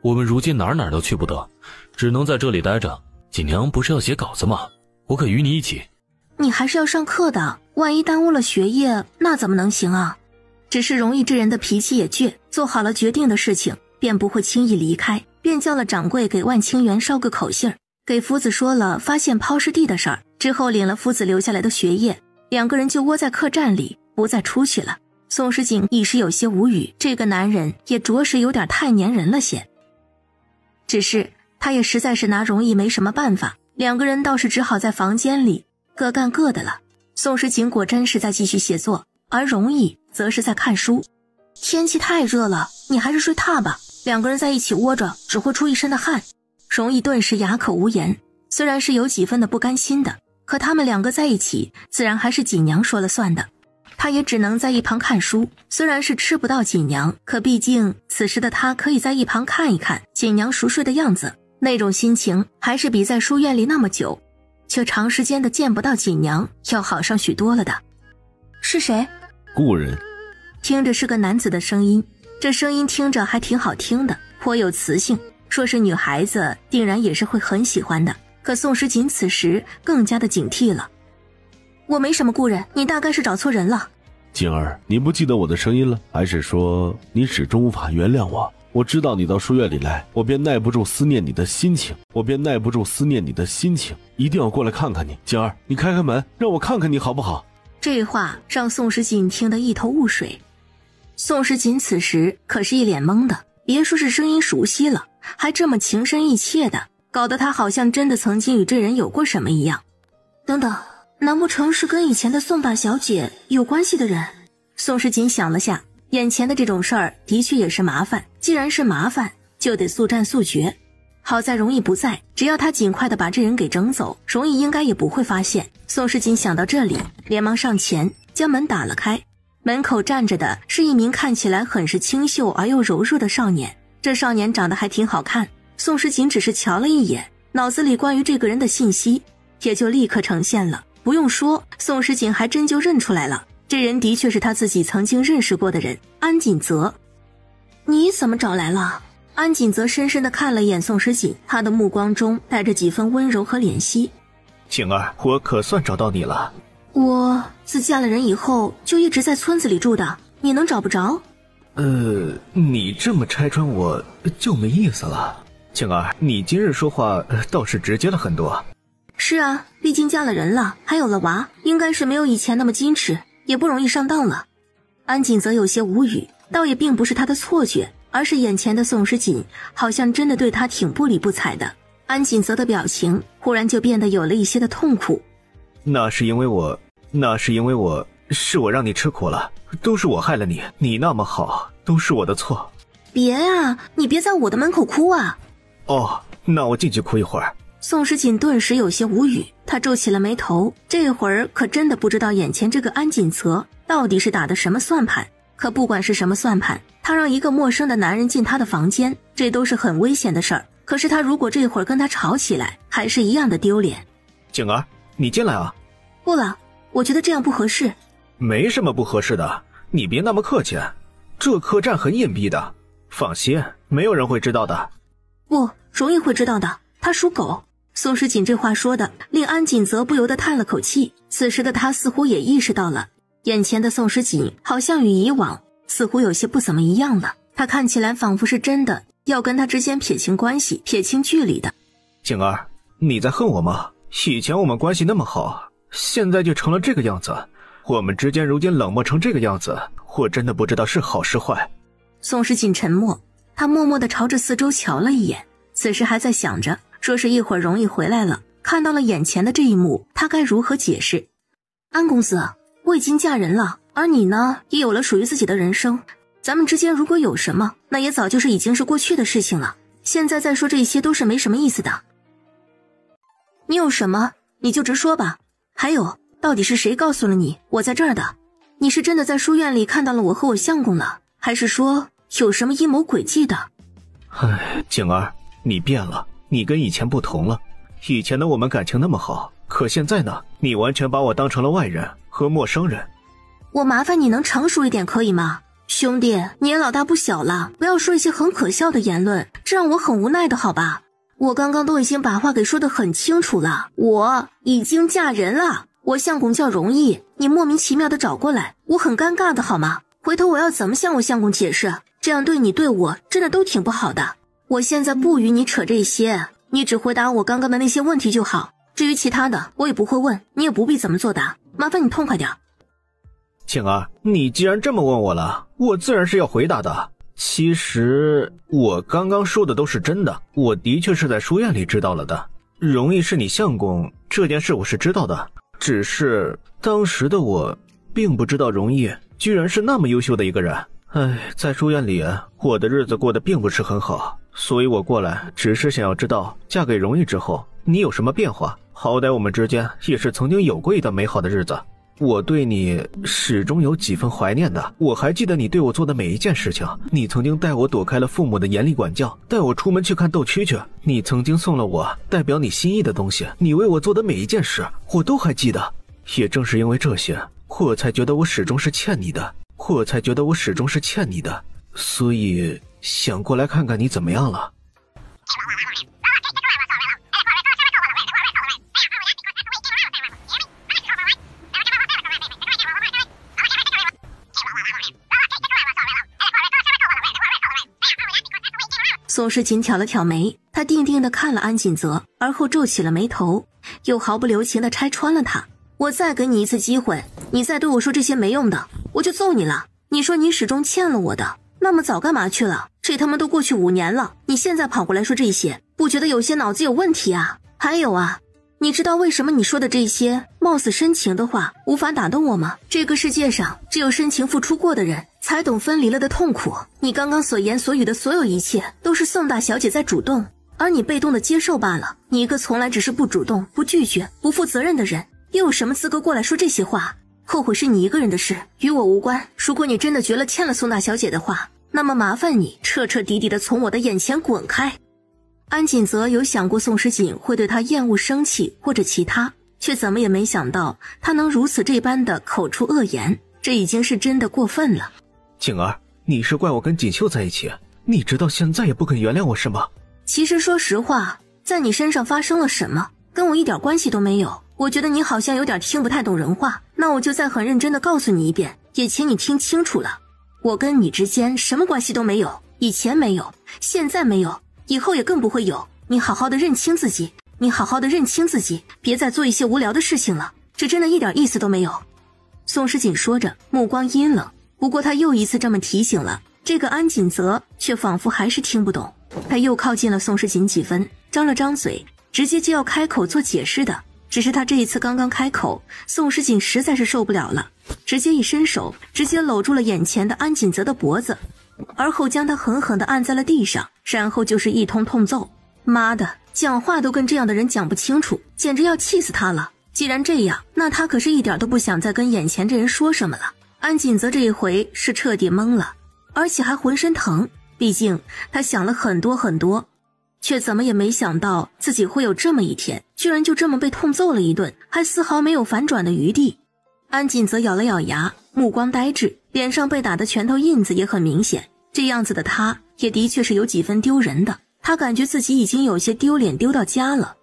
我们如今哪儿都去不得，只能在这里待着。锦娘不是要写稿子吗？我可与你一起。你还是要上课的，万一耽误了学业，那怎么能行啊？只是容易这人的脾气也倔，做好了决定的事情，便不会轻易离开，便叫了掌柜给万清源捎个口信儿，给夫子说了发现抛尸地的事儿，之后领了夫子留下来的学业，两个人就窝在客栈里，不再出去了。宋时锦一时有些无语，这个男人也着实有点太粘人了些。只是他也实在是拿容易没什么办法，两个人倒是只好在房间里各干各的了。宋时锦果真是在继续写作，而容易则是在看书。天气太热了，你还是睡榻吧，两个人在一起窝着只会出一身的汗。容易顿时哑口无言，虽然是有几分的不甘心的，可他们两个在一起自然还是锦娘说了算的。他也只能在一旁看书，虽然是吃不到锦娘，可毕竟此时的他可以在一旁看一看锦娘熟睡的样子，那种心情还是比在书院里那么久却长时间的见不到锦娘要好上许多了的。是谁？故人。听着是个男子的声音，这声音听着还挺好听的，颇有磁性，说是女孩子定然也是会很喜欢的。可宋时锦此时更加的警惕了。我没什么故人，你大概是找错人了。锦儿，你不记得我的声音了？还是说你始终无法原谅我？我知道你到书院里来，我便耐不住思念你的心情，一定要过来看看你。锦儿，你开开门，让我看看你好不好？这话让宋时锦听得一头雾水。宋时锦此时可是一脸懵的，别说是声音熟悉了，还这么情深意切的，搞得他好像真的曾经与这人有过什么一样。等等，难不成是跟以前的宋大小姐有关系的人？宋时锦想了下，眼前的这种事儿的确也是麻烦，既然是麻烦，就得速战速决。好在容易不在，只要他尽快的把这人给整走，容易应该也不会发现。宋时锦想到这里，连忙上前将门打了开。门口站着的是一名看起来很是清秀而又柔弱的少年，这少年长得还挺好看。宋时锦只是瞧了一眼，脑子里关于这个人的信息也就立刻呈现了。不用说，宋时锦还真就认出来了，这人的确是他自己曾经认识过的人，安锦泽。你怎么找来了？安锦泽深深地看了一眼宋时锦，他的目光中带着几分温柔和怜惜。景儿，我可算找到你了。我自嫁了人以后就一直在村子里住的，你能找不着？你这么拆穿我就没意思了。景儿，你今日说话倒是直接了很多。是啊，毕竟嫁了人了，还有了娃，应该是没有以前那么矜持，也不容易上当了。安锦泽有些无语，倒也并不是他的错觉，而是眼前的宋时锦好像真的对他挺不理不睬的。安锦泽的表情忽然就变得有了一些的痛苦。那是因为我是我让你吃苦了，都是我害了你，你那么好，都是我的错。别啊，你别在我的门口哭啊。哦，那我进去哭一会儿。宋时锦顿时有些无语，他皱起了眉头，这会儿可真的不知道眼前这个安锦泽到底是打的什么算盘。可不管是什么算盘，他让一个陌生的男人进他的房间，这都是很危险的事儿。可是他如果这会儿跟他吵起来，还是一样的丢脸。景儿，你进来啊。不了，我觉得这样不合适。没什么不合适的，你别那么客气，这客栈很隐蔽的，放心，没有人会知道的。不，容易会知道的，他属狗。宋时锦这话说的令安锦泽不由得叹了口气，此时的他似乎也意识到了，眼前的宋时锦好像与以往似乎有些不怎么一样了，他看起来仿佛是真的要跟他之间撇清关系，撇清距离的。景儿，你在恨我吗？以前我们关系那么好，现在就成了这个样子，我们之间如今冷漠成这个样子，我真的不知道是好是坏。宋时锦沉默，他默默地朝着四周瞧了一眼，此时还在想着，说是一会儿容易回来了，看到了眼前的这一幕，他该如何解释？安公子，我已经嫁人了，而你呢，也有了属于自己的人生，咱们之间如果有什么，那也早就是已经是过去的事情了，现在再说这些都是没什么意思的。你有什么你就直说吧，还有，到底是谁告诉了你我在这儿的？你是真的在书院里看到了我和我相公了，还是说有什么阴谋诡计的？唉，景儿，你变了，你跟以前不同了。以前的我们感情那么好，可现在呢，你完全把我当成了外人和陌生人。我麻烦你能成熟一点可以吗？兄弟，你也老大不小了，不要说一些很可笑的言论，这让我很无奈的好吧？我刚刚都已经把话给说得很清楚了，我已经嫁人了，我相公叫容易，你莫名其妙的找过来，我很尴尬的好吗？回头我要怎么向我相公解释？这样对你对我真的都挺不好的。我现在不与你扯这些，你只回答我刚刚的那些问题就好，至于其他的我也不会问，你也不必怎么作答，麻烦你痛快点。庆儿，你既然这么问我了，我自然是要回答的。其实我刚刚说的都是真的，我的确是在书院里知道了的。容易是你相公，这件事我是知道的，只是当时的我并不知道容易居然是那么优秀的一个人。在书院里我的日子过得并不是很好，所以我过来只是想要知道嫁给容易之后你有什么变化，好歹我们之间也是曾经有过一段美好的日子。我对你始终有几分怀念的，我还记得你对我做的每一件事情，你曾经带我躲开了父母的严厉管教，带我出门去看斗蛐蛐，你曾经送了我代表你心意的东西，你为我做的每一件事我都还记得。也正是因为这些，我才觉得我始终是欠你的，所以想过来看看你怎么样了。宋诗锦挑了挑眉，他定定地看了安锦泽，而后皱起了眉头，又毫不留情地拆穿了他。我再给你一次机会，你再对我说这些没用的，我就揍你了。你说你始终欠了我的，那么早干嘛去了？这他妈都过去5年了，你现在跑过来说这些，不觉得有些脑子有问题啊？还有啊，你知道为什么你说的这些貌似深情的话无法打动我吗？这个世界上只有深情付出过的人才懂分离了的痛苦。你刚刚所言所语的所有一切都是宋大小姐在主动，而你被动的接受罢了。你一个从来只是不主动、不拒绝、不负责任的人，又有什么资格过来说这些话？后悔是你一个人的事，与我无关。如果你真的觉得欠了宋大小姐的话，那么麻烦你彻彻底底的从我的眼前滚开。安锦泽有想过宋诗锦会对他厌恶、生气或者其他，却怎么也没想到他能如此这般的口出恶言，这已经是真的过分了。景儿，你是怪我跟锦绣在一起，你直到现在也不肯原谅我是吗？其实说实话，在你身上发生了什么跟我一点关系都没有。我觉得你好像有点听不太懂人话，那我就再很认真的告诉你一遍，也请你听清楚了，我跟你之间什么关系都没有，以前没有，现在没有，以后也更不会有。你好好的认清自己，别再做一些无聊的事情了，这真的一点意思都没有。宋诗锦说着，目光阴冷，不过他又一次这么提醒了，这个安锦泽却仿佛还是听不懂。他又靠近了宋诗锦几分，张了张嘴，直接就要开口做解释的。只是他这一次刚刚开口，宋诗锦实在是受不了了，直接一伸手，直接搂住了眼前的安锦泽的脖子，而后将他狠狠地按在了地上，然后就是一通痛揍。妈的，讲话都跟这样的人讲不清楚，简直要气死他了。既然这样，那他可是一点都不想再跟眼前这人说什么了。安锦泽这一回是彻底懵了，而且还浑身疼，毕竟他想了很多很多，却怎么也没想到自己会有这么一天，居然就这么被痛揍了一顿，还丝毫没有反转的余地。安锦泽咬了咬牙，目光呆滞，脸上被打的拳头印子也很明显，这样子的他也的确是有几分丢人的，他感觉自己已经有些丢脸丢到家了。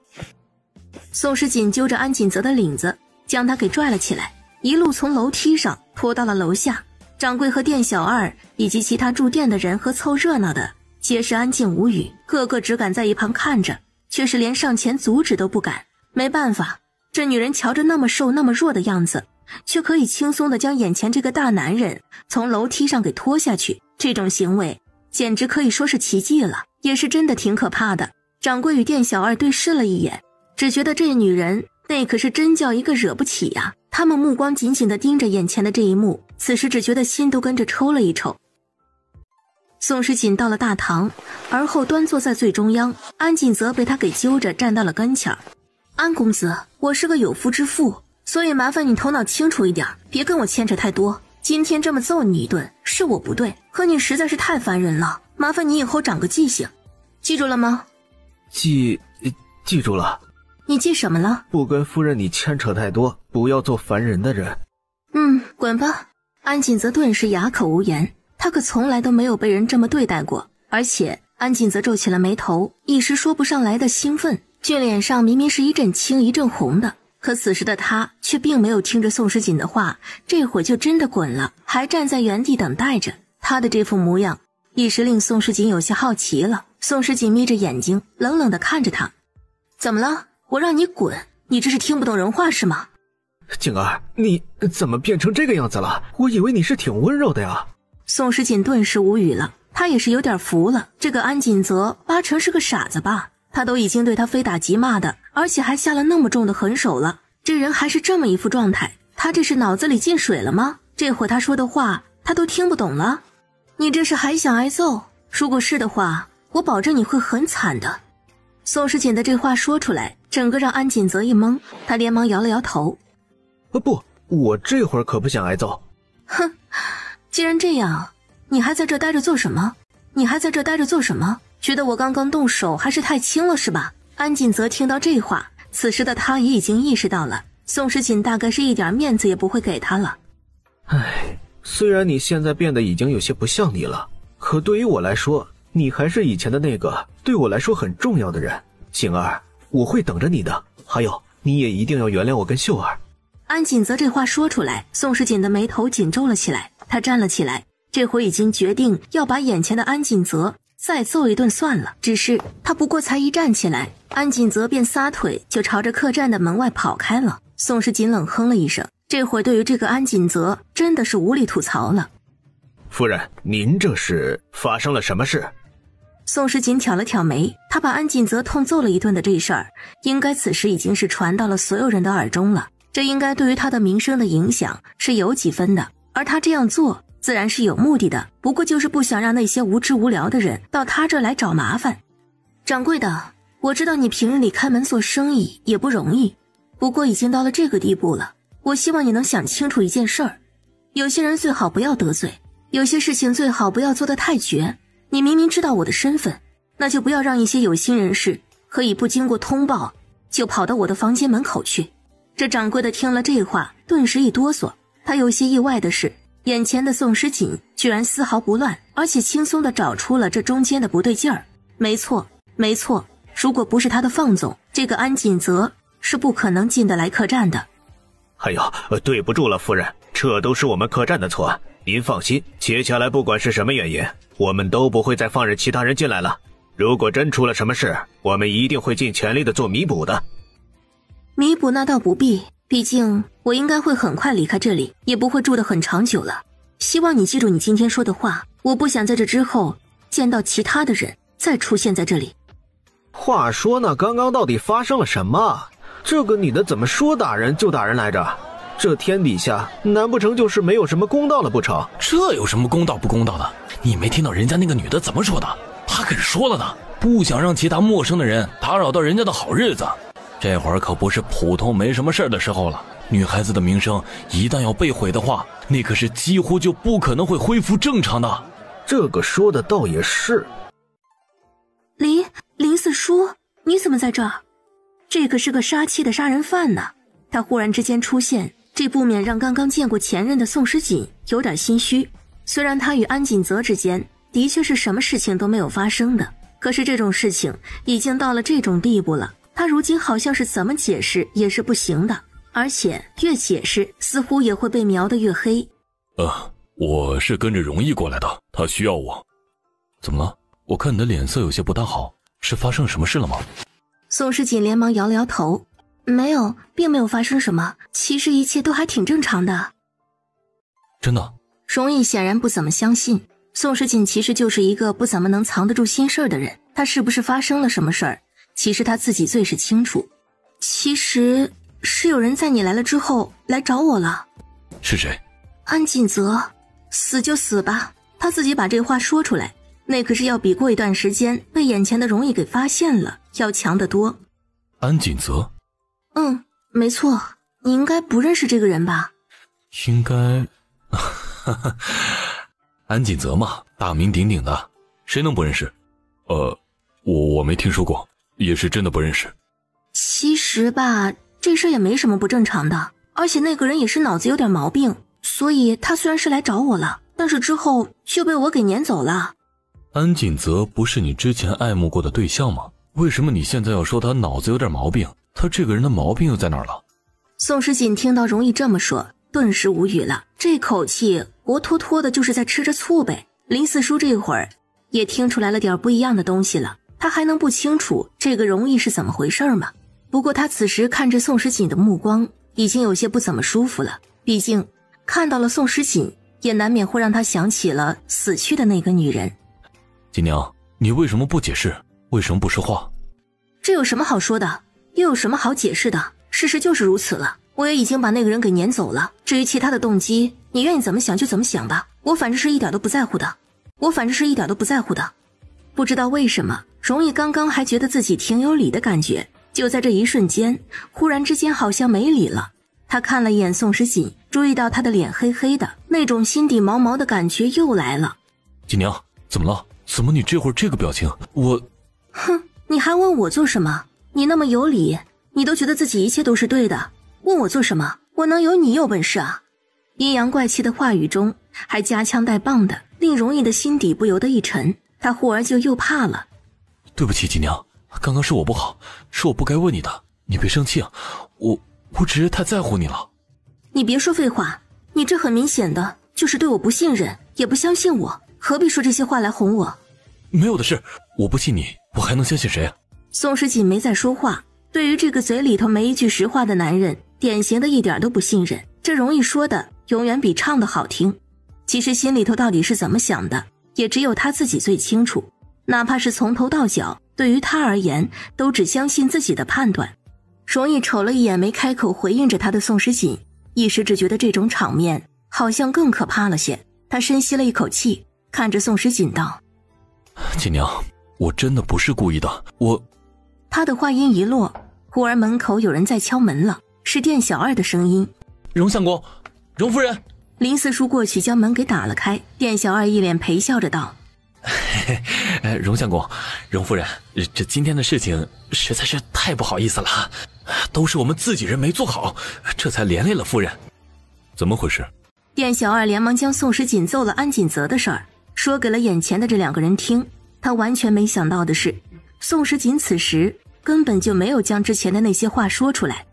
宋诗锦揪着安锦泽的领子，将他给拽了起来，一路从楼梯上拖到了楼下。掌柜和店小二以及其他住店的人和凑热闹的皆是安静无语，个个只敢在一旁看着，却是连上前阻止都不敢。没办法，这女人瞧着那么瘦那么弱的样子，却可以轻松地将眼前这个大男人从楼梯上给拖下去，这种行为简直可以说是奇迹了，也是真的挺可怕的。掌柜与店小二对视了一眼，只觉得这女人那可是真叫一个惹不起呀。他们目光紧紧地盯着眼前的这一幕，此时只觉得心都跟着抽了一抽。宋诗锦到了大堂，而后端坐在最中央，安锦泽被他给揪着站到了跟前。安公子，我是个有夫之妇，所以麻烦你头脑清楚一点，别跟我牵扯太多。今天这么揍你一顿是我不对，可你实在是太烦人了，麻烦你以后长个记性，记住了吗？记住了。你记什么了？不跟夫人你牵扯太多，不要做烦人的人。滚吧。安锦泽顿时哑口无言，他可从来都没有被人这么对待过。而且安锦则皱起了眉头，一时说不上来的兴奋，俊脸上明明是一阵青一阵红的。可此时的他却并没有听着宋时锦的话，这会儿就真的滚了，还站在原地等待着。他的这副模样一时令宋时锦有些好奇了。宋时锦眯着眼睛冷冷地看着他，怎么了？我让你滚，你这是听不懂人话是吗？景儿，你怎么变成这个样子了？我以为你是挺温柔的呀。宋时锦顿时无语了，他也是有点服了，这个安锦泽八成是个傻子吧？他都已经对他非打即骂的，而且还下了那么重的狠手了，这人还是这么一副状态，他这是脑子里进水了吗？这会他说的话他都听不懂了。你这是还想挨揍？如果是的话，我保证你会很惨的。宋时锦的这话说出来，整个让安锦泽一懵，他连忙摇了摇头。不，我这会儿可不想挨揍。哼，既然这样，你还在这待着做什么？觉得我刚刚动手还是太轻了是吧？安锦泽听到这话，此时的他也已经意识到了，宋时锦大概是一点面子也不会给他了。唉，虽然你现在变得已经有些不像你了，可对于我来说，你还是以前的那个对我来说很重要的人。景儿，我会等着你的，还有你也一定要原谅我跟秀儿。安锦泽这话说出来，宋时锦的眉头紧皱了起来，他站了起来，这回已经决定要把眼前的安锦泽再揍一顿算了。只是他不过才一站起来，安锦泽便撒腿就朝着客栈的门外跑开了。宋时锦冷哼了一声，这会对于这个安锦泽真的是无力吐槽了。夫人，您这是发生了什么事？宋时锦挑了挑眉，他把安锦泽痛揍了一顿的这事儿，应该此时已经是传到了所有人的耳中了，这应该对于他的名声的影响是有几分的，而他这样做自然是有目的的，不过就是不想让那些无知无聊的人到他这儿来找麻烦。掌柜的，我知道你平日里开门做生意也不容易，不过已经到了这个地步了，我希望你能想清楚一件事儿，有些人最好不要得罪，有些事情最好不要做得太绝。你明明知道我的身份，那就不要让一些有心人士可以不经过通报就跑到我的房间门口去。这掌柜的听了这话顿时一哆嗦，他有些意外的是，眼前的宋时锦居然丝毫不乱，而且轻松地找出了这中间的不对劲儿。没错，如果不是他的放纵，这个安锦泽是不可能进得来客栈的。哎呦，对不住了夫人，这都是我们客栈的错。您放心，接下来不管是什么原因，我们都不会再放任其他人进来了。如果真出了什么事，我们一定会尽全力的做弥补的。弥补那倒不必，毕竟我应该会很快离开这里，也不会住得很长久了。希望你记住你今天说的话，我不想在这之后见到其他的人再出现在这里。话说呢，刚刚到底发生了什么？这个女的怎么说打人就打人来着？这天底下难不成就是没有什么公道了不成？这有什么公道不公道的？你没听到人家那个女的怎么说的？她可是说了呢，不想让其他陌生的人打扰到人家的好日子。这会儿可不是普通没什么事的时候了，女孩子的名声一旦要被毁的话，那可是几乎就不可能会恢复正常的。这个说的倒也是。林四叔，你怎么在这儿？这可是个杀妻的杀人犯呢。他忽然之间出现，这不免让刚刚见过前任的宋时锦有点心虚。虽然他与安锦泽之间的确是什么事情都没有发生的，可是这种事情已经到了这种地步了，他如今好像是怎么解释也是不行的，而且越解释似乎也会被描得越黑。我是跟着容易过来的，他需要我。怎么了？我看你的脸色有些不大好，是发生什么事了吗？宋时锦连忙摇了摇头，没有，并没有发生什么，其实一切都还挺正常的。真的？容易显然不怎么相信，宋时锦其实就是一个不怎么能藏得住心事的人，他是不是发生了什么事儿，其实他自己最是清楚。其实是有人在你来了之后来找我了。是谁？安锦泽。死就死吧，他自己把这话说出来，那可是要比过一段时间被眼前的容易给发现了要强得多。安锦泽？没错，你应该不认识这个人吧？应该安锦泽嘛，大名鼎鼎的，谁能不认识？我没听说过，也是真的不认识。其实吧，这事也没什么不正常的，而且那个人也是脑子有点毛病，所以他虽然是来找我了，但是之后就被我给撵走了。安锦泽不是你之前爱慕过的对象吗？为什么你现在要说他脑子有点毛病？他这个人的毛病又在哪儿了？宋时锦听到容易这么说，顿时无语了，这口气活脱脱的就是在吃着醋呗。林四叔这会儿也听出来了点不一样的东西了，他还能不清楚这个容易是怎么回事吗？不过他此时看着宋时锦的目光已经有些不怎么舒服了，毕竟看到了宋时锦也难免会让他想起了死去的那个女人。锦娘，你为什么不解释？为什么不说话？这有什么好说的？又有什么好解释的？事实就是如此了，我也已经把那个人给撵走了，至于其他的动机，你愿意怎么想就怎么想吧，我反正是一点都不在乎的。不知道为什么，容易刚刚还觉得自己挺有理的感觉，就在这一瞬间，忽然之间好像没理了。他看了一眼宋时锦，注意到他的脸黑黑的，那种心底毛毛的感觉又来了。锦娘，怎么了？怎么你这会儿这个表情？哼，你还问我做什么？你那么有理，你都觉得自己一切都是对的，问我做什么？我能有你有本事啊？阴阳怪气的话语中还夹枪带棒的，令容易的心底不由得一沉，他忽而就又怕了。对不起锦娘，刚刚是我不好，是我不该问你的，你别生气啊，我只是太在乎你了。你别说废话，你这很明显的就是对我不信任，也不相信我，何必说这些话来哄我？没有的事，我不信你，我还能相信谁啊？宋时锦没再说话，对于这个嘴里头没一句实话的男人，典型的一点都不信任，这容易说的永远比唱的好听。其实心里头到底是怎么想的，也只有他自己最清楚，哪怕是从头到脚，对于他而言都只相信自己的判断。容易瞅了一眼没开口回应着他的宋时锦，一时只觉得这种场面好像更可怕了些。他深吸了一口气，看着宋时锦道：锦娘，我真的不是故意的，他的话音一落，忽而门口有人在敲门了，是店小二的声音。荣相公，荣夫人。林四叔过去将门给打了开，店小二一脸陪笑着道：荣相公，荣夫人，这今天的事情实在是太不好意思了，都是我们自己人没做好，这才连累了夫人。怎么回事？店小二连忙将宋时锦揍了安锦泽的事儿说给了眼前的这两个人听。他完全没想到的是，宋时锦此时根本就没有将之前的那些话说出来。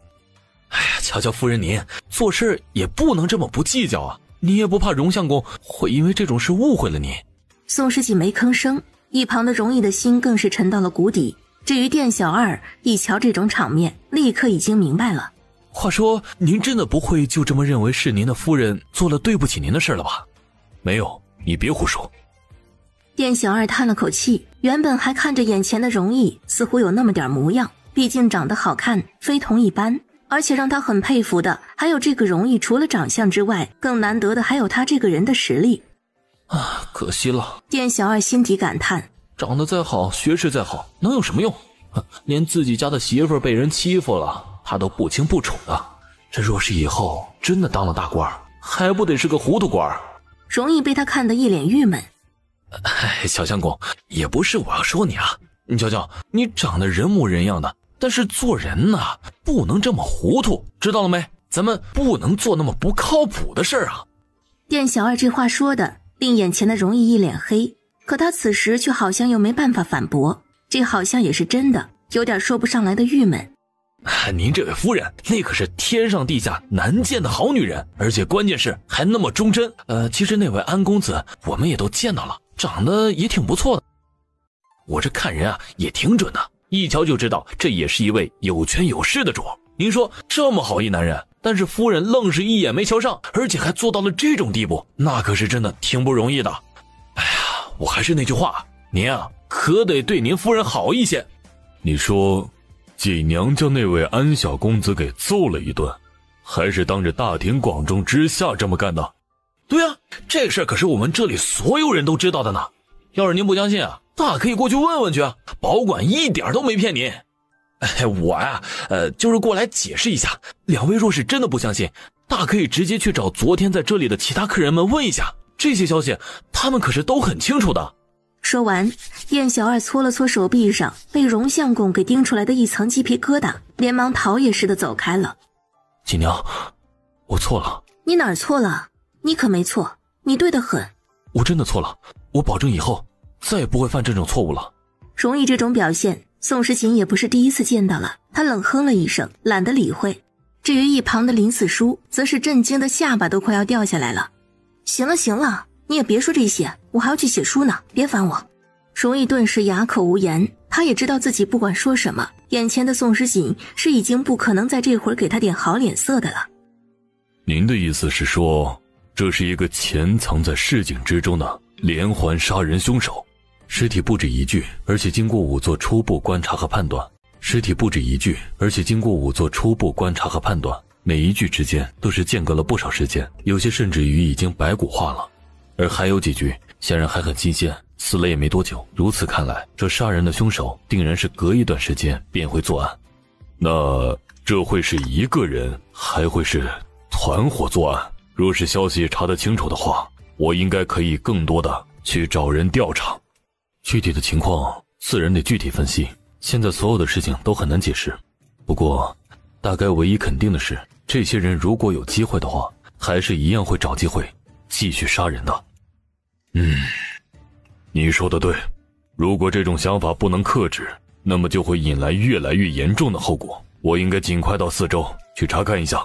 哎呀，瞧瞧夫人您做事也不能这么不计较啊，你也不怕荣相公会因为这种事误会了你？宋时锦没吭声，一旁的容易的心更是沉到了谷底。至于店小二一瞧这种场面，立刻已经明白了。话说您真的不会就这么认为是您的夫人做了对不起您的事了吧？没有，你别胡说。店小二叹了口气，原本还看着眼前的容易似乎有那么点模样，毕竟长得好看非同一般，而且让他很佩服的还有这个容易除了长相之外，更难得的还有他这个人的实力啊，可惜了。店小二心底感叹，长得再好，学识再好，能有什么用？连自己家的媳妇被人欺负了，他都不清不楚的。这若是以后真的当了大官，还不得是个糊涂官？容易被他看得一脸郁闷。小相公，也不是我要说你啊，你瞧瞧，你长得人模人样的，但是做人呢，不能这么糊涂，知道了没？咱们不能做那么不靠谱的事啊。店小二这话说的令眼前的容易一脸黑，可他此时却好像又没办法反驳，这好像也是真的，有点说不上来的郁闷。您这位夫人那可是天上地下难见的好女人，而且关键是还那么忠贞。其实那位安公子我们也都见到了，长得也挺不错的。我这看人啊也挺准的，一瞧就知道这也是一位有权有势的主。您说这么好一男人，但是夫人愣是一眼没瞧上，而且还做到了这种地步，那可是真的挺不容易的。哎呀，我还是那句话，您啊可得对您夫人好一些。你说锦娘将那位安小公子给揍了一顿，还是当着大庭广众之下这么干的？对啊，这事可是我们这里所有人都知道的呢。要是您不相信啊，大可以过去问问去啊，保管一点都没骗您。我呀，就是过来解释一下，两位若是真的不相信，大可以直接去找昨天在这里的其他客人们问一下，这些消息他们可是都很清楚的。说完，店小二搓了搓手臂上被荣相公给盯出来的一层鸡皮疙瘩，连忙逃也似的走开了。锦娘，我错了。你哪儿错了？你可没错，你对得很，我真的错了，我保证以后再也不会犯这种错误了。容易这种表现，宋时锦也不是第一次见到了，他冷哼了一声，懒得理会。至于一旁的林四叔，则是震惊的下巴都快要掉下来了。行了行了，你也别说这些，我还要去写书呢，别烦我。容易顿时哑口无言，他也知道自己不管说什么，眼前的宋时锦是已经不可能在这会儿给他点好脸色的了。您的意思是说，这是一个潜藏在市井之中的连环杀人凶手？尸体不止一具，而且经过仵作初步观察和判断。每一具之间都是间隔了不少时间，有些甚至于已经白骨化了，而还有几具显然还很新鲜，死了也没多久。如此看来，这杀人的凶手定然是隔一段时间便会作案。那这会是一个人，还会是团伙作案？若是消息查得清楚的话，我应该可以更多的去找人调查。具体的情况自然得具体分析，现在所有的事情都很难解释。不过大概唯一肯定的是，这些人如果有机会的话，还是一样会找机会继续杀人的。你说的对，如果这种想法不能克制，那么就会引来越来越严重的后果。我应该尽快到四周去查看一下。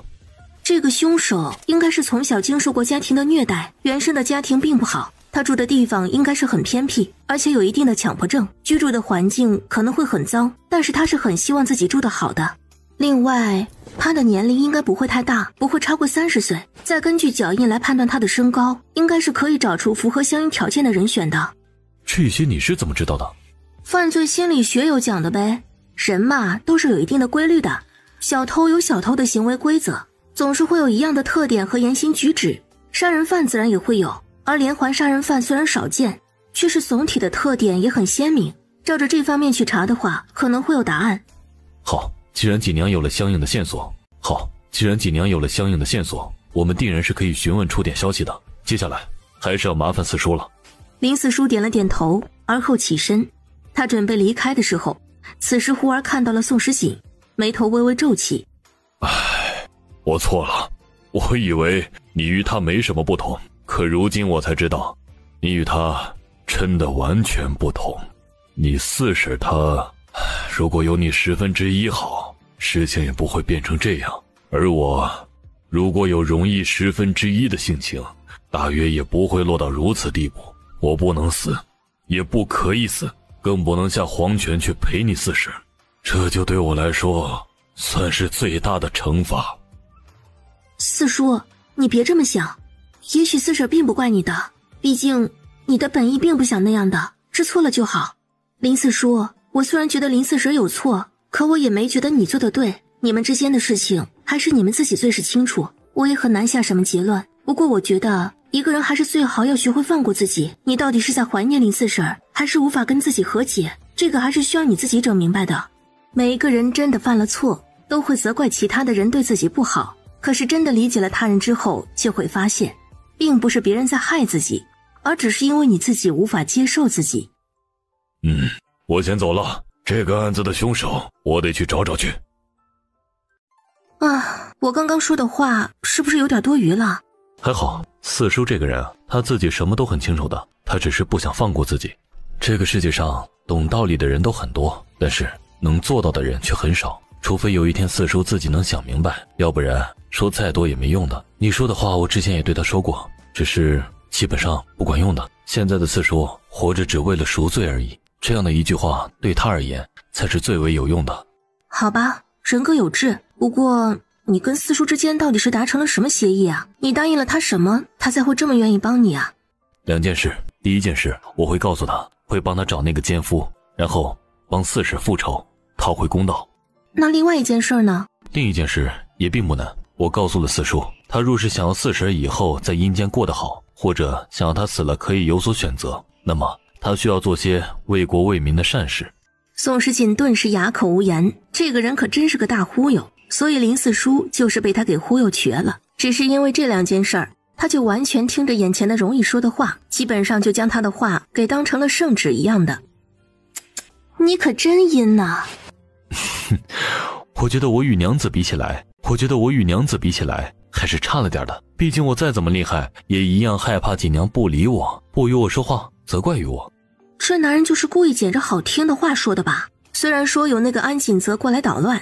这个凶手应该是从小经受过家庭的虐待，原生的家庭并不好，他住的地方应该是很偏僻，而且有一定的强迫症，居住的环境可能会很糟，但是他是很希望自己住得好的。另外，他的年龄应该不会太大，不会超过30岁，再根据脚印来判断他的身高，应该是可以找出符合相应条件的人选的。这些你是怎么知道的？犯罪心理学有讲的呗，人嘛都是有一定的规律的，小偷有小偷的行为规则，总是会有一样的特点和言行举止，杀人犯自然也会有，而连环杀人犯虽然少见，却是总体的特点也很鲜明，照着这方面去查的话，可能会有答案。好，既然锦娘有了相应的线索，我们定然是可以询问出点消息的。接下来还是要麻烦四叔了。林四叔点了点头，而后起身。他准备离开的时候，此时忽而看到了宋时锦，眉头微微皱起。我错了，我以为你与他没什么不同，可如今我才知道，你与他真的完全不同。你四婶她，如果有你1/10好，事情也不会变成这样。而我，如果有容易1/10的性情，大约也不会落到如此地步。我不能死，也不可以死，更不能下黄泉去陪你四婶，这就对我来说算是最大的惩罚。四叔，你别这么想，也许四婶并不怪你的，毕竟你的本意并不想那样的，知错了就好。林四叔，我虽然觉得林四婶有错，可我也没觉得你做的对，你们之间的事情还是你们自己最是清楚，我也很难下什么结论。不过我觉得一个人还是最好要学会放过自己，你到底是在怀念林四婶，还是无法跟自己和解，这个还是需要你自己整明白的。每一个人真的犯了错，都会责怪其他的人对自己不好，可是真的理解了他人之后，就会发现并不是别人在害自己，而只是因为你自己无法接受自己。我先走了，这个案子的凶手我得去找找去。我刚刚说的话是不是有点多余了？还好，四叔这个人啊，他自己什么都很清楚的，他只是不想放过自己。这个世界上懂道理的人都很多，但是能做到的人却很少，除非有一天四叔自己能想明白，要不然说再多也没用的。你说的话我之前也对他说过，只是基本上不管用的。现在的四叔活着只为了赎罪而已，这样的一句话对他而言才是最为有用的。好吧，人各有志，不过你跟四叔之间到底是达成了什么协议啊？你答应了他什么，他才会这么愿意帮你啊？2件事，第一件事我会告诉他，会帮他找那个奸夫，然后帮四婶复仇，讨回公道。那另外一件事呢？另一件事也并不难，我告诉了四叔，他若是想要四婶以后在阴间过得好，或者想要他死了可以有所选择，那么他需要做些为国为民的善事。宋时锦顿时哑口无言，这个人可真是个大忽悠，所以林四叔就是被他给忽悠瘸了。只是因为这2件事儿，他就完全听着眼前的容易说的话，基本上就将他的话给当成了圣旨一样的。你可真阴呐！我觉得我与娘子比起来，还是差了点的。毕竟我再怎么厉害，也一样害怕锦娘不理我，不与我说话，责怪于我。这男人就是故意捡着好听的话说的吧？虽然说有那个安锦泽过来捣乱，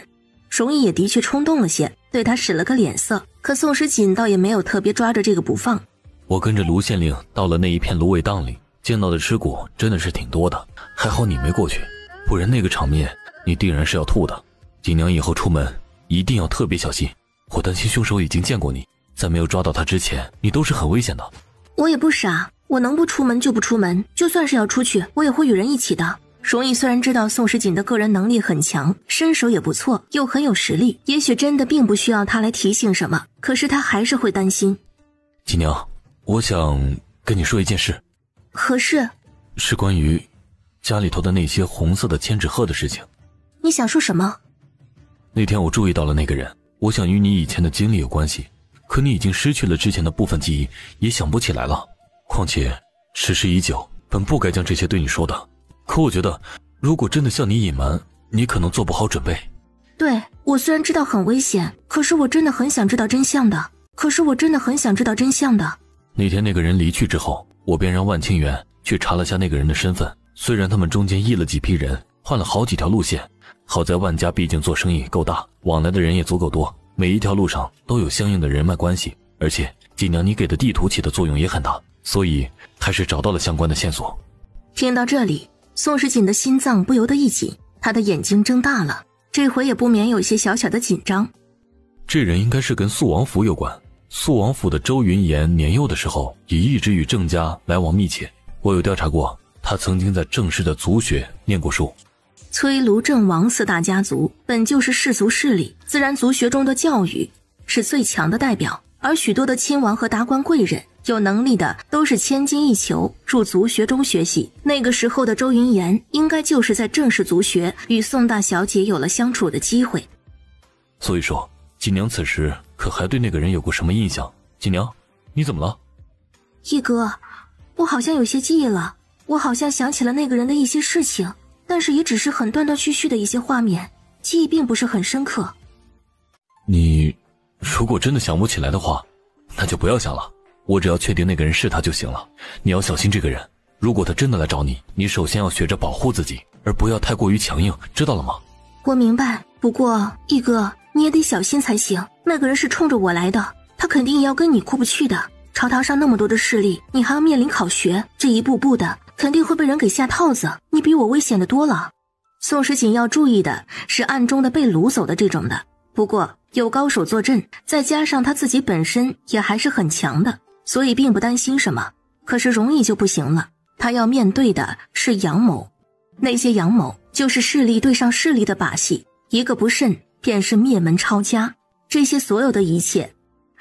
容易也的确冲动了些，对他使了个脸色，可宋时锦倒也没有特别抓着这个不放。我跟着卢县令到了那一片芦苇荡里，见到的尸骨真的是挺多的，还好你没过去，不然那个场面你定然是要吐的。锦娘以后出门一定要特别小心，我担心凶手已经见过你，在没有抓到他之前，你都是很危险的。我也不傻，我能不出门就不出门，就算是要出去，我也会与人一起的。容易虽然知道宋时锦的个人能力很强，身手也不错，又很有实力，也许真的并不需要他来提醒什么，可是他还是会担心。锦娘，我想跟你说一件事。何事？是关于家里头的那些红色的千纸鹤的事情。你想说什么？那天我注意到了那个人，我想与你以前的经历有关系，可你已经失去了之前的部分记忆，也想不起来了。况且时事已久，本不该将这些对你说的，可我觉得如果真的向你隐瞒，你可能做不好准备。对，我虽然知道很危险，可是我真的很想知道真相的。那天那个人离去之后，我便让万清源去查了下那个人的身份，虽然他们中间异了几批人，换了好几条路线，好在万家毕竟做生意够大，往来的人也足够多，每一条路上都有相应的人脉关系，而且锦娘你给的地图起的作用也很大，所以还是找到了相关的线索。听到这里，宋时锦的心脏不由得一紧，他的眼睛睁大了，这回也不免有些小小的紧张。这人应该是跟肃王府有关，肃王府的周云岩年幼的时候也一直与郑家来往密切，我有调查过，他曾经在郑氏的族学念过书。崔卢郑王四大家族本就是氏族势力，自然族学中的教育是最强的代表，而许多的亲王和达官贵人有能力的都是千金一求入族学中学习。那个时候的周云岩应该就是在郑氏族学与宋大小姐有了相处的机会。所以说锦娘此时可还对那个人有过什么印象？锦娘，你怎么了？一哥，我好像有些记忆了，我好像想起了那个人的一些事情，但是也只是很断断续续的一些画面，记忆并不是很深刻。你如果真的想不起来的话，那就不要想了，我只要确定那个人是他就行了。你要小心这个人，如果他真的来找你，你首先要学着保护自己，而不要太过于强硬，知道了吗？我明白，不过一哥你也得小心才行，那个人是冲着我来的，他肯定也要跟你过不去的。朝堂上那么多的势力，你还要面临考学，这一步步的肯定会被人给下套子，你比我危险的多了。宋时锦要注意的是暗中的被掳走的这种的，不过有高手坐镇，再加上他自己本身也还是很强的，所以并不担心什么。可是容易就不行了，他要面对的是阳谋，那些阳谋就是势力对上势力的把戏，一个不慎便是灭门抄家。这些所有的一切，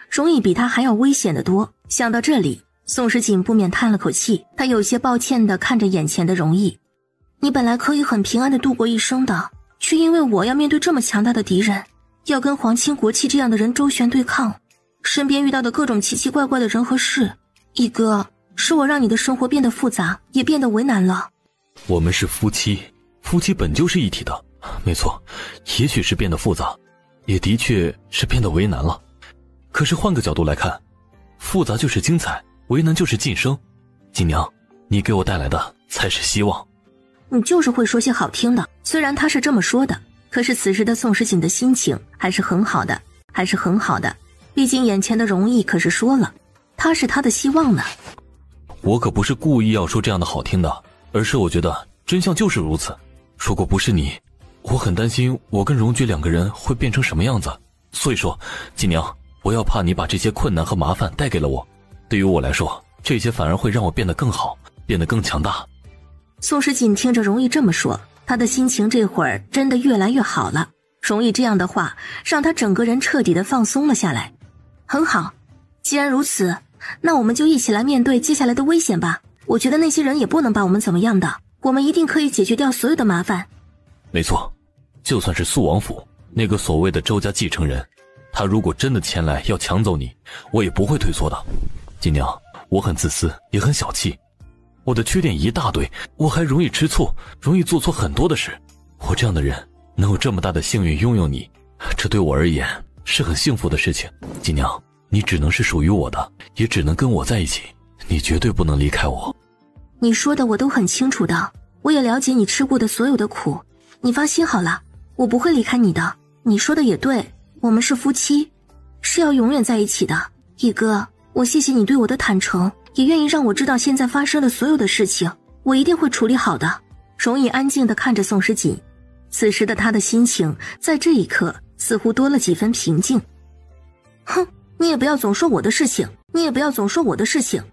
容易比他还要危险得多。想到这里，宋时锦不免叹了口气，他有些抱歉地看着眼前的容易。你本来可以很平安地度过一生的，却因为我要面对这么强大的敌人，要跟皇亲国戚这样的人周旋对抗，身边遇到的各种奇奇怪怪的人和事，一哥，是我让你的生活变得复杂，也变得为难了。我们是夫妻，夫妻本就是一体的，没错，也许是变得复杂，也的确是变得为难了。可是换个角度来看，复杂就是精彩，为难就是晋升。锦娘，你给我带来的才是希望。你就是会说些好听的，虽然他是这么说的，可是此时的宋时锦的心情还是很好的，毕竟眼前的容易可是说了，他是他的希望呢。我可不是故意要说这样的好听的，而是我觉得真相就是如此。如果不是你，我很担心我跟荣爵两个人会变成什么样子。所以说，锦娘，不要怕你把这些困难和麻烦带给了我，对于我来说，这些反而会让我变得更好，变得更强大。宋时锦听着容易这么说，他的心情这会儿真的越来越好了。容易这样的话，让他整个人彻底的放松了下来。很好，既然如此，那我们就一起来面对接下来的危险吧。我觉得那些人也不能把我们怎么样的，我们一定可以解决掉所有的麻烦。没错，就算是肃王府那个所谓的周家继承人，他如果真的前来要抢走你，我也不会退缩的。锦娘，我很自私，也很小气，我的缺点一大堆，我还容易吃醋，容易做错很多的事。我这样的人能有这么大的幸运拥有你，这对我而言是很幸福的事情。锦娘，你只能是属于我的，也只能跟我在一起，你绝对不能离开我。你说的我都很清楚的，我也了解你吃过的所有的苦，你放心好了，我不会离开你的。你说的也对，我们是夫妻，是要永远在一起的。一哥，我谢谢你对我的坦诚，也愿意让我知道现在发生的所有的事情，我一定会处理好的。容易安静地看着宋时锦，此时的他的心情在这一刻似乎多了几分平静。哼，你也不要总说我的事情，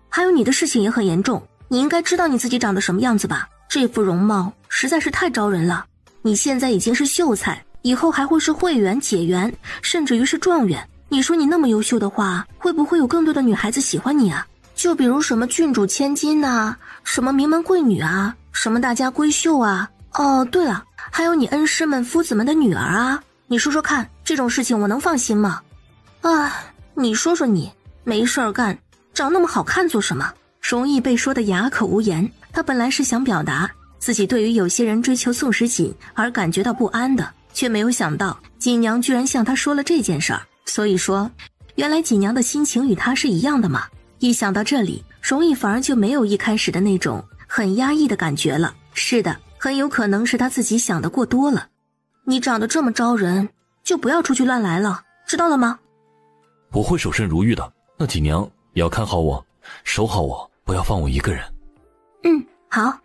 还有你的事情也很严重，你应该知道你自己长得什么样子吧？这副容貌实在是太招人了。你现在已经是秀才，以后还会是会员、解元，甚至于是状元。你说你那么优秀的话，会不会有更多的女孩子喜欢你啊？就比如什么郡主千金啊，什么名门贵女啊，什么大家闺秀啊。哦，对了，还有你恩师们、夫子们的女儿啊。你说说看，这种事情我能放心吗？啊，你说说你，没事儿干，长那么好看做什么？容易被说得哑口无言。他本来是想表达自己对于有些人追求宋时锦而感觉到不安的，却没有想到锦娘居然向他说了这件事儿。所以说，原来锦娘的心情与他是一样的嘛。一想到这里，容易反而就没有一开始的那种很压抑的感觉了。是的，很有可能是他自己想的过多了。你长得这么招人，就不要出去乱来了，知道了吗？不会守身如玉的，那锦娘也要看好我，守好我，不要放我一个人。好。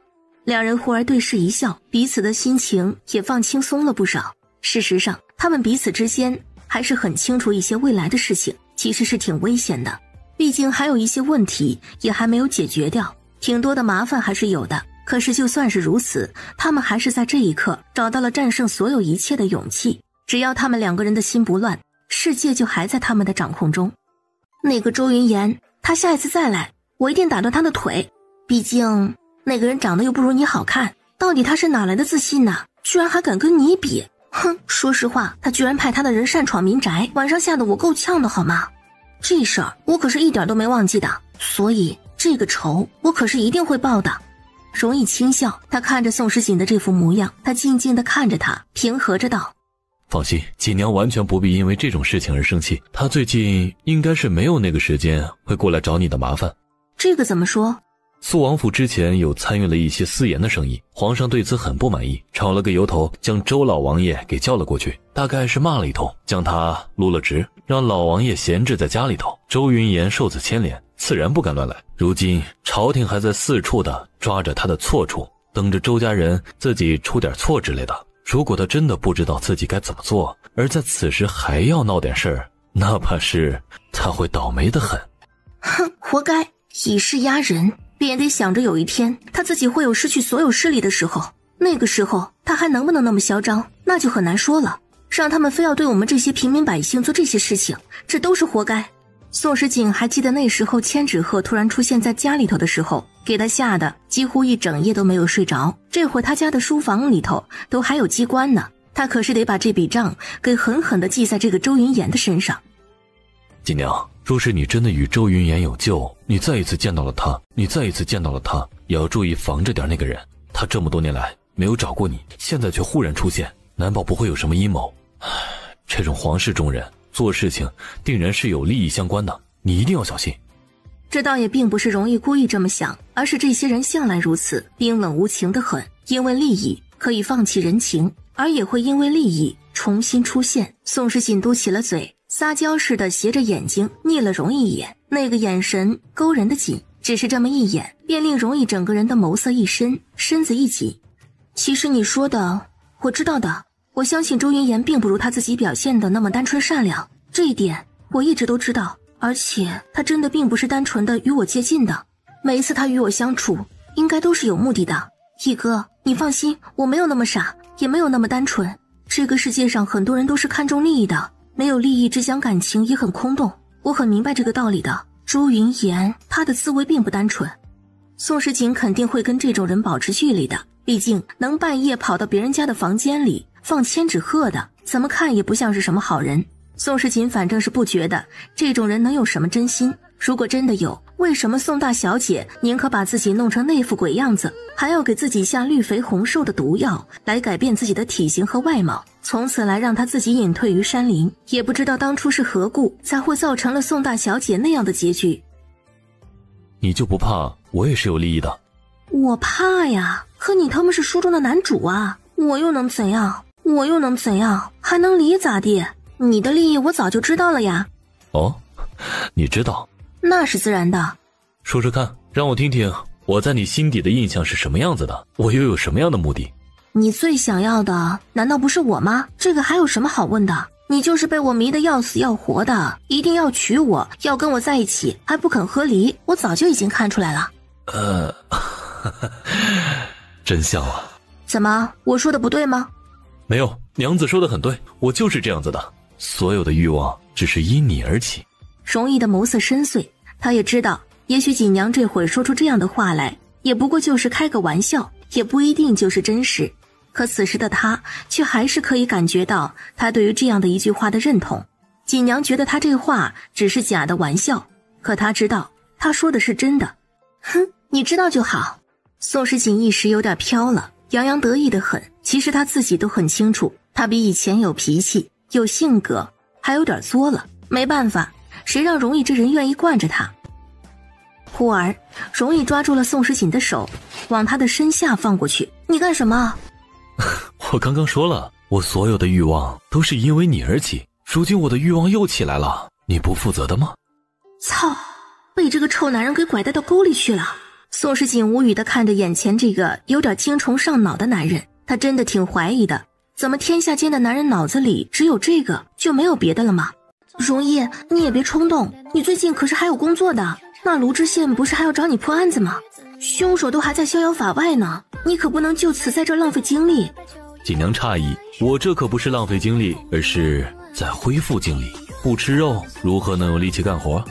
两人忽而对视一笑，彼此的心情也放轻松了不少。事实上，他们彼此之间还是很清楚一些未来的事情其实是挺危险的，毕竟还有一些问题也还没有解决掉，挺多的麻烦还是有的。可是就算是如此，他们还是在这一刻找到了战胜所有一切的勇气。只要他们两个人的心不乱，世界就还在他们的掌控中。那个周云岩，他下一次再来，我一定打断他的腿。毕竟那个人长得又不如你好看，到底他是哪来的自信呢？居然还敢跟你比！哼，说实话，他居然派他的人擅闯民宅，晚上吓得我够呛的好吗？这事儿我可是一点都没忘记的，所以这个仇我可是一定会报的。容易轻笑，他看着宋时锦的这副模样，他静静地看着他，平和着道：放心，锦娘完全不必因为这种事情而生气，她最近应该是没有那个时间会过来找你的麻烦。这个怎么说？苏王府之前有参与了一些私盐的生意，皇上对此很不满意，找了个由头将周老王爷给叫了过去，大概是骂了一通，将他撸了职，让老王爷闲置在家里头。周云岩受此牵连，自然不敢乱来。如今朝廷还在四处的抓着他的错处，等着周家人自己出点错之类的。如果他真的不知道自己该怎么做，而在此时还要闹点事儿，那怕是他会倒霉得很。哼，活该，以势压人。便得想着有一天他自己会有失去所有势力的时候，那个时候他还能不能那么嚣张，那就很难说了。让他们非要对我们这些平民百姓做这些事情，这都是活该。宋时锦还记得那时候千纸鹤突然出现在家里头的时候，给他吓得几乎一整夜都没有睡着。这会儿他家的书房里头都还有机关呢，他可是得把这笔账给狠狠地记在这个周云岩的身上。锦娘，若是你真的与周云岩有救，你再一次见到了他，也要注意防着点那个人。他这么多年来没有找过你，现在却忽然出现，难保不会有什么阴谋。这种皇室中人做事情定然是有利益相关的，你一定要小心。这倒也并不是容易故意这么想，而是这些人向来如此，冰冷无情得很，因为利益可以放弃人情，而也会因为利益重新出现。宋时锦嘟起了嘴，撒娇似的斜着眼睛睨了容易一眼，那个眼神勾人的紧，只是这么一眼便令容易整个人的眸色一深，身子一紧。其实你说的我知道的，我相信周云岩并不如他自己表现的那么单纯善良，这一点我一直都知道，而且他真的并不是单纯的与我接近的，每一次他与我相处应该都是有目的的。一哥，你放心，我没有那么傻，也没有那么单纯。这个世界上很多人都是看重利益的，没有利益只讲感情也很空洞，我很明白这个道理的。周云岩他的思维并不单纯，宋时锦肯定会跟这种人保持距离的，毕竟能半夜跑到别人家的房间里放千纸鹤的，怎么看也不像是什么好人。宋时锦反正是不觉得这种人能有什么真心，如果真的有，为什么宋大小姐宁可把自己弄成那副鬼样子，还要给自己下绿肥红瘦的毒药来改变自己的体型和外貌，从此来让她自己隐退于山林？也不知道当初是何故才会造成了宋大小姐那样的结局。你就不怕我也是有利益的？我怕呀，可你他妈是书中的男主啊，我又能怎样？还能离咋地？你的利益我早就知道了呀。哦，你知道？那是自然的。说说看，让我听听我在你心底的印象是什么样子的，我又有什么样的目的？你最想要的难道不是我吗？这个还有什么好问的？你就是被我迷得要死要活的，一定要娶我，要跟我在一起，还不肯和离，我早就已经看出来了。真像啊。怎么，我说的不对吗？没有，娘子说的很对，我就是这样子的，所有的欲望只是因你而起。容易的眸色深邃，他也知道，也许锦娘这会儿说出这样的话来，也不过就是开个玩笑，也不一定就是真实。可此时的他却还是可以感觉到他对于这样的一句话的认同。锦娘觉得他这话只是假的玩笑，可他知道他说的是真的。哼，你知道就好。宋时锦一时有点飘了，洋洋得意得很。其实他自己都很清楚，他比以前有脾气，有性格，还有点作了。没办法，谁让容易这人愿意惯着他。忽而容易抓住了宋时锦的手，往他的身下放过去。你干什么？我刚刚说了，我所有的欲望都是因为你而起，如今我的欲望又起来了，你不负责的吗？操，被这个臭男人给拐带到沟里去了。宋时锦无语地看着眼前这个有点精虫上脑的男人，他真的挺怀疑的，怎么天下间的男人脑子里只有这个，就没有别的了吗？容易，你也别冲动，你最近可是还有工作的，那卢知县不是还要找你破案子吗？凶手都还在逍遥法外呢，你可不能就此在这浪费精力。锦娘诧异，我这可不是浪费精力，而是在恢复精力，不吃肉如何能有力气干活？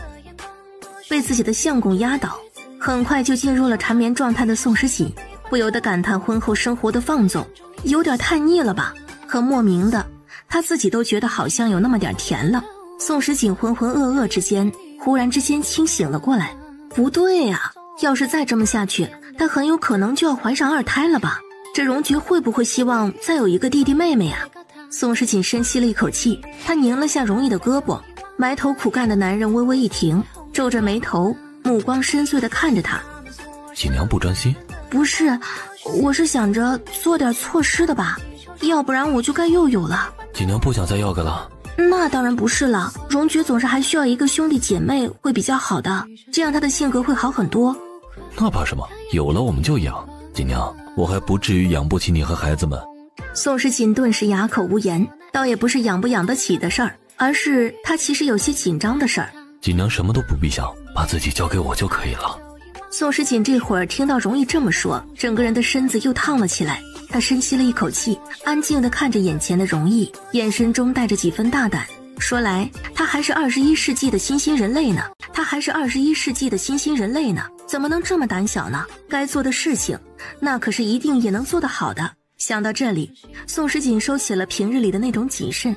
被自己的相公压倒，很快就进入了缠绵状态的宋时锦不由得感叹婚后生活的放纵，有点太腻了吧？可莫名的，他自己都觉得好像有那么点甜了。宋时锦浑浑噩噩之间，忽然之间清醒了过来。不对呀，要是再这么下去，他很有可能就要怀上二胎了吧？这荣爵会不会希望再有一个弟弟妹妹啊？宋时锦深吸了一口气，他拧了下容易的胳膊，埋头苦干的男人微微一停，皱着眉头，目光深邃地看着他。锦娘不专心？不是，我是想着做点措施的吧，要不然我就该又有了。锦娘不想再要个了？那当然不是了，荣爵总是还需要一个兄弟姐妹会比较好的，这样他的性格会好很多。那怕什么，有了我们就养。锦娘，我还不至于养不起你和孩子们。宋时锦顿时哑口无言，倒也不是养不养得起的事儿，而是他其实有些紧张的事儿。锦娘什么都不必想，把自己交给我就可以了。宋时锦这会儿听到容易这么说，整个人的身子又烫了起来。他深吸了一口气，安静地看着眼前的容易，眼神中带着几分大胆。说来他还是21世纪的新兴人类呢，怎么能这么胆小呢？该做的事情那可是一定也能做得好的。想到这里，宋时锦收起了平日里的那种谨慎。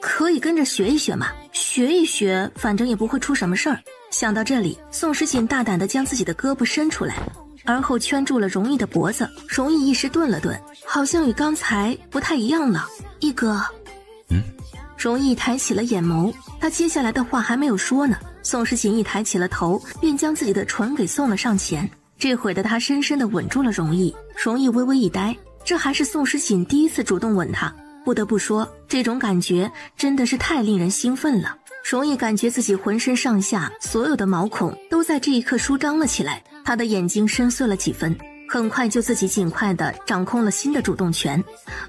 可以跟着学一学嘛，学一学，反正也不会出什么事儿。想到这里，宋时锦大胆地将自己的胳膊伸出来，而后圈住了容易的脖子。容易一时顿了顿，好像与刚才不太一样了。一哥，容易抬起了眼眸，他接下来的话还没有说呢，宋时锦一抬起了头，便将自己的唇给送了上前。这会的他深深地吻住了容易，容易微微一呆，这还是宋时锦第一次主动吻他。不得不说，这种感觉真的是太令人兴奋了。容易感觉自己浑身上下所有的毛孔都在这一刻舒张了起来，他的眼睛深邃了几分，很快就自己尽快地掌控了新的主动权，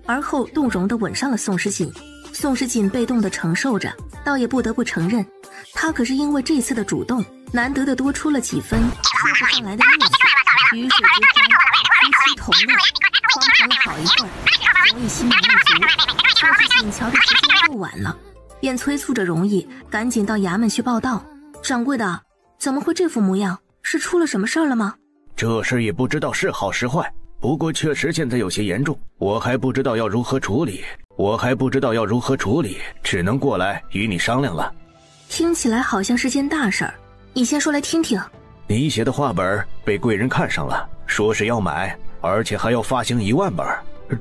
而后动容地吻上了宋时锦。宋时锦被动地承受着，倒也不得不承认，他可是因为这次的主动，难得的多出了几分说不上来的乐趣。鱼水之欢，夫妻同乐，荒唐了好一会儿，容易心满意足。宋时锦瞧着时间够晚了，便催促着容易赶紧到衙门去报道。掌柜的，怎么会这副模样？是出了什么事儿了吗？这事也不知道是好是坏，不过确实现在有些严重，我还不知道要如何处理，只能过来与你商量了。听起来好像是件大事儿，你先说来听听。你写的画本被贵人看上了，说是要买，而且还要发行1万本，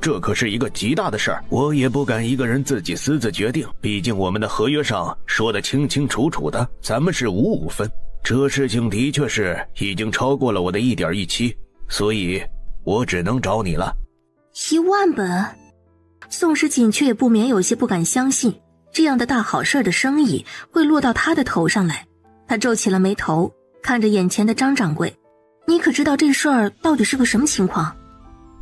这可是一个极大的事儿，我也不敢一个人自己私自决定，毕竟我们的合约上说得清清楚楚的，咱们是5-5分。这事情的确是已经超过了我的1.17，所以我只能找你了。1万本？宋时锦却也不免有些不敢相信，这样的大好事的生意会落到他的头上来。他皱起了眉头，看着眼前的张掌柜，你可知道这事儿到底是个什么情况？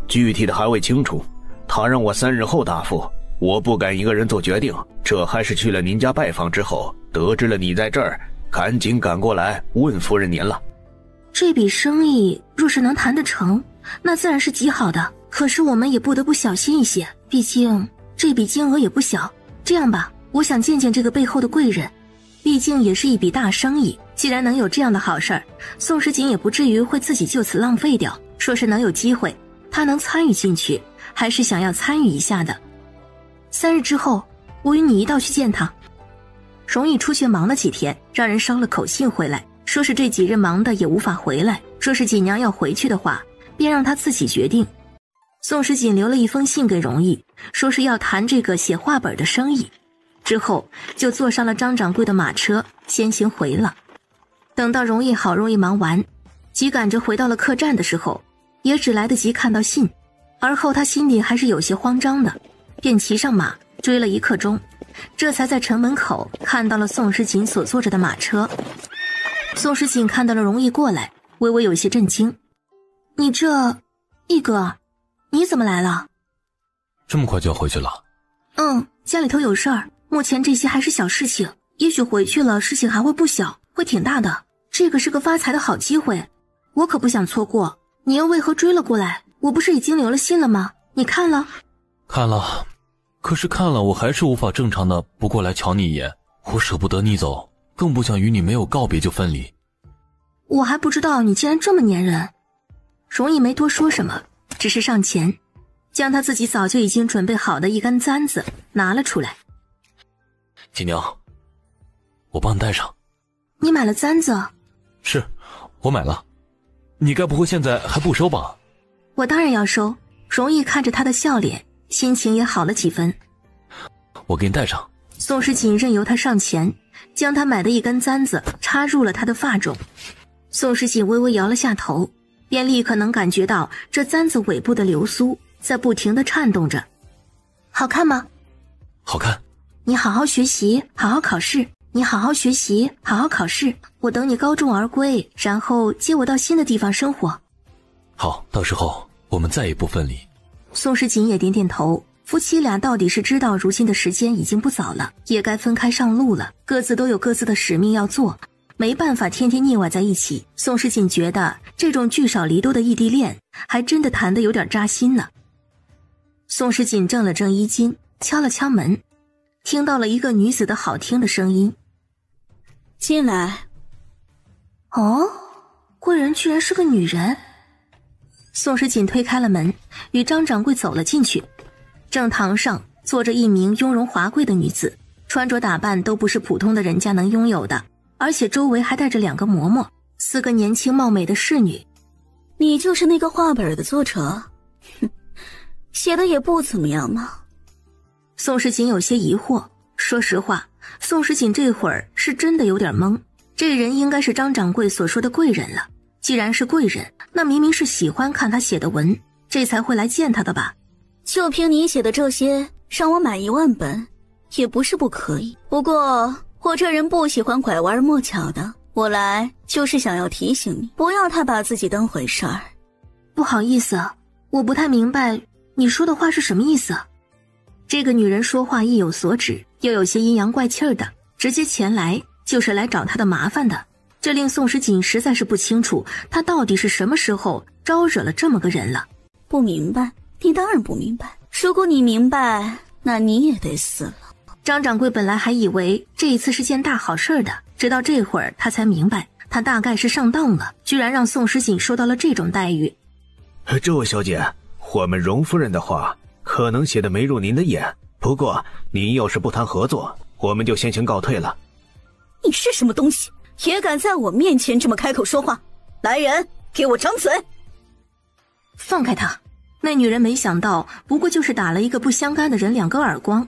具体的还未清楚，他让我3日后答复，我不敢一个人做决定，这还是去了您家拜访之后，得知了你在这儿，赶紧赶过来问夫人您了。这笔生意若是能谈得成，那自然是极好的，可是我们也不得不小心一些，毕竟这笔金额也不小。这样吧，我想见见这个背后的贵人，毕竟也是一笔大生意，既然能有这样的好事儿，宋时锦也不至于会自己就此浪费掉，说是能有机会他能参与进去，还是想要参与一下的。3日之后，我与你一道去见他。容易出去忙了几天，让人捎了口信回来，说是这几日忙的也无法回来，说是锦娘要回去的话，便让他自己决定。宋时锦留了一封信给容易，说是要谈这个写画本的生意，之后就坐上了张掌柜的马车，先行回了。等到容易好容易忙完，急赶着回到了客栈的时候，也只来得及看到信，而后他心里还是有些慌张的，便骑上马追了1刻钟，这才在城门口看到了宋时锦所坐着的马车。宋时锦看到了容易过来，微微有些震惊。你这，义哥，你怎么来了？这么快就要回去了？家里头有事儿，目前这些还是小事情，也许回去了事情还会不小，会挺大的。这个是个发财的好机会，我可不想错过。你又为何追了过来？我不是已经留了信了吗？你看了？看了，可是看了我还是无法正常的不过来瞧你一眼，我舍不得你走，更不想与你没有告别就分离。我还不知道你竟然这么粘人。容易没多说什么，只是上前将他自己早就已经准备好的一根簪子拿了出来。锦娘，我帮你戴上。你买了簪子？是，我买了。你该不会现在还不收吧？我当然要收。容易看着他的笑脸，心情也好了几分。我给你戴上。宋时锦任由他上前，将他买的一根簪子插入了他的发中。宋时锦微微摇了下头，便立刻能感觉到这簪子尾部的流苏在不停地颤动着。好看吗？好看。你好好学习，好好考试。你好好学习，好好考试。我等你高中而归，然后接我到新的地方生活。好，到时候我们再也不分离。宋时锦也点点头。夫妻俩到底是知道如今的时间已经不早了，也该分开上路了，各自都有各自的使命要做，没办法天天腻歪在一起。宋时锦觉得这种聚少离多的异地恋还真的谈得有点扎心呢。宋时锦正了正衣襟，敲了敲门，听到了一个女子的好听的声音。进来。哦，贵人居然是个女人。宋时锦推开了门，与张掌柜走了进去。正堂上坐着一名雍容华贵的女子，穿着打扮都不是普通的人家能拥有的，而且周围还带着2个嬷嬷，4个年轻貌美的侍女。你就是那个画本的作者？哼，写的也不怎么样嘛。宋时锦有些疑惑，说实话，宋时锦这会儿是真的有点懵。这人应该是张掌柜所说的贵人了，既然是贵人，那明明是喜欢看他写的文，这才会来见他的吧。就凭你写的这些，让我买1万本，也不是不可以。不过我这人不喜欢拐弯抹角的，我来就是想要提醒你，不要太把自己当回事儿。不好意思，我不太明白你说的话是什么意思。这个女人说话意有所指，又有些阴阳怪气的，直接前来就是来找他的麻烦的，这令宋时锦实在是不清楚他到底是什么时候招惹了这么个人了。不明白？你当然不明白。如果你明白，那你也得死了。张掌柜本来还以为这一次是件大好事的，直到这会儿他才明白，他大概是上当了，居然让宋时锦受到了这种待遇。这位小姐，我们荣夫人的话可能写的没入您的眼，不过您要是不谈合作，我们就先行告退了。你是什么东西，也敢在我面前这么开口说话？来人，给我掌嘴！放开他！那女人没想到，不过就是打了一个不相干的人2个耳光，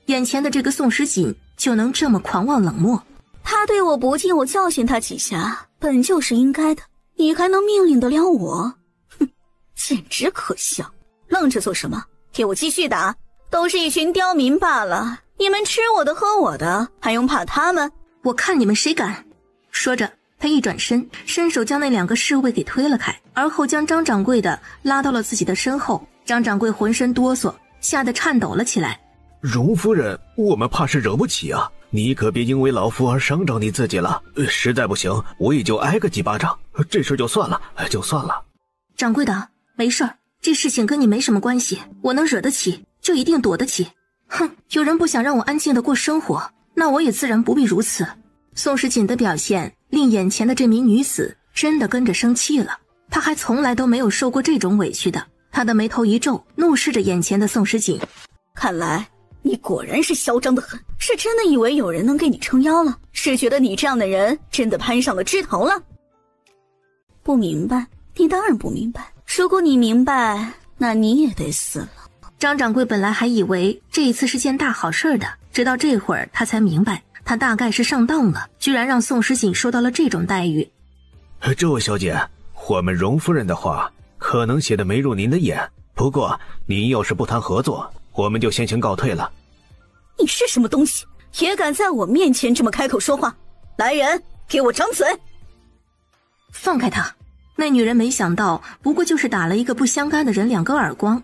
眼前的这个宋时锦就能这么狂妄冷漠。他对我不敬，我教训他几下，本就是应该的。你还能命令得了我？哼，简直可笑！愣着做什么？给我继续打！都是一群刁民罢了，你们吃我的喝我的，还用怕他们？我看你们谁敢！说着，他一转身，伸手将那2个侍卫给推了开，而后将张掌柜的拉到了自己的身后。张掌柜浑身哆嗦，吓得颤抖了起来。荣夫人，我们怕是惹不起啊，你可别因为老夫而伤着你自己了。实在不行，我也就挨个几巴掌，这事就算了，就算了。掌柜的，没事儿，这事情跟你没什么关系，我能惹得起，就一定躲得起。哼，有人不想让我安静的过生活，那我也自然不必如此。宋时锦的表现令眼前的这名女子真的跟着生气了，她还从来都没有受过这种委屈的。她的眉头一皱，怒视着眼前的宋时锦。看来你果然是嚣张的很，是真的以为有人能给你撑腰了？是觉得你这样的人真的攀上了枝头了？不明白？你当然不明白。如果你明白，那你也得死了。张掌柜本来还以为这一次是件大好事的，直到这会儿他才明白，他大概是上当了，居然让宋时锦受到了这种待遇。这位小姐，我们荣夫人的话可能写的没入您的眼，不过您要是不谈合作，我们就先行告退了。你是什么东西，也敢在我面前这么开口说话？来人，给我掌嘴！放开他！那女人没想到，不过就是打了一个不相干的人2个耳光，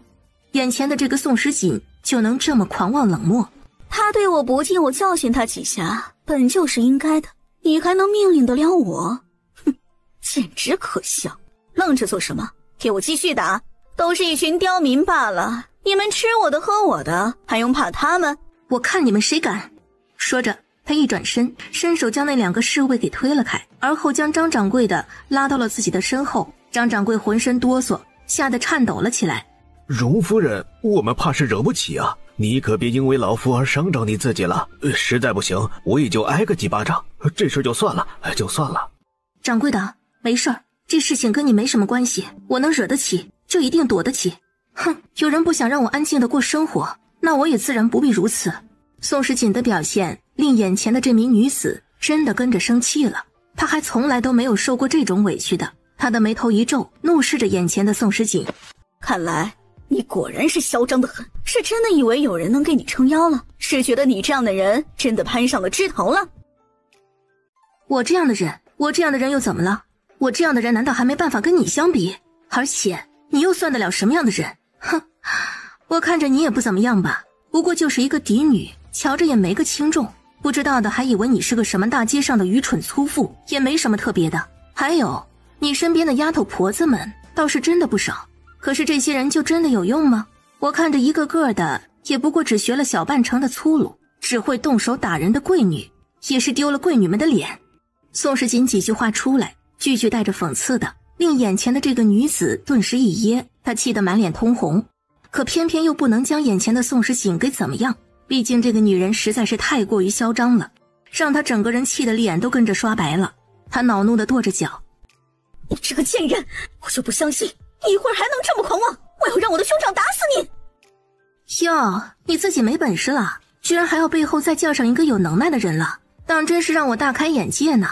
眼前的这个宋时锦就能这么狂妄冷漠。他对我不敬，我教训他几下，本就是应该的。你还能命令得了我？哼，简直可笑！愣着做什么？给我继续打！都是一群刁民罢了，你们吃我的喝我的，还用怕他们？我看你们谁敢！说着，他一转身，伸手将那2个侍卫给推了开，而后将张掌柜的拉到了自己的身后。张掌柜浑身哆嗦，吓得颤抖了起来。荣夫人，我们怕是惹不起啊，你可别因为老夫而伤着你自己了。实在不行，我也就挨个几巴掌，这事就算了，就算了。掌柜的，没事儿，这事情跟你没什么关系，我能惹得起，就一定躲得起。哼，有人不想让我安静的过生活，那我也自然不必如此。宋时锦的表现令眼前的这名女子真的跟着生气了，她还从来都没有受过这种委屈的。她的眉头一皱，怒视着眼前的宋时锦。看来你果然是嚣张的很，是真的以为有人能给你撑腰了？是觉得你这样的人真的攀上了枝头了？我这样的人又怎么了？我这样的人难道还没办法跟你相比？而且你又算得了什么样的人？哼，我看着你也不怎么样吧，不过就是一个嫡女，瞧着也没个轻重，不知道的还以为你是个什么大街上的愚蠢粗妇，也没什么特别的。还有你身边的丫头婆子们倒是真的不少，可是这些人就真的有用吗？我看着一个个的也不过只学了小半成的粗鲁，只会动手打人的贵女，也是丢了贵女们的脸。宋时锦几句话出来，句句带着讽刺的，令眼前的这个女子顿时一噎，她气得满脸通红，可偏偏又不能将眼前的宋时锦给怎么样，毕竟这个女人实在是太过于嚣张了，让她整个人气得脸都跟着刷白了。她恼怒地跺着脚，你这个贱人，我就不相信你一会儿还能这么狂妄，我要让我的兄长打死你！哟，你自己没本事了，居然还要背后再叫上一个有能耐的人了，当真是让我大开眼界呢。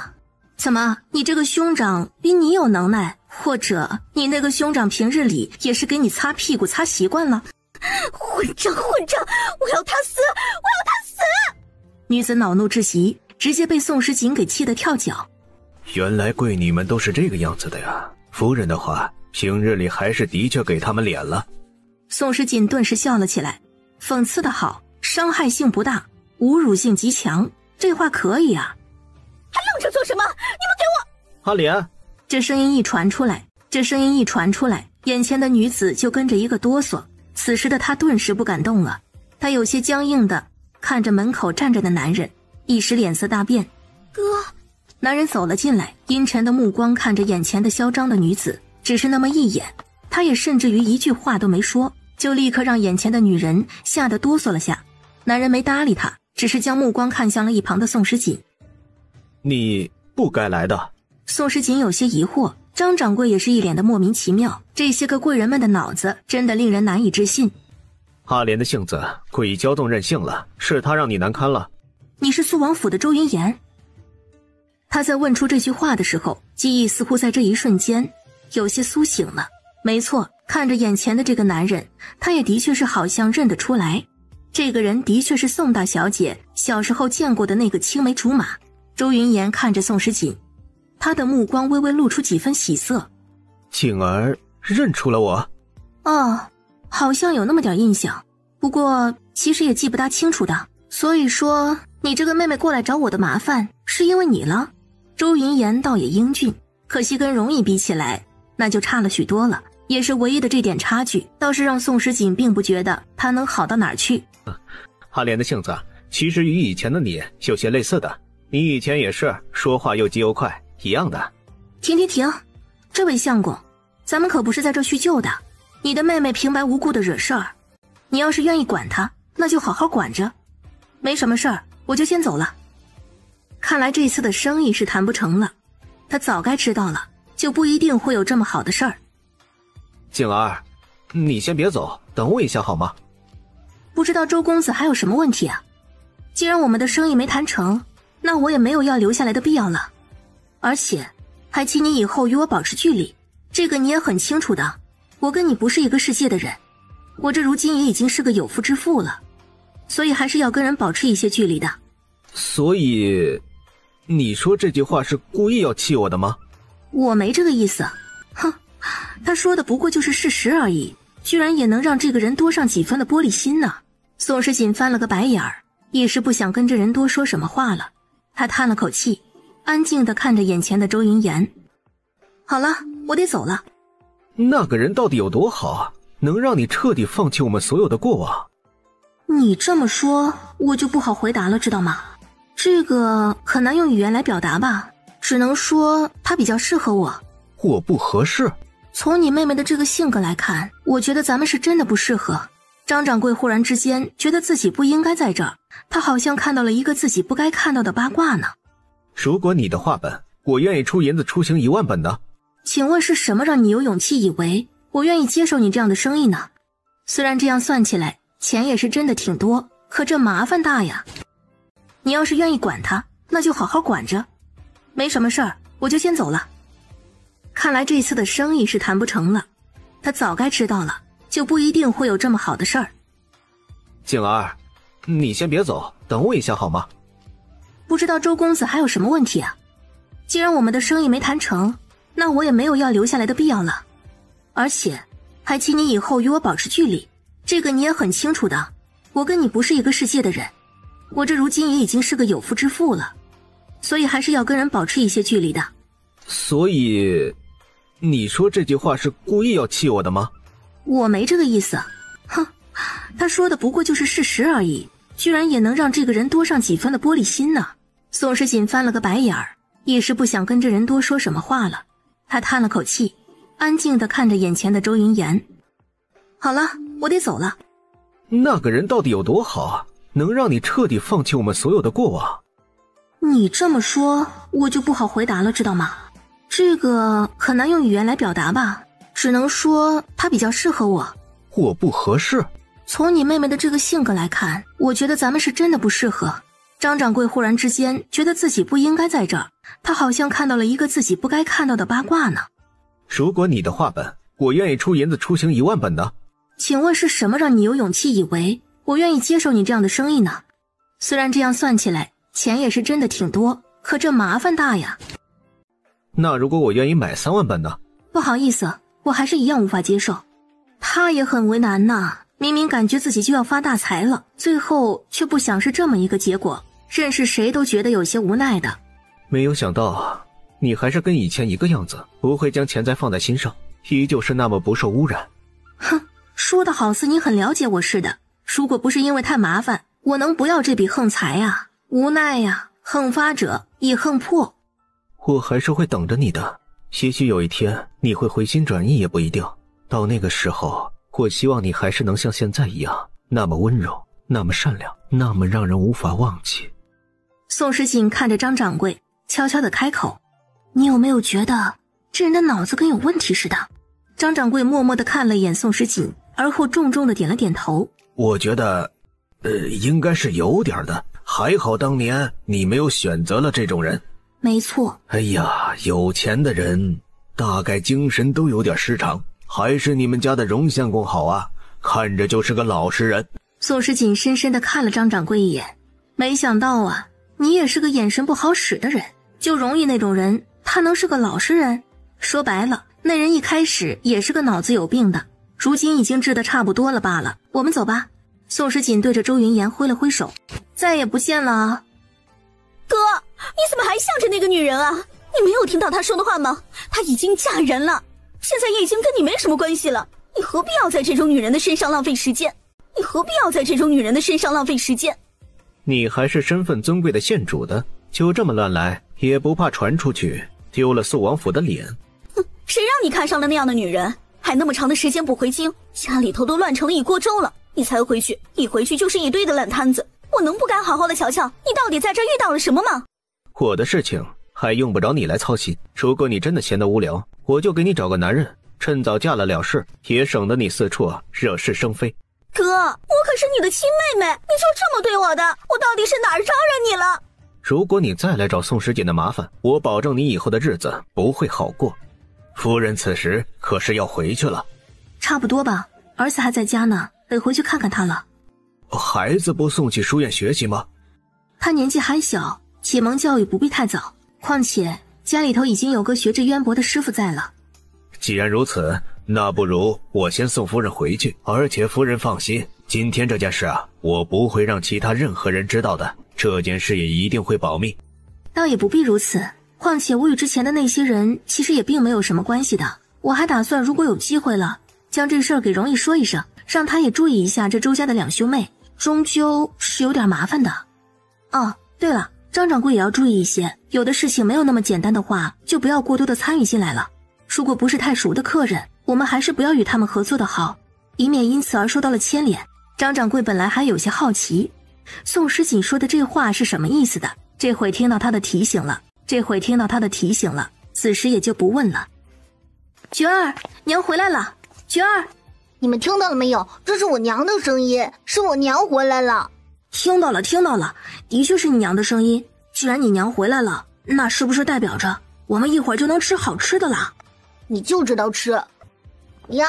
怎么，你这个兄长比你有能耐，或者你那个兄长平日里也是给你擦屁股擦习惯了？混账，我要他死，我要他死！女子恼怒至极，直接被宋时锦给气得跳脚。原来贵女们都是这个样子的呀，夫人的话平日里还是的确给他们脸了。宋时锦顿时笑了起来，讽刺的好，伤害性不大，侮辱性极强，这话可以啊。还愣着做什么？你们给我！阿莲，这声音一传出来，眼前的女子就跟着一个哆嗦。此时的她顿时不敢动了，她有些僵硬的看着门口站着的男人，一时脸色大变。哥！男人走了进来，阴沉的目光看着眼前的嚣张的女子，只是那么一眼，他也甚至于一句话都没说，就立刻让眼前的女人吓得哆嗦了下。男人没搭理他，只是将目光看向了一旁的宋时锦。你不该来的。宋时锦有些疑惑，张掌柜也是一脸的莫名其妙，这些个贵人们的脑子真的令人难以置信。阿莲的性子过于骄纵任性了，是他让你难堪了。你是苏王府的周云言？他在问出这句话的时候，记忆似乎在这一瞬间有些苏醒了。没错，看着眼前的这个男人，他也的确是好像认得出来，这个人的确是宋大小姐小时候见过的那个青梅竹马。周云言看着宋时锦，他的目光微微露出几分喜色。锦儿认出了我？哦，好像有那么点印象，不过其实也记不大清楚的。所以说你这个妹妹过来找我的麻烦是因为你了？周云言倒也英俊，可惜跟容易比起来那就差了许多了，也是唯一的这点差距，倒是让宋时锦并不觉得他能好到哪儿去。阿莲的性子其实与以前的你有些类似的，你以前也是说话又急又快一样的。停，这位相公，咱们可不是在这叙旧的，你的妹妹平白无故的惹事儿，你要是愿意管她，那就好好管着，没什么事儿我就先走了。看来这次的生意是谈不成了，他早该知道了，就不一定会有这么好的事儿。锦儿，你先别走，等我一下好吗？不知道周公子还有什么问题啊？既然我们的生意没谈成，那我也没有要留下来的必要了。而且还请你以后与我保持距离，这个你也很清楚的，我跟你不是一个世界的人，我这如今也已经是个有妇之妇了，所以还是要跟人保持一些距离的。所以你说这句话是故意要气我的吗？我没这个意思。哼，他说的不过就是事实而已，居然也能让这个人多上几分的玻璃心呢。宋时锦翻了个白眼儿，也是不想跟这人多说什么话了。他叹了口气，安静地看着眼前的周云言。好了，我得走了。那个人到底有多好，能让你彻底放弃我们所有的过往？你这么说，我就不好回答了，知道吗？这个很难用语言来表达吧，只能说他比较适合我。我不合适？从你妹妹的这个性格来看，我觉得咱们是真的不适合。张掌柜忽然之间觉得自己不应该在这儿，他好像看到了一个自己不该看到的八卦呢。如果你的话本，我愿意出银子出行1万本的。请问是什么让你有勇气以为我愿意接受你这样的生意呢？虽然这样算起来钱也是真的挺多，可这麻烦大呀。你要是愿意管他，那就好好管着，没什么事儿我就先走了。看来这次的生意是谈不成了，他早该知道了，就不一定会有这么好的事儿。景儿，你先别走，等我一下好吗？不知道周公子还有什么问题啊？既然我们的生意没谈成，那我也没有要留下来的必要了。而且还请你以后与我保持距离，这个你也很清楚的，我跟你不是一个世界的人，我这如今也已经是个有妇之妇了，所以还是要跟人保持一些距离的。所以你说这句话是故意要气我的吗？我没这个意思。哼，他说的不过就是事实而已，居然也能让这个人多上几分的玻璃心呢。宋时锦翻了个白眼儿，也是不想跟这人多说什么话了。他叹了口气，安静地看着眼前的周云言。好了，我得走了。那个人到底有多好，能让你彻底放弃我们所有的过往？你这么说，我就不好回答了，知道吗？这个很难用语言来表达吧，只能说他比较适合我。我不合适？从你妹妹的这个性格来看，我觉得咱们是真的不适合。张掌柜忽然之间觉得自己不应该在这儿，他好像看到了一个自己不该看到的八卦呢。如果你的话本，我愿意出银子出行1万本的。请问是什么让你有勇气以为我愿意接受你这样的生意呢？虽然这样算起来钱也是真的挺多，可这麻烦大呀。那如果我愿意买3万本呢？不好意思，我还是一样无法接受。他也很为难呐，明明感觉自己就要发大财了，最后却不想是这么一个结果，认识谁都觉得有些无奈的。没有想到你还是跟以前一个样子，不会将钱财放在心上，依旧是那么不受污染。哼，说的好似你很了解我似的。如果不是因为太麻烦，我能不要这笔横财啊？无奈呀，横发者以横破。我还是会等着你的，也许有一天你会回心转意也不一定。到那个时候，我希望你还是能像现在一样，那么温柔，那么善良，那么让人无法忘记。宋时锦看着张掌柜，悄悄地开口：“你有没有觉得这人的脑子跟有问题似的？”张掌柜默默地看了眼宋时锦，而后重重地点了点头：“我觉得，应该是有点的。还好当年你没有选择了这种人。”“没错。”“哎呀，有钱的人大概精神都有点失常，还是你们家的荣相公好啊，看着就是个老实人。”宋时锦深深地看了张掌柜一眼，没想到啊，你也是个眼神不好使的人。就容易那种人，他能是个老实人？说白了，那人一开始也是个脑子有病的，如今已经治得差不多了罢了。我们走吧。宋时锦对着周云岩挥了挥手：“再也不见了啊。”“哥，你怎么还向着那个女人啊？你没有听到她说的话吗？她已经嫁人了，现在也已经跟你没什么关系了，你何必要在这种女人的身上浪费时间？你还是身份尊贵的县主的，就这么乱来，也不怕传出去，丢了肃王府的脸。”“哼，谁让你看上了那样的女人，还那么长的时间不回京，家里头都乱成了一锅粥了，你才回去，一回去就是一堆的烂摊子。我能不该好好的瞧瞧你到底在这儿遇到了什么吗？”“我的事情还用不着你来操心，如果你真的闲得无聊，我就给你找个男人，趁早嫁了事，也省得你四处惹是生非。”“哥，我可是你的亲妹妹，你就这么对我的，我到底是哪儿招惹你了？”“如果你再来找宋时锦的麻烦，我保证你以后的日子不会好过。夫人此时可是要回去了。”“差不多吧，儿子还在家呢，得回去看看他了。”“孩子不送去书院学习吗？”“他年纪还小，启蒙教育不必太早，况且家里头已经有个学识渊博的师傅在了。”“既然如此，那不如我先送夫人回去，而且夫人放心，今天这件事啊，我不会让其他任何人知道的，这件事也一定会保密。”“倒也不必如此，况且我与之前的那些人其实也并没有什么关系的，我还打算如果有机会了，将这事儿给容易说一声，让他也注意一下这周家的两兄妹，终究是有点麻烦的。哦，对了，张掌柜也要注意一些，有的事情没有那么简单的话，就不要过多的参与进来了。如果不是太熟的客人，我们还是不要与他们合作的好，以免因此而受到了牵连。”张掌柜本来还有些好奇，宋时锦说的这话是什么意思的，这会听到他的提醒了，此时也就不问了。“菊儿，娘回来了。菊儿，你们听到了没有？这是我娘的声音，是我娘回来了。”“听到了，的确是你娘的声音。既然你娘回来了，那是不是代表着我们一会儿就能吃好吃的了？”“你就知道吃。娘，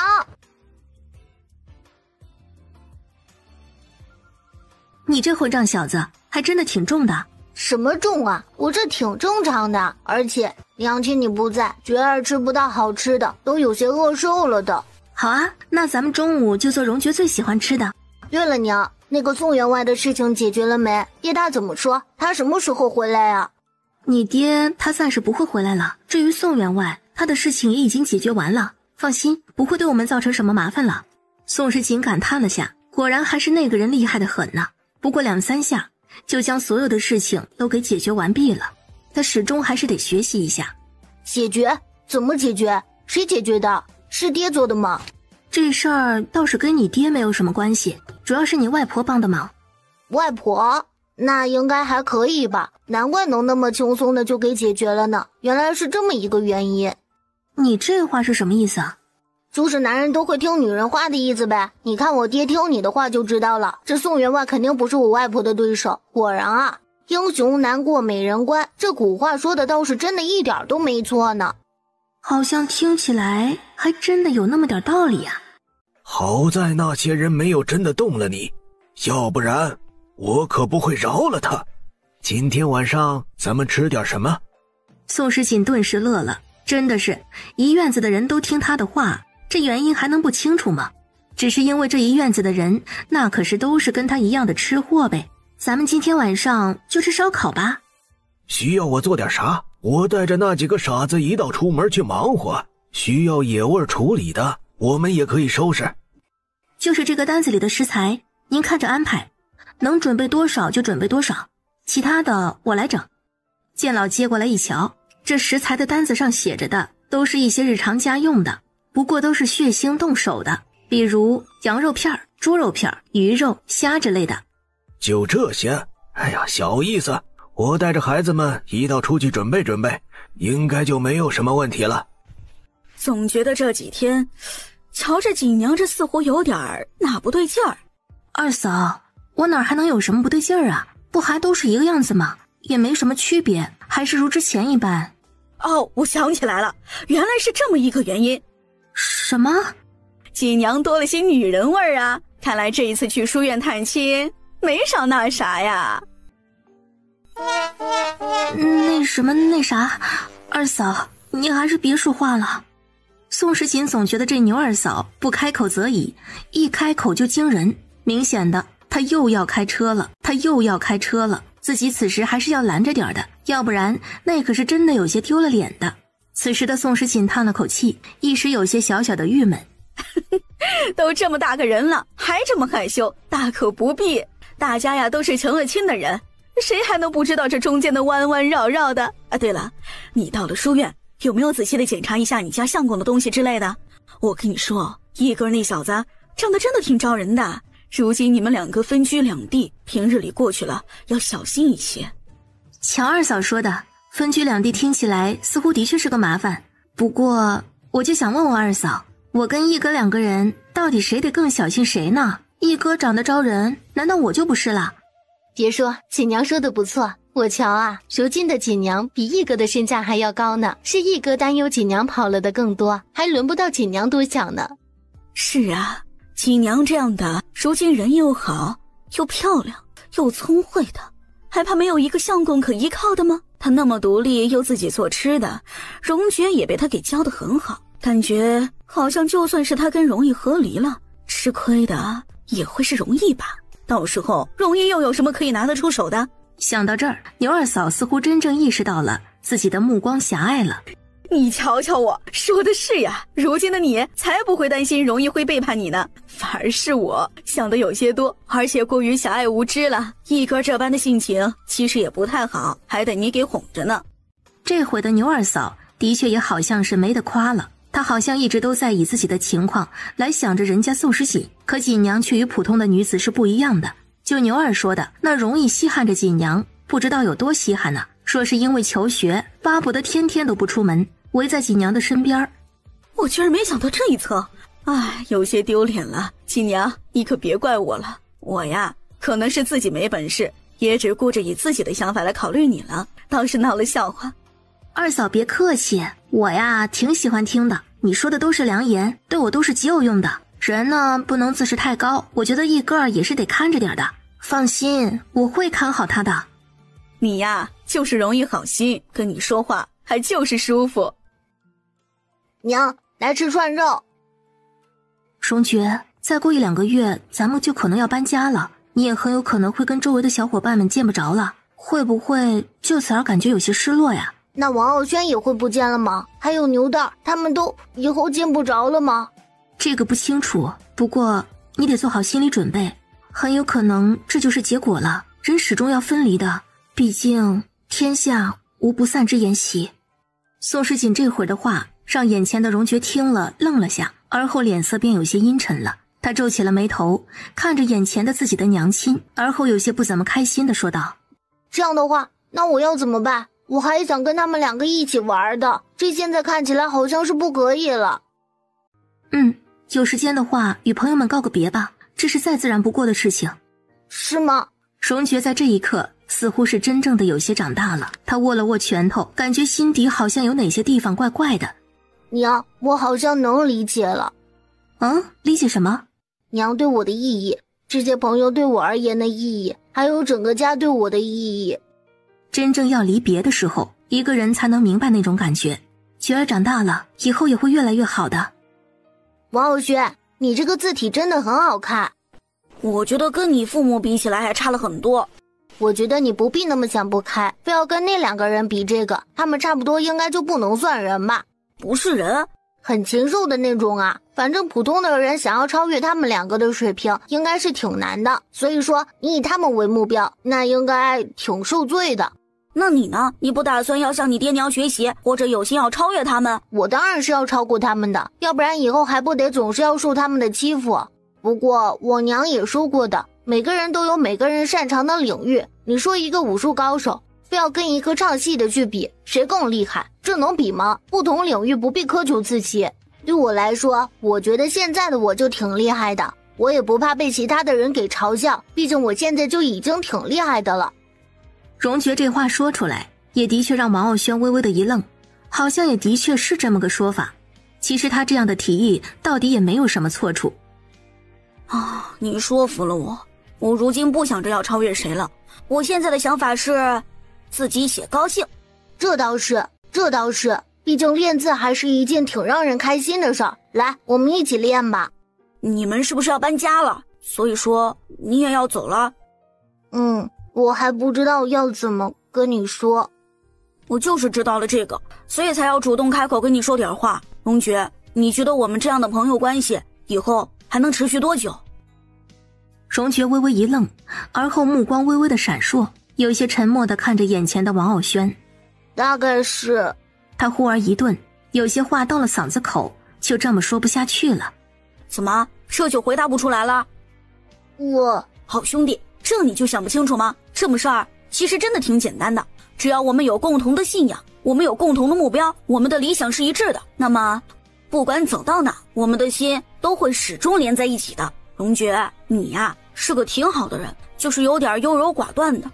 你这混账小子还真的挺重的。”“什么重啊？我这挺正常的，而且娘亲你不在，菊儿吃不到好吃的，都有些饿瘦了的。”“好啊，那咱们中午就做荣爵最喜欢吃的。”“对了娘，那个宋员外的事情解决了没？爹他怎么说？他什么时候回来啊？”“你爹他暂时不会回来了，至于宋员外，他的事情也已经解决完了，放心，不会对我们造成什么麻烦了。”宋时锦感叹了下，果然还是那个人厉害得很呢，不过2-3下就将所有的事情都给解决完毕了。他始终还是得学习一下。“解决？怎么解决？谁解决的？是爹做的吗？”“这事儿倒是跟你爹没有什么关系，主要是你外婆帮的忙。”“外婆？那应该还可以吧，难怪能那么轻松的就给解决了呢，原来是这么一个原因。”“你这话是什么意思啊？”“就是男人都会听女人话的意思呗，你看我爹听你的话就知道了，这宋员外肯定不是我外婆的对手。果然啊，英雄难过美人关，这古话说的倒是真的一点都没错呢。”“好像听起来还真的有那么点道理啊。”“好在那些人没有真的动了你，要不然我可不会饶了他。今天晚上咱们吃点什么？”宋时锦顿时乐了，真的是一院子的人都听他的话，这原因还能不清楚吗？只是因为这一院子的人那可是都是跟他一样的吃货呗。咱们今天晚上就吃烧烤吧。需要我做点啥？我带着那几个傻子一道出门去忙活，需要野味处理的我们也可以收拾。就是这个单子里的食材您看着安排，能准备多少就准备多少，其他的我来整。剑老接过来一瞧，这食材的单子上写着的都是一些日常家用的，不过都是血腥动手的，比如羊肉片、猪肉片、鱼肉、虾之类的。就这些？哎呀，小意思，我带着孩子们一道出去准备准备，应该就没有什么问题了。总觉得这几天瞧着锦娘这似乎有点哪不对劲儿。二嫂，我哪还能有什么不对劲儿啊？不还都是一个样子吗？也没什么区别，还是如之前一般。哦，我想起来了，原来是这么一个原因。什么？锦娘多了些女人味儿啊，看来这一次去书院探亲没少那啥呀。那啥，二嫂，你还是别说话了。宋时锦总觉得这牛二嫂不开口则已，一开口就惊人，明显的她又要开车了，自己此时还是要拦着点的，要不然那可是真的有些丢了脸的。此时的宋时锦叹了口气，一时有些小小的郁闷。都这么大个人了，还这么害羞，大可不必。大家呀都是成了亲的人，谁还能不知道这中间的弯弯绕绕的啊？对了，你到了书院，有没有仔细的检查一下你家相公的东西之类的？我跟你说，一哥那小子长得真的挺招人的。如今你们两个分居两地，平日里过去了要小心一些。乔二嫂说的分居两地听起来似乎的确是个麻烦，不过我就想问问二嫂，我跟一哥两个人到底谁得更小心谁呢？一哥长得招人，难道我就不是了？别说，锦娘说的不错，我瞧啊，如今的锦娘比一哥的身价还要高呢，是一哥担忧锦娘跑了的更多，还轮不到锦娘多想呢。是啊，锦娘这样的如今人又好又漂亮又聪慧的，还怕没有一个相公可依靠的吗？她那么独立又自己做吃的，荣爵也被她给教得很好，感觉好像就算是她跟容易和离了，吃亏的也会是容易吧。到时候容易又有什么可以拿得出手的？想到这儿，牛二嫂似乎真正意识到了自己的目光狭隘了。你瞧瞧我说的是呀，如今的你才不会担心容易会背叛你呢，反而是我想的有些多，而且过于狭隘无知了。一哥这般的性情其实也不太好，还得你给哄着呢。这回的牛二嫂的确也好像是没得夸了，她好像一直都在以自己的情况来想着人家宋时锦，可锦娘却与普通的女子是不一样的。就牛二说的，那容易稀罕着锦娘，不知道有多稀罕呢。说是因为求学，巴不得天天都不出门，围在锦娘的身边。我居然没想到这一层，唉，有些丢脸了。锦娘，你可别怪我了，我呀，可能是自己没本事，也只顾着以自己的想法来考虑你了，倒是闹了笑话。二嫂别客气，我呀挺喜欢听的，你说的都是良言，对我都是极有用的。人呢不能自视太高，我觉得一哥也是得看着点的。放心，我会看好他的。你呀就是容易好心，跟你说话还就是舒服。娘，来吃涮肉。荣爵，再过1-2个月咱们就可能要搬家了，你也很有可能会跟周围的小伙伴们见不着了，会不会就此而感觉有些失落呀？那王傲轩也会不见了吗？还有牛蛋，他们都以后见不着了吗？这个不清楚，不过你得做好心理准备，很有可能这就是结果了。人始终要分离的，毕竟天下无不散之筵席。宋时锦这会儿的话让眼前的荣爵听了愣了下，而后脸色便有些阴沉了。他皱起了眉头，看着眼前的自己的娘亲，而后有些不怎么开心地说道：这样的话，那我要怎么办？我还想跟他们两个一起玩的，这现在看起来好像是不可以了。有时间的话与朋友们告个别吧，这是再自然不过的事情。是吗？荣爵在这一刻似乎是真正的有些长大了，他握了握拳头，感觉心底好像有哪些地方怪怪的。娘，我好像能理解了。理解什么？娘对我的意义，这些朋友对我而言的意义，还有整个家对我的意义。真正要离别的时候，一个人才能明白那种感觉。觉儿长大了，以后也会越来越好的。王傲轩，你这个字体真的很好看。我觉得跟你父母比起来还差了很多。我觉得你不必那么想不开，非要跟那2个人比这个，他们差不多应该就不能算人吧？不是人，很禽兽的那种啊。反正普通的人想要超越他们2个的水平，应该是挺难的。所以说，你以他们为目标，那应该挺受罪的。那你呢？你不打算要向你爹娘学习，或者有心要超越他们？我当然是要超过他们的，要不然以后还不得总是要受他们的欺负。不过我娘也说过的，每个人都有每个人擅长的领域。你说一个武术高手非要跟一个唱戏的去比，谁更厉害？这能比吗？不同领域不必苛求自己。对我来说，我觉得现在的我就挺厉害的，我也不怕被其他的人给嘲笑，毕竟我现在就已经挺厉害的了。荣爵这话说出来，也的确让王傲轩微微的一愣，好像也的确是这么个说法。其实他这样的提议到底也没有什么错处。你说服了我，我如今不想着要超越谁了，我现在的想法是自己写高兴。这倒是，毕竟练字还是一件挺让人开心的事儿。来，我们一起练吧。你们是不是要搬家了？所以说你也要走了？我还不知道要怎么跟你说。我就是知道了这个，所以才要主动开口跟你说点话。荣爵，你觉得我们这样的朋友关系以后还能持续多久？荣爵微微一愣，而后目光微微的闪烁，有些沉默的看着眼前的王傲轩。大概是……他忽而一顿，有些话到了嗓子口，就这么说不下去了。怎么，这就回答不出来了？好兄弟，这你就想不清楚吗？这么事儿其实真的挺简单的，只要我们有共同的信仰，我们有共同的目标，我们的理想是一致的，那么不管走到哪，我们的心都会始终连在一起的。荣爵，你呀，是个挺好的人，就是有点优柔寡断的，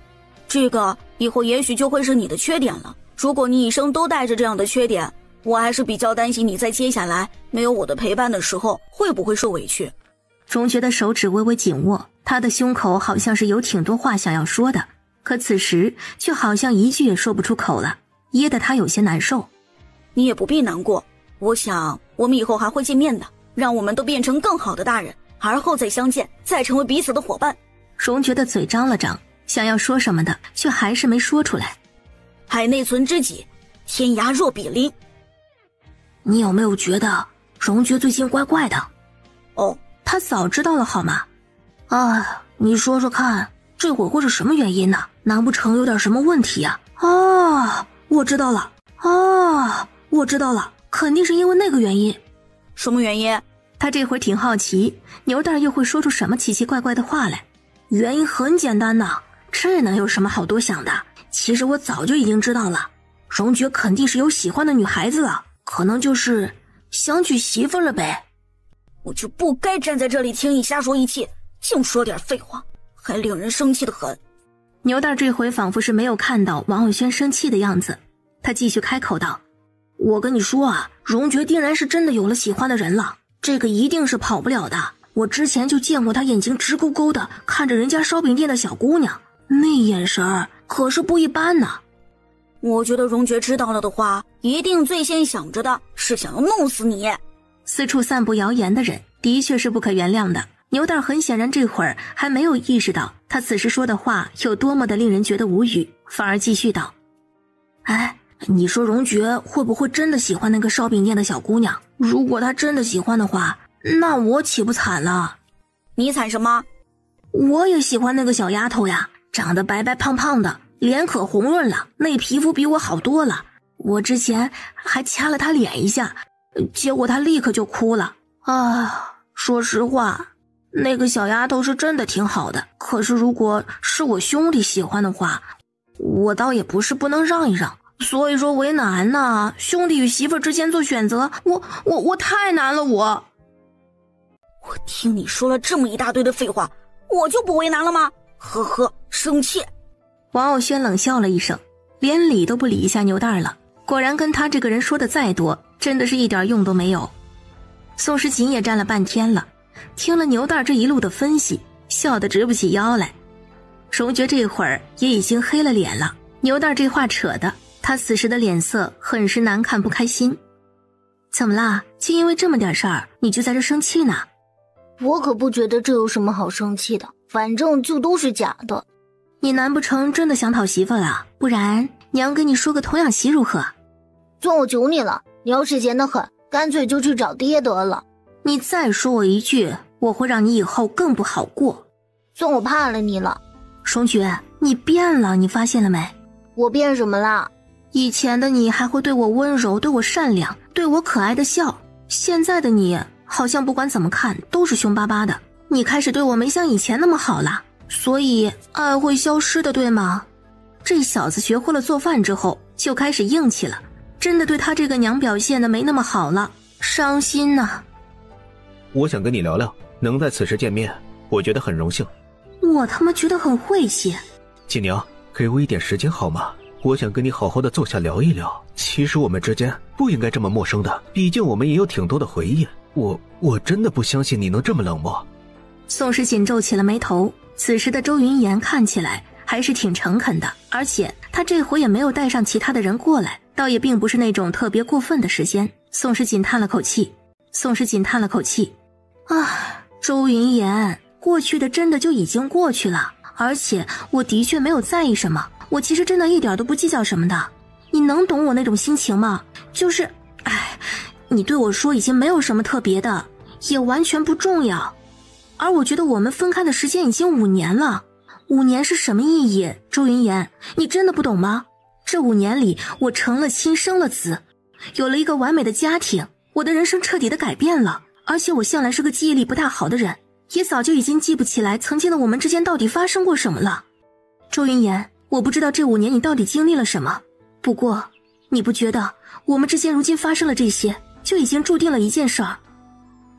这个以后也许就会是你的缺点了。如果你一生都带着这样的缺点，我还是比较担心你在接下来没有我的陪伴的时候会不会受委屈。荣爵的手指微微紧握，他的胸口好像是有挺多话想要说的，可此时却好像一句也说不出口了，噎得他有些难受。你也不必难过，我想我们以后还会见面的，让我们都变成更好的大人，而后再相见，再成为彼此的伙伴。荣爵的嘴张了张，想要说什么的，却还是没说出来。海内存知己，天涯若比邻。你有没有觉得荣爵最近怪怪的？他早知道了好吗？你说说看，这会会是什么原因呢？难不成有点什么问题啊？我知道了，肯定是因为那个原因。什么原因？他这会儿挺好奇，牛蛋又会说出什么奇奇怪怪的话来。原因很简单呐，这能有什么好多想的？其实我早就已经知道了，荣爵肯定是有喜欢的女孩子了，可能就是想娶媳妇了呗。我就不该站在这里听你瞎说一气，净说点废话，还令人生气的很。牛蛋这回仿佛是没有看到王傲轩生气的样子，他继续开口道：我跟你说啊，荣爵定然是真的有了喜欢的人了，这个一定是跑不了的。我之前就见过他眼睛直勾勾的看着人家烧饼店的小姑娘，那眼神儿可是不一般呢。我觉得荣爵知道了的话，一定最先想着的是想要弄死你。四处散布谣言的人的确是不可原谅的。牛蛋很显然这会儿还没有意识到他此时说的话有多么的令人觉得无语，反而继续道：你说荣爵会不会真的喜欢那个烧饼店的小姑娘？如果他真的喜欢的话，那我岂不惨了？你惨什么？我也喜欢那个小丫头呀，长得白白胖胖的，脸可红润了，那皮肤比我好多了。我之前还掐了她脸一下，结果她立刻就哭了。说实话，那个小丫头是真的挺好的，可是如果是我兄弟喜欢的话，我倒也不是不能让一让。所以说为难呐，兄弟与媳妇之间做选择，我太难了。我听你说了这么一大堆的废话，我就不为难了吗？呵呵，生气。王傲轩冷笑了一声，连理都不理一下牛蛋了。果然跟他这个人说的再多，真的是一点用都没有。宋时锦也站了半天了，听了牛蛋这一路的分析，笑得直不起腰来。荣爵这会儿也已经黑了脸了，牛蛋这话扯的，他此时的脸色很是难看不开心。怎么啦？就因为这么点事儿，你就在这生气呢？我可不觉得这有什么好生气的，反正就都是假的。你难不成真的想讨媳妇了？不然娘跟你说个童养媳如何？算我求你了，你要是闲得很，干脆就去找爹得了。你再说我一句，我会让你以后更不好过。算我怕了你了。荣爵，你变了，你发现了没？我变什么了？以前的你还会对我温柔，对我善良，对我可爱的笑，现在的你好像不管怎么看都是凶巴巴的。你开始对我没像以前那么好了，所以爱会消失的，对吗？这小子学会了做饭之后就开始硬气了，真的对他这个娘表现的没那么好了，伤心呐。我想跟你聊聊，能在此时见面，我觉得很荣幸。我他妈觉得很晦气。锦娘，给我一点时间好吗？我想跟你好好的坐下聊一聊。其实我们之间不应该这么陌生的，毕竟我们也有挺多的回忆。我真的不相信你能这么冷漠。宋时锦皱起了眉头，此时的周云岩看起来还是挺诚恳的，而且他这回也没有带上其他的人过来，倒也并不是那种特别过分的时间。宋时锦叹了口气，周云岩，过去的真的就已经过去了，而且我的确没有在意什么，我其实真的一点都不计较什么的。你能懂我那种心情吗？就是你对我说已经没有什么特别的，也完全不重要。而我觉得我们分开的时间已经5年了，5年是什么意义？周云岩，你真的不懂吗？这5年里，我成了亲，生了子，有了一个完美的家庭，我的人生彻底的改变了。而且我向来是个记忆力不大好的人，也早就已经记不起来曾经的我们之间到底发生过什么了。周云岩，我不知道这5年你到底经历了什么，不过你不觉得我们之间如今发生了这些，就已经注定了一件事儿？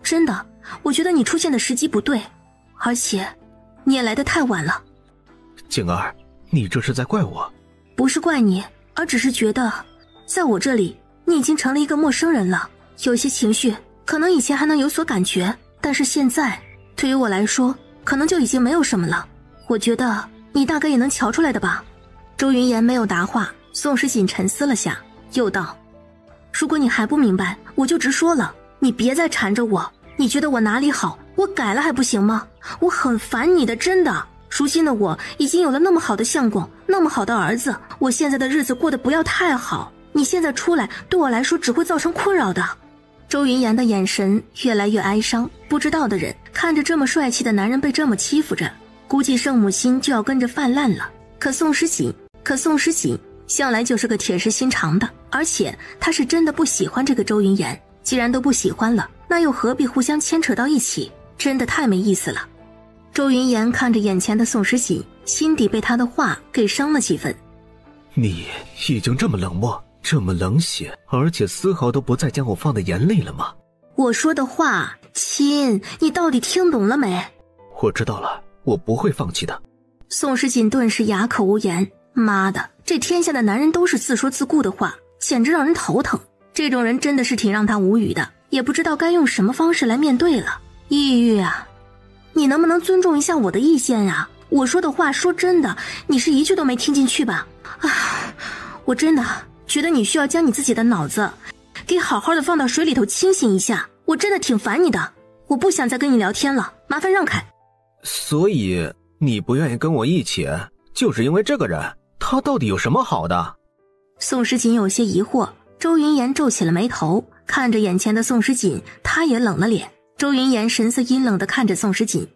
真的，我觉得你出现的时机不对，而且你也来得太晚了。景儿，你这是在怪我？不是怪你，而只是觉得在我这里你已经成了一个陌生人了，有些情绪可能以前还能有所感觉，但是现在对于我来说可能就已经没有什么了。我觉得你大概也能瞧出来的吧。周云岩没有答话，宋时锦沉思了下，又道：如果你还不明白，我就直说了，你别再缠着我。你觉得我哪里好，我改了还不行吗？我很烦你的，真的。如今的我已经有了那么好的相公，那么好的儿子，我现在的日子过得不要太好，你现在出来对我来说只会造成困扰的。周云岩的眼神越来越哀伤，不知道的人看着这么帅气的男人被这么欺负着，估计圣母心就要跟着泛滥了。可宋时锦向来就是个铁石心肠的，而且他是真的不喜欢这个周云岩。既然都不喜欢了，那又何必互相牵扯到一起，真的太没意思了。周云岩看着眼前的宋时锦，心底被他的话给伤了几分。你已经这么冷漠，这么冷血，而且丝毫都不再将我放在眼里了吗？我说的话，亲，你到底听懂了没？我知道了，我不会放弃的。宋时锦顿时哑口无言。妈的，这天下的男人都是自说自顾的话，简直让人头疼。这种人真的是挺让他无语的，也不知道该用什么方式来面对了。抑郁啊，你能不能尊重一下我的意见啊？我说的话，说真的，你是一句都没听进去吧？我真的觉得你需要将你自己的脑子给好好的放到水里头清醒一下。我真的挺烦你的，我不想再跟你聊天了，麻烦让开。所以你不愿意跟我一起，就是因为这个人，他到底有什么好的？宋时锦有些疑惑。周云岩皱起了眉头，看着眼前的宋时锦，他也冷了脸。周云岩神色阴冷地看着宋时锦，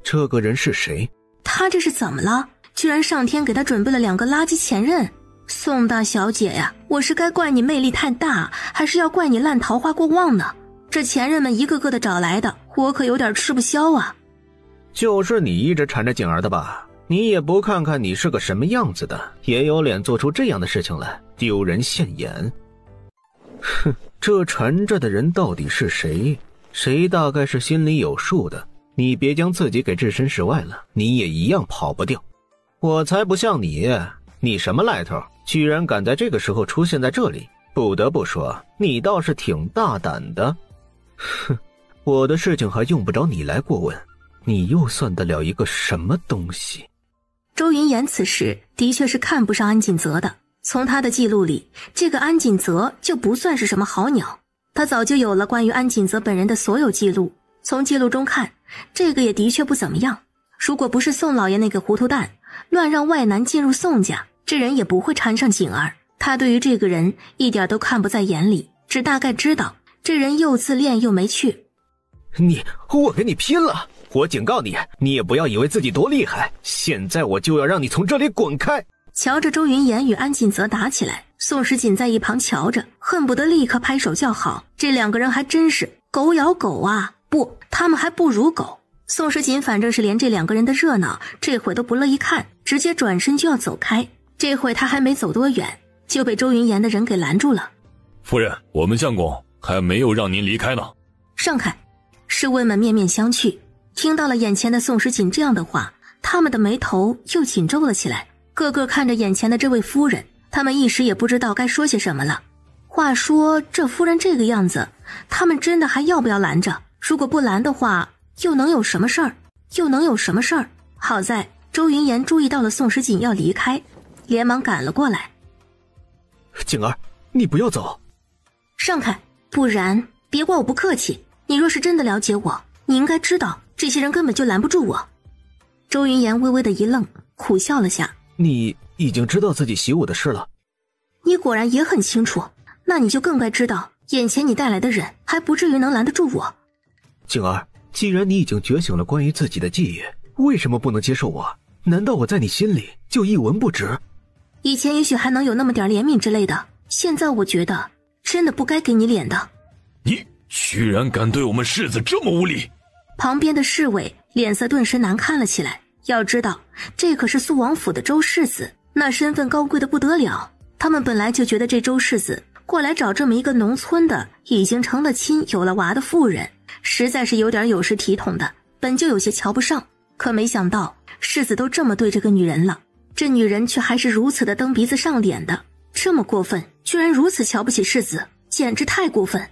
这个人是谁？他这是怎么了？居然上天给他准备了2个垃圾前任。宋大小姐呀，我是该怪你魅力太大，还是要怪你烂桃花过旺呢？这前任们一个个的找来的，我可有点吃不消啊。就是你一直缠着景儿的吧？你也不看看你是个什么样子的，也有脸做出这样的事情来，丢人现眼。哼，这缠着的人到底是谁？谁大概是心里有数的。你别将自己给置身事外了，你也一样跑不掉。我才不像你什么来头？居然敢在这个时候出现在这里，不得不说，你倒是挺大胆的。哼，我的事情还用不着你来过问，你又算得了一个什么东西？周云岩此时的确是看不上安锦泽的。从他的记录里，这个安锦泽就不算是什么好鸟。他早就有了关于安锦泽本人的所有记录，从记录中看，这个也的确不怎么样。如果不是宋老爷那个糊涂蛋乱让外男进入宋家，这人也不会缠上景儿。他对于这个人一点都看不在眼里，只大概知道这人又自恋又没趣。我跟你拼了！我警告你，你也不要以为自己多厉害，现在我就要让你从这里滚开！瞧着周云岩与安锦泽打起来，宋时锦在一旁瞧着，恨不得立刻拍手叫好。这两个人还真是狗咬狗啊，不，他们还不如狗。宋时锦反正是连这两个人的热闹这会都不乐意看，直接转身就要走开。这会他还没走多远，就被周云岩的人给拦住了。夫人，我们相公还没有让您离开呢。让开！侍卫们面面相觑，听到了眼前的宋时锦这样的话，他们的眉头又紧皱了起来，个个看着眼前的这位夫人，他们一时也不知道该说些什么了。话说这夫人这个样子，他们真的还要不要拦着？如果不拦的话，又能有什么事儿？好在周云岩注意到了宋时锦要离开，连忙赶了过来。景儿，你不要走。让开，不然别怪我不客气。你若是真的了解我，你应该知道这些人根本就拦不住我。周云岩微微的一愣，苦笑了下。你已经知道自己习武的事了？你果然也很清楚，那你就更该知道眼前你带来的人还不至于能拦得住我。景儿，既然你已经觉醒了关于自己的记忆，为什么不能接受我？难道我在你心里就一文不值？以前也许还能有那么点怜悯之类的，现在我觉得真的不该给你脸的。你居然敢对我们世子这么无礼！旁边的侍卫脸色顿时难看了起来。要知道，这可是肃王府的周世子，那身份高贵的不得了。他们本来就觉得这周世子过来找这么一个农村的已经成了亲有了娃的妇人，实在是有点有失体统的，本就有些瞧不上。可没想到世子都这么对这个女人了，这女人却还是如此的蹬鼻子上脸的，这么过分，居然如此瞧不起世子，简直太过分。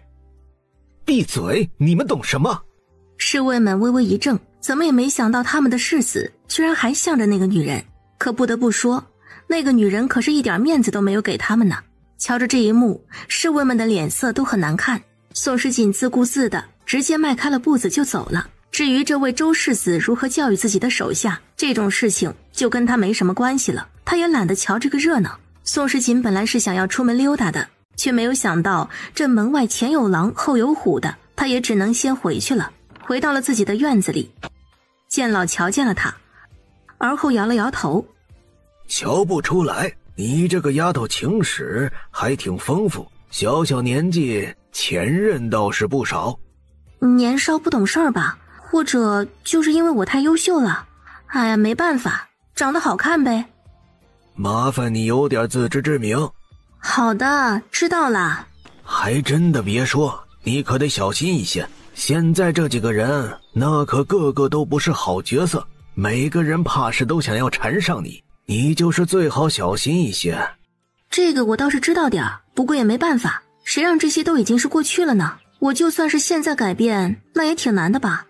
闭嘴，你们懂什么？侍卫们微微一怔，怎么也没想到他们的世子居然还向着那个女人。可不得不说，那个女人可是一点面子都没有给他们呢。瞧着这一幕，侍卫们的脸色都很难看。宋时锦自顾自的直接迈开了步子就走了。至于这位周世子如何教育自己的手下，这种事情就跟他没什么关系了，他也懒得瞧这个热闹。宋时锦本来是想要出门溜达的，却没有想到这门外前有狼后有虎的，他也只能先回去了。回到了自己的院子里，剑老瞧见了他，而后摇了摇头。瞧不出来，你这个丫头情史还挺丰富，小小年纪前任倒是不少。年少不懂事儿吧，或者就是因为我太优秀了。哎呀，没办法，长得好看呗。麻烦你有点自知之明。好的，知道了。还真的别说，你可得小心一些。现在这几个人，那可个个都不是好角色，每个人怕是都想要缠上你，你就是最好小心一些。这个我倒是知道点儿，不过也没办法，谁让这些都已经是过去了呢？我就算是现在改变，那也挺难的吧？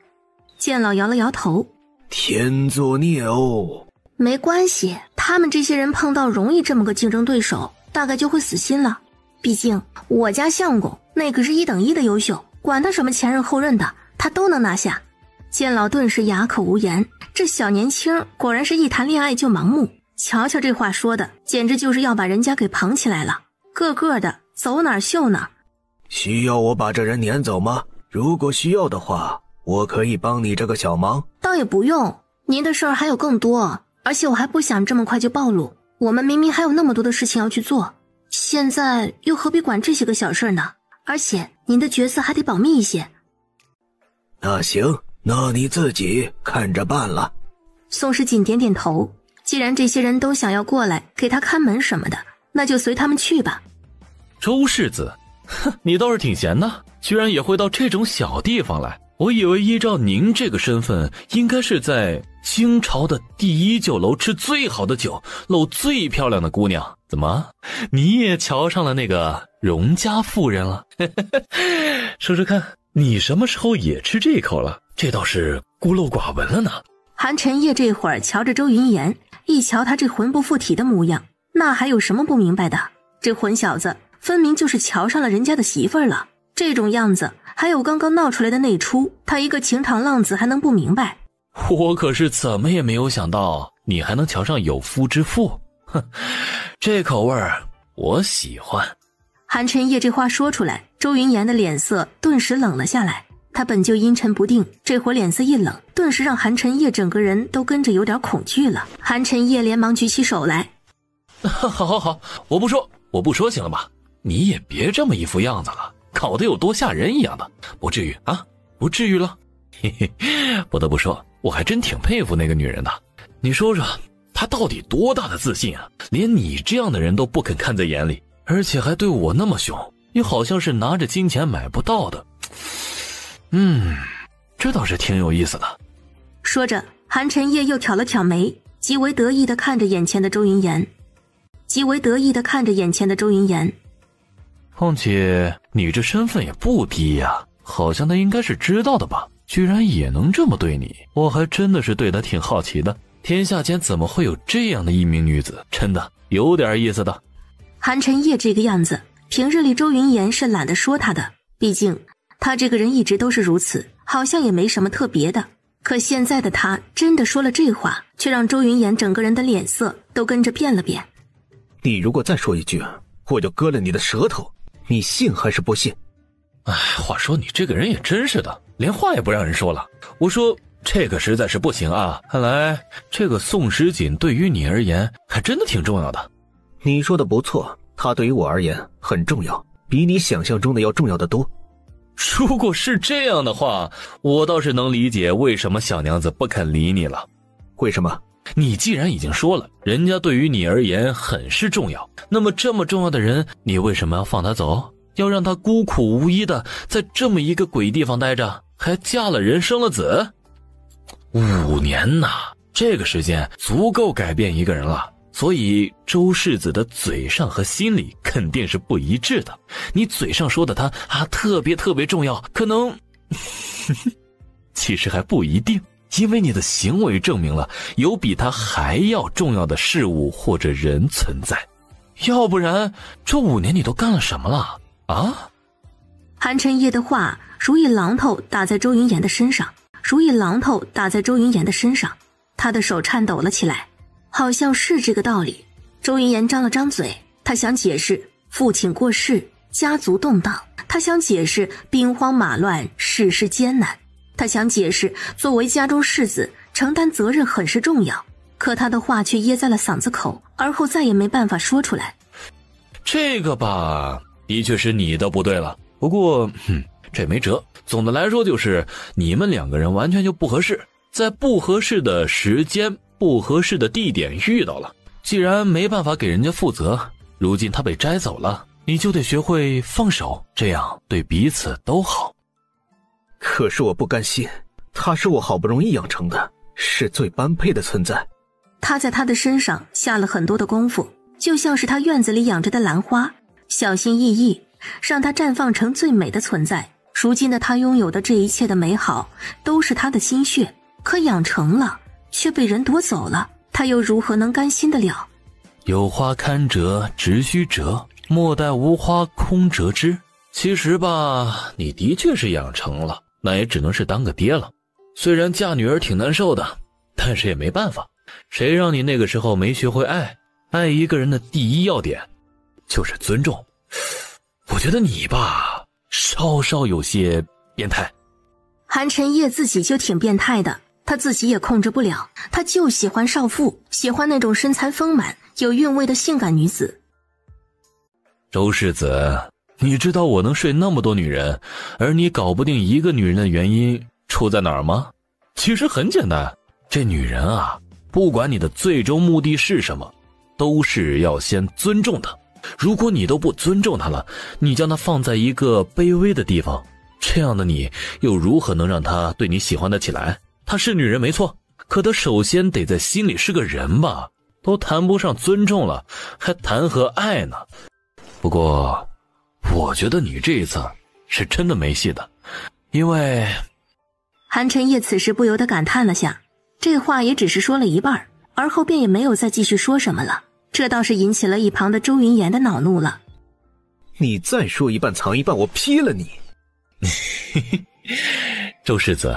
剑老摇了摇头。天作孽哦。没关系，他们这些人碰到容易这么个竞争对手，大概就会死心了。毕竟我家相公那可是1等1的优秀，管他什么前任后任的，他都能拿下。剑老顿时哑口无言，这小年轻果然是一谈恋爱就盲目。瞧瞧这话说的，简直就是要把人家给捧起来了，个个的走哪儿秀哪儿。需要我把这人撵走吗？如果需要的话，我可以帮你这个小忙。倒也不用，您的事儿还有更多，而且我还不想这么快就暴露，我们明明还有那么多的事情要去做，现在又何必管这些个小事呢？而且您的角色还得保密一些。那行，那你自己看着办了。宋时锦点点头，既然这些人都想要过来给他看门什么的，那就随他们去吧。周世子，哼，你倒是挺闲的，居然也会到这种小地方来。我以为依照您这个身份，应该是在清朝的第一酒楼吃最好的酒，搂最漂亮的姑娘。怎么，你也瞧上了那个荣家妇人了？说说看，你什么时候也吃这口了？这倒是孤陋寡闻了呢。韩晨夜这会儿瞧着周云岩，一瞧他这魂不附体的模样，那还有什么不明白的？这混小子分明就是瞧上了人家的媳妇儿了，这种样子还有刚刚闹出来的那出，他一个情场浪子还能不明白？我可是怎么也没有想到你还能瞧上有夫之妇，哼，这口味儿我喜欢。韩晨夜这话说出来，周云岩的脸色顿时冷了下来。他本就阴沉不定，这会儿脸色一冷，顿时让韩晨夜整个人都跟着有点恐惧了。韩晨夜连忙举起手来，好，我不说行了吧？你也别这么一副样子了，搞得有多吓人一样的，不至于啊，不至于了。嘿嘿，不得不说，我还真挺佩服那个女人的。你说说，她到底多大的自信啊？连你这样的人都不肯看在眼里，而且还对我那么凶，也好像是拿着金钱买不到的。这倒是挺有意思的。说着，韩晨烨又挑了挑眉，极为得意地看着眼前的周云言。况且你这身份也不低呀，好像他应该是知道的吧？居然也能这么对你，我还真的是对他挺好奇的。天下间怎么会有这样的一名女子？真的有点意思的。韩晨烨这个样子，平日里周云言是懒得说他的，毕竟他这个人一直都是如此，好像也没什么特别的。可现在的他真的说了这话，却让周云言整个人的脸色都跟着变了变。你如果再说一句，我就割了你的舌头，你信还是不信？话说你这个人也真是的，连话也不让人说了。我说这个实在是不行啊，看来这个宋时锦对于你而言还真的挺重要的。你说的不错，他对于我而言很重要，比你想象中的要重要的多。如果是这样的话，我倒是能理解为什么小娘子不肯理你了。为什么？你既然已经说了，人家对于你而言很是重要，那么这么重要的人，你为什么要放他走？要让他孤苦无依的在这么一个鬼地方待着，还嫁了人生了子？5年呐，这个时间足够改变一个人了。所以周世子的嘴上和心里肯定是不一致的。你嘴上说的他特别重要，可能其实还不一定，因为你的行为证明了有比他还要重要的事物或者人存在。要不然这5年你都干了什么了啊？韩晨烨的话如意榔头打在周云言的身上，他的手颤抖了起来。好像是这个道理。周云言张了张嘴，他想解释父亲过世，家族动荡，他想解释兵荒马乱，世事艰难，他想解释作为家中世子承担责任很是重要，可他的话却噎在了嗓子口，而后再也没办法说出来。这个吧，的确是你的不对了，不过这没辙，总的来说就是你们2个人完全就不合适，在不合适的时间不合适的地点遇到了，既然没办法给人家负责，如今他被摘走了，你就得学会放手，这样对彼此都好。可是我不甘心，他是我好不容易养成的，是最般配的存在。他在他的身上下了很多的功夫，就像是他院子里养着的兰花，小心翼翼让它绽放成最美的存在。如今的他拥有的这一切的美好都是他的心血，可养成了却被人夺走了，他又如何能甘心得了？有花堪折直须折，莫待无花空折枝。其实吧，你的确是养成了，那也只能是当个爹了。虽然嫁女儿挺难受的，但是也没办法，谁让你那个时候没学会爱？爱一个人的第一要点就是尊重。我觉得你吧，稍稍有些变态。韩晨烨自己就挺变态的，他自己也控制不了，他就喜欢少妇，喜欢那种身材丰满有韵味的性感女子。周世子，你知道我能睡那么多女人，而你搞不定一个女人的原因出在哪儿吗？其实很简单，这女人啊，不管你的最终目的是什么，都是要先尊重她。如果你都不尊重她了，你将她放在一个卑微的地方，这样的你又如何能让她对你喜欢得起来？她是女人没错，可她首先得在心里是个人吧，都谈不上尊重了，还谈何爱呢？不过我觉得你这一次是真的没戏的，因为……韩晨烨此时不由得感叹了下，这话也只是说了一半，而后便也没有再继续说什么了，这倒是引起了一旁的周云言的恼怒了。你再说一半藏一半，我劈了你！周世子，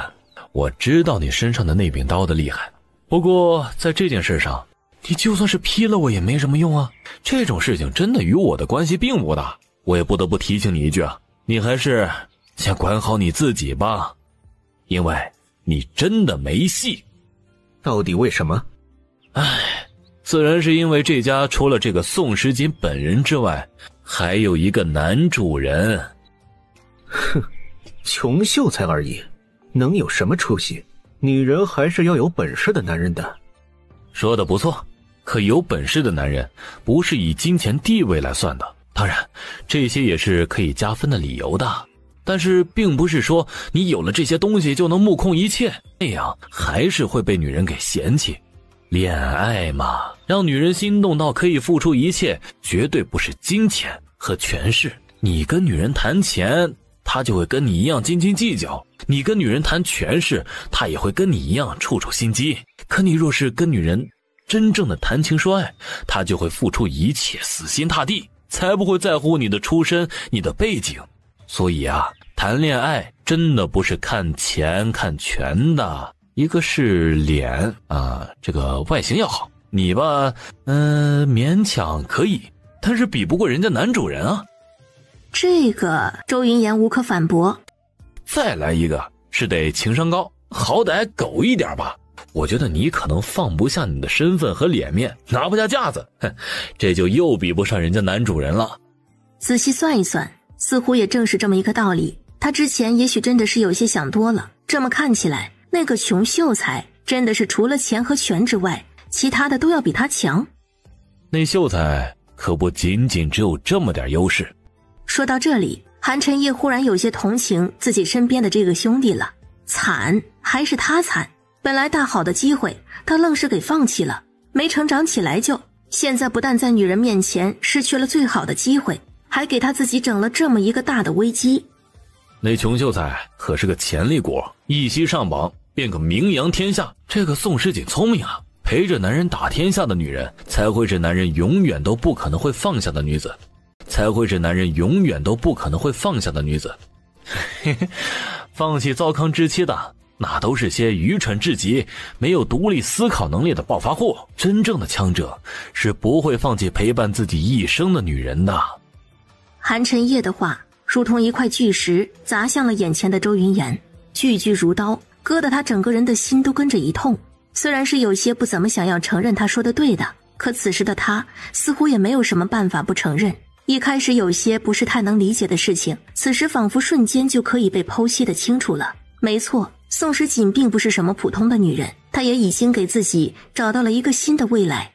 我知道你身上的那柄刀的厉害，不过在这件事上，你就算是劈了我也没什么用啊。这种事情真的与我的关系并不大，我也不得不提醒你一句啊，你还是先管好你自己吧，因为你真的没戏。到底为什么？自然是因为这家除了这个宋时锦本人之外，还有一个男主人。哼，穷秀才而已，能有什么出息？女人还是要有本事的男人的。说得不错，可有本事的男人不是以金钱地位来算的，当然这些也是可以加分的理由的，但是并不是说你有了这些东西就能目空一切，那样还是会被女人给嫌弃。恋爱嘛，让女人心动到可以付出一切，绝对不是金钱和权势。你跟女人谈钱，她就会跟你一样斤斤计较；你跟女人谈权势，她也会跟你一样处处心机。可你若是跟女人真正的谈情说爱，她就会付出一切，死心塌地，才不会在乎你的出身、你的背景。所以啊，谈恋爱真的不是看钱看权的，一个是脸啊，这个外形要好，你吧，勉强可以，但是比不过人家男主人啊。这个周云言无可反驳。再来一个是得情商高，好歹狗一点吧。我觉得你可能放不下你的身份和脸面，拿不下架子，这就又比不上人家男主人了。仔细算一算，似乎也正是这么一个道理。他之前也许真的是有些想多了，这么看起来，那个穷秀才真的是除了钱和权之外，其他的都要比他强。那秀才可不仅仅只有这么点优势。说到这里，韩晨叶忽然有些同情自己身边的这个兄弟了。惨，还是他惨。本来大好的机会，他愣是给放弃了，没成长起来就，现在不但在女人面前失去了最好的机会，还给他自己整了这么一个大的危机。那穷秀才可是个潜力股，一夕上榜便可名扬天下。这个宋时锦聪明啊，陪着男人打天下的女人，才会是男人永远都不可能会放下的女子，才会是男人永远都不可能会放下的女子。放弃糟糠之妻的，那都是些愚蠢至极、没有独立思考能力的暴发户。真正的强者是不会放弃陪伴自己一生的女人的。韩晨叶的话如同一块巨石砸向了眼前的周云言，句句如刀，割得他整个人的心都跟着一痛。虽然是有些不怎么想要承认他说的对的，可此时的他似乎也没有什么办法不承认。一开始有些不是太能理解的事情，此时仿佛瞬间就可以被剖析得清楚了。没错，宋时锦并不是什么普通的女人，她也已经给自己找到了一个新的未来。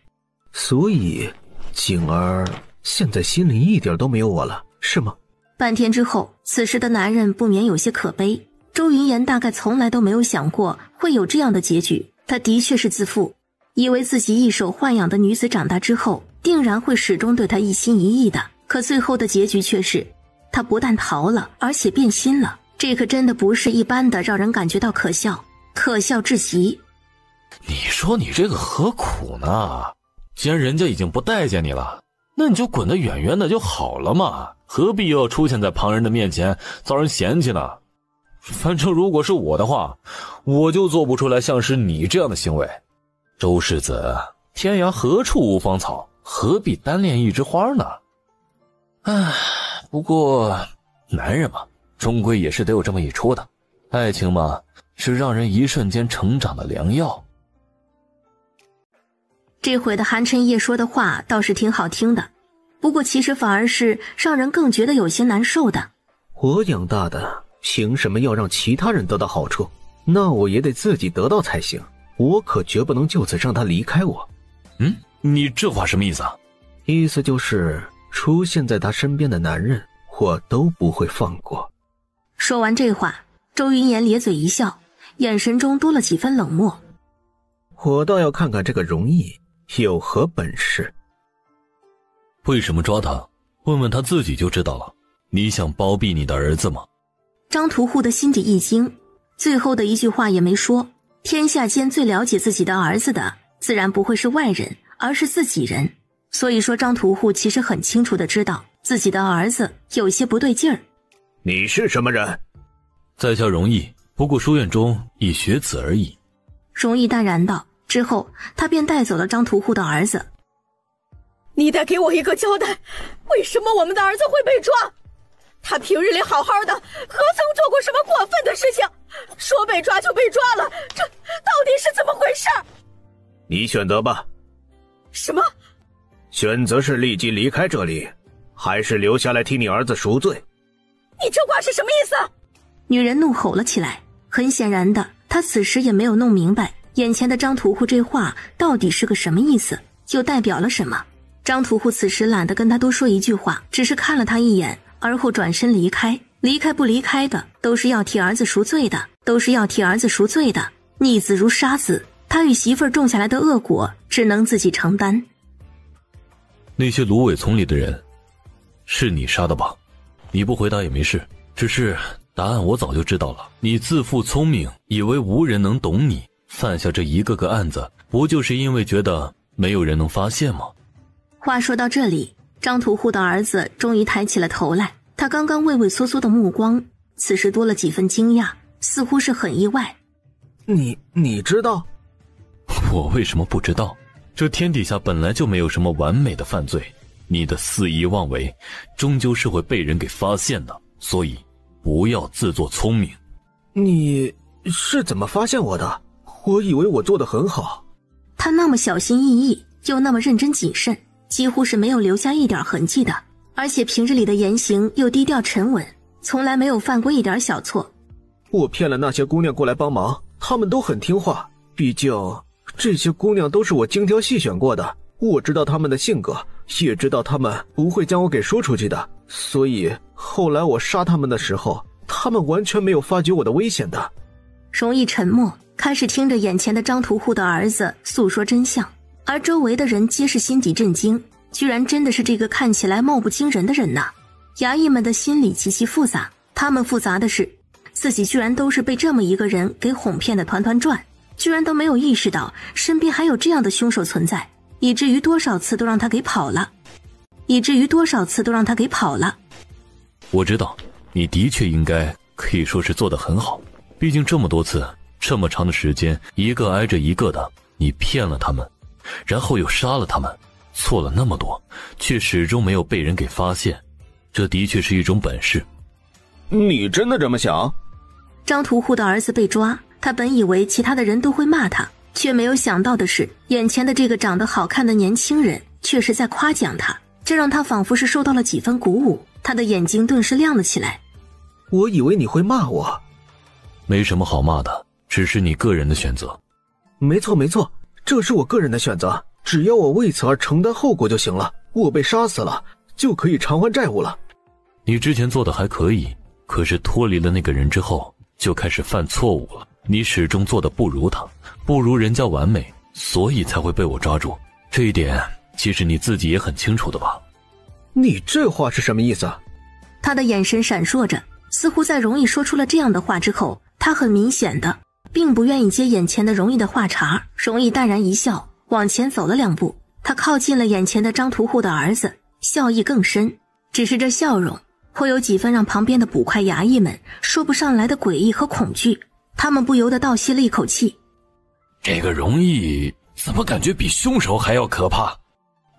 所以景儿现在心里一点都没有我了，是吗？半天之后，此时的男人不免有些可悲。周云言大概从来都没有想过会有这样的结局，他的确是自负，以为自己一手豢养的女子长大之后定然会始终对他一心一意的，可最后的结局却是他不但逃了，而且变心了。这可真的不是一般的让人感觉到可笑，可笑至极。你说你这个何苦呢？既然人家已经不待见你了，那你就滚得远远的就好了嘛，何必又要出现在旁人的面前遭人嫌弃呢？反正如果是我的话，我就做不出来像是你这样的行为。周世子，天涯何处无芳草，何必单恋一枝花呢？唉，不过男人嘛，终归也是得有这么一出的。爱情嘛，是让人一瞬间成长的良药。这回的韩晨叶说的话倒是挺好听的，不过其实反而是让人更觉得有些难受的。我养大的，凭什么要让其他人得到好处？那我也得自己得到才行，我可绝不能就此让他离开我。你这话什么意思啊？意思就是出现在他身边的男人我都不会放过。说完这话，周云言咧嘴一笑，眼神中多了几分冷漠。我倒要看看这个容易有何本事。为什么抓他？问问他自己就知道了。你想包庇你的儿子吗？张屠户的心底一惊，最后的一句话也没说。天下间最了解自己的儿子的，自然不会是外人，而是自己人。所以说张屠户其实很清楚地知道自己的儿子有些不对劲儿。你是什么人？在下容易，不过书院中一学子而已。容易淡然道，之后他便带走了张屠户的儿子。你得给我一个交代，为什么我们的儿子会被抓？他平日里好好的，何曾做过什么过分的事情？说被抓就被抓了，这到底是怎么回事？你选择吧。什么？选择是立即离开这里，还是留下来替你儿子赎罪？你这话是什么意思？女人怒吼了起来。很显然的，她此时也没有弄明白眼前的张屠户这话到底是个什么意思，又代表了什么。张屠户此时懒得跟他多说一句话，只是看了他一眼，而后转身离开。离开不离开的，都是要替儿子赎罪的，都是要替儿子赎罪的。逆子如杀子，他与媳妇儿种下来的恶果，只能自己承担。那些芦苇丛里的人，是你杀的吧？你不回答也没事，只是答案我早就知道了。你自负聪明，以为无人能懂你，犯下这一个个案子，不就是因为觉得没有人能发现吗？话说到这里，张屠户的儿子终于抬起了头来，他刚刚畏畏缩缩的目光，此时多了几分惊讶，似乎是很意外。你知道？我为什么不知道？这天底下本来就没有什么完美的犯罪，你的肆意妄为终究是会被人给发现的，所以不要自作聪明。你是怎么发现我的？我以为我做得很好。他那么小心翼翼，又那么认真谨慎，几乎是没有留下一点痕迹的，而且平日里的言行又低调沉稳，从来没有犯过一点小错。我骗了那些姑娘过来帮忙，她们都很听话，毕竟这些姑娘都是我精挑细选过的，我知道她们的性格，也知道她们不会将我给说出去的，所以后来我杀她们的时候，她们完全没有发觉我的危险的。容易沉默，开始听着眼前的张屠户的儿子诉说真相，而周围的人皆是心底震惊，居然真的是这个看起来貌不惊人的人呐！衙役们的心理极其复杂，他们复杂的是，自己居然都是被这么一个人给哄骗的团团转，居然都没有意识到身边还有这样的凶手存在，以至于多少次都让他给跑了。我知道，你的确应该可以说是做得很好，毕竟这么多次，这么长的时间，一个挨着一个的，你骗了他们，然后又杀了他们，错了那么多，却始终没有被人给发现，这的确是一种本事。你真的这么想？张屠户的儿子被抓，他本以为其他的人都会骂他，却没有想到的是，眼前的这个长得好看的年轻人却是在夸奖他，这让他仿佛是受到了几分鼓舞，他的眼睛顿时亮了起来。我以为你会骂我。没什么好骂的，只是你个人的选择。没错，这是我个人的选择，只要我为此而承担后果就行了，我被杀死了，就可以偿还债务了。你之前做的还可以，可是脱离了那个人之后，就开始犯错误了。你始终做的不如他，不如人家完美，所以才会被我抓住。这一点其实你自己也很清楚的吧？你这话是什么意思？他的眼神闪烁着，似乎在容易说出了这样的话之后，他很明显的并不愿意接眼前的容易的话茬。容易淡然一笑，往前走了2步，他靠近了眼前的张屠户的儿子，笑意更深，只是这笑容会有几分让旁边的捕快衙役们说不上来的诡异和恐惧，他们不由得倒吸了一口气。这个容易怎么感觉比凶手还要可怕？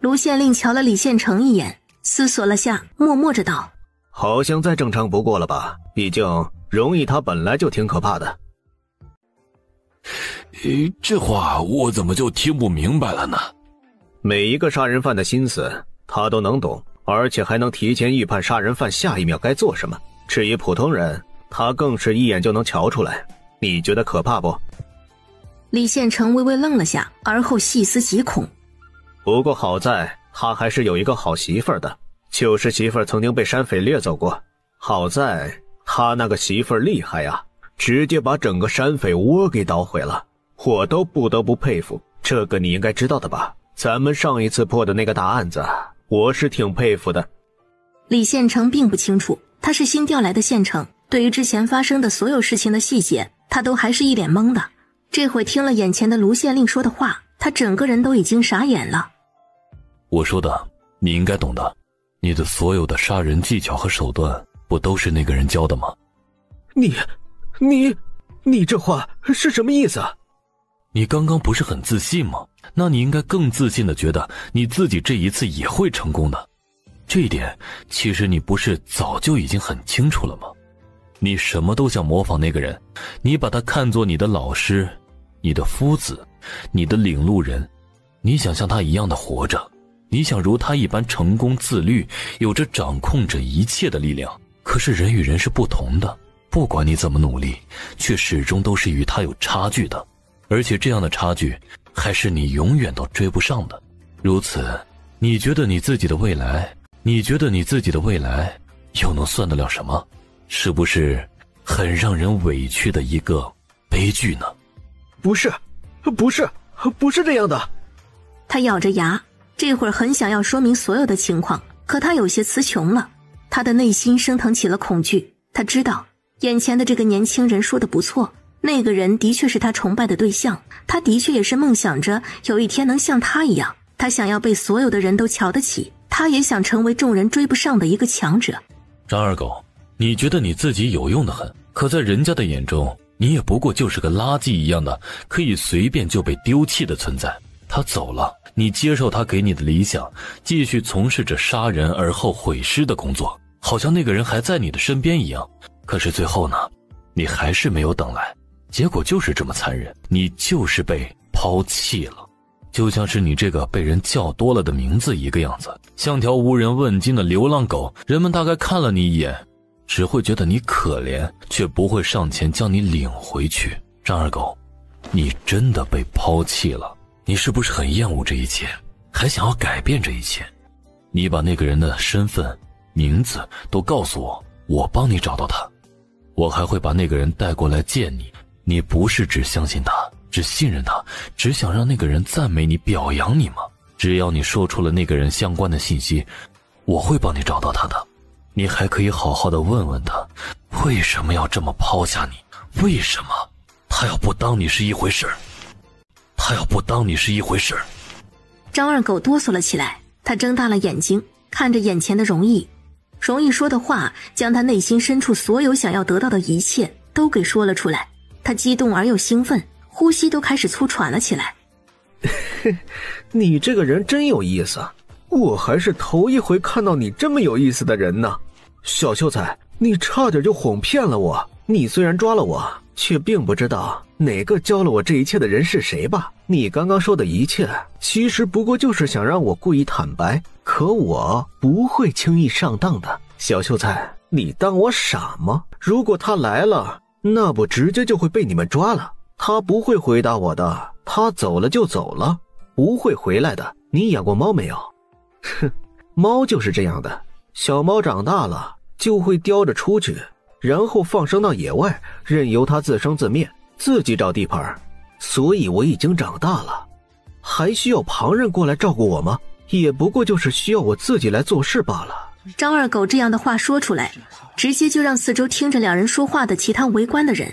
卢县令瞧了李县城一眼，思索了下，默默着道：好像再正常不过了吧，毕竟容易他本来就挺可怕的。这话我怎么就听不明白了呢？每一个杀人犯的心思他都能懂，而且还能提前预判杀人犯下一秒该做什么。至于普通人，他更是一眼就能瞧出来。你觉得可怕不？李县城微微愣了下，而后细思极恐。不过好在他还是有一个好媳妇儿的，就是媳妇儿曾经被山匪掠走过。好在他那个媳妇儿厉害呀，直接把整个山匪窝给捣毁了，我都不得不佩服。这个你应该知道的吧？咱们上一次破的那个大案子，我是挺佩服的。李县城并不清楚，他是新调来的县城，对于之前发生的所有事情的细节，他都还是一脸懵的。这会听了眼前的卢县令说的话，他整个人都已经傻眼了。我说的你应该懂的，你的所有的杀人技巧和手段不都是那个人教的吗？你这话是什么意思？你刚刚不是很自信吗？那你应该更自信的觉得你自己这一次也会成功的。这一点其实你不是早就已经很清楚了吗？你什么都想模仿那个人，你把他看作你的老师，你的夫子，你的领路人，你想像他一样的活着，你想如他一般成功自律，有着掌控着一切的力量。可是人与人是不同的，不管你怎么努力，却始终都是与他有差距的，而且这样的差距还是你永远都追不上的。如此，你觉得你自己的未来又能算得了什么？是不是很让人委屈的一个悲剧呢？不是这样的。他咬着牙，这会儿很想要说明所有的情况，可他有些词穷了。他的内心升腾起了恐惧，他知道眼前的这个年轻人说的不错，那个人的确是他崇拜的对象，他的确也是梦想着有一天能像他一样，他想要被所有的人都瞧得起，他也想成为众人追不上的一个强者。张二狗，你觉得你自己有用的很，可在人家的眼中，你也不过就是个垃圾一样的，可以随便就被丢弃的存在。他走了，你接受他给你的理想，继续从事着杀人而后毁尸的工作，好像那个人还在你的身边一样。可是最后呢，你还是没有等来，结果就是这么残忍，你就是被抛弃了。就像是你这个被人叫多了的名字一个样子，像条无人问津的流浪狗，人们大概看了你一眼，只会觉得你可怜，却不会上前将你领回去。张二狗，你真的被抛弃了，你是不是很厌恶这一切，还想要改变这一切？你把那个人的身份、名字都告诉我，我帮你找到他，我还会把那个人带过来见你。你不是只相信他，只信任他，只想让那个人赞美你、表扬你吗？只要你说出了那个人相关的信息，我会帮你找到他的。你还可以好好的问问他，为什么要这么抛下你？为什么他要不当你是一回事儿？张二狗哆嗦了起来，他睁大了眼睛，看着眼前的容易。容易说的话，将他内心深处所有想要得到的一切都给说了出来。他激动而又兴奋，呼吸都开始粗喘了起来。你这个人真有意思，我还是头一回看到你这么有意思的人呢。小秀才，你差点就哄骗了我。你虽然抓了我，却并不知道哪个教了我这一切的人是谁吧？你刚刚说的一切，其实不过就是想让我故意坦白，可我不会轻易上当的。小秀才，你当我傻吗？如果他来了，那不直接就会被你们抓了。他不会回答我的，他走了就走了，不会回来的。你养过猫没有？哼，猫就是这样的，小猫长大了就会叼着出去，然后放生到野外，任由它自生自灭，自己找地盘。所以我已经长大了，还需要旁人过来照顾我吗？也不过就是需要我自己来做事罢了。张二狗这样的话说出来，直接就让四周听着两人说话的其他围观的人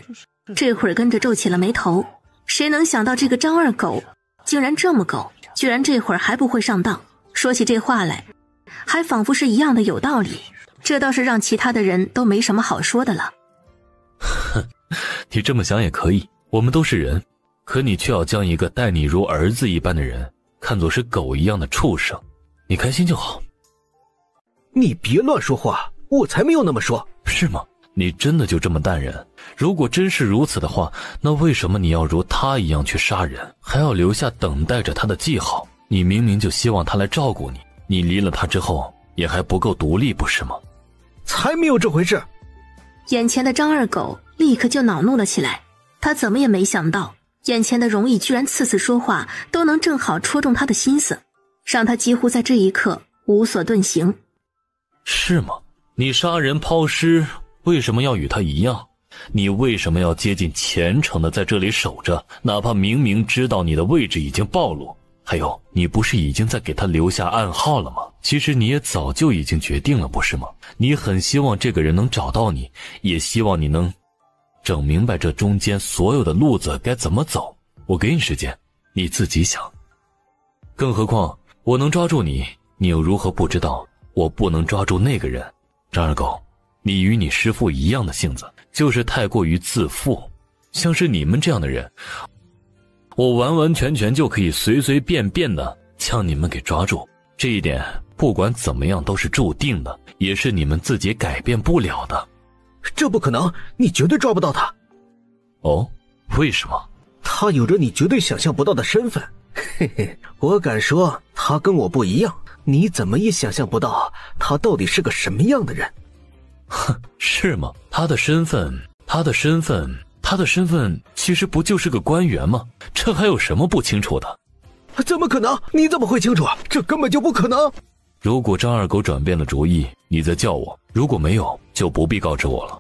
这会儿跟着皱起了眉头。谁能想到这个张二狗竟然这么狗，居然这会儿还不会上当，说起这话来还仿佛是一样的有道理，这倒是让其他的人都没什么好说的了。哼，你这么想也可以，我们都是人，可你却要将一个待你如儿子一般的人看作是狗一样的畜生，你开心就好。你别乱说话，我才没有那么说。是吗？你真的就这么淡然？如果真是如此的话，那为什么你要如他一样去杀人，还要留下等待着他的记号？你明明就希望他来照顾你，你离了他之后也还不够独立，不是吗？才没有这回事。眼前的张二狗立刻就恼怒了起来，他怎么也没想到眼前的容易居然次次说话都能正好戳中他的心思，让他几乎在这一刻无所遁形。是吗？你杀人抛尸为什么要与他一样？你为什么要接近虔诚的在这里守着，哪怕明明知道你的位置已经暴露？还有，你不是已经在给他留下暗号了吗？其实你也早就已经决定了，不是吗？你很希望这个人能找到你，也希望你能整明白这中间所有的路子该怎么走。我给你时间，你自己想。更何况我能抓住你，你又如何不知道我不能抓住那个人？张二狗，你与你师父一样的性子，就是太过于自负。像是你们这样的人，我完完全全就可以随随便便的将你们给抓住。这一点不管怎么样都是注定的，也是你们自己改变不了的。这不可能，你绝对抓不到他。哦，为什么？他有着你绝对想象不到的身份。嘿嘿，我敢说他跟我不一样，你怎么也想象不到他到底是个什么样的人。哼，是吗？他的身份其实不就是个官员吗？这还有什么不清楚的？怎么可能？你怎么会清楚？这根本就不可能。如果张二狗转变了主意，你再叫我；如果没有，就不必告知我了。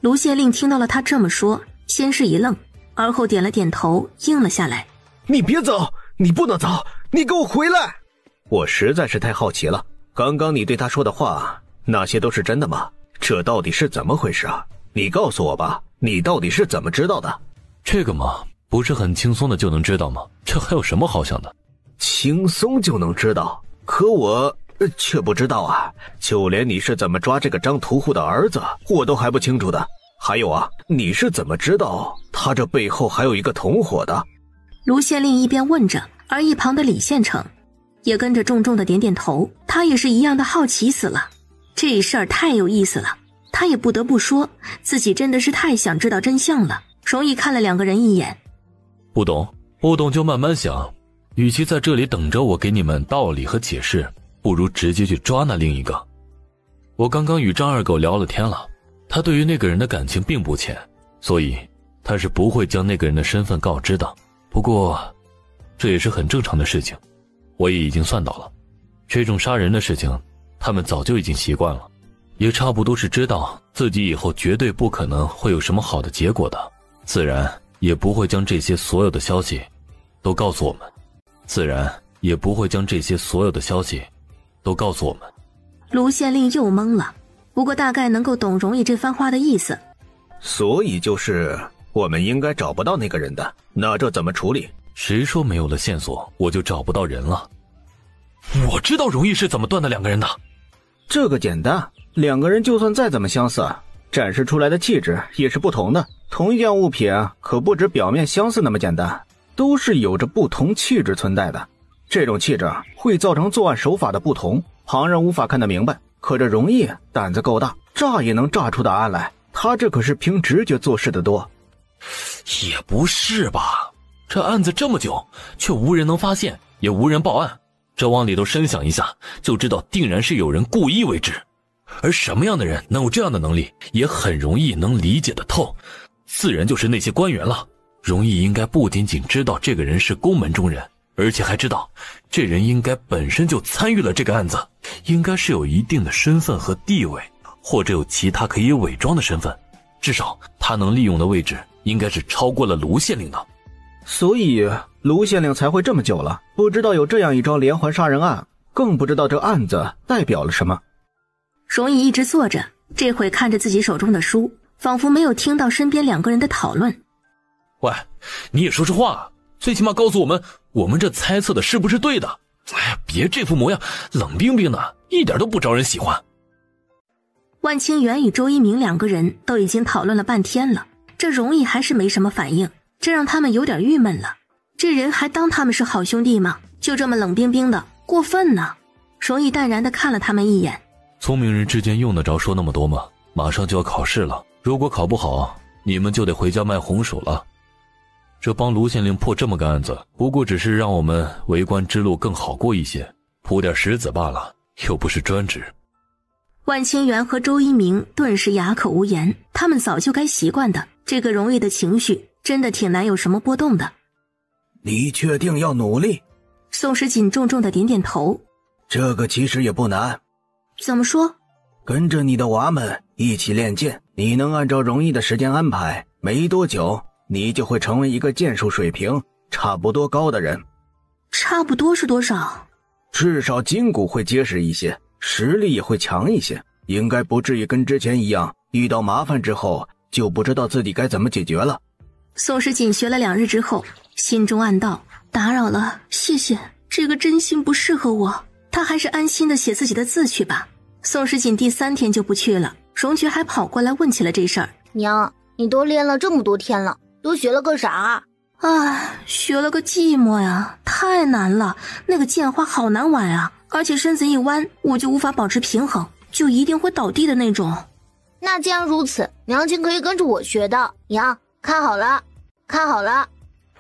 卢县令听到了他这么说，先是一愣，而后点了点头，应了下来。你别走，你不能走，你给我回来！我实在是太好奇了，刚刚你对他说的话，那些都是真的吗？这到底是怎么回事啊？你告诉我吧，你到底是怎么知道的？这个嘛，不是很轻松的就能知道吗？这还有什么好想的？轻松就能知道？可我却不知道啊，就连你是怎么抓这个张屠户的儿子，我都还不清楚的。还有啊，你是怎么知道他这背后还有一个同伙的？卢县令一边问着，而一旁的李县城也跟着重重的点点头，他也是一样的好奇死了。这事儿太有意思了，他也不得不说，自己真的是太想知道真相了。容易看了两个人一眼，不懂就慢慢想，与其在这里等着我给你们道理和解释，不如直接去抓那另一个。我刚刚与张二狗聊了天了，他对于那个人的感情并不浅，所以他是不会将那个人的身份告知的。不过这也是很正常的事情，我也已经算到了，这种杀人的事情他们早就已经习惯了，也差不多是知道自己以后绝对不可能会有什么好的结果的，自然也不会将这些所有的消息都告诉我们。卢县令又懵了，不过大概能够懂容易这番话的意思。所以就是我们应该找不到那个人的，那这怎么处理？谁说没有了线索我就找不到人了？我知道容易是怎么断的两个人的。这个简单，两个人就算再怎么相似，展示出来的气质也是不同的。同一件物品可不止表面相似那么简单，都是有着不同气质存在的。这种气质会造成作案手法的不同，旁人无法看得明白。可这容易胆子够大，炸也能炸出答案来。他这可是凭直觉做事的多。也不是吧，这案子这么久却无人能发现，也无人报案，这往里头深想一下就知道定然是有人故意为之。而什么样的人能有这样的能力，也很容易能理解得透，自然就是那些官员了。容易应该不仅仅知道这个人是宫门中人，而且还知道这人应该本身就参与了这个案子，应该是有一定的身份和地位，或者有其他可以伪装的身份，至少他能利用的位置应该是超过了卢县令的。所以卢县令才会这么久了，不知道有这样一桩连环杀人案，更不知道这案子代表了什么。容易一直坐着，这会看着自己手中的书，仿佛没有听到身边两个人的讨论。喂，你也说实话，最起码告诉我们，我们这猜测的是不是对的？哎呀，别这副模样，冷冰冰的，一点都不招人喜欢。万清源与周一鸣两个人都已经讨论了半天了，这容易还是没什么反应，这让他们有点郁闷了。这人还当他们是好兄弟吗？就这么冷冰冰的，过分呢。容易淡然地看了他们一眼。聪明人之间用得着说那么多吗？马上就要考试了，如果考不好，你们就得回家卖红薯了。这帮卢县令破这么个案子，不过只是让我们为官之路更好过一些，铺点石子罢了，又不是专职。万清源和周一鸣顿时哑口无言，他们早就该习惯的，这个容易的情绪真的挺难有什么波动的。你确定要努力？宋时锦重重的点点头。这个其实也不难。怎么说？跟着你的娃们一起练剑，你能按照容易的时间安排，没多久你就会成为一个剑术水平差不多高的人。差不多是多少？至少筋骨会结实一些，实力也会强一些，应该不至于跟之前一样，遇到麻烦之后就不知道自己该怎么解决了。宋时锦学了2日之后，心中暗道：打扰了，谢谢，这个真心不适合我，他还是安心的写自己的字去吧。宋时锦第3天就不去了，荣爵还跑过来问起了这事儿。娘，你都练了这么多天了，都学了个啥？学了个寂寞呀，太难了，那个剑花好难玩啊，而且身子一弯，我就无法保持平衡，就一定会倒地的那种。那既然如此，娘亲可以跟着我学的。娘，看好了，看好了。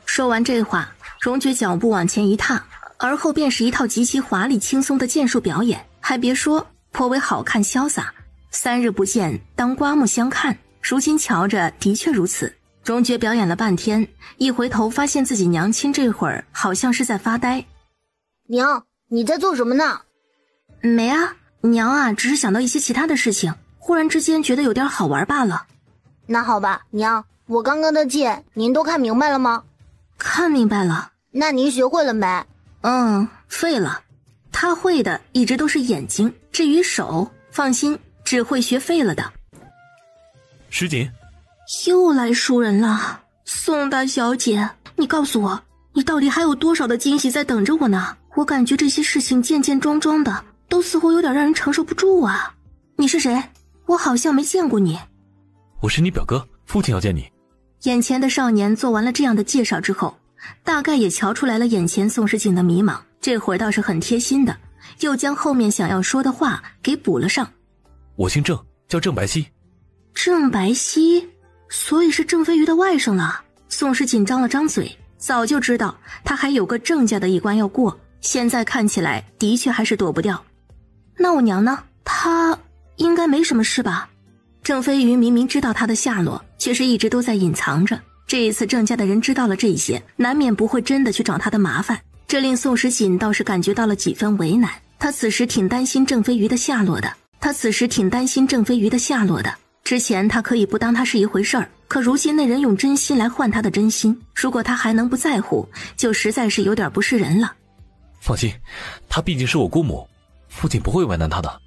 说完这话，荣爵脚步往前一踏，而后便是一套极其华丽轻松的剑术表演，还别说，颇为好看潇洒。3日不见，当刮目相看，如今瞧着的确如此。荣爵表演了半天，一回头发现自己娘亲这会儿好像是在发呆。娘，你在做什么呢？没啊，娘啊，只是想到一些其他的事情，忽然之间觉得有点好玩罢了。那好吧，娘，我刚刚的剑您都看明白了吗？看明白了。那您学会了没？废了。他会的一直都是眼睛，至于手，放心，只会学废了的。石锦，又来熟人了。宋大小姐，你告诉我，你到底还有多少的惊喜在等着我呢？我感觉这些事情件件桩桩的，都似乎有点让人承受不住啊。你是谁？我好像没见过你。我是你表哥，父亲要见你。眼前的少年做完了这样的介绍之后，大概也瞧出来了眼前宋时锦的迷茫，这会儿倒是很贴心的，又将后面想要说的话给补了上。我姓郑，叫郑白皙。郑白皙，所以是郑飞鱼的外甥了。宋时锦张了张嘴，早就知道他还有个郑家的一关要过，现在看起来的确还是躲不掉。那我娘呢？她应该没什么事吧？郑飞鱼明明知道他的下落，却是一直都在隐藏着。这一次郑家的人知道了这些，难免不会真的去找他的麻烦，这令宋时锦倒是感觉到了几分为难。他此时挺担心郑飞鱼的下落的。之前他可以不当他是一回事儿，可如今那人用真心来换他的真心，如果他还能不在乎，就实在是有点不是人了。放心，她毕竟是我姑母，父亲不会为难她的。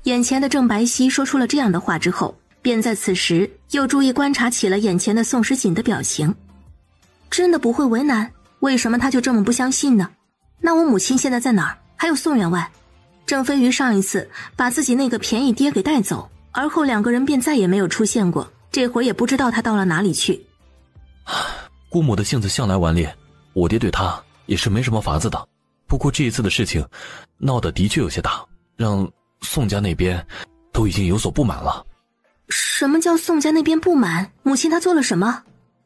眼前的郑白皙说出了这样的话之后，便在此时又注意观察起了眼前的宋时锦的表情。真的不会为难？为什么他就这么不相信呢？那我母亲现在在哪儿？还有宋员外？郑飞鱼上一次把自己那个便宜爹给带走，而后2个人便再也没有出现过，这会儿也不知道他到了哪里去。姑母的性子向来顽劣，我爹对她也是没什么法子的。不过这一次的事情闹得的确有些大，让宋家那边都已经有所不满了。什么叫宋家那边不满？母亲她做了什么？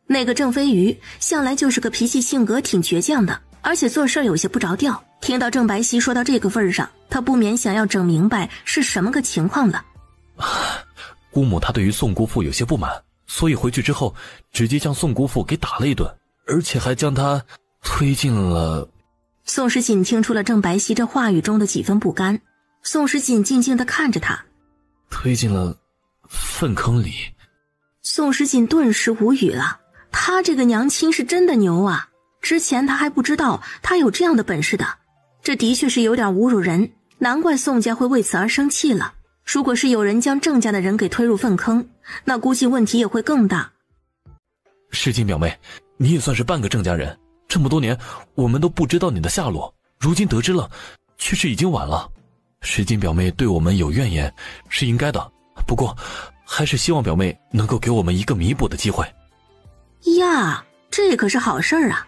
那个郑飞鱼向来就是个脾气性格挺倔强的，而且做事有些不着调。听到郑白皙说到这个份上，他不免想要整明白是什么个情况了。姑母她对于宋姑父有些不满，所以回去之后直接将宋姑父给打了一顿，而且还将他推进了……宋时锦听出了郑白皙这话语中的几分不甘。宋时锦静静地看着他，推进了粪坑里。宋时锦顿时无语了，他这个娘亲是真的牛啊！之前他还不知道他有这样的本事的，这的确是有点侮辱人，难怪宋家会为此而生气了。如果是有人将郑家的人给推入粪坑，那估计问题也会更大。世锦表妹，你也算是半个郑家人，这么多年我们都不知道你的下落，如今得知了，却是已经晚了。世锦表妹对我们有怨言是应该的，不过还是希望表妹能够给我们一个弥补的机会。呀，这可是好事儿啊！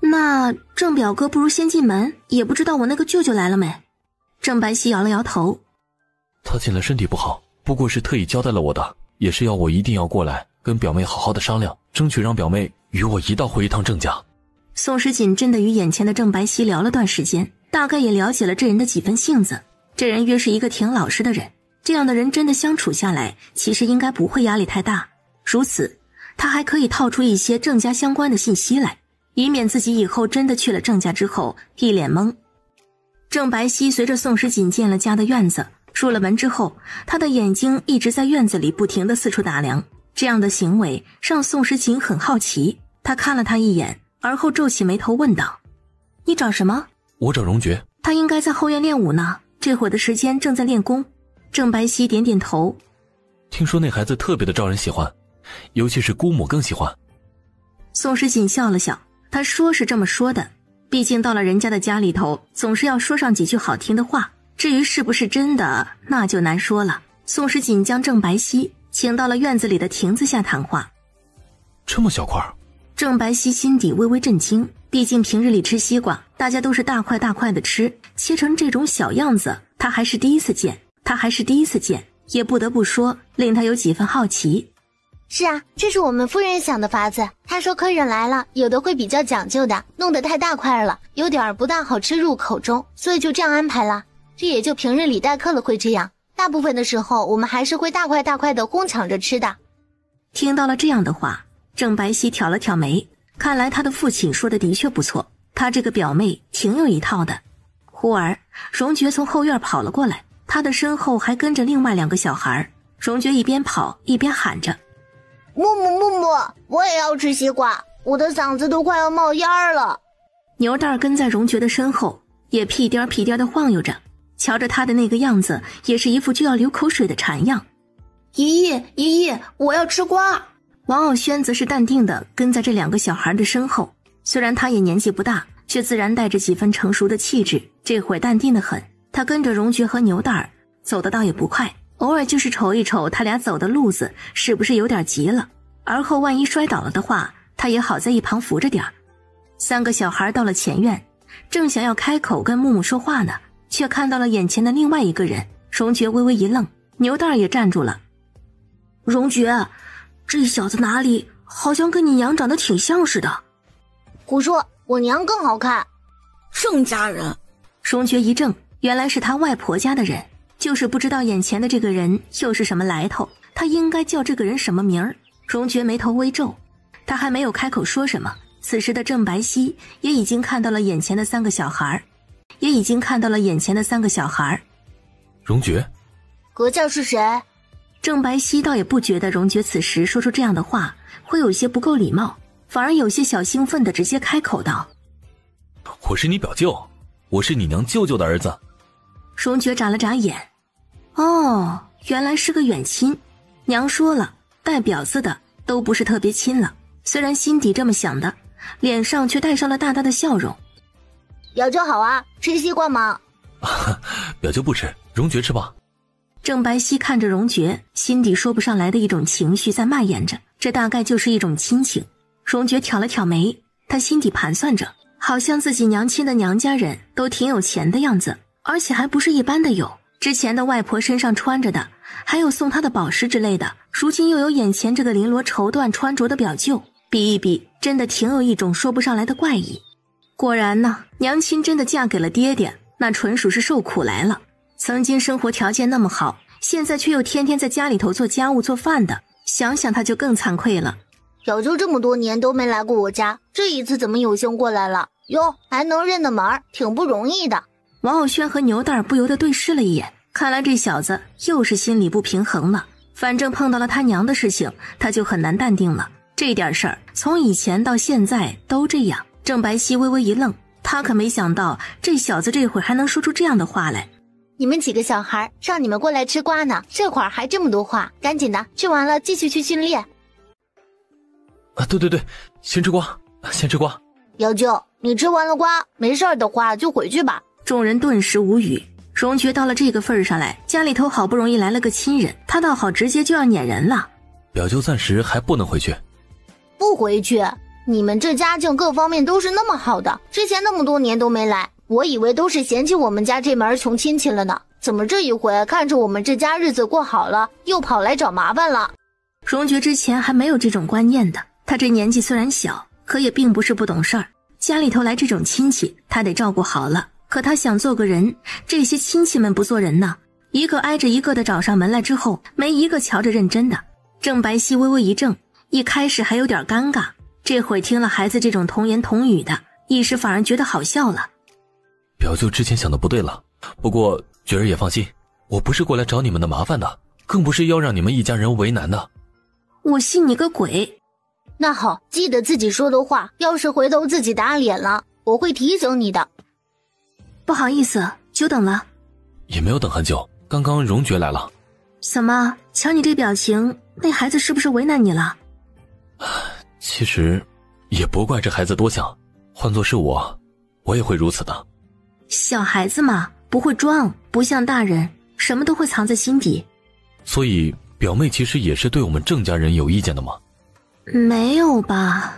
那郑表哥不如先进门，也不知道我那个舅舅来了没？郑白皙摇了摇头，他近来身体不好，不过是特意交代了我的，也是要我一定要过来跟表妹好好的商量，争取让表妹与我一道回一趟郑家。宋时锦真的与眼前的郑白皙聊了段时间，大概也了解了这人的几分性子。这人约是一个挺老实的人，这样的人真的相处下来，其实应该不会压力太大。如此，他还可以套出一些郑家相关的信息来，以免自己以后真的去了郑家之后一脸懵。郑白皙随着宋时锦进了家的院子，入了门之后，他的眼睛一直在院子里不停地四处打量，这样的行为让宋时锦很好奇。他看了他一眼，而后皱起眉头问道：“你找什么？”“我找荣爵。”“他应该在后院练武呢，这会儿的时间正在练功。”郑白皙点点头。“听说那孩子特别的招人喜欢，尤其是姑母更喜欢。”宋时锦笑了笑，他说是这么说的，毕竟到了人家的家里头，总是要说上几句好听的话，至于是不是真的，那就难说了。宋时锦将郑白皙请到了院子里的亭子下谈话。“这么小块？”郑白皙心底微微震惊，毕竟平日里吃西瓜，大家都是大块大块的吃，切成这种小样子，他还是第一次见，也不得不说令他有几分好奇。是啊，这是我们夫人想的法子，他说客人来了，有的会比较讲究的，弄得太大块了，有点不大好吃入口中，所以就这样安排了。这也就平日里待客了会这样，大部分的时候我们还是会大块大块的哄抢着吃的。听到了这样的话，郑白皙挑了挑眉，看来他的父亲说的的确不错，他这个表妹挺有一套的。忽而荣爵从后院跑了过来，他的身后还跟着另外2个小孩。荣爵一边跑一边喊着：木木，我也要吃西瓜，我的嗓子都快要冒烟了。牛蛋跟在荣爵的身后，也屁颠屁颠地晃悠着，瞧着他的那个样子，也是一副就要流口水的馋样。姨姨，我要吃瓜。王傲轩则是淡定地跟在这2个小孩的身后，虽然他也年纪不大，却自然带着几分成熟的气质，这会儿淡定得很。他跟着荣爵和牛蛋儿走得倒也不快，偶尔就是瞅一瞅他俩走的路子是不是有点急了，而后万一摔倒了的话，他也好在一旁扶着点儿。3个小孩到了前院，正想要开口跟木木说话呢，却看到了眼前的另外一个人。荣爵微微一愣，牛蛋儿也站住了。荣爵，这小子哪里好像跟你娘长得挺像似的。胡说，我娘更好看。郑家人。荣爵一怔，原来是他外婆家的人，就是不知道眼前的这个人又是什么来头，他应该叫这个人什么名儿？荣爵眉头微皱，他还没有开口说什么，此时的郑白皙也已经看到了眼前的3个小孩，荣爵，阁下是谁？郑白皙倒也不觉得荣爵此时说出这样的话会有些不够礼貌，反而有些小兴奋的直接开口道：我是你表舅，我是你娘舅舅的儿子。荣爵眨了眨眼，哦，原来是个远亲。娘说了，带表子的都不是特别亲了，虽然心底这么想的，脸上却带上了大大的笑容。表舅好啊，吃西瓜吗？表舅不吃，荣爵吃吧。郑白皙看着荣爵，心底说不上来的一种情绪在蔓延着，这大概就是一种亲情。荣爵挑了挑眉，他心底盘算着，好像自己娘亲的娘家人都挺有钱的样子，而且还不是一般的有，之前的外婆身上穿着的，还有送她的宝石之类的，如今又有眼前这个绫罗绸缎穿着的表舅，比一比，真的挺有一种说不上来的怪异。果然呢，娘亲真的嫁给了爹爹，那纯属是受苦来了。曾经生活条件那么好，现在却又天天在家里头做家务做饭的，想想他就更惭愧了。表舅这么多年都没来过我家，这一次怎么有幸过来了？哟，还能认得门，挺不容易的。王傲轩和牛蛋不由得对视了一眼，看来这小子又是心里不平衡了。反正碰到了他娘的事情，他就很难淡定了。这点事儿从以前到现在都这样。郑白皙微微一愣，他可没想到这小子这会儿还能说出这样的话来。你们几个小孩，让你们过来吃瓜呢，这会儿还这么多话，赶紧的，吃完了继续去训练。对，先吃瓜，先吃瓜。表舅，你吃完了瓜，没事的话就回去吧。众人顿时无语。荣爵到了这个份儿上来，家里头好不容易来了个亲人，他倒好直接就要撵人了。表舅暂时还不能回去。不回去？你们这家境各方面都是那么好的，之前那么多年都没来，我以为都是嫌弃我们家这门穷亲戚了呢，怎么这一回看着我们这家日子过好了，又跑来找麻烦了？荣爵之前还没有这种观念的，他这年纪虽然小，可也并不是不懂事儿，家里头来这种亲戚，他得照顾好了。可他想做个人，这些亲戚们不做人呢，一个挨着一个的找上门来之后，没一个瞧着认真的。郑白皙微微一怔，一开始还有点尴尬，这会听了孩子这种童言童语的，一时反而觉得好笑了。表舅之前想的不对了，不过觉儿也放心，我不是过来找你们的麻烦的，更不是要让你们一家人为难的。我信你个鬼！那好，记得自己说的话，要是回头自己打脸了，我会提醒你的。不好意思，久等了。也没有等很久，刚刚荣爵来了。怎么，瞧你这表情，那孩子是不是为难你了？其实也不怪这孩子多想，换作是我也会如此的。小孩子嘛，不会装，不像大人，什么都会藏在心底。所以表妹其实也是对我们郑家人有意见的吗？没有吧？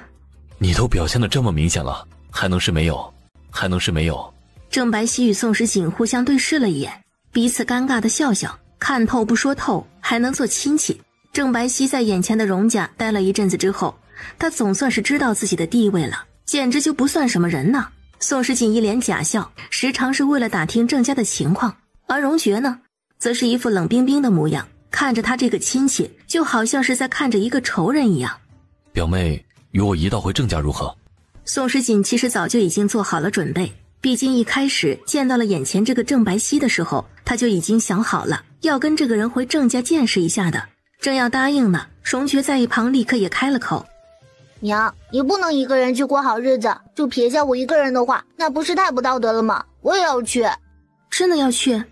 你都表现得这么明显了，还能是没有？还能是没有？郑白皙与宋时锦互相对视了一眼，彼此尴尬的笑笑，看透不说透，还能做亲戚。郑白皙在眼前的荣家待了一阵子之后，他总算是知道自己的地位了，简直就不算什么人呢。宋时锦一脸假笑，时常是为了打听郑家的情况，而荣爵呢，则是一副冷冰冰的模样，看着他这个亲戚，就好像是在看着一个仇人一样。表妹与我一道回郑家如何？宋时锦其实早就已经做好了准备，毕竟一开始见到了眼前这个郑白皙的时候，他就已经想好了要跟这个人回郑家见识一下的。正要答应呢，荣爵在一旁立刻也开了口：娘，你不能一个人去过好日子，就撇下我一个人的话，那不是太不道德了吗？我也要去。真的要去？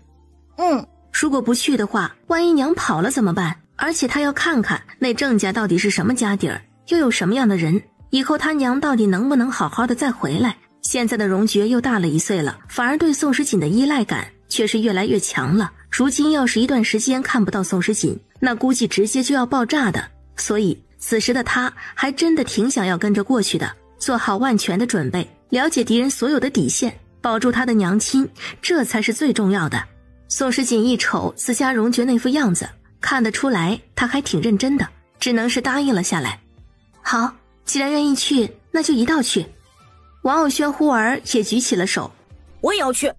如果不去的话，万一娘跑了怎么办？而且他要看看那郑家到底是什么家底儿，又有什么样的人，以后他娘到底能不能好好的再回来。现在的荣爵又大了1岁了，反而对宋时锦的依赖感却是越来越强了。如今要是一段时间看不到宋时锦，那估计直接就要爆炸的。所以此时的他还真的挺想要跟着过去的，做好万全的准备，了解敌人所有的底线，保住他的娘亲，这才是最重要的。宋时锦一瞅自家荣爵那副样子，看得出来他还挺认真的，只能是答应了下来。好，既然愿意去，那就一道去。王傲轩忽而也举起了手，我也要去。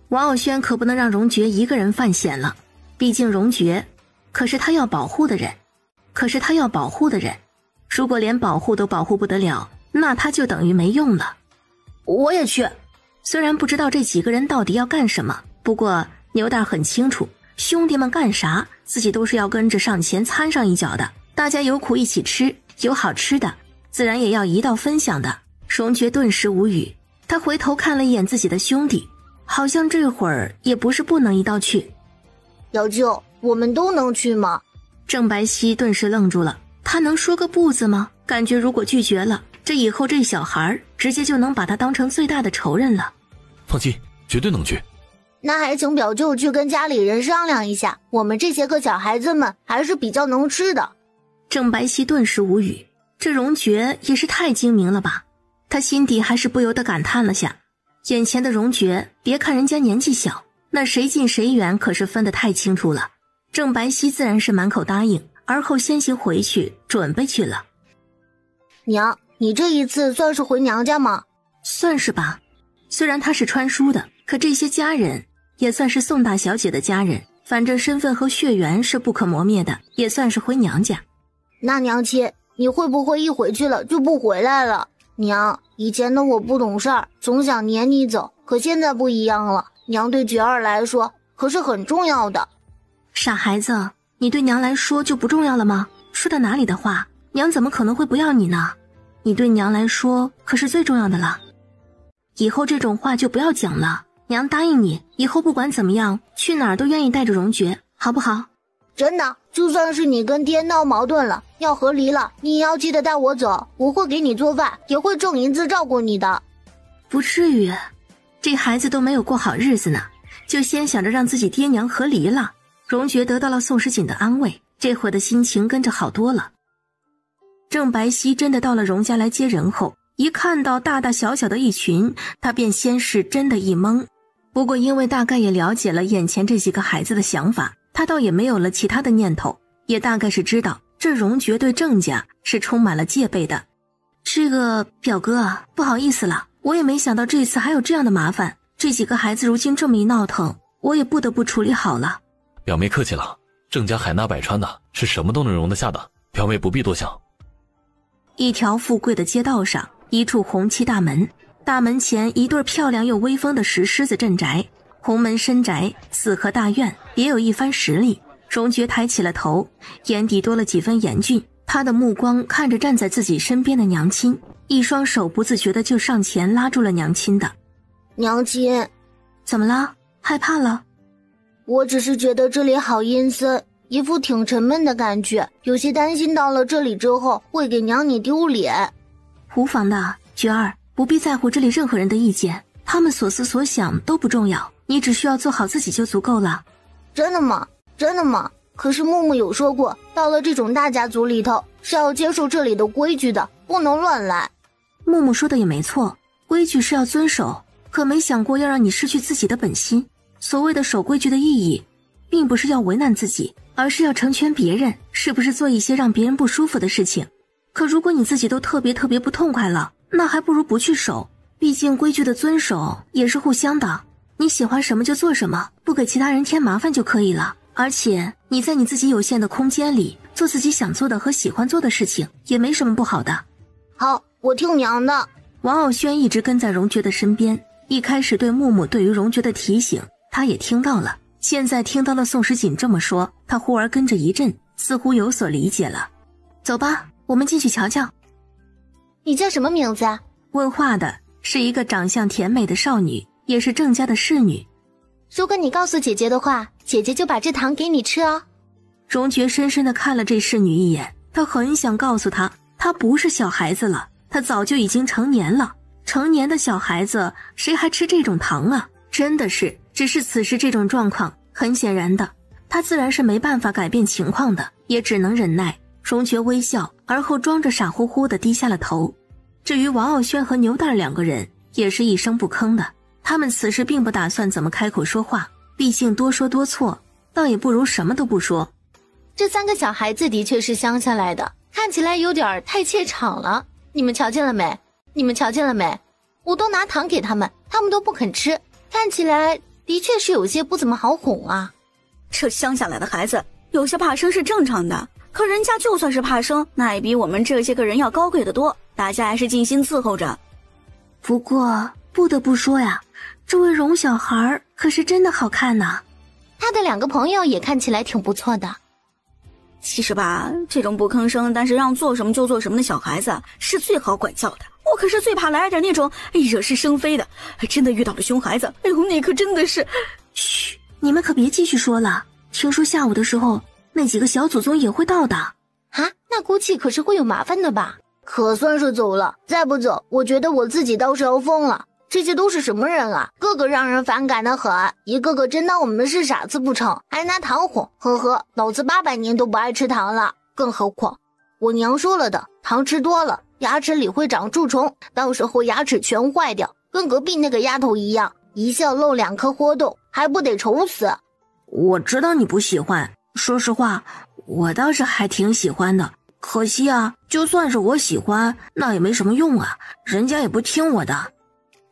王傲轩可不能让荣爵一个人犯险了，毕竟荣爵可是他要保护的人，如果连保护都保护不得了，那他就等于没用了。我也去。虽然不知道这几个人到底要干什么，不过牛大很清楚，兄弟们干啥自己都是要跟着上前参上一脚的，大家有苦一起吃，有好吃的自然也要一道分享的。荣爵顿时无语，他回头看了一眼自己的兄弟，好像这会儿也不是不能一道去。表舅，我们都能去吗？郑白皙顿时愣住了，他能说个不字吗？感觉如果拒绝了，这以后这小孩直接就能把他当成最大的仇人了。放心，绝对能去。那还请表舅去跟家里人商量一下，我们这些个小孩子们还是比较能吃的。郑白皙顿时无语，这荣爵也是太精明了吧。他心底还是不由得感叹了下，眼前的荣爵别看人家年纪小，那谁近谁远可是分得太清楚了。郑白皙自然是满口答应，而后先行回去准备去了。娘，你这一次算是回娘家吗？算是吧，虽然他是穿书的，可这些家人也算是宋大小姐的家人，反正身份和血缘是不可磨灭的，也算是回娘家。那娘亲，你会不会一回去了就不回来了？娘，以前的我不懂事儿，总想撵你走，可现在不一样了，娘对爵儿来说可是很重要的。傻孩子，你对娘来说就不重要了吗？说的哪里的话，娘怎么可能会不要你呢？你对娘来说可是最重要的了。以后这种话就不要讲了，娘答应你，以后不管怎么样，去哪儿都愿意带着荣爵，好不好？真的，就算是你跟爹闹矛盾了，要和离了，你也要记得带我走，我会给你做饭，也会挣银子照顾你的。不至于，这孩子都没有过好日子呢，就先想着让自己爹娘和离了。荣爵得到了宋时锦的安慰，这会儿的心情跟着好多了。郑白皙真的到了荣家来接人后，一看到大大小小的一群，他便先是真的一懵。不过因为大概也了解了眼前这几个孩子的想法，他倒也没有了其他的念头，也大概是知道这荣爵对郑家是充满了戒备的。这个表哥啊，不好意思了，我也没想到这次还有这样的麻烦，这几个孩子如今这么一闹腾，我也不得不处理好了。表妹客气了，郑家海纳百川的，是什么都能容得下的，表妹不必多想。一条富贵的街道上，一处红漆大门，大门前一对漂亮又威风的石狮子镇宅，红门深宅，四合大院，别有一番实力。荣爵抬起了头，眼底多了几分严峻，他的目光看着站在自己身边的娘亲，一双手不自觉地就上前拉住了娘亲的。娘亲，怎么了？害怕了？我只是觉得这里好阴森，一副挺沉闷的感觉，有些担心到了这里之后会给娘你丢脸。无妨的，爵儿，不必在乎这里任何人的意见，他们所思所想都不重要，你只需要做好自己就足够了。真的吗？真的吗？可是木木有说过，到了这种大家族里头是要接受这里的规矩的，不能乱来。木木说的也没错，规矩是要遵守，可没想过要让你失去自己的本心。所谓的守规矩的意义，并不是要为难自己，而是要成全别人，是不是做一些让别人不舒服的事情。可如果你自己都特别不痛快了，那还不如不去守。毕竟规矩的遵守也是互相的，你喜欢什么就做什么，不给其他人添麻烦就可以了。而且你在你自己有限的空间里做自己想做的和喜欢做的事情，也没什么不好的。好，我听娘的。王傲轩一直跟在荣爵的身边，一开始对木木对于荣爵的提醒他也听到了，现在听到了宋时锦这么说，他忽而跟着一震，似乎有所理解了。走吧，我们进去瞧瞧。你叫什么名字啊？问话的是一个长相甜美的少女，也是郑家的侍女。如果你告诉姐姐的话，姐姐就把这糖给你吃哦。荣爵深深地看了这侍女一眼，他很想告诉她，她不是小孩子了，她早就已经成年了。成年的小孩子谁还吃这种糖啊？真的是，只是此时这种状况，很显然的，他自然是没办法改变情况的，也只能忍耐。荣爵微笑，而后装着傻乎乎地低下了头。至于王傲轩和牛蛋两个人，也是一声不吭的。他们此时并不打算怎么开口说话，毕竟多说多错，倒也不如什么都不说。这3个小孩子的确是乡下来的，看起来有点太怯场了。你们瞧见了没？你们瞧见了没？我都拿糖给他们，他们都不肯吃，看起来的确是有些不怎么好哄啊。这乡下来的孩子有些怕生是正常的，可人家就算是怕生，那也比我们这些个人要高贵得多，大家还是尽心伺候着。不过不得不说呀，这位荣小孩可是真的好看呐。他的2个朋友也看起来挺不错的。其实吧，这种不吭声但是让做什么就做什么的小孩子是最好管教的。我可是最怕来点那种惹是生非的，真的遇到了熊孩子，哎呦，那可真的是……嘘，你们可别继续说了。听说下午的时候，那几个小祖宗也会到的。啊，那估计可是会有麻烦的吧？可算是走了，再不走，我觉得我自己倒是要疯了。这些都是什么人啊？个个让人反感的很，一个个真当我们是傻子不成，还拿糖哄。呵呵，老子800年都不爱吃糖了，更何况我娘说了的，糖吃多了牙齿里会长蛀虫，到时候牙齿全坏掉，跟隔壁那个丫头一样，一笑露2颗豁洞，还不得愁死。我知道你不喜欢，说实话，我倒是还挺喜欢的。可惜啊，就算是我喜欢，那也没什么用啊，人家也不听我的。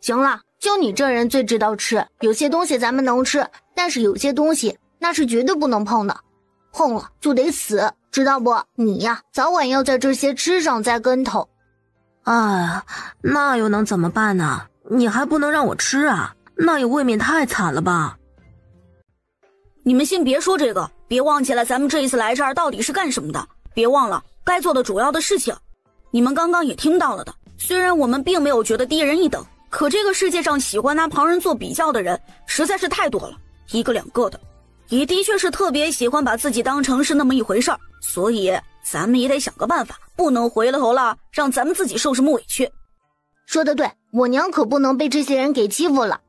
行了，就你这人最知道吃，有些东西咱们能吃，但是有些东西那是绝对不能碰的，碰了就得死，知道不？你呀，早晚要在这些吃上栽跟头。啊，那又能怎么办呢？你还不能让我吃啊，那也未免太惨了吧。你们先别说这个，别忘记了咱们这一次来这儿到底是干什么的，别忘了该做的主要的事情。你们刚刚也听到了的，虽然我们并没有觉得低人一等，可这个世界上喜欢拿旁人做比较的人实在是太多了，一个两个的，也的确是特别喜欢把自己当成是那么一回事儿，所以咱们也得想个办法，不能回了头了让咱们自己受什么委屈。说得对，我娘可不能被这些人给欺负了。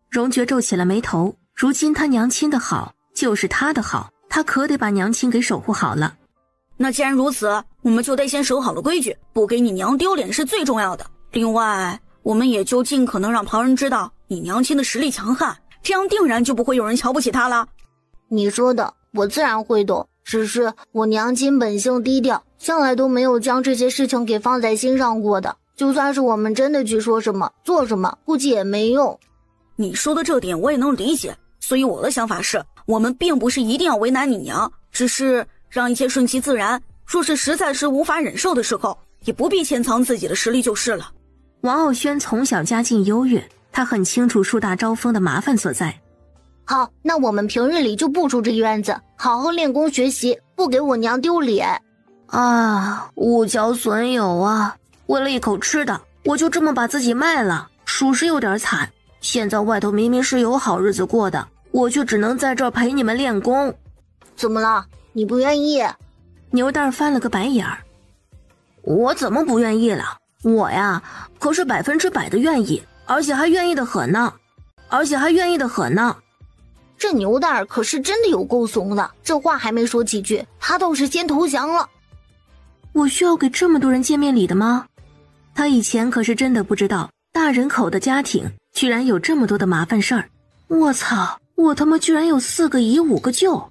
荣爵皱起了眉头，如今他娘亲的好就是他的好，他可得把娘亲给守护好了。那既然如此，我们就得先守好了规矩，不给你娘丢脸是最重要的。另外，我们也就尽可能让旁人知道你娘亲的实力强悍，这样定然就不会有人瞧不起她了。你说的我自然会懂，只是我娘亲本性低调，向来都没有将这些事情给放在心上过的，就算是我们真的去说什么做什么，估计也没用。你说的这点我也能理解，所以我的想法是，我们并不是一定要为难你娘，只是让一切顺其自然，若是实在是无法忍受的时候，也不必潜藏自己的实力就是了。王傲轩从小家境优越，他很清楚树大招风的麻烦所在。好，那我们平日里就不出这院子，好好练功学习，不给我娘丢脸。啊，误交损友啊，为了一口吃的，我就这么把自己卖了，属实有点惨。现在外头明明是有好日子过的，我却只能在这儿陪你们练功。怎么了？你不愿意？牛蛋翻了个白眼儿。我怎么不愿意了？我呀，可是100%的愿意，而且还愿意的很呢。这牛蛋可是真的有够怂的，这话还没说几句，他倒是先投降了。我需要给这么多人见面礼的吗？他以前可是真的不知道，大人口的家庭居然有这么多的麻烦事儿。我操，我他妈居然有4个姨5个舅。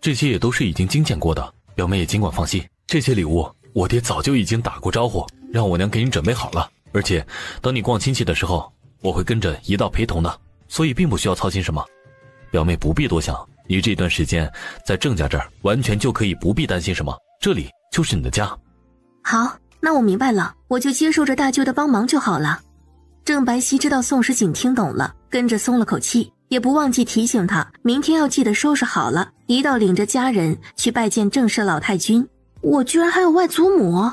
这些也都是已经精简过的，表妹也尽管放心，这些礼物我爹早就已经打过招呼，让我娘给你准备好了，而且等你逛亲戚的时候，我会跟着一道陪同的，所以并不需要操心什么。表妹不必多想，你这段时间在郑家这儿完全就可以不必担心什么，这里就是你的家。好，那我明白了，我就接受着大舅的帮忙就好了。郑白皙知道宋时锦听懂了，跟着松了口气，也不忘记提醒他明天要记得收拾好了，一道领着家人去拜见郑氏老太君。我居然还有外祖母，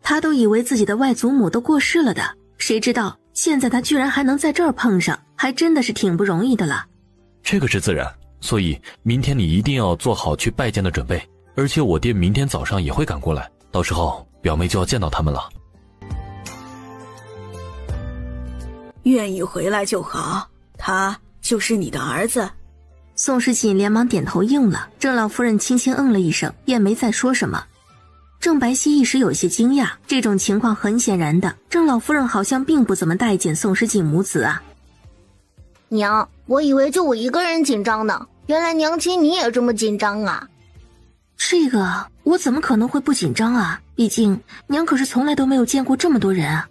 他都以为自己的外祖母都过世了的，谁知道现在他居然还能在这儿碰上，还真的是挺不容易的了。这个是自然，所以明天你一定要做好去拜见的准备，而且我爹明天早上也会赶过来，到时候表妹就要见到他们了。愿意回来就好，他就是你的儿子。宋时锦连忙点头应了，郑老夫人轻轻嗯了一声，也没再说什么。郑白皙一时有些惊讶，这种情况很显然的，郑老夫人好像并不怎么待见宋时锦母子啊。娘，我以为就我一个人紧张呢，原来娘亲你也这么紧张啊。这个我怎么可能会不紧张啊，毕竟娘可是从来都没有见过这么多人啊。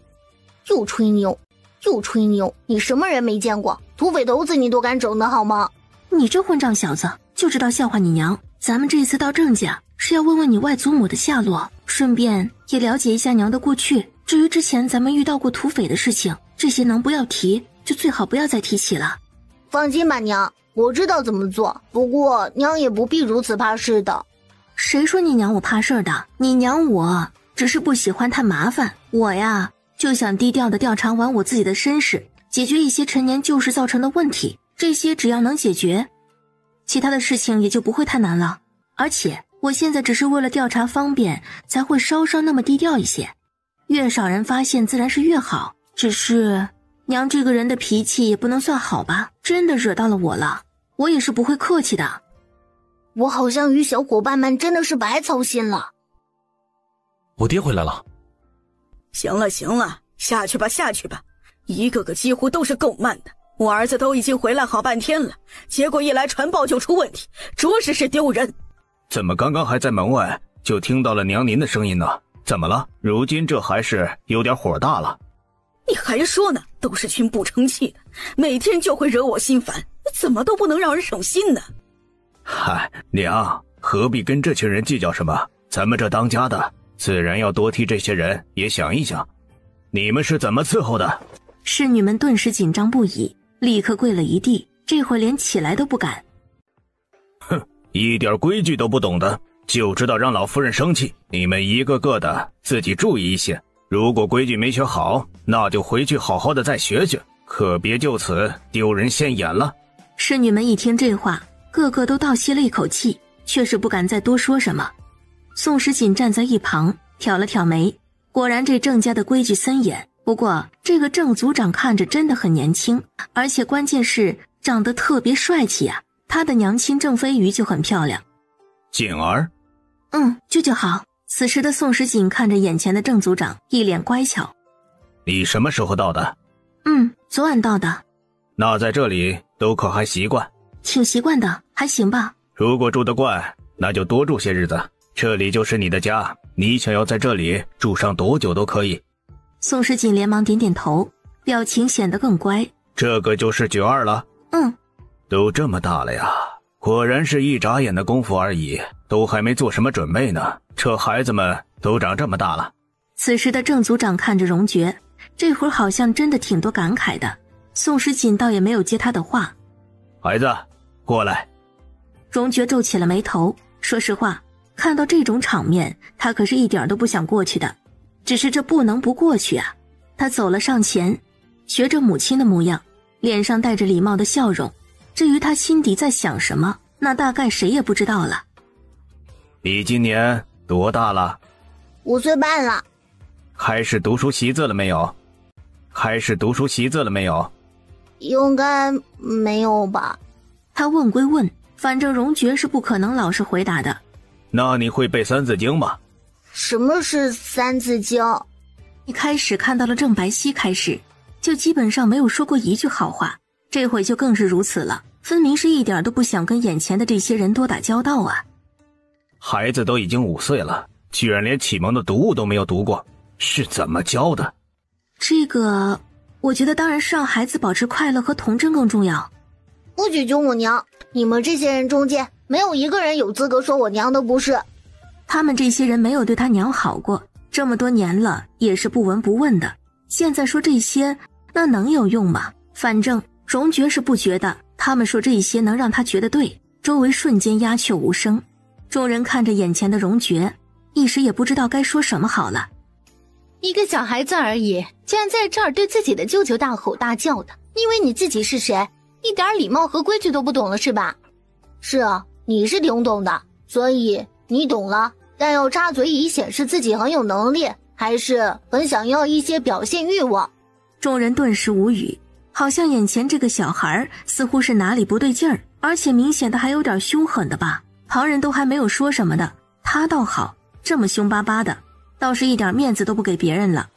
又吹牛又吹牛，你什么人没见过？土匪头子你都敢整的好吗？你这混账小子就知道笑话你娘，咱们这一次到郑家是要问问你外祖母的下落，顺便也了解一下娘的过去。至于之前咱们遇到过土匪的事情，这些能不要提就最好不要再提起了。放心吧娘，我知道怎么做，不过娘也不必如此怕事的。谁说你娘我怕事儿的？你娘我只是不喜欢太麻烦，我呀就想低调的调查完我自己的身世，解决一些陈年旧事造成的问题，这些只要能解决，其他的事情也就不会太难了。而且我现在只是为了调查方便，才会稍稍那么低调一些，越少人发现自然是越好。只是娘这个人的脾气也不能算好吧，真的惹到了我了，我也是不会客气的。我好像与小伙伴们真的是白操心了。我爹回来了。行了行了，下去吧下去吧，一个个几乎都是够慢的。我儿子都已经回来好半天了，结果一来传报就出问题，着实是丢人。怎么刚刚还在门外就听到了娘您的声音呢？怎么了？如今这还是有点火大了。你还说呢，都是群不成器的，每天就会惹我心烦，怎么都不能让人省心呢？嗨，娘，何必跟这群人计较什么？咱们这当家的自然要多替这些人也想一想，你们是怎么伺候的？侍女们顿时紧张不已，立刻跪了一地，这会连起来都不敢。哼，一点规矩都不懂的，就知道让老夫人生气。你们一个个的自己注意一些，如果规矩没学好，那就回去好好的再学学，可别就此丢人现眼了。侍女们一听这话，个个都倒吸了一口气，却是不敢再多说什么。宋时锦站在一旁挑了挑眉，果然这郑家的规矩森严，不过这个郑族长看着真的很年轻，而且关键是长得特别帅气啊，他的娘亲郑飞鱼就很漂亮。锦儿，舅舅好。此时的宋时锦看着眼前的郑族长，一脸乖巧。你什么时候到的？昨晚到的。那在这里都可还习惯？挺习惯的，还行吧。如果住得惯，那就多住些日子，这里就是你的家，你想要在这里住上多久都可以。宋时锦连忙点点头，表情显得更乖。这个就是九二了？都这么大了呀，果然是一眨眼的功夫而已，都还没做什么准备呢，这孩子们都长这么大了。此时的郑族长看着荣爵，这会儿好像真的挺多感慨的。宋时锦倒也没有接他的话。孩子，过来。荣爵皱起了眉头，说实话，看到这种场面，他可是一点都不想过去的。只是这不能不过去啊。他走了上前，学着母亲的模样，脸上带着礼貌的笑容。至于他心底在想什么，那大概谁也不知道了。你今年多大了？5岁半了。开始读书习字了没有？应该没有吧。他问归问，反正荣爵是不可能老实回答的。那你会背三字经吗？什么是三字经？一开始看到了郑白皙开始，就基本上没有说过一句好话，这回就更是如此了，分明是一点都不想跟眼前的这些人多打交道啊。孩子都已经5岁了，居然连启蒙的读物都没有读过，是怎么教的？这个，我觉得当然是让孩子保持快乐和童真更重要。不许凶我娘！你们这些人中间，没有一个人有资格说我娘的不是。他们这些人没有对他娘好过，这么多年了也是不闻不问的。现在说这些，那能有用吗？反正荣爵是不觉得他们说这些能让他觉得对。周围瞬间鸦雀无声，众人看着眼前的荣爵，一时也不知道该说什么好了。一个小孩子而已，竟然在这儿对自己的舅舅大吼大叫的，你以为你自己是谁？一点礼貌和规矩都不懂了是吧？是啊，你是挺懂的，所以你懂了，但要插嘴以显示自己很有能力，还是很想要一些表现欲望。众人顿时无语，好像眼前这个小孩似乎是哪里不对劲儿，而且明显的还有点凶狠的吧。旁人都还没有说什么的，他倒好，这么凶巴巴的，倒是一点面子都不给别人了。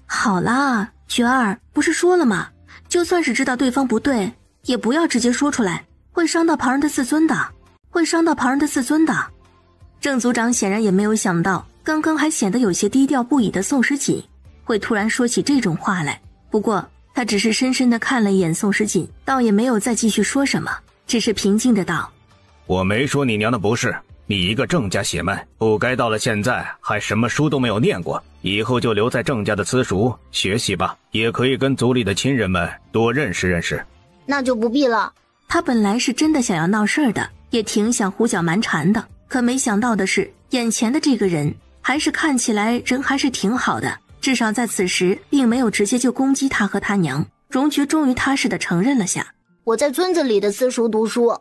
好啦，觉儿，不是说了吗？就算是知道对方不对，也不要直接说出来，会伤到旁人的自尊的，会伤到旁人的自尊的。郑组长显然也没有想到，刚刚还显得有些低调不已的宋时锦会突然说起这种话来。不过他只是深深地看了一眼宋时锦，倒也没有再继续说什么，只是平静地道：我没说你娘的不是，你一个郑家血脉，不该到了现在还什么书都没有念过，以后就留在郑家的私塾学习吧，也可以跟族里的亲人们多认识认识。那就不必了。他本来是真的想要闹事儿的，也挺想胡搅蛮缠的，可没想到的是，眼前的这个人还是看起来人还是挺好的，至少在此时并没有直接就攻击他和他娘。荣爵终于踏实地承认了下：我在村子里的私塾读书。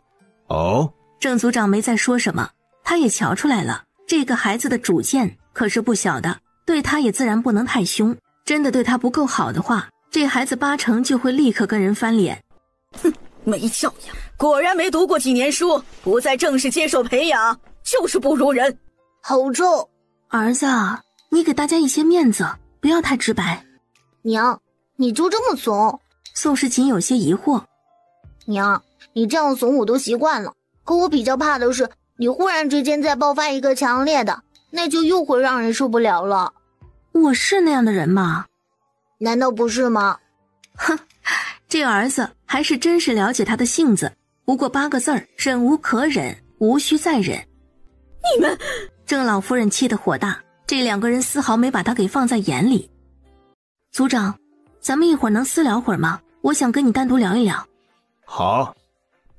哦，郑组长没再说什么，他也瞧出来了，这个孩子的主见可是不小的，对他也自然不能太凶，真的对他不够好的话，这孩子8成就会立刻跟人翻脸。哼，没教养，果然没读过几年书，不在正式接受培养，就是不如人。好臭！儿子，你给大家一些面子，不要太直白。娘，你就这么怂？宋时锦有些疑惑。娘，你这样怂我都习惯了，可我比较怕的是你忽然之间再爆发一个强烈的，那就又会让人受不了了。我是那样的人吗？难道不是吗？哼，这儿子还是真是了解他的性子，不过8个字儿：忍无可忍，无需再忍。你们！郑老夫人气得火大，这2个人丝毫没把他给放在眼里。组长，咱们一会儿能私聊会儿吗？我想跟你单独聊一聊。好。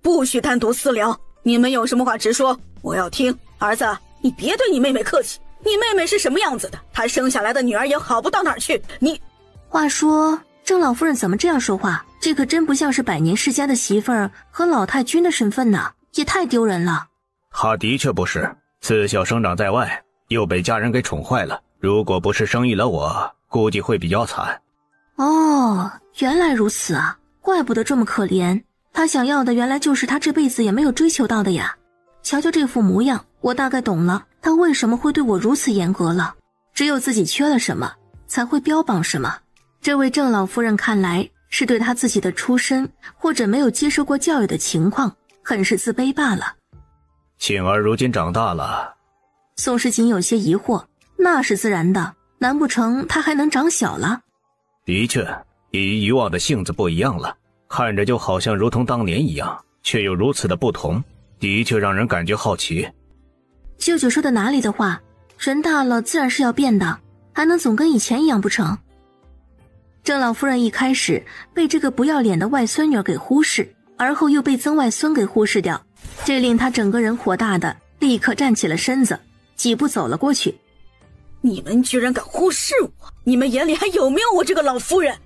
不许单独私聊，你们有什么话直说，我要听。儿子，你别对你妹妹客气，你妹妹是什么样子的，她生下来的女儿也好不到哪儿去。你话说郑老夫人怎么这样说话？这可真不像是百年世家的媳妇儿和老太君的身份呢，也太丢人了。她的确不是，自小生长在外，又被家人给宠坏了，如果不是生育了我，估计会比较惨。哦，原来如此啊，怪不得这么可怜。他想要的原来就是他这辈子也没有追求到的呀。瞧瞧这副模样，我大概懂了他为什么会对我如此严格了。只有自己缺了什么，才会标榜什么。这位郑老夫人看来是对他自己的出身或者没有接受过教育的情况很是自卑罢了。庆儿如今长大了。宋时锦有些疑惑，那是自然的，难不成他还能长小了？的确，与以往的性子不一样了，看着就好像如同当年一样，却又如此的不同，的确让人感觉好奇。舅舅说的哪里的话，人大了自然是要变的，还能总跟以前一样不成？郑老夫人一开始被这个不要脸的外孙女给忽视，而后又被曾外孙给忽视掉，这令她整个人火大的立刻站起了身子，几步走了过去。你们居然敢忽视我，你们眼里还有没有我这个老夫人？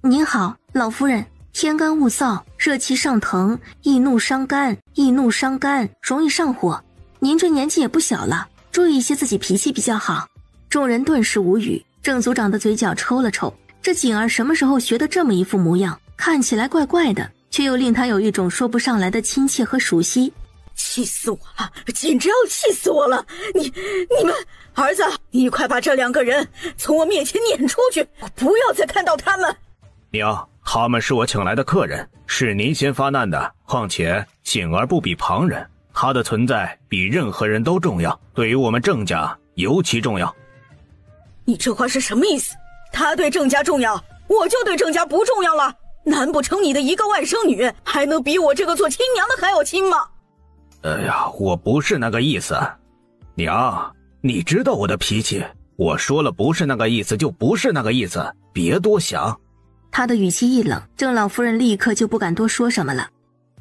您好，老夫人。天干物燥，热气上腾，易怒伤肝，易怒伤肝，容易上火。您这年纪也不小了，注意一些自己脾气比较好。众人顿时无语，郑组长的嘴角抽了抽，这锦儿什么时候学的这么一副模样，看起来怪怪的，却又令他有一种说不上来的亲切和熟悉。气死我了，简直要气死我了！你们，儿子，你快把这2个人从我面前撵出去，我不要再看到他们。娘，他们是我请来的客人，是您先发难的，况且景儿不比旁人，他的存在比任何人都重要，对于我们郑家尤其重要。你这话是什么意思？他对郑家重要，我就对郑家不重要了？难不成你的一个外甥女还能比我这个做亲娘的还要亲吗？哎呀，我不是那个意思。娘，你知道我的脾气，我说了不是那个意思就不是那个意思，别多想。他的语气一冷，郑老夫人立刻就不敢多说什么了。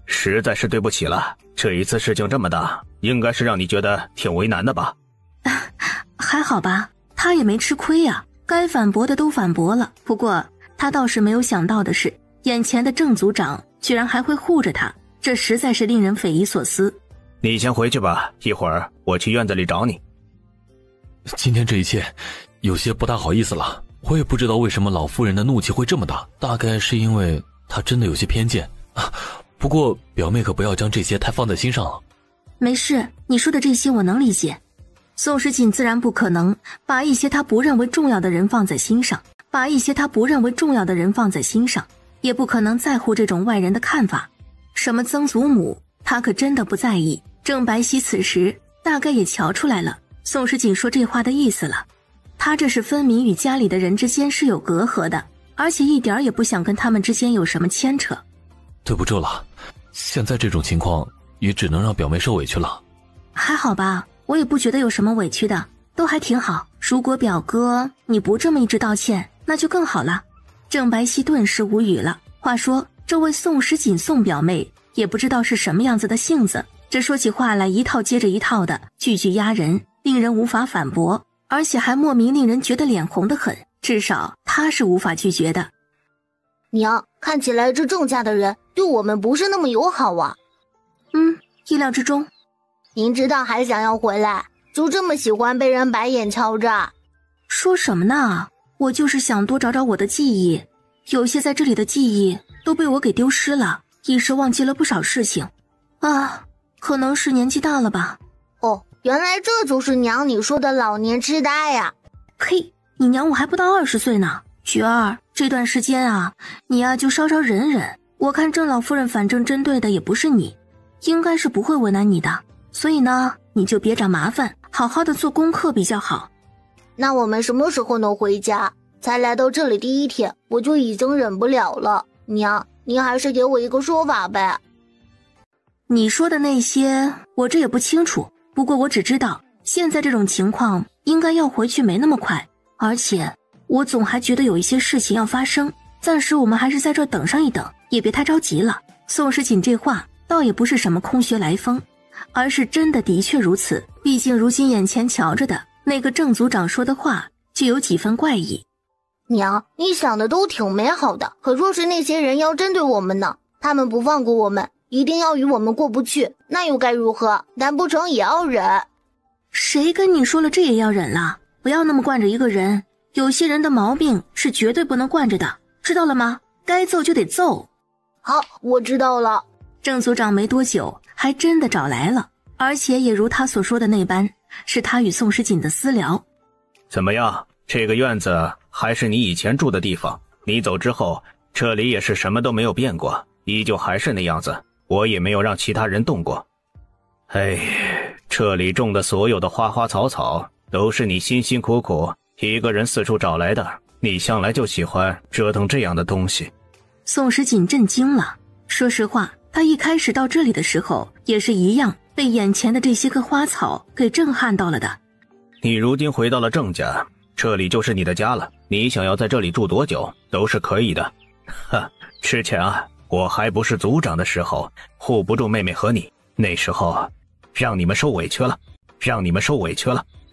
实在是对不起了，这一次事情这么大，应该是让你觉得挺为难的吧？还好吧，他也没吃亏呀，该反驳的都反驳了。不过他倒是没有想到的是，眼前的郑组长居然还会护着他，这实在是令人匪夷所思。你先回去吧，一会儿我去院子里找你。今天这一切有些不大好意思了，我也不知道为什么老夫人的怒气会这么大，大概是因为她真的有些偏见啊。不过表妹可不要将这些太放在心上了。没事，你说的这些我能理解。宋时锦自然不可能把一些他不认为重要的人放在心上，也不可能在乎这种外人的看法。什么曾祖母，他可真的不在意。郑白皙此时大概也瞧出来了宋时锦说这话的意思了，他这是分明与家里的人之间是有隔阂的，而且一点也不想跟他们之间有什么牵扯。对不住了，现在这种情况也只能让表妹受委屈了。还好吧，我也不觉得有什么委屈的，都还挺好。如果表哥你不这么一直道歉，那就更好了。郑白皙顿时无语了。话说这位宋时锦宋表妹也不知道是什么样子的性子，这说起话来一套接着一套的，句句压人，令人无法反驳，而且还莫名令人觉得脸红得很，至少他是无法拒绝的。娘，看起来这郑家的人对我们不是那么友好啊。意料之中。您知道还想要回来，就这么喜欢被人白眼瞧着？说什么呢？我就是想多找找我的记忆，有些在这里的记忆都被我给丢失了，一时忘记了不少事情啊，可能是年纪大了吧。哦，原来这就是娘你说的老年痴呆呀。嘿，你娘我还不到20岁呢。菊儿，这段时间啊，你啊就稍稍忍忍，我看郑老夫人反正针对的也不是你，应该是不会为难你的，所以呢你就别找麻烦，好好的做功课比较好。那我们什么时候能回家？才来到这里第一天我就已经忍不了了，娘您还是给我一个说法呗。你说的那些我这也不清楚，不过我只知道现在这种情况应该要回去没那么快，而且我总还觉得有一些事情要发生，暂时我们还是在这等上一等，也别太着急了。宋时锦这话倒也不是什么空穴来风，而是真的的确如此，毕竟如今眼前瞧着的那个郑组长说的话就有几分怪异。娘，你想的都挺美好的，可若是那些人要针对我们呢？他们不放过我们，一定要与我们过不去，那又该如何？难不成也要忍？谁跟你说了这也要忍了？不要那么惯着一个人，有些人的毛病是绝对不能惯着的，知道了吗？该揍就得揍。好，我知道了。郑组长没多久还真的找来了，而且也如他所说的那般，是他与宋时锦的私聊。怎么样，这个院子还是你以前住的地方，你走之后这里也是什么都没有变过，依旧还是那样子，我也没有让其他人动过。这里种的所有的花花草草都是你辛辛苦苦一个人四处找来的，你向来就喜欢折腾这样的东西。宋时锦震惊了，说实话，他一开始到这里的时候也是一样被眼前的这些棵花草给震撼到了的。你如今回到了郑家，这里就是你的家了，你想要在这里住多久都是可以的。之前啊，我还不是族长的时候，护不住妹妹和你，那时候让你们受委屈了。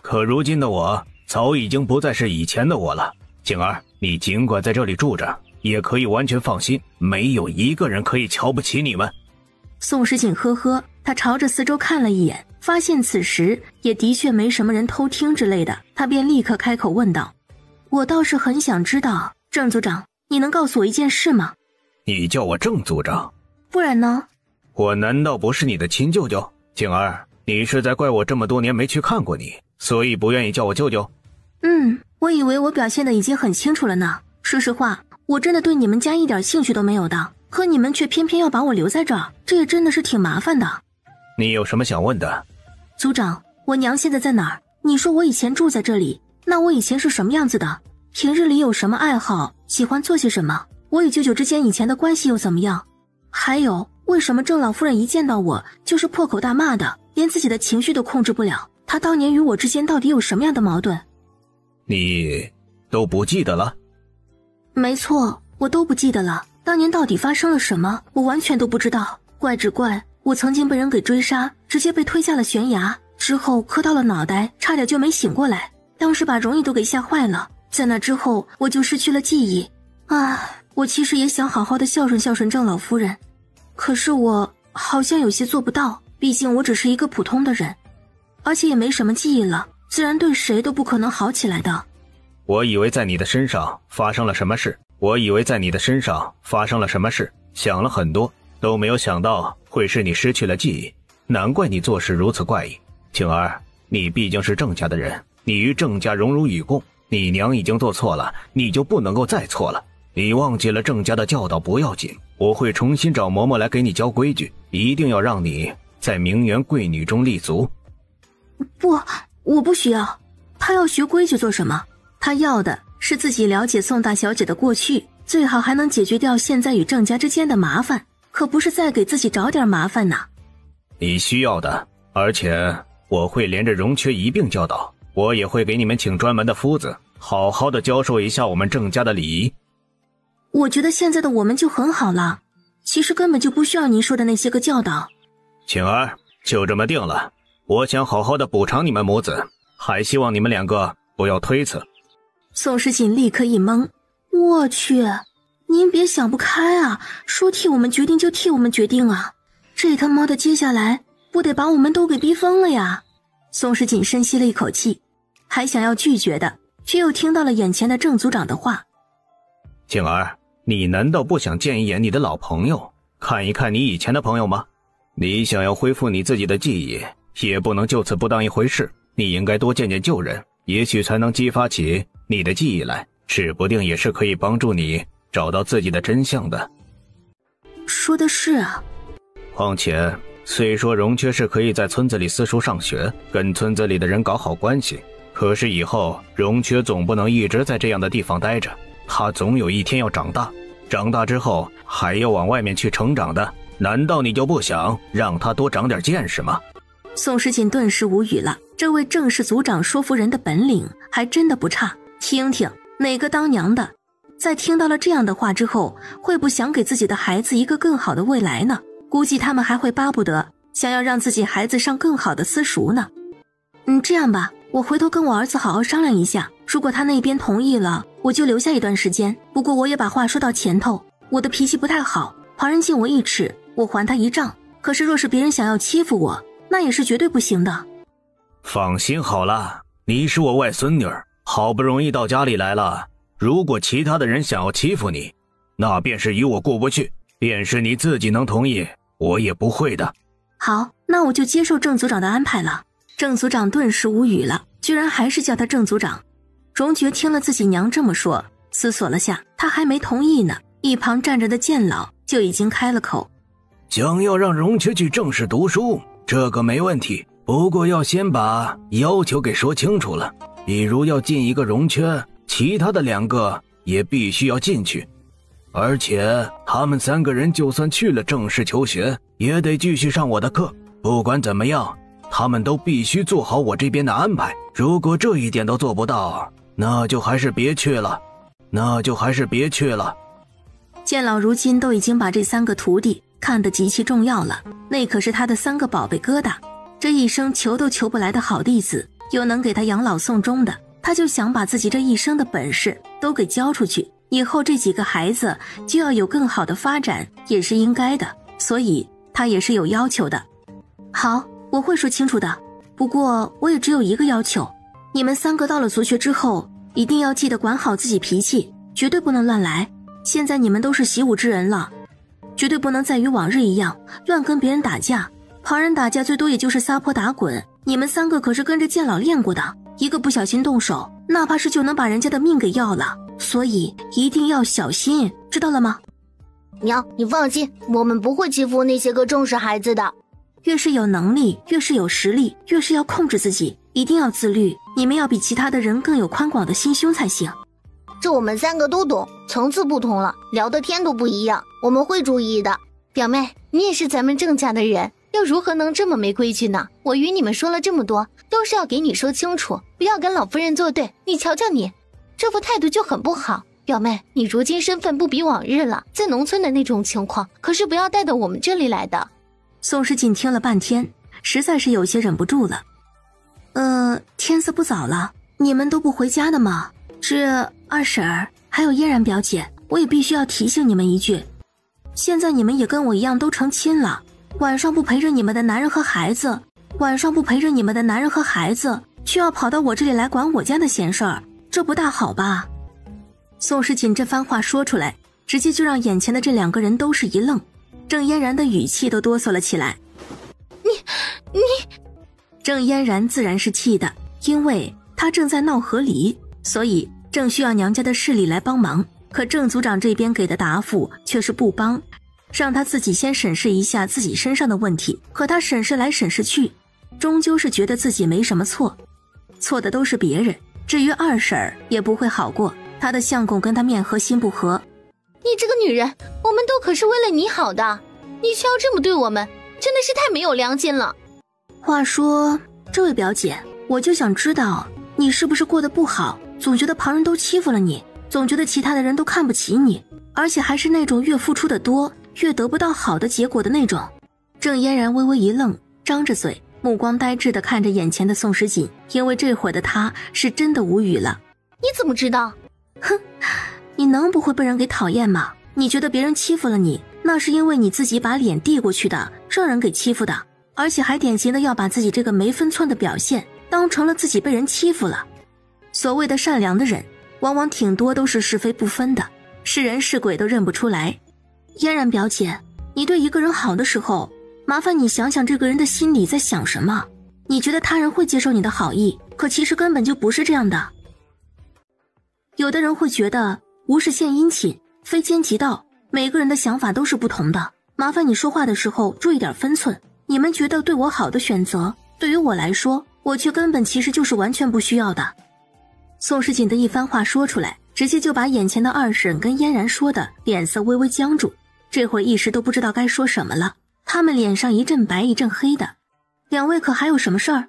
可如今的我早已经不再是以前的我了。景儿，你尽管在这里住着，也可以完全放心，没有一个人可以瞧不起你们。宋时锦呵呵，他朝着四周看了一眼，发现此时也的确没什么人偷听之类的，他便立刻开口问道：我倒是很想知道，郑组长，你能告诉我一件事吗？你叫我郑组长？不然呢？我难道不是你的亲舅舅？景儿，你是在怪我这么多年没去看过你，所以不愿意叫我舅舅？我以为我表现的已经很清楚了呢。说实话，我真的对你们家一点兴趣都没有的，可你们却偏偏要把我留在这儿，这也真的是挺麻烦的。你有什么想问的？族长，我娘现在在哪儿？你说我以前住在这里，那我以前是什么样子的？平日里有什么爱好，喜欢做些什么？我与舅舅之间以前的关系又怎么样？还有，为什么郑老夫人一见到我就是破口大骂的，连自己的情绪都控制不了？她当年与我之间到底有什么样的矛盾？你都不记得了？没错，我都不记得了。当年到底发生了什么，我完全都不知道。怪只怪我曾经被人给追杀，直接被推下了悬崖，之后磕到了脑袋，差点就没醒过来。当时把容易都给吓坏了，在那之后我就失去了记忆。我其实也想好好的孝顺孝顺郑老夫人，可是我好像有些做不到，毕竟我只是一个普通的人，而且也没什么记忆了，自然对谁都不可能好起来的。我以为在你的身上发生了什么事，想了很多，都没有想到会是你失去了记忆，难怪你做事如此怪异。晴儿，你毕竟是郑家的人，你与郑家荣辱与共，你娘已经做错了，你就不能够再错了。你忘记了郑家的教导不要紧，我会重新找嬷嬷来给你教规矩，一定要让你在名媛贵女中立足。不，我不需要。他要学规矩做什么？他要的是自己了解宋大小姐的过去，最好还能解决掉现在与郑家之间的麻烦，可不是再给自己找点麻烦呐。你需要的，而且我会连着荣缺一并教导，我也会给你们请专门的夫子，好好的教授一下我们郑家的礼仪。我觉得现在的我们就很好了，其实根本就不需要您说的那些个教导。晴儿，就这么定了，我想好好的补偿你们母子，还希望你们两个不要推辞。宋时锦立刻一懵，我去，您别想不开啊，说替我们决定就替我们决定啊，这他妈的接下来不得把我们都给逼疯了呀。宋时锦深吸了一口气，还想要拒绝的，却又听到了眼前的郑族长的话。晴儿，你难道不想见一眼你的老朋友，看一看你以前的朋友吗？你想要恢复你自己的记忆，也不能就此不当一回事，你应该多见见旧人，也许才能激发起你的记忆来，指不定也是可以帮助你找到自己的真相的。说的是啊。况且虽说荣缺是可以在村子里私塾上学，跟村子里的人搞好关系，可是以后荣缺总不能一直在这样的地方待着，他总有一天要长大，长大之后还要往外面去成长的，难道你就不想让他多长点见识吗？宋时锦顿时无语了，这位郑氏族长说服人的本领还真的不差，听听哪个当娘的在听到了这样的话之后，会不想给自己的孩子一个更好的未来呢？估计他们还会巴不得想要让自己孩子上更好的私塾呢。这样吧，我回头跟我儿子好好商量一下，如果他那边同意了，我就留下一段时间，不过我也把话说到前头，我的脾气不太好，旁人敬我一尺，我还他一丈，可是若是别人想要欺负我，那也是绝对不行的。放心好了，你是我外孙女儿，好不容易到家里来了，如果其他的人想要欺负你，那便是与我过不去，便是你自己能同意，我也不会的。好，那我就接受郑族长的安排了。郑族长顿时无语了，居然还是叫他郑族长。荣觉听了自己娘这么说，思索了下，他还没同意呢，一旁站着的剑老就已经开了口。想要让荣缺去正式读书，这个没问题，不过要先把要求给说清楚了，比如要进一个荣缺，其他的2个也必须要进去，而且他们3个人就算去了正式求学，也得继续上我的课，不管怎么样，他们都必须做好我这边的安排，如果这一点都做不到，那就还是别去了。剑老如今都已经把这3个徒弟看得极其重要了，那可是他的3个宝贝疙瘩，这一生求都求不来的好弟子，又能给他养老送终的，他就想把自己这一生的本事都给交出去，以后这几个孩子就要有更好的发展，也是应该的，所以他也是有要求的。好，我会说清楚的，不过我也只有一个要求，你们3个到了族学之后，一定要记得管好自己脾气，绝对不能乱来。现在你们都是习武之人了，绝对不能再与往日一样乱跟别人打架，旁人打架最多也就是撒泼打滚，你们3个可是跟着剑老练过的，一个不小心动手，哪怕是就能把人家的命给要了，所以一定要小心，知道了吗？娘，你放心，我们不会欺负那些个正式孩子的。越是有能力，越是有实力，越是要控制自己，一定要自律。你们要比其他的人更有宽广的心胸才行。这我们3个都懂，层次不同了，聊的天都不一样，我们会注意的。表妹，你也是咱们郑家的人，又如何能这么没规矩呢？我与你们说了这么多，都是要给你说清楚，不要跟老夫人作对。你瞧瞧你，这副态度就很不好。表妹，你如今身份不比往日了，在农村的那种情况，可是不要带到我们这里来的。宋时锦听了半天，实在是有些忍不住了。天色不早了，你们都不回家的吗？这二婶儿还有嫣然表姐，我也必须要提醒你们一句，现在你们也跟我一样都成亲了，晚上不陪着你们的男人和孩子，却要跑到我这里来管我家的闲事儿，这不大好吧？宋时锦这番话说出来，直接就让眼前的这2个人都是一愣，郑嫣然的语气都哆嗦了起来。你郑嫣然自然是气的，因为她正在闹和离，所以正需要娘家的势力来帮忙，可郑组长这边给的答复却是不帮，让他自己先审视一下自己身上的问题。可他审视来审视去，终究是觉得自己没什么错，错的都是别人。至于二婶儿也不会好过，他的相公跟他面和心不和。你这个女人，我们都可是为了你好的，你却要这么对我们，真的是太没有良心了。话说，这位表姐，我就想知道你是不是过得不好，总觉得旁人都欺负了你，总觉得其他的人都看不起你，而且还是那种越付出的多越得不到好的结果的那种。郑嫣然微微一愣，张着嘴，目光呆滞地看着眼前的宋时锦，因为这会儿的他是真的无语了。你怎么知道？哼，你能不会被人给讨厌吗？你觉得别人欺负了你，那是因为你自己把脸递过去的，让人给欺负的，而且还典型的要把自己这个没分寸的表现当成了自己被人欺负了。所谓的善良的人，往往挺多都是是非不分的，是人是鬼都认不出来。嫣然表姐，你对一个人好的时候，麻烦你想想这个人的心里在想什么。你觉得他人会接受你的好意，可其实根本就不是这样的。有的人会觉得无事献殷勤，非奸即盗，每个人的想法都是不同的，麻烦你说话的时候注意点分寸。你们觉得对我好的选择，对于我来说，我却根本其实就是完全不需要的。宋时锦的一番话说出来，直接就把眼前的二婶跟嫣然说的脸色微微僵住，这会儿一时都不知道该说什么了。他们脸上一阵白一阵黑的。两位可还有什么事儿？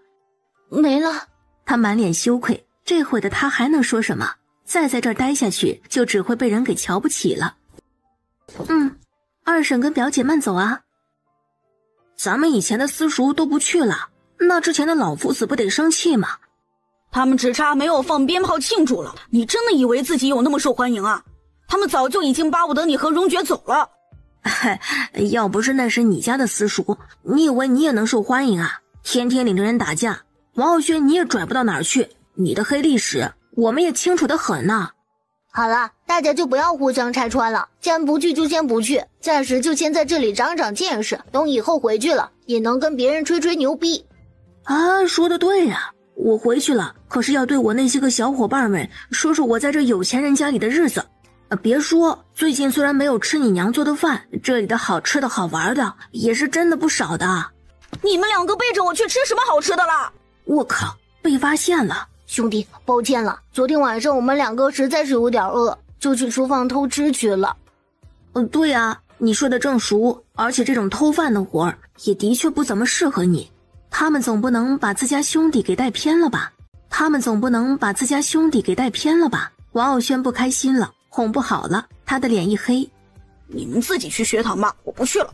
没了。他满脸羞愧，这会的他还能说什么？再在这儿待下去，就只会被人给瞧不起了。二婶跟表姐慢走啊。咱们以前的私塾都不去了，那之前的老夫子不得生气吗？他们只差没有放鞭炮庆祝了。你真的以为自己有那么受欢迎啊？他们早就已经巴不得你和荣爵走了。要不是那是你家的私塾，你以为你也能受欢迎啊？天天领着人打架，王傲轩你也拽不到哪儿去，你的黑历史我们也清楚得很呐。好了，大家就不要互相拆穿了，既然不去就先不去，暂时就先在这里长长见识，等以后回去了也能跟别人吹吹牛逼。啊，说得对呀，我回去了可是要对我那些个小伙伴们说说我在这有钱人家里的日子。别说，最近虽然没有吃你娘做的饭，这里的好吃的好玩的也是真的不少的。你们两个背着我去吃什么好吃的了？我靠，被发现了。兄弟，抱歉了，昨天晚上我们两个实在是有点饿，就去厨房偷吃去了。对啊，你说的正熟，而且这种偷饭的活儿也的确不怎么适合你。他们总不能把自家兄弟给带偏了吧？王傲轩不开心了，哄不好了，他的脸一黑。你们自己去学堂吧，我不去了。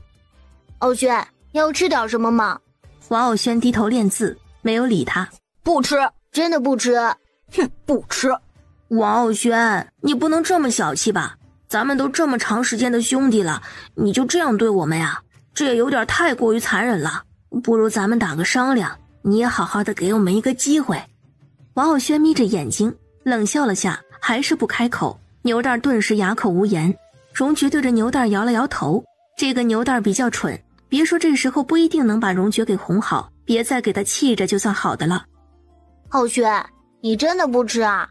傲轩，要吃点什么吗？王傲轩低头练字，没有理他。不吃。真的不吃？哼，不吃。王傲轩，你不能这么小气吧？咱们都这么长时间的兄弟了，你就这样对我们呀？这也有点太过于残忍了。不如咱们打个商量，你也好好的给我们一个机会。王傲轩眯着眼睛冷笑了下，还是不开口。牛蛋顿时哑口无言。荣爵对着牛蛋摇了摇头，这个牛蛋比较蠢，别说这时候不一定能把荣爵给哄好，别再给他气着就算好的了。傲轩，你真的不吃啊？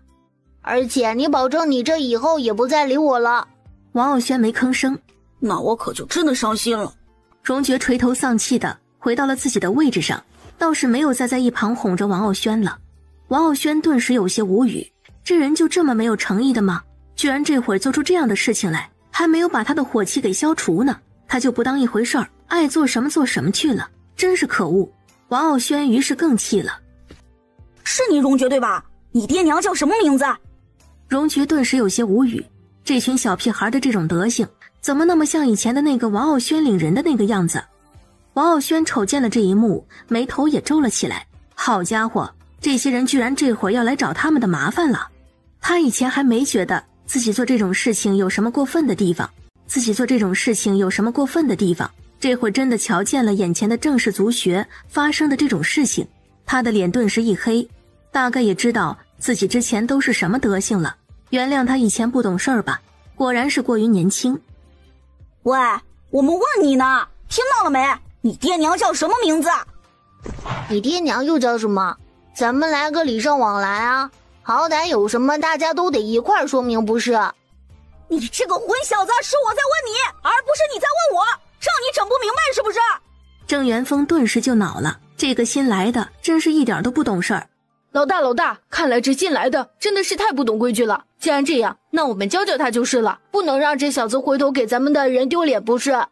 而且你保证你这以后也不再理我了？王傲轩没吭声。那我可就真的伤心了。荣爵垂头丧气的回到了自己的位置上，倒是没有再在一旁哄着王傲轩了。王傲轩顿时有些无语，这人就这么没有诚意的吗？居然这会儿做出这样的事情来，还没有把他的火气给消除呢，他就不当一回事儿，爱做什么做什么去了，真是可恶。王傲轩于是更气了。是你荣爵对吧？你爹娘叫什么名字？荣爵顿时有些无语，这群小屁孩的这种德行，怎么那么像以前的那个王傲轩领人的那个样子？王傲轩瞅见了这一幕，眉头也皱了起来。好家伙，这些人居然这会儿要来找他们的麻烦了。他以前还没觉得自己做这种事情有什么过分的地方，这会儿真的瞧见了眼前的正氏族学发生的这种事情，他的脸顿时一黑，大概也知道自己之前都是什么德行了。原谅他以前不懂事儿吧，果然是过于年轻。喂，我们问你呢，听到了没？你爹娘叫什么名字？你爹娘又叫什么？咱们来个礼尚往来啊，好歹有什么大家都得一块说明不是？你这个混小子，是我在问你，而不是你在问我，让你整不明白是不是？郑元丰顿时就恼了，这个新来的真是一点都不懂事儿。老大，看来这新来的真的是太不懂规矩了。既然这样，那我们教教他就是了，不能让这小子回头给咱们的人丢脸不是？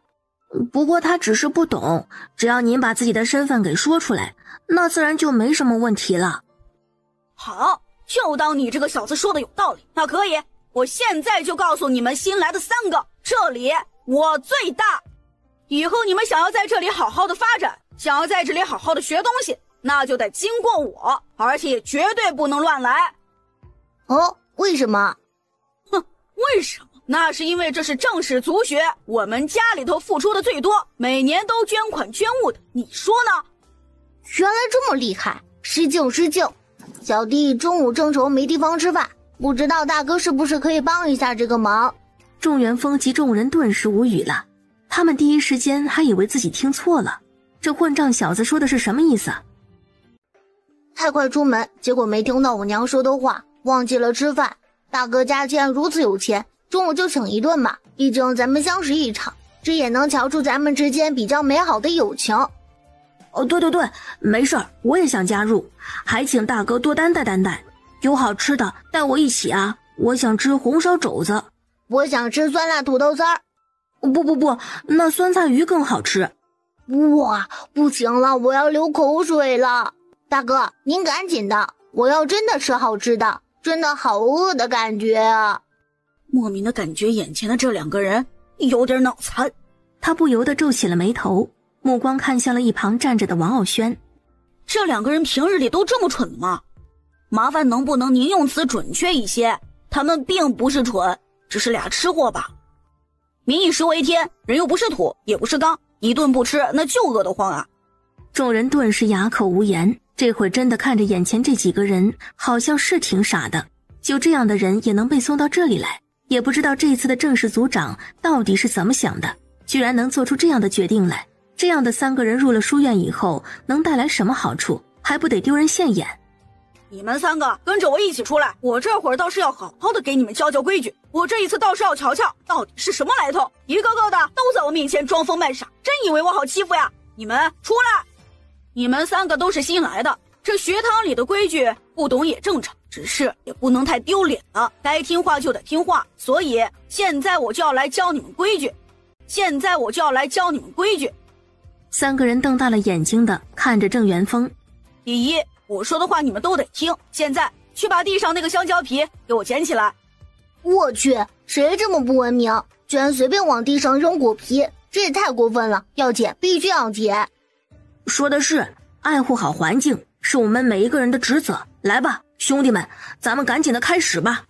不过他只是不懂，只要您把自己的身份给说出来，那自然就没什么问题了。好，就当你这个小子说的有道理，那可以，我现在就告诉你们新来的3个，这里我最大。以后你们想要在这里好好的发展，想要在这里好好的学东西，那就得经过我，而且绝对不能乱来。哦，为什么？哼，为什么？那是因为这是正氏族学，我们家里头付出的最多，每年都捐款捐物的，你说呢？原来这么厉害，失敬。小弟中午正愁没地方吃饭，不知道大哥是不是可以帮一下这个忙？众元丰及众人顿时无语了，他们第一时间还以为自己听错了，这混账小子说的是什么意思啊？太快出门，结果没听到我娘说的话，忘记了吃饭。大哥家既然如此有钱，中午就请一顿吧，毕竟咱们相识一场，这也能瞧出咱们之间比较美好的友情。哦，对，没事儿，我也想加入，还请大哥多担待。有好吃的带我一起啊，我想吃红烧肘子。我想吃酸辣土豆丝儿。不，那酸菜鱼更好吃。哇，不行了，我要流口水了。大哥，您赶紧的，我要真的吃好吃的，真的好饿的感觉啊！莫名的感觉眼前的这2个人有点脑残。他不由得皱起了眉头，目光看向了一旁站着的王傲轩。这2个人平日里都这么蠢吗？麻烦能不能您用词准确一些，他们并不是蠢，只是俩吃货吧。民以食为天，人又不是土也不是钢，一顿不吃那就饿得慌啊。众人顿时哑口无言，这会儿真的看着眼前这几个人好像是挺傻的，就这样的人也能被送到这里来，也不知道这次的正式组长到底是怎么想的，居然能做出这样的决定来。这样的3个人入了书院以后能带来什么好处，还不得丢人现眼。你们3个跟着我一起出来，我这会儿倒是要好好的给你们教规矩，我这一次倒是要瞧瞧到底是什么来头，一个个的都在我面前装疯卖傻，真以为我好欺负呀？你们出来！你们3个都是新来的，这学堂里的规矩不懂也正常，只是也不能太丢脸了，该听话就得听话，所以现在我就要来教你们规矩。3个人瞪大了眼睛的看着郑元丰。第一，我说的话你们都得听，现在去把地上那个香蕉皮给我捡起来。我去，谁这么不文明，居然随便往地上扔果皮，这也太过分了，要捡必须要捡。说的是，爱护好环境是我们每一个人的职责。来吧，兄弟们，咱们赶紧的开始吧。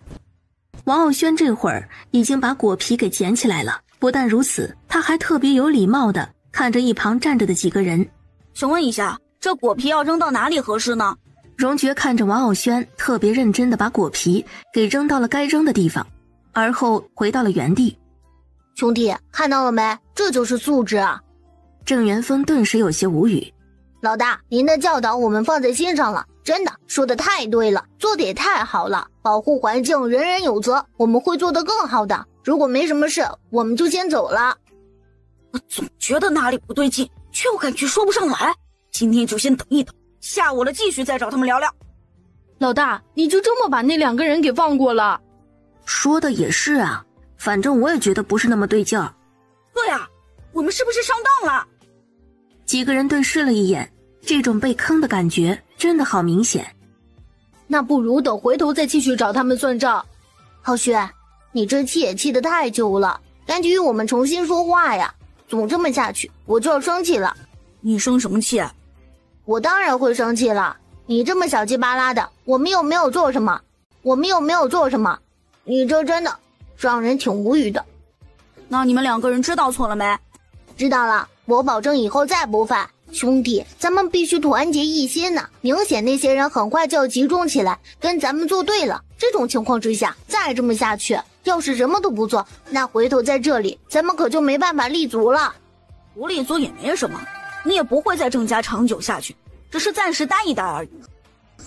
王傲轩这会儿已经把果皮给捡起来了，不但如此，他还特别有礼貌的看着一旁站着的几个人。请问一下，这果皮要扔到哪里合适呢？荣爵看着王傲轩特别认真的把果皮给扔到了该扔的地方，而后回到了原地。兄弟，看到了没？这就是素质啊！郑元丰顿时有些无语。老大，您的教导我们放在心上了，真的说得太对了，做得也太好了。保护环境人人有责，我们会做得更好的。如果没什么事，我们就先走了。我总觉得哪里不对劲，却又感觉说不上来。今天就先等一等，下午了继续再找他们聊聊。老大，你就这么把那2个人给放过了？说的也是啊，反正我也觉得不是那么对劲儿。对啊，我们是不是上当了？几个人对视了一眼，这种被坑的感觉真的好明显。那不如等回头再继续找他们算账。浩轩，你这气也气得太久了，赶紧与我们重新说话呀！总这么下去，我就要生气了。你生什么气？我当然会生气了。你这么小气巴拉的，我们又没有做什么，你这真的让人挺无语的。那你们2个人知道错了没？知道了，我保证以后再不犯。兄弟，咱们必须团结一心呐！明显那些人很快就要集中起来，跟咱们作对了。这种情况之下，再这么下去，要是什么都不做，那回头在这里，咱们可就没办法立足了。不立足也没什么，你也不会在郑家长久下去，只是暂时待一待而已。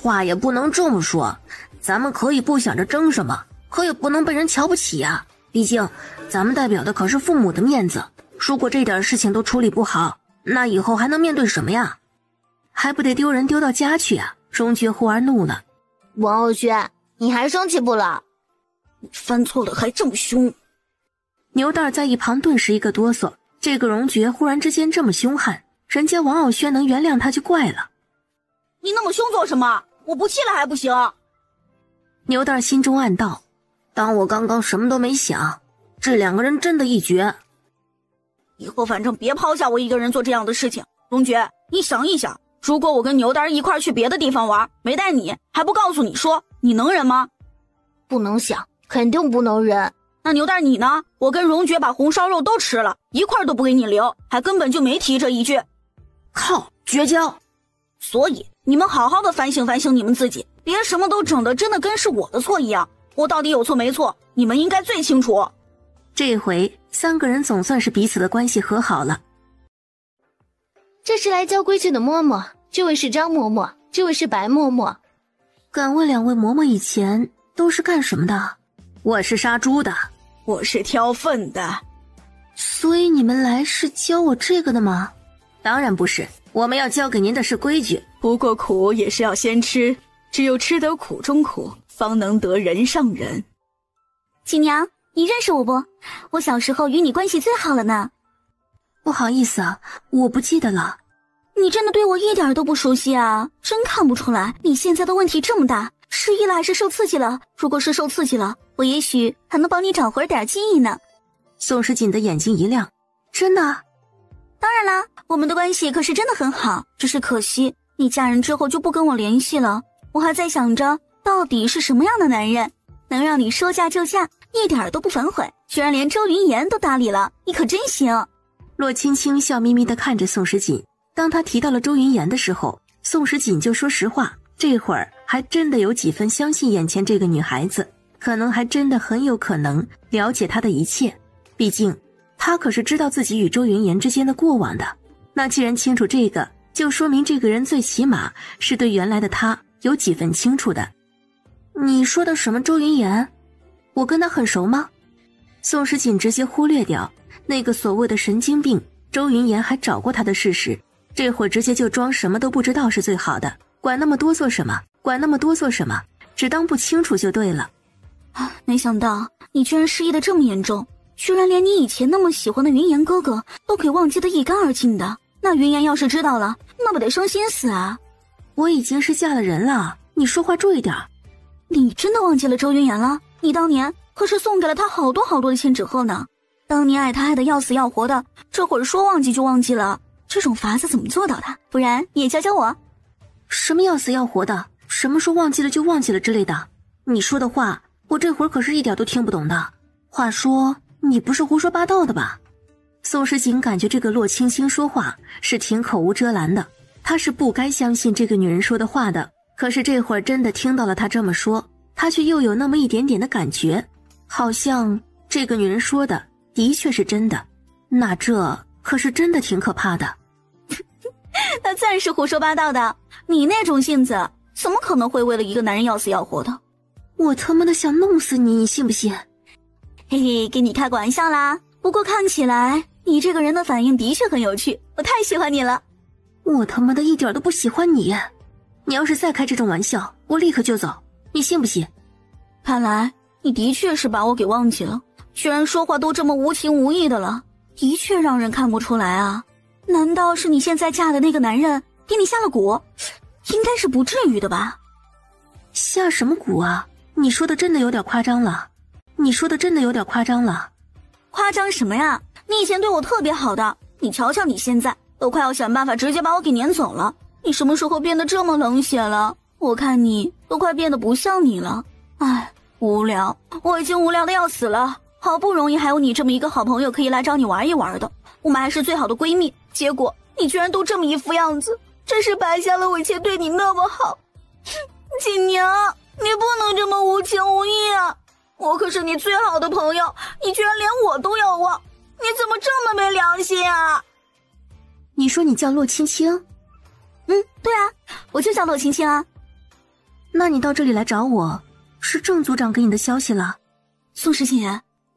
话也不能这么说，咱们可以不想着争什么，可也不能被人瞧不起呀。毕竟，咱们代表的可是父母的面子，如果这点事情都处理不好，那以后还能面对什么呀？还不得丢人丢到家去啊！荣爵忽而怒了。王傲轩，你还生气不了？你犯错了还这么凶。牛蛋在一旁顿时一个哆嗦，这个荣爵忽然之间这么凶悍，人家王傲轩能原谅他就怪了。你那么凶做什么？我不气了还不行？牛蛋心中暗道，当我刚刚什么都没想，这2个人真的一绝。以后反正别抛下我一个人做这样的事情。荣爵，你想一想，如果我跟牛蛋一块去别的地方玩，没带你，还不告诉你说，你能忍吗？不能想，肯定不能忍。那牛蛋你呢？我跟荣爵把红烧肉都吃了，一块都不给你留，还根本就没提这一句。靠，绝交！所以你们好好的反省反省你们自己，别什么都整得真的跟是我的错一样。我到底有错没错，你们应该最清楚。这回3个人总算是彼此的关系和好了。这是来教规矩的嬷嬷，这位是张嬷嬷，这位是白嬷嬷。敢问2位嬷嬷以前都是干什么的？我是杀猪的。我是挑粪的。所以你们来是教我这个的吗？当然不是，我们要教给您的是规矩。不过苦也是要先吃，只有吃得苦中苦，方能得人上人。锦娘，你认识我不？我小时候与你关系最好了呢。不好意思啊，我不记得了。你真的对我一点都不熟悉啊，真看不出来。你现在的问题这么大，失忆了还是受刺激了？如果是受刺激了，我也许还能帮你找回点记忆呢。宋时锦的眼睛一亮，真的？当然啦，我们的关系可是真的很好，只是可惜你嫁人之后就不跟我联系了。我还在想着，到底是什么样的男人能让你说嫁就嫁，一点都不反悔，居然连周云言都搭理了，你可真行。洛青青笑眯眯地看着宋时锦，当他提到了周云言的时候，宋时锦就说实话，这会儿还真的有几分相信眼前这个女孩子，可能还真的很有可能了解她的一切，毕竟他可是知道自己与周云言之间的过往的。那既然清楚这个，就说明这个人最起码是对原来的他有几分清楚的。你说的什么周云言？我跟他很熟吗？宋时锦直接忽略掉那个所谓的神经病周云言还找过他的事实，这会儿直接就装什么都不知道是最好的，管那么多做什么？只当不清楚就对了。没想到你居然失忆得这么严重，居然连你以前那么喜欢的云言哥哥都给忘记得一干二净的。那云言要是知道了，那不得生心死啊！我已经是嫁了人了，你说话注意点。你真的忘记了周云言了？你当年可是送给了他好多好多的千纸鹤呢。当年爱他爱得要死要活的，这会儿说忘记就忘记了，这种法子怎么做到的？不然你也教教我。什么要死要活的？什么说忘记了就忘记了之类的？你说的话我这会儿可是一点都听不懂的。话说你不是胡说八道的吧？宋时锦感觉这个洛青青说话是挺口无遮拦的，他是不该相信这个女人说的话的，可是这会儿真的听到了她这么说，他却又有那么一点点的感觉，好像这个女人说的的确是真的，那这可是真的挺可怕的。那自然是胡说八道的，你那种性子怎么可能会为了一个男人要死要活的？我他妈的想弄死你，你信不信？嘿嘿，跟你开个玩笑啦。不过看起来你这个人的反应的确很有趣，我太喜欢你了。我他妈的一点都不喜欢你，你要是再开这种玩笑，我立刻就走，你信不信？看来你的确是把我给忘记了，居然说话都这么无情无义的了，的确让人看不出来啊。难道是你现在嫁的那个男人给你下了蛊？应该是不至于的吧。下什么蛊啊？你说的真的有点夸张了，夸张什么呀？你以前对我特别好的，你瞧瞧你现在都快要想办法直接把我给撵走了，你什么时候变得这么冷血了？我看你都快变得不像你了。唉，无聊，我已经无聊的要死了，好不容易还有你这么一个好朋友可以来找你玩一玩的，我们还是最好的闺蜜，结果你居然都这么一副样子，真是白瞎了我以前对你那么好。锦娘，你不能这么无情无义啊！我可是你最好的朋友，你居然连我都要忘，你怎么这么没良心啊？你说你叫洛青青？对啊，我就叫洛青青啊。那你到这里来找我，是郑组长给你的消息了？宋时锦，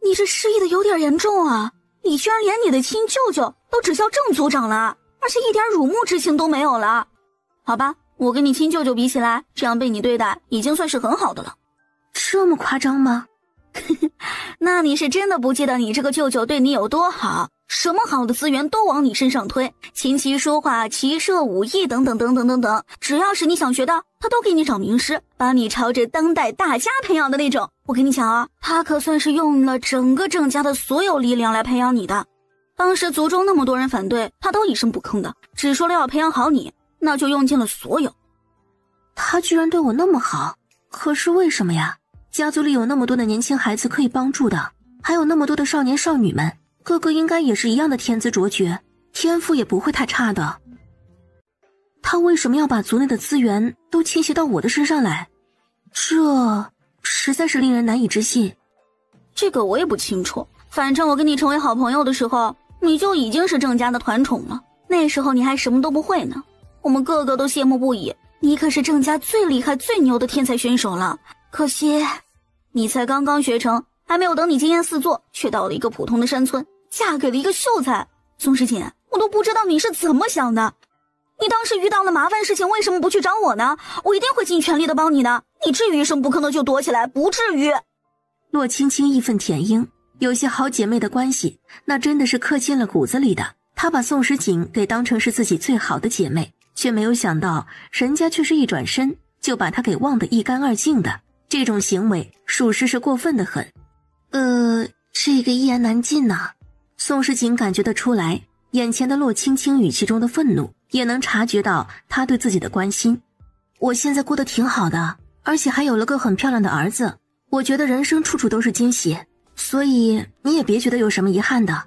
你这失忆的有点严重啊！你居然连你的亲舅舅都只叫郑组长了，而且一点辱没之情都没有了。好吧，我跟你亲舅舅比起来，这样被你对待已经算是很好的了。这么夸张吗？那你是真的不记得你这个舅舅对你有多好，什么好的资源都往你身上推，琴棋书画、骑射、武艺等等等等等等，只要是你想学的，他都给你找名师，把你朝着当代大家培养的那种。我跟你讲啊，他可算是用了整个郑家的所有力量来培养你的。当时族中那么多人反对，他都一声不吭的，只说了要培养好你，那就用尽了所有。他居然对我那么好，可是为什么呀？家族里有那么多的年轻孩子可以帮助的，还有那么多的少年少女们，个个应该也是一样的天资卓绝，天赋也不会太差的。他为什么要把族内的资源都倾斜到我的身上来？这实在是令人难以置信。这个我也不清楚，反正我跟你成为好朋友的时候，你就已经是郑家的团宠了。那时候你还什么都不会呢，我们个个都羡慕不已，你可是郑家最厉害最牛的天才选手了。可惜你才刚刚学成，还没有等你惊艳四座，却到了一个普通的山村，嫁给了一个秀才。宋时锦，我都不知道你是怎么想的，你当时遇到了麻烦事情为什么不去找我呢？我一定会尽全力的帮你的，你至于一声不吭的就躲起来？不至于。洛青青义愤填膺，有些好姐妹的关系那真的是刻进了骨子里的，她把宋时锦给当成是自己最好的姐妹，却没有想到人家却是一转身就把她给忘得一干二净的，这种行为属实是过分的很。这个一言难尽呐。宋时锦感觉得出来，眼前的洛青青语气中的愤怒，也能察觉到她对自己的关心。我现在过得挺好的，而且还有了个很漂亮的儿子，我觉得人生处处都是惊喜，所以你也别觉得有什么遗憾的。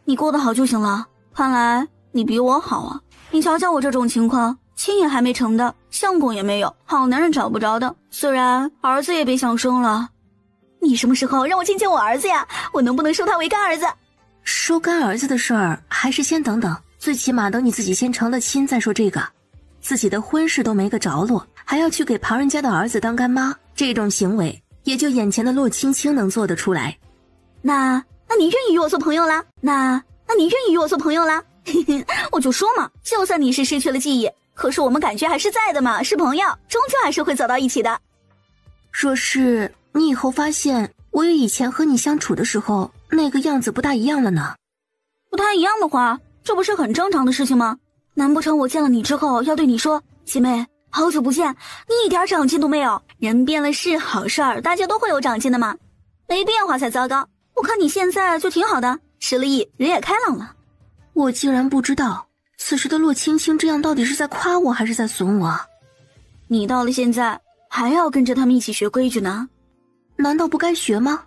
你过得好就行了，看来你比我好啊。你瞧瞧我这种情况，亲也还没成的，相公也没有，好男人找不着的，虽然儿子也别想生了。你什么时候让我亲亲我儿子呀？我能不能收他为干儿子？收干儿子的事儿还是先等等，最起码等你自己先成了亲再说这个。自己的婚事都没个着落，还要去给旁人家的儿子当干妈，这种行为也就眼前的洛青青能做得出来。那你愿意与我做朋友啦？那你愿意与我做朋友啦？我就说嘛，就算你是失去了记忆，可是我们感觉还是在的嘛，是朋友，终究还是会走到一起的。若是你以后发现我与以前和你相处的时候那个样子不大一样了呢？不太一样的话，这不是很正常的事情吗？难不成我见了你之后要对你说，姐妹好久不见，你一点长进都没有？人变了是好事儿，大家都会有长进的嘛，没变化才糟糕。我看你现在就挺好的，失了忆，人也开朗了。我竟然不知道此时的洛青青这样到底是在夸我还是在损我。你到了现在还要跟着他们一起学规矩呢？难道不该学吗？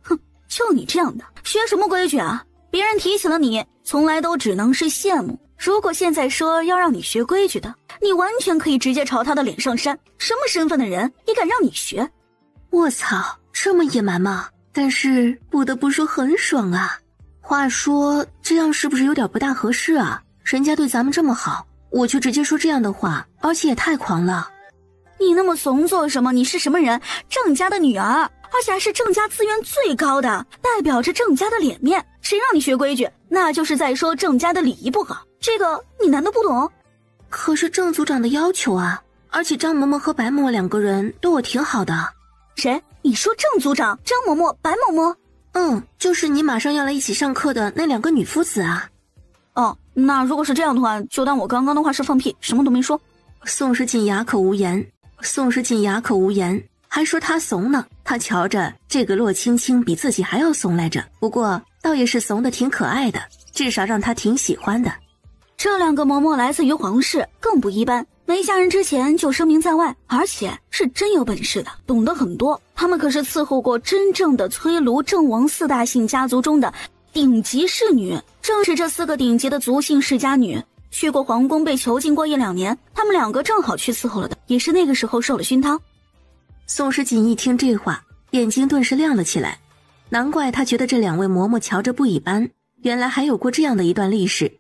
哼，就你这样的，学什么规矩啊？别人提起了你，从来都只能是羡慕。如果现在说要让你学规矩的，你完全可以直接朝他的脸上扇。什么身份的人也敢让你学？我操，这么野蛮吗？但是不得不说很爽啊。话说这样是不是有点不大合适啊？人家对咱们这么好，我却直接说这样的话，而且也太狂了。你那么怂做什么？你是什么人？郑家的女儿，而且还是郑家资源最高的，代表着郑家的脸面。谁让你学规矩？那就是在说郑家的礼仪不好，这个你难道不懂？可是郑组长的要求啊，而且张嬷嬷和白嬷嬷两个人对我挺好的。谁？你说郑组长、张嬷嬷、白嬷嬷？就是你马上要来一起上课的那两个女夫子啊。哦，那如果是这样的话，就当我刚刚的话是放屁，什么都没说。宋时锦哑口无言，还说他怂呢。他瞧着这个洛青青比自己还要怂来着，不过倒也是怂得挺可爱的，至少让他挺喜欢的。这两个嬷嬷来自于皇室，更不一般，没嫁人之前就声名在外，而且是真有本事的，懂得很多。他们可是伺候过真正的崔卢郑王4大姓家族中的顶级侍女，正是这4个顶级的族姓世家女，去过皇宫被囚禁过1-2年，他们两个正好去伺候了的，也是那个时候受了熏陶。宋时锦一听这话，眼睛顿时亮了起来，难怪他觉得这两位嬷嬷瞧着不一般，原来还有过这样的一段历史。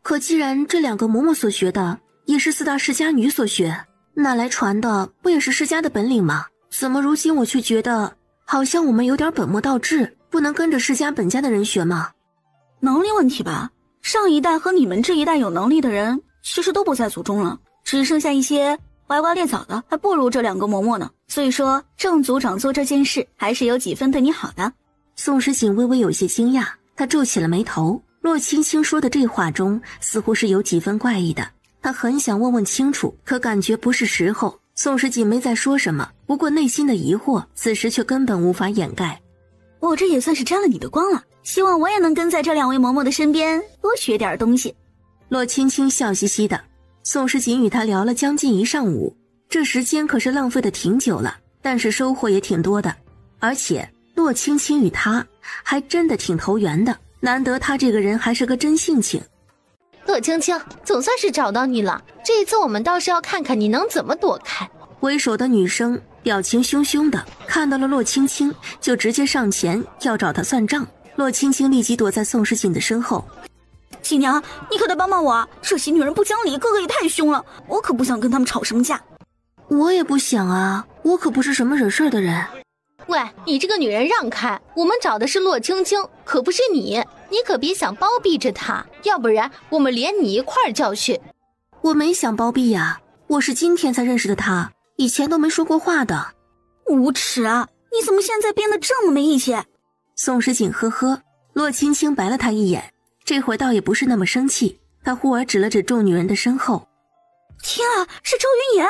可既然这两个嬷嬷所学的也是4大世家女所学，那来传的不也是世家的本领吗？怎么如今我却觉得好像我们有点本末倒置，不能跟着世家本家的人学吗？能力问题吧，上一代和你们这一代有能力的人其实都不在族中了，只剩下一些歪瓜裂枣的，还不如这两个嬷嬷呢。所以说郑组长做这件事还是有几分对你好的。宋时锦微微有些惊讶，他皱起了眉头。洛青青说的这话中似乎是有几分怪异的，他很想问问清楚，可感觉不是时候。宋时锦没再说什么，不过内心的疑惑此时却根本无法掩盖。我这也算是沾了你的光了，希望我也能跟在这两位嬷嬷的身边多学点东西。洛青青笑嘻嘻的。宋时锦与他聊了将近1上午，这时间可是浪费的挺久了，但是收获也挺多的，而且洛青青与他还真的挺投缘的，难得他这个人还是个真性情。洛青青，总算是找到你了，这一次我们倒是要看看你能怎么躲开。为首的女生表情凶凶的，看到了洛青青就直接上前要找她算账。洛青青立即躲在宋时锦的身后。锦娘，你可得帮帮我，这些女人不讲理，个个也太凶了，我可不想跟她们吵什么架。我也不想啊，我可不是什么惹事的人。喂，你这个女人让开，我们找的是洛青青，可不是你，你可别想包庇着她，要不然我们连你一块儿教训。我没想包庇呀，我是今天才认识的她，以前都没说过话的。无耻啊，你怎么现在变得这么没义气？宋时锦呵呵，洛青青白了他一眼，这回倒也不是那么生气，他忽而指了指众女人的身后。天啊，是周云言！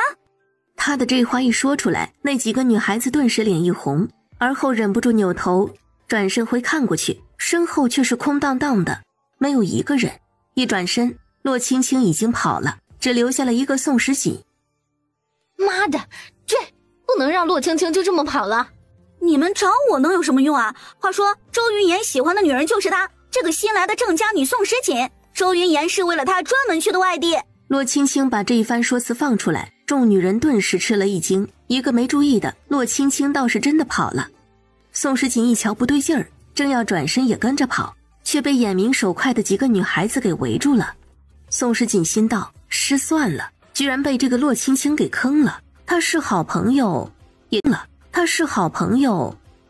他的这话一说出来，那几个女孩子顿时脸一红，而后忍不住扭头转身回看过去，身后却是空荡荡的，没有一个人。一转身，洛青青已经跑了，只留下了一个宋时锦。妈的，追！不能让洛青青就这么跑了。你们找我能有什么用啊？话说周云言喜欢的女人就是她，这个新来的郑家女宋时锦，周云言是为了她专门去的外地。洛青青把这一番说辞放出来，众女人顿时吃了一惊，一个没注意的，洛青青倒是真的跑了。宋时锦一瞧不对劲儿，正要转身也跟着跑，却被眼明手快的几个女孩子给围住了。宋时锦心道失算了，居然被这个洛青青给坑了。他是好朋友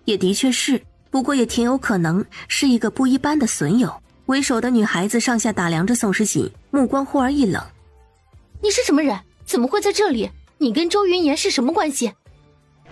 也的确是，不过也挺有可能是一个不一般的损友。为首的女孩子上下打量着宋时锦，目光忽而一冷。你是什么人？怎么会在这里？你跟周云言是什么关系？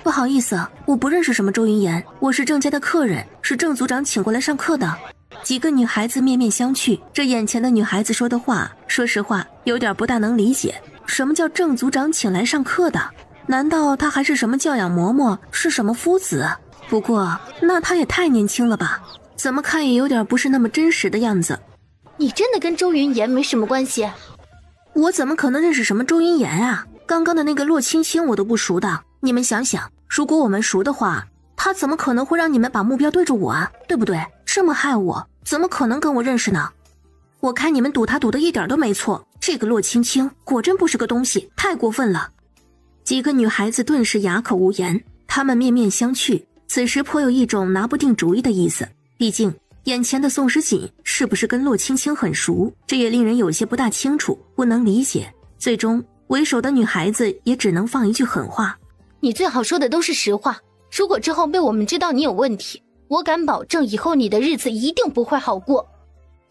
不好意思，我不认识什么周云言，我是郑家的客人，是郑组长请过来上课的。几个女孩子面面相觑，这眼前的女孩子说的话，说实话有点不大能理解。什么叫郑组长请来上课的？难道他还是什么教养嬷嬷，是什么夫子？不过那他也太年轻了吧，怎么看也有点不是那么真实的样子。你真的跟周云言没什么关系？我怎么可能认识什么周云言啊？刚刚的那个洛青青我都不熟的。你们想想，如果我们熟的话，他怎么可能会让你们把目标对着我啊？对不对？这么害我，怎么可能跟我认识呢？我看你们赌他赌的一点都没错，这个洛青青果真不是个东西，太过分了。几个女孩子顿时哑口无言，她们面面相觑，此时颇有一种拿不定主意的意思。毕竟眼前的宋时锦是不是跟洛青青很熟，这也令人有些不大清楚，不能理解。最终为首的女孩子也只能放一句狠话：你最好说的都是实话，如果之后被我们知道你有问题，我敢保证以后你的日子一定不会好过。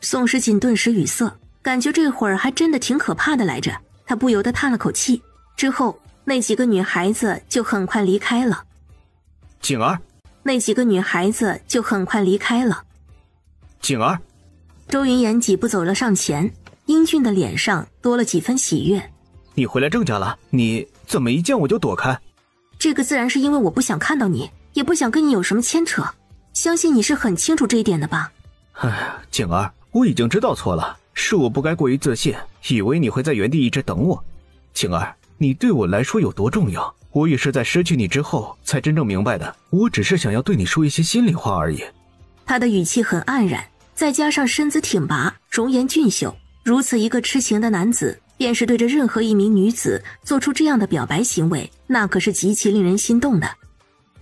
宋时锦顿时语塞，感觉这会儿还真的挺可怕的来着。他不由得叹了口气，之后那几个女孩子就很快离开了。景儿，那几个女孩子就很快离开了。景儿，周云岩几步走了上前，英俊的脸上多了几分喜悦。你回来郑家了？你怎么一见我就躲开？这个自然是因为我不想看到你，也不想跟你有什么牵扯，相信你是很清楚这一点的吧。哎，景儿，我已经知道错了，是我不该过于自信，以为你会在原地一直等我。景儿，你对我来说有多重要，我也是在失去你之后才真正明白的。我只是想要对你说一些心里话而已。他的语气很黯然，再加上身子挺拔，容颜俊秀，如此一个痴情的男子，便是对着任何一名女子做出这样的表白行为，那可是极其令人心动的。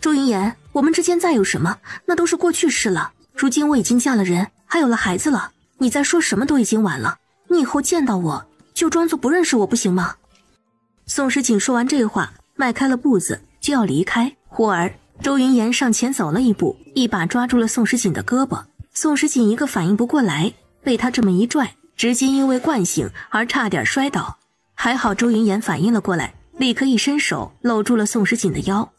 周云岩，我们之间再有什么，那都是过去式了。如今我已经嫁了人，还有了孩子了，你再说什么都已经晚了。你以后见到我就装作不认识我，不行吗？宋时锦说完这话，迈开了步子就要离开，忽而周云岩上前走了一步，一把抓住了宋时锦的胳膊。宋时锦一个反应不过来，被他这么一拽，直接因为惯性而差点摔倒。还好周云岩反应了过来，立刻一伸手搂住了宋时锦的腰。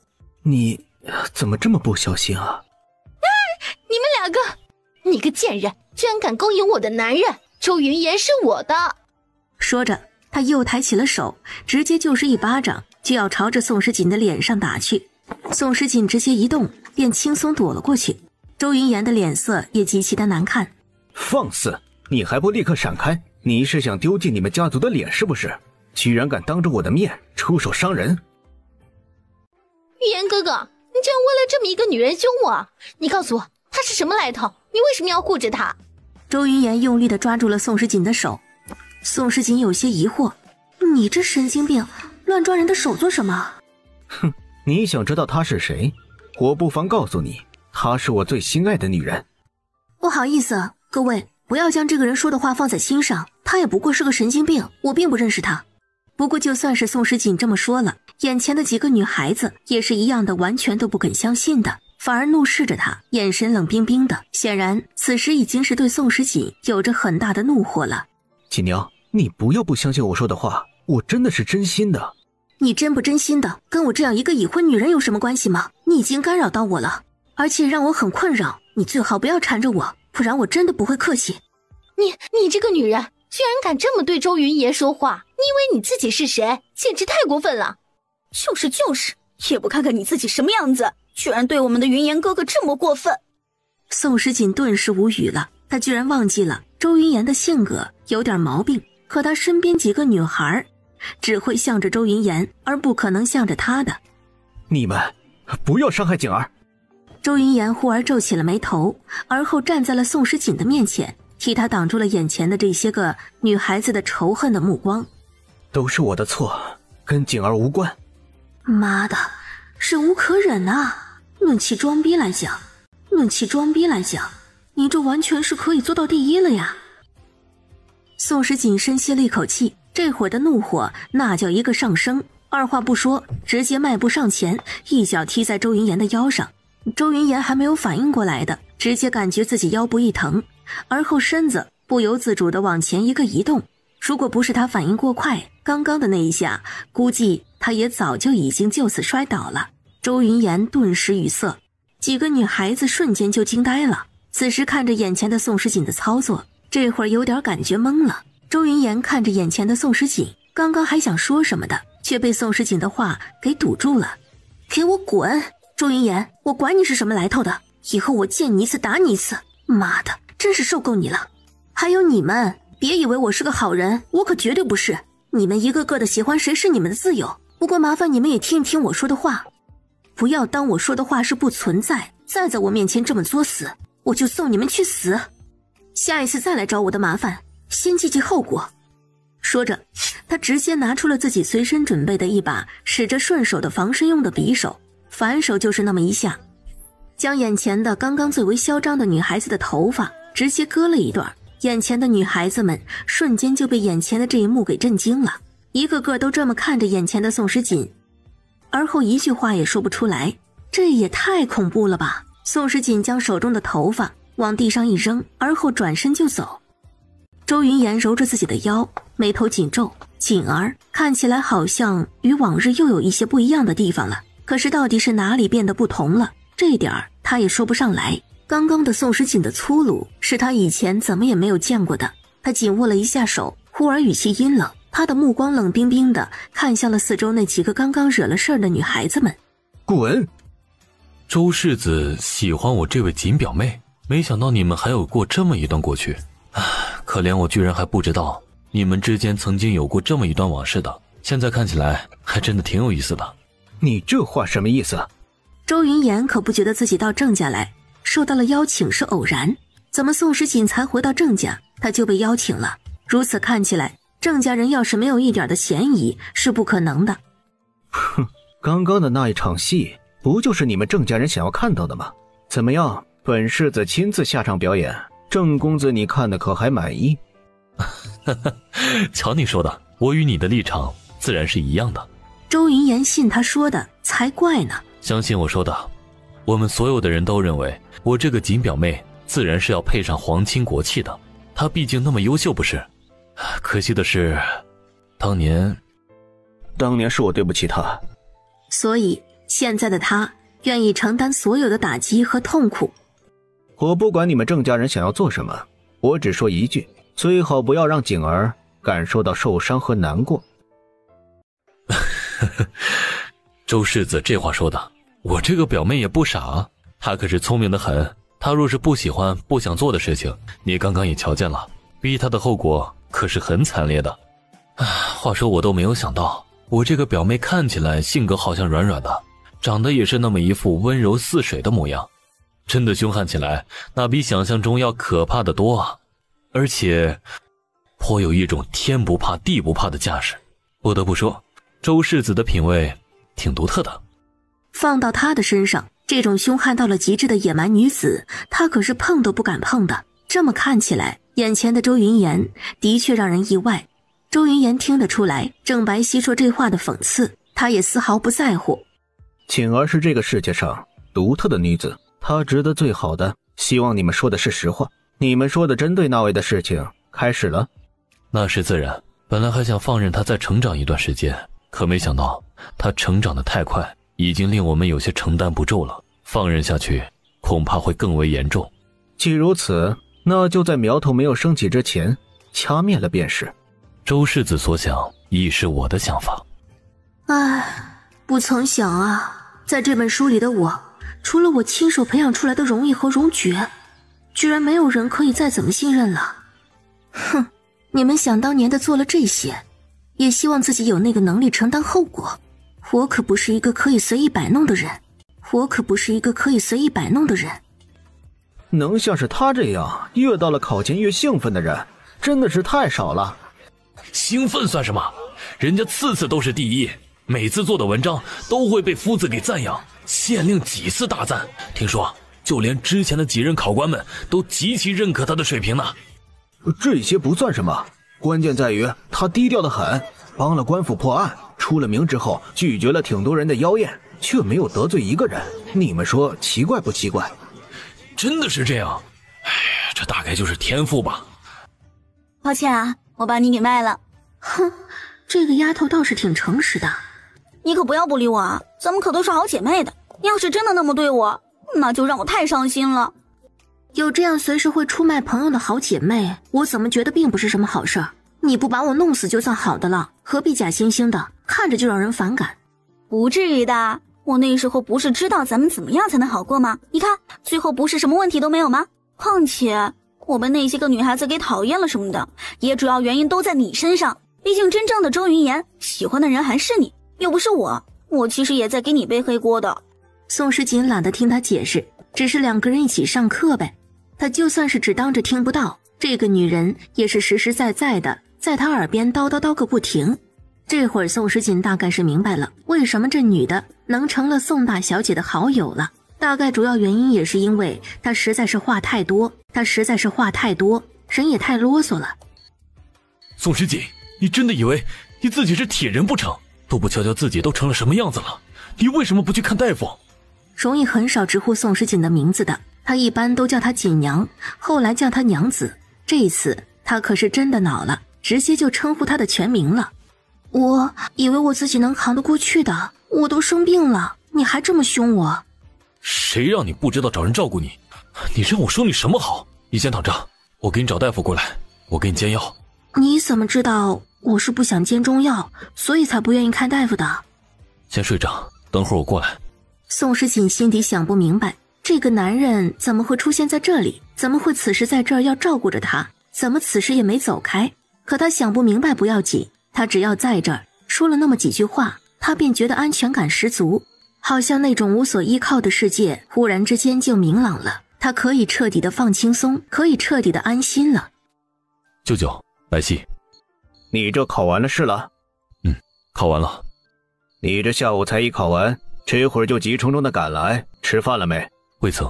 你怎么这么不小心啊？你们两个，你个贱人，居然敢勾引我的男人！周云岩是我的。说着，他又抬起了手，直接就是一巴掌，就要朝着宋时锦的脸上打去。宋时锦直接一动，便轻松躲了过去。周云岩的脸色也极其的难看。放肆！你还不立刻闪开？你是想丢尽你们家族的脸是不是？居然敢当着我的面出手伤人！云岩哥哥，你居然为了这么一个女人凶我！你告诉我，她是什么来头？你为什么要护着她？周云岩用力地抓住了宋时锦的手。宋时锦有些疑惑，你这神经病，乱抓人的手做什么？哼，你想知道她是谁？我不妨告诉你，她是我最心爱的女人。不好意思，各位，不要将这个人说的话放在心上，他也不过是个神经病，我并不认识他。不过就算是宋时锦这么说了，眼前的几个女孩子也是一样的，完全都不肯相信的，反而怒视着他，眼神冷冰冰的，显然此时已经是对宋时锦有着很大的怒火了。锦娘，你不要不相信我说的话，我真的是真心的。你真不真心的跟我这样一个已婚女人有什么关系吗？你已经干扰到我了，而且让我很困扰，你最好不要缠着我，不然我真的不会客气。你这个女人居然敢这么对周云爷说话，你以为你自己是谁？简直太过分了！就是，也不看看你自己什么样子，居然对我们的云岩哥哥这么过分。宋时锦顿时无语了，他居然忘记了周云岩的性格有点毛病，可他身边几个女孩只会向着周云岩，而不可能向着他的。你们不要伤害景儿！周云岩忽而皱起了眉头，而后站在了宋时锦的面前，替他挡住了眼前的这些个女孩子的仇恨的目光。都是我的错，跟景儿无关。妈的，忍无可忍啊！论起装逼来讲，你这完全是可以做到第一了呀！宋时锦深吸了一口气，这会儿的怒火那叫一个上升，二话不说，直接迈步上前，一脚踢在周云岩的腰上。周云岩还没有反应过来的，直接感觉自己腰部一疼，而后身子不由自主地往前一个移动。如果不是他反应过快，刚刚的那一下，估计他也早就已经就此摔倒了。周云岩顿时语塞，几个女孩子瞬间就惊呆了。此时看着眼前的宋时锦的操作，这会儿有点感觉懵了。周云岩看着眼前的宋时锦，刚刚还想说什么的，却被宋时锦的话给堵住了。给我滚！周云岩，我管你是什么来头的，以后我见你一次打你一次。妈的，真是受够你了！还有你们，别以为我是个好人，我可绝对不是。你们一个个的喜欢谁是你们的自由，不过麻烦你们也听一听我说的话，不要当我说的话是不存在，再在我面前这么作死，我就送你们去死。下一次再来找我的麻烦，先记记后果。说着，他直接拿出了自己随身准备的一把使着顺手的防身用的匕首，反手就是那么一下，将眼前的刚刚最为嚣张的女孩子的头发直接割了一段。眼前的女孩子们瞬间就被眼前的这一幕给震惊了，一个个都这么看着眼前的宋时锦，而后一句话也说不出来。这也太恐怖了吧！宋时锦将手中的头发往地上一扔，而后转身就走。周云岩揉着自己的腰，眉头紧皱，锦儿看起来好像与往日又有一些不一样的地方了，可是到底是哪里变得不同了，这点儿他也说不上来。刚刚的宋时锦的粗鲁是他以前怎么也没有见过的。他紧握了一下手，忽而语气阴冷，他的目光冷冰冰的看向了四周那几个刚刚惹了事儿的女孩子们。滚！周世子喜欢我这位锦表妹，没想到你们还有过这么一段过去。可怜我居然还不知道你们之间曾经有过这么一段往事的，现在看起来还真的挺有意思的。你这话什么意思？周云岩可不觉得自己到郑家来受到了邀请是偶然，怎么宋时锦才回到郑家他就被邀请了？如此看起来，郑家人要是没有一点的嫌疑是不可能的。哼，刚刚的那一场戏不就是你们郑家人想要看到的吗？怎么样，本世子亲自下场表演，郑公子你看的可还满意？瞧你说的，我与你的立场自然是一样的。周云岩信他说的才怪呢。相信我说的，我们所有的人都认为我这个锦表妹自然是要配上皇亲国戚的，她毕竟那么优秀不是？可惜的是当年是我对不起她，所以现在的她愿意承担所有的打击和痛苦。我不管你们郑家人想要做什么，我只说一句，最好不要让景儿感受到受伤和难过。周世子这话说的，我这个表妹也不傻，她可是聪明得很。她若是不喜欢不想做的事情，你刚刚也瞧见了，逼她的后果可是很惨烈的。话说我都没有想到，我这个表妹看起来性格好像软软的，长得也是那么一副温柔似水的模样，真的凶悍起来那比想象中要可怕的多啊，而且颇有一种天不怕地不怕的架势。不得不说，周世子的品味挺独特的。放到他的身上，这种凶悍到了极致的野蛮女子，他可是碰都不敢碰的。这么看起来，眼前的周云岩的确让人意外。周云岩听得出来郑白熙说这话的讽刺，他也丝毫不在乎。锦儿是这个世界上独特的女子，她值得最好的，希望你们说的是实话。你们说的针对那位的事情开始了。那是自然，本来还想放任她再成长一段时间，可没想到她成长得太快，已经令我们有些承担不住了，放任下去恐怕会更为严重。既如此，那就在苗头没有升起之前掐灭了便是。周世子所想亦是我的想法。不曾想啊，在这本书里的我，除了我亲手培养出来的容易和容觉，居然没有人可以再怎么信任了。哼，你们想当年的做了这些，也希望自己有那个能力承担后果。我可不是一个可以随意摆弄的人，能像是他这样越到了考前越兴奋的人，真的是太少了。兴奋算什么？人家次次都是第一，每次做的文章都会被夫子给赞扬，县令几次大赞，听说就连之前的几任考官们都极其认可他的水平呢。这些不算什么，关键在于他低调得很，帮了官府破案，出了名之后拒绝了挺多人的妖艳，却没有得罪一个人，你们说奇怪不奇怪？真的是这样？这大概就是天赋吧。抱歉啊，我把你给卖了。哼，这个丫头倒是挺诚实的。你可不要不理我啊，咱们可都是好姐妹的，你要是真的那么对我，那就让我太伤心了。有这样随时会出卖朋友的好姐妹，我怎么觉得并不是什么好事儿？你不把我弄死就算好的了，何必假惺惺的，看着就让人反感。不至于的，我那时候不是知道咱们怎么样才能好过吗？你看最后不是什么问题都没有吗？况且我被那些个女孩子给讨厌了什么的，也主要原因都在你身上，毕竟真正的周云岩喜欢的人还是你，又不是我其实也在给你背黑锅的。宋时锦懒得听他解释，只是两个人一起上课呗。他就算是只当着听不到，这个女人也是实实在在的在他耳边叨叨叨个不停。这会儿宋时锦大概是明白了为什么这女的能成了宋大小姐的好友了，大概主要原因也是因为她实在是话太多，人也太啰嗦了。宋时锦，你真的以为你自己是铁人不成？都不瞧瞧自己都成了什么样子了，你为什么不去看大夫？容易很少直呼宋时锦的名字的，他一般都叫她锦娘，后来叫她娘子，这一次他可是真的恼了，直接就称呼他的全名了。我以为我自己能扛得过去的，我都生病了，你还这么凶我？谁让你不知道找人照顾你？你让我说你什么好？你先躺着，我给你找大夫过来，我给你煎药。你怎么知道我是不想煎中药，所以才不愿意看大夫的？先睡着，等会儿我过来。宋时锦心底想不明白，这个男人怎么会出现在这里？怎么会此时在这儿要照顾着他？怎么此时也没走开？可他想不明白不要紧，他只要在这儿说了那么几句话，他便觉得安全感十足，好像那种无所依靠的世界忽然之间就明朗了，他可以彻底的放轻松，可以彻底的安心了。舅舅，白皙，你这考完了试了？考完了。你这下午才艺考完，这会儿就急冲冲的赶来，吃饭了没？未曾。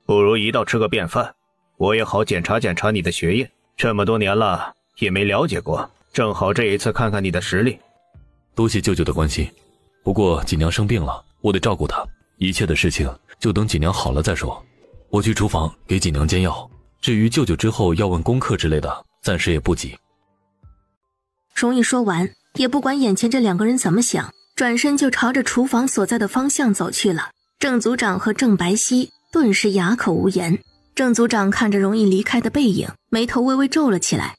不如一道吃个便饭，我也好检查检查你的学业，这么多年了也没了解过，正好这一次看看你的实力。多谢舅舅的关心，不过锦娘生病了，我得照顾她，一切的事情就等锦娘好了再说。我去厨房给锦娘煎药，至于舅舅之后要问功课之类的，暂时也不急。容易说完，也不管眼前这两个人怎么想，转身就朝着厨房所在的方向走去了。郑组长和郑白皙顿时哑口无言。郑组长看着容易离开的背影，眉头微微皱了起来。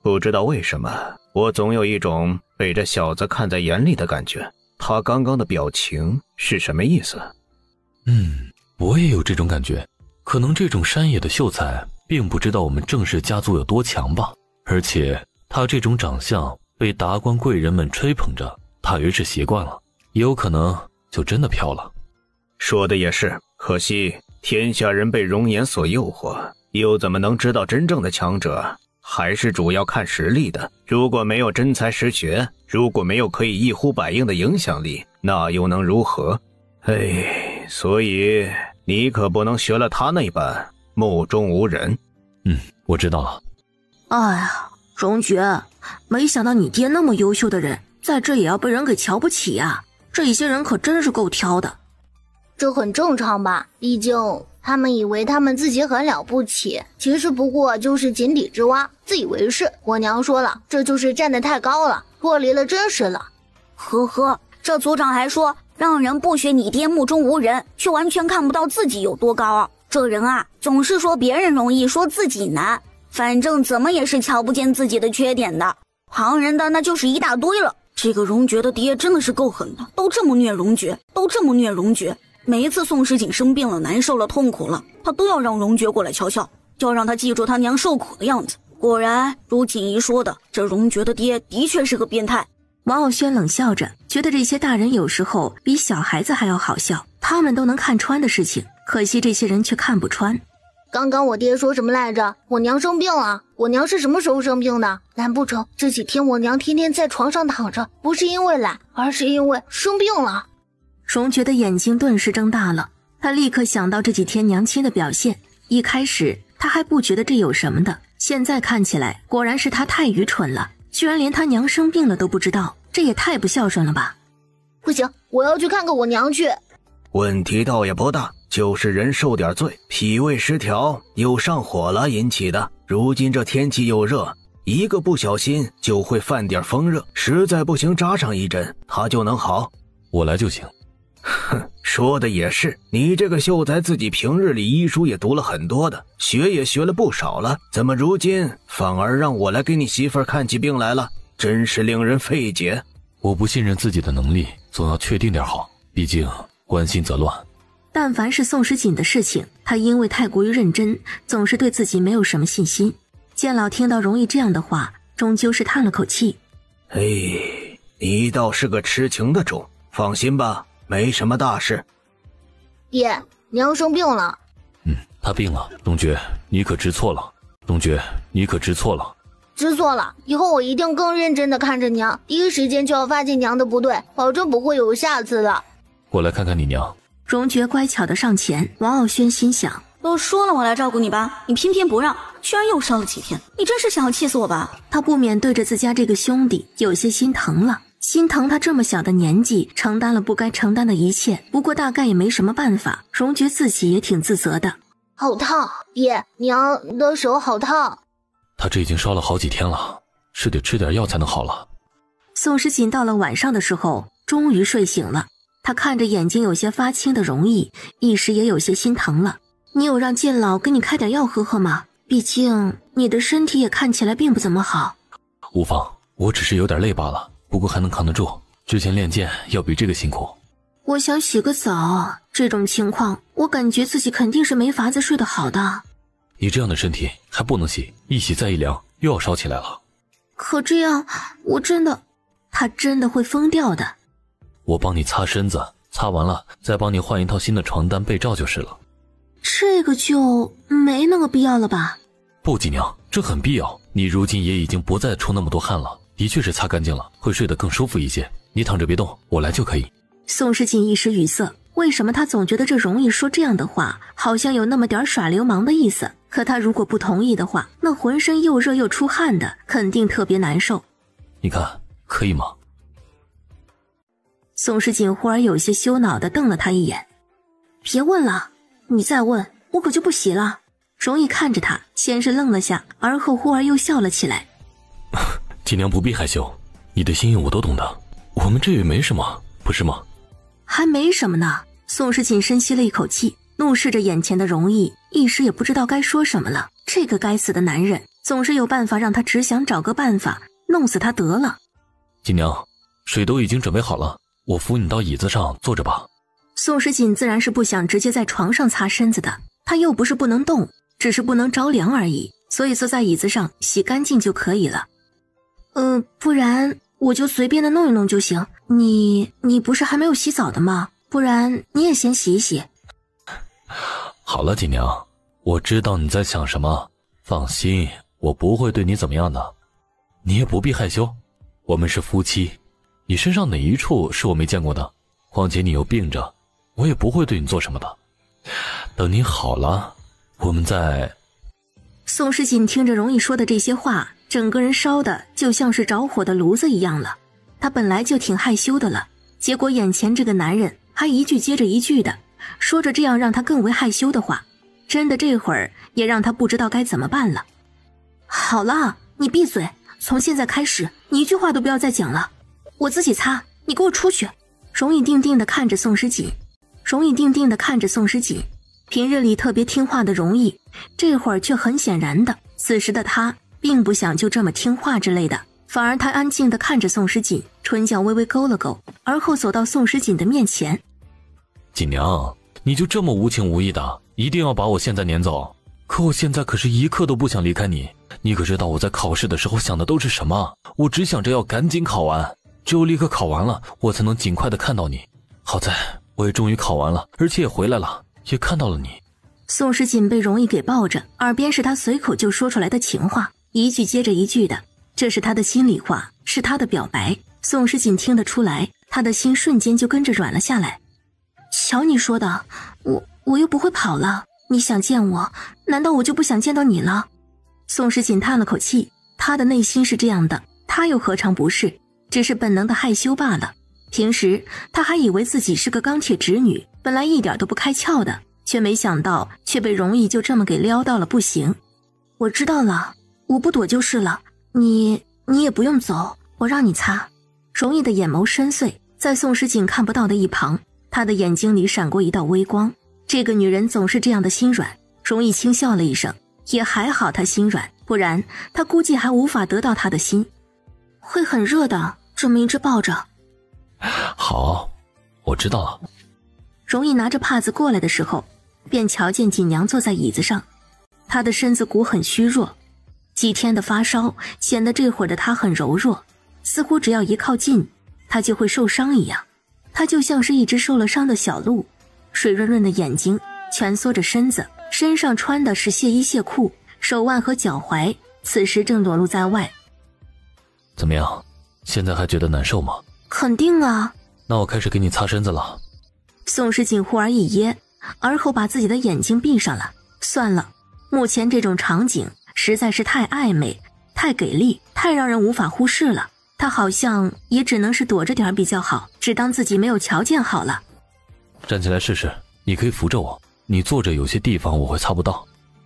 不知道为什么，我总有一种被这小子看在眼里的感觉。他刚刚的表情是什么意思？我也有这种感觉。可能这种山野的秀才并不知道我们郑氏家族有多强吧，而且他这种长相被达官贵人们吹捧着，大约是习惯了，也有可能就真的飘了。说的也是，可惜天下人被容颜所诱惑，又怎么能知道真正的强者还是主要看实力的。如果没有真才实学，如果没有可以一呼百应的影响力，那又能如何？所以你可不能学了他那般目中无人。我知道了。哎呀，荣爵，没想到你爹那么优秀的人，在这也要被人给瞧不起啊！这些人可真是够挑的。这很正常吧，毕竟他们以为他们自己很了不起，其实不过就是井底之蛙，自以为是。我娘说了，这就是站得太高了，脱离了真实了。呵呵，这族长还说让人不学你爹目中无人，却完全看不到自己有多高。这人啊，总是说别人容易，说自己难，反正怎么也是瞧不见自己的缺点的，旁人的那就是一大堆了。这个荣爵的爹真的是够狠的，都这么虐荣爵。每一次宋时锦生病了、难受了、痛苦了，他都要让荣爵过来瞧瞧，要让他记住他娘受苦的样子。果然如锦衣说的，这荣爵的爹的确是个变态。王傲轩冷笑着，觉得这些大人有时候比小孩子还要好笑，他们都能看穿的事情，可惜这些人却看不穿。刚刚我爹说什么来着？我娘生病了。我娘是什么时候生病的？难不成这几天我娘天天在床上躺着，不是因为懒，而是因为生病了？荣爵的眼睛顿时睁大了，他立刻想到这几天娘亲的表现。一开始他还不觉得这有什么的，现在看起来果然是他太愚蠢了，居然连他娘生病了都不知道，这也太不孝顺了吧。不行，我要去看看我娘去。问题倒也不大，就是人受点罪，脾胃失调又上火了引起的。如今这天气又热，一个不小心就会犯点风热，实在不行扎上一针，他就能好。我来就行。说的也是，你这个秀才自己平日里医书也读了很多的，学也学了不少了，怎么如今反而让我来给你媳妇儿看起病来了？真是令人费解。我不信任自己的能力，总要确定点好，毕竟关心则乱。但凡是宋时锦的事情，他因为太过于认真，总是对自己没有什么信心。剑老听到容易这样的话，终究是叹了口气。你倒是个痴情的种，放心吧，没什么大事。爹，娘生病了。她病了，东爵，你可知错了。东爵，你可知错了。知错了，以后我一定更认真的看着娘，第一时间就要发现娘的不对，保证不会有下次的。我来看看你娘。荣爵乖巧的上前，王傲轩心想，都说了我来照顾你吧，你偏偏不让，居然又烧了几天，你真是想要气死我吧？他不免对着自家这个兄弟有些心疼了，心疼他这么小的年纪承担了不该承担的一切，不过大概也没什么办法，荣爵自己也挺自责的。好烫，爹，娘的手好烫。他这已经烧了好几天了，是得吃点药才能好了。宋时锦到了晚上的时候，终于睡醒了。他看着眼睛有些发青的容易，一时也有些心疼了。你有让剑老给你开点药喝喝吗？毕竟你的身体也看起来并不怎么好。无妨，我只是有点累罢了，不过还能扛得住。之前练剑要比这个辛苦。我想洗个澡，这种情况我感觉自己肯定是没法子睡得好的。你这样的身体还不能洗，一洗再一凉又要烧起来了。可这样他真的会疯掉的。我帮你擦身子，擦完了再帮你换一套新的床单被罩就是了。这个就没那个必要了吧？不，锦娘，这很必要。你如今也已经不再出那么多汗了，的确是擦干净了，会睡得更舒服一些。你躺着别动，我来就可以。宋时锦一时语塞，为什么他总觉得这容易说这样的话，好像有那么点耍流氓的意思？可他如果不同意的话，那浑身又热又出汗的，肯定特别难受。你看，可以吗？宋时锦忽而有些羞恼地瞪了他一眼。别问了，你再问我可就不洗了。容易看着他，先是愣了下，而后忽而又笑了起来。锦娘不必害羞，你的心意我都懂得，我们这也没什么，不是吗？还没什么呢。宋时锦深吸了一口气，怒视着眼前的容易，一时也不知道该说什么了。这个该死的男人总是有办法让他只想找个办法弄死他得了。锦娘，水都已经准备好了，我扶你到椅子上坐着吧。宋时锦自然是不想直接在床上擦身子的，他又不是不能动，只是不能着凉而已，所以坐在椅子上洗干净就可以了。不然我就随便的弄一弄就行。你不是还没有洗澡的吗？不然你也先洗一洗。好了，锦娘，我知道你在想什么，放心，我不会对你怎么样的。你也不必害羞，我们是夫妻，你身上哪一处是我没见过的？况且你又病着，我也不会对你做什么的。等你好了，我们再……宋时锦听着容易说的这些话，整个人烧的就像是着火的炉子一样了。他本来就挺害羞的了，结果眼前这个男人还一句接着一句的说着这样让他更为害羞的话，真的这会儿也让他不知道该怎么办了。好了，你闭嘴，从现在开始你一句话都不要再讲了，我自己擦，你给我出去。容易定定地看着宋时锦，平日里特别听话的容易，这会儿却很显然的，此时的他并不想就这么听话之类的，反而他安静地看着宋时锦，唇角微微勾了勾，而后走到宋时锦的面前。锦娘，你就这么无情无义的，一定要把我现在撵走？可我现在可是一刻都不想离开你，你可知道我在考试的时候想的都是什么？我只想着要赶紧考完，只有立刻考完了，我才能尽快的看到你。好在我也终于考完了，而且也回来了，也看到了你。宋时锦被容易给抱着，耳边是他随口就说出来的情话，一句接着一句的，这是他的心里话，是他的表白。宋时锦听得出来，他的心瞬间就跟着软了下来。瞧你说的，我又不会跑了，你想见我，难道我就不想见到你了？宋时锦叹了口气，他的内心是这样的，他又何尝不是，只是本能的害羞罢了。平时他还以为自己是个钢铁直女，本来一点都不开窍的，却没想到却被容易就这么给撩到了不行。我知道了，我不躲就是了，你也不用走，我让你擦。容易的眼眸深邃，在宋时锦看不到的一旁，他的眼睛里闪过一道微光。这个女人总是这样的心软。容易轻笑了一声，也还好她心软，不然她估计还无法得到她的心。会很热的，这么一直抱着。好，我知道了。容易拿着帕子过来的时候，便瞧见锦娘坐在椅子上，她的身子骨很虚弱，几天的发烧显得这会儿的她很柔弱，似乎只要一靠近她就会受伤一样。她就像是一只受了伤的小鹿，水润润的眼睛蜷缩着身子，身上穿的是亵衣亵裤，手腕和脚踝此时正裸露在外。怎么样，现在还觉得难受吗？肯定啊。那我开始给你擦身子了。宋时锦忽而一噎，而后把自己的眼睛闭上了。算了，目前这种场景实在是太暧昧，太给力，太让人无法忽视了。他好像也只能是躲着点比较好，只当自己没有瞧见好了。站起来试试，你可以扶着我，你坐着有些地方我会擦不到。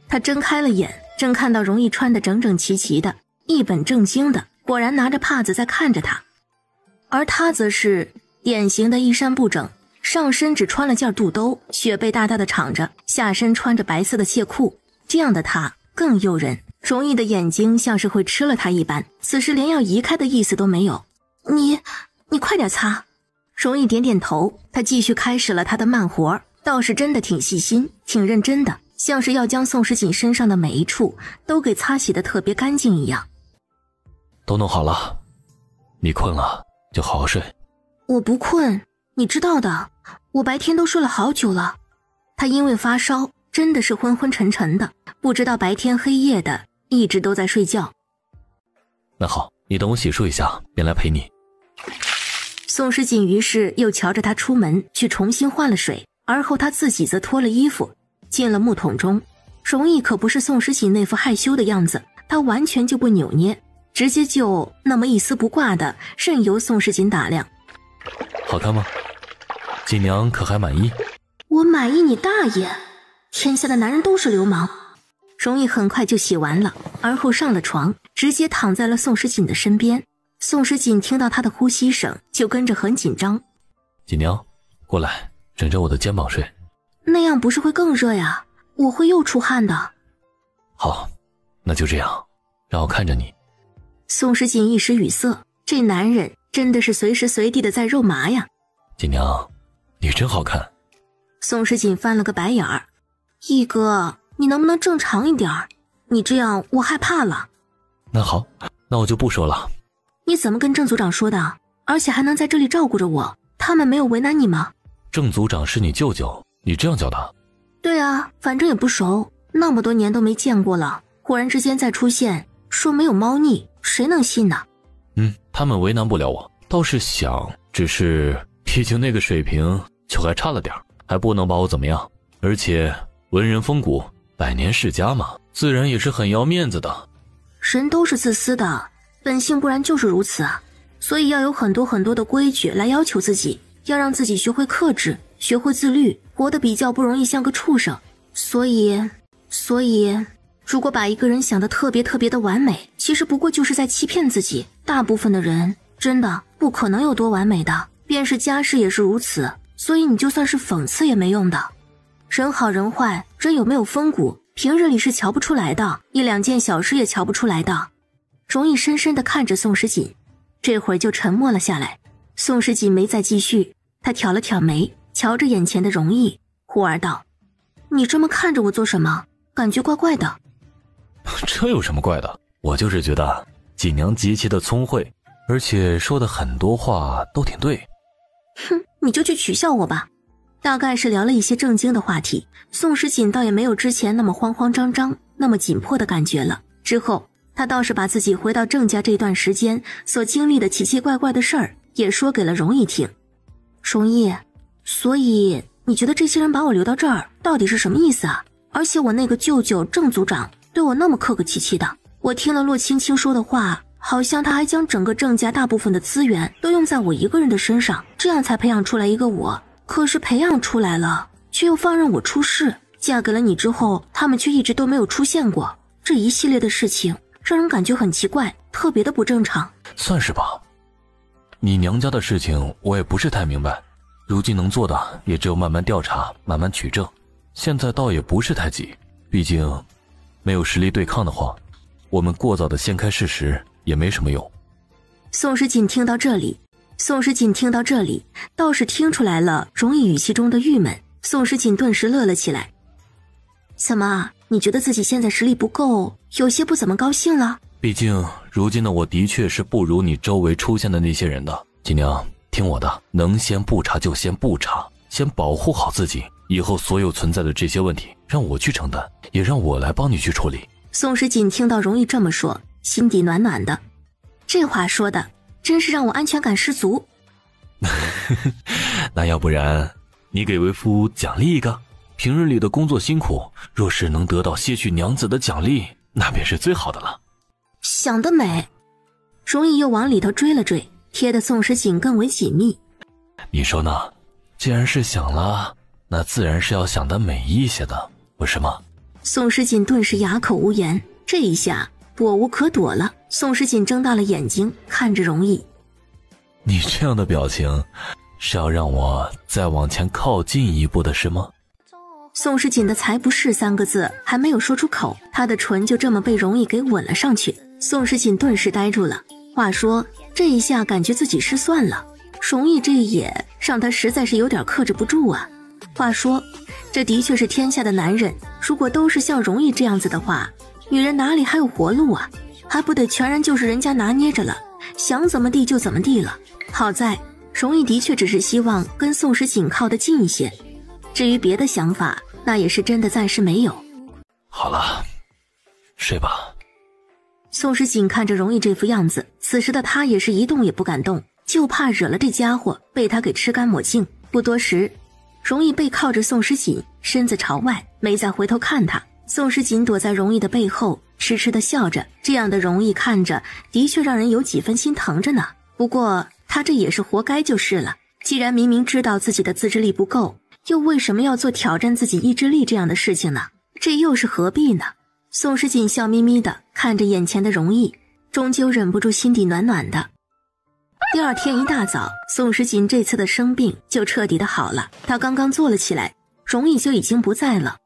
他睁开了眼，正看到容易穿得整整齐齐的，一本正经的，果然拿着帕子在看着他。而他则是典型的衣衫不整，上身只穿了件肚兜，雪背大大的敞着，下身穿着白色的亵裤，这样的他更诱人。容易的眼睛像是会吃了他一般，此时连要移开的意思都没有。你快点擦。容易点点头，他继续开始了他的慢活，倒是真的挺细心，挺认真的，像是要将宋时锦身上的每一处都给擦洗得特别干净一样。都弄好了，你困了就好好睡。我不困，你知道的，我白天都睡了好久了。他因为发烧，真的是昏昏沉沉的，不知道白天黑夜的，一直都在睡觉。那好，你等我洗漱一下，便来陪你。宋时锦于是又瞧着他出门去重新换了水，而后他自己则脱了衣服进了木桶中。容易可不是宋时锦那副害羞的样子，他完全就不扭捏，直接就那么一丝不挂的任由宋时锦打量。好看吗？锦娘可还满意？我满意你大爷，天下的男人都是流氓。容易很快就洗完了，而后上了床，直接躺在了宋时锦的身边。宋时锦听到他的呼吸声，就跟着很紧张。锦娘，过来，枕着我的肩膀睡。那样不是会更热呀？我会又出汗的。好，那就这样，让我看着你。宋时锦一时语塞，这男人真的是随时随地的在肉麻呀。锦娘，你真好看。宋时锦翻了个白眼儿。一哥，你能不能正常一点儿？你这样我害怕了。那好，那我就不说了。你怎么跟郑组长说的？而且还能在这里照顾着我，他们没有为难你吗？郑组长是你舅舅，你这样叫他？对啊，反正也不熟，那么多年都没见过了，忽然之间再出现，说没有猫腻，谁能信呢？他们为难不了我，倒是想，只是毕竟那个水平就还差了点，还不能把我怎么样。而且文人风骨，百年世家嘛，自然也是很要面子的。人都是自私的，本性不然就是如此啊，所以要有很多很多的规矩来要求自己，要让自己学会克制，学会自律，活得比较不容易像个畜生。所以如果把一个人想得特别特别的完美，其实不过就是在欺骗自己。大部分的人真的不可能有多完美的，便是家世也是如此，所以你就算是讽刺也没用的。人好人坏，人有没有风骨，平日里是瞧不出来的，一两件小事也瞧不出来的。容易深深地看着宋时锦，这会儿就沉默了下来。宋时锦没再继续，他挑了挑眉，瞧着眼前的容易，忽而道：你这么看着我做什么？感觉怪怪的。这有什么怪的？我就是觉得锦娘极其的聪慧，而且说的很多话都挺对。哼，你就去取笑我吧。大概是聊了一些正经的话题，宋时锦倒也没有之前那么慌慌张张，那么紧迫的感觉了。之后他倒是把自己回到郑家这段时间所经历的奇奇怪怪的事儿也说给了容易听。容易，所以你觉得这些人把我留到这儿到底是什么意思啊？而且我那个舅舅郑组长对我那么客客气气的，我听了洛青青说的话，好像他还将整个郑家大部分的资源都用在我一个人的身上，这样才培养出来一个我。可是培养出来了，却又放任我出事，嫁给了你之后，他们却一直都没有出现过。这一系列的事情让人感觉很奇怪，特别的不正常。算是吧，你娘家的事情我也不是太明白，如今能做的也只有慢慢调查，慢慢取证。现在倒也不是太急，毕竟没有实力对抗的话，我们过早的掀开事实也没什么用。宋时锦听到这里，倒是听出来了容易语气中的郁闷。宋时锦顿时乐了起来。怎么，你觉得自己现在实力不够，有些不怎么高兴了？毕竟如今的我的确是不如你周围出现的那些人的。锦娘，听我的，能先不查就先不查，先保护好自己，以后所有存在的这些问题让我去承担，也让我来帮你去处理。宋时锦听到容易这么说，心底暖暖的，这话说的真是让我安全感十足。那要不然你给为夫奖励一个？平日里的工作辛苦，若是能得到些许娘子的奖励，那便是最好的了。想得美。容易又往里头追了追，贴得宋时锦更为紧密。你说呢？既然是想了，那自然是要想得美一些的，不是吗？宋时锦顿时哑口无言，这一下躲无可躲了。宋时锦睁大了眼睛看着容易，你这样的表情是要让我再往前靠近一步的是吗？宋时锦的才不是3个字还没有说出口，他的唇就这么被容易给吻了上去。宋时锦顿时呆住了，话说这一下感觉自己失算了，容易这也让他实在是有点克制不住啊。话说这的确是天下的男人，如果都是像容易这样子的话，女人哪里还有活路啊？还不得全然就是人家拿捏着了，想怎么地就怎么地了。好在容易的确只是希望跟宋时锦靠得近一些，至于别的想法，那也是真的暂时没有。好了，睡吧。宋时锦看着容易这副样子，此时的他也是一动也不敢动，就怕惹了这家伙被他给吃干抹净。不多时，容易背靠着宋时锦，身子朝外，没再回头看他。宋时锦躲在容易的背后，痴痴地笑着，这样的容易看着的确让人有几分心疼着呢。不过他这也是活该就是了，既然明明知道自己的自制力不够，又为什么要做挑战自己意志力这样的事情呢？这又是何必呢？宋时锦笑眯眯地看着眼前的容易，终究忍不住心底暖暖的。第二天一大早，宋时锦这次的生病就彻底的好了。他刚刚坐了起来，容易就已经不在了。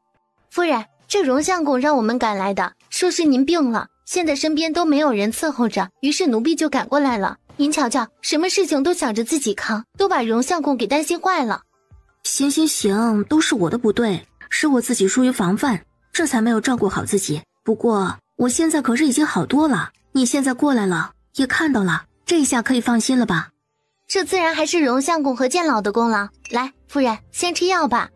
夫人，这荣相公让我们赶来的，说是您病了，现在身边都没有人伺候着，于是奴婢就赶过来了。您瞧瞧，什么事情都想着自己扛，都把荣相公给担心坏了。行，都是我的不对，是我自己疏于防范，这才没有照顾好自己。不过我现在可是已经好多了，你现在过来了，也看到了，这下可以放心了吧？这自然还是荣相公和剑老的功劳。来，夫人，先吃药吧。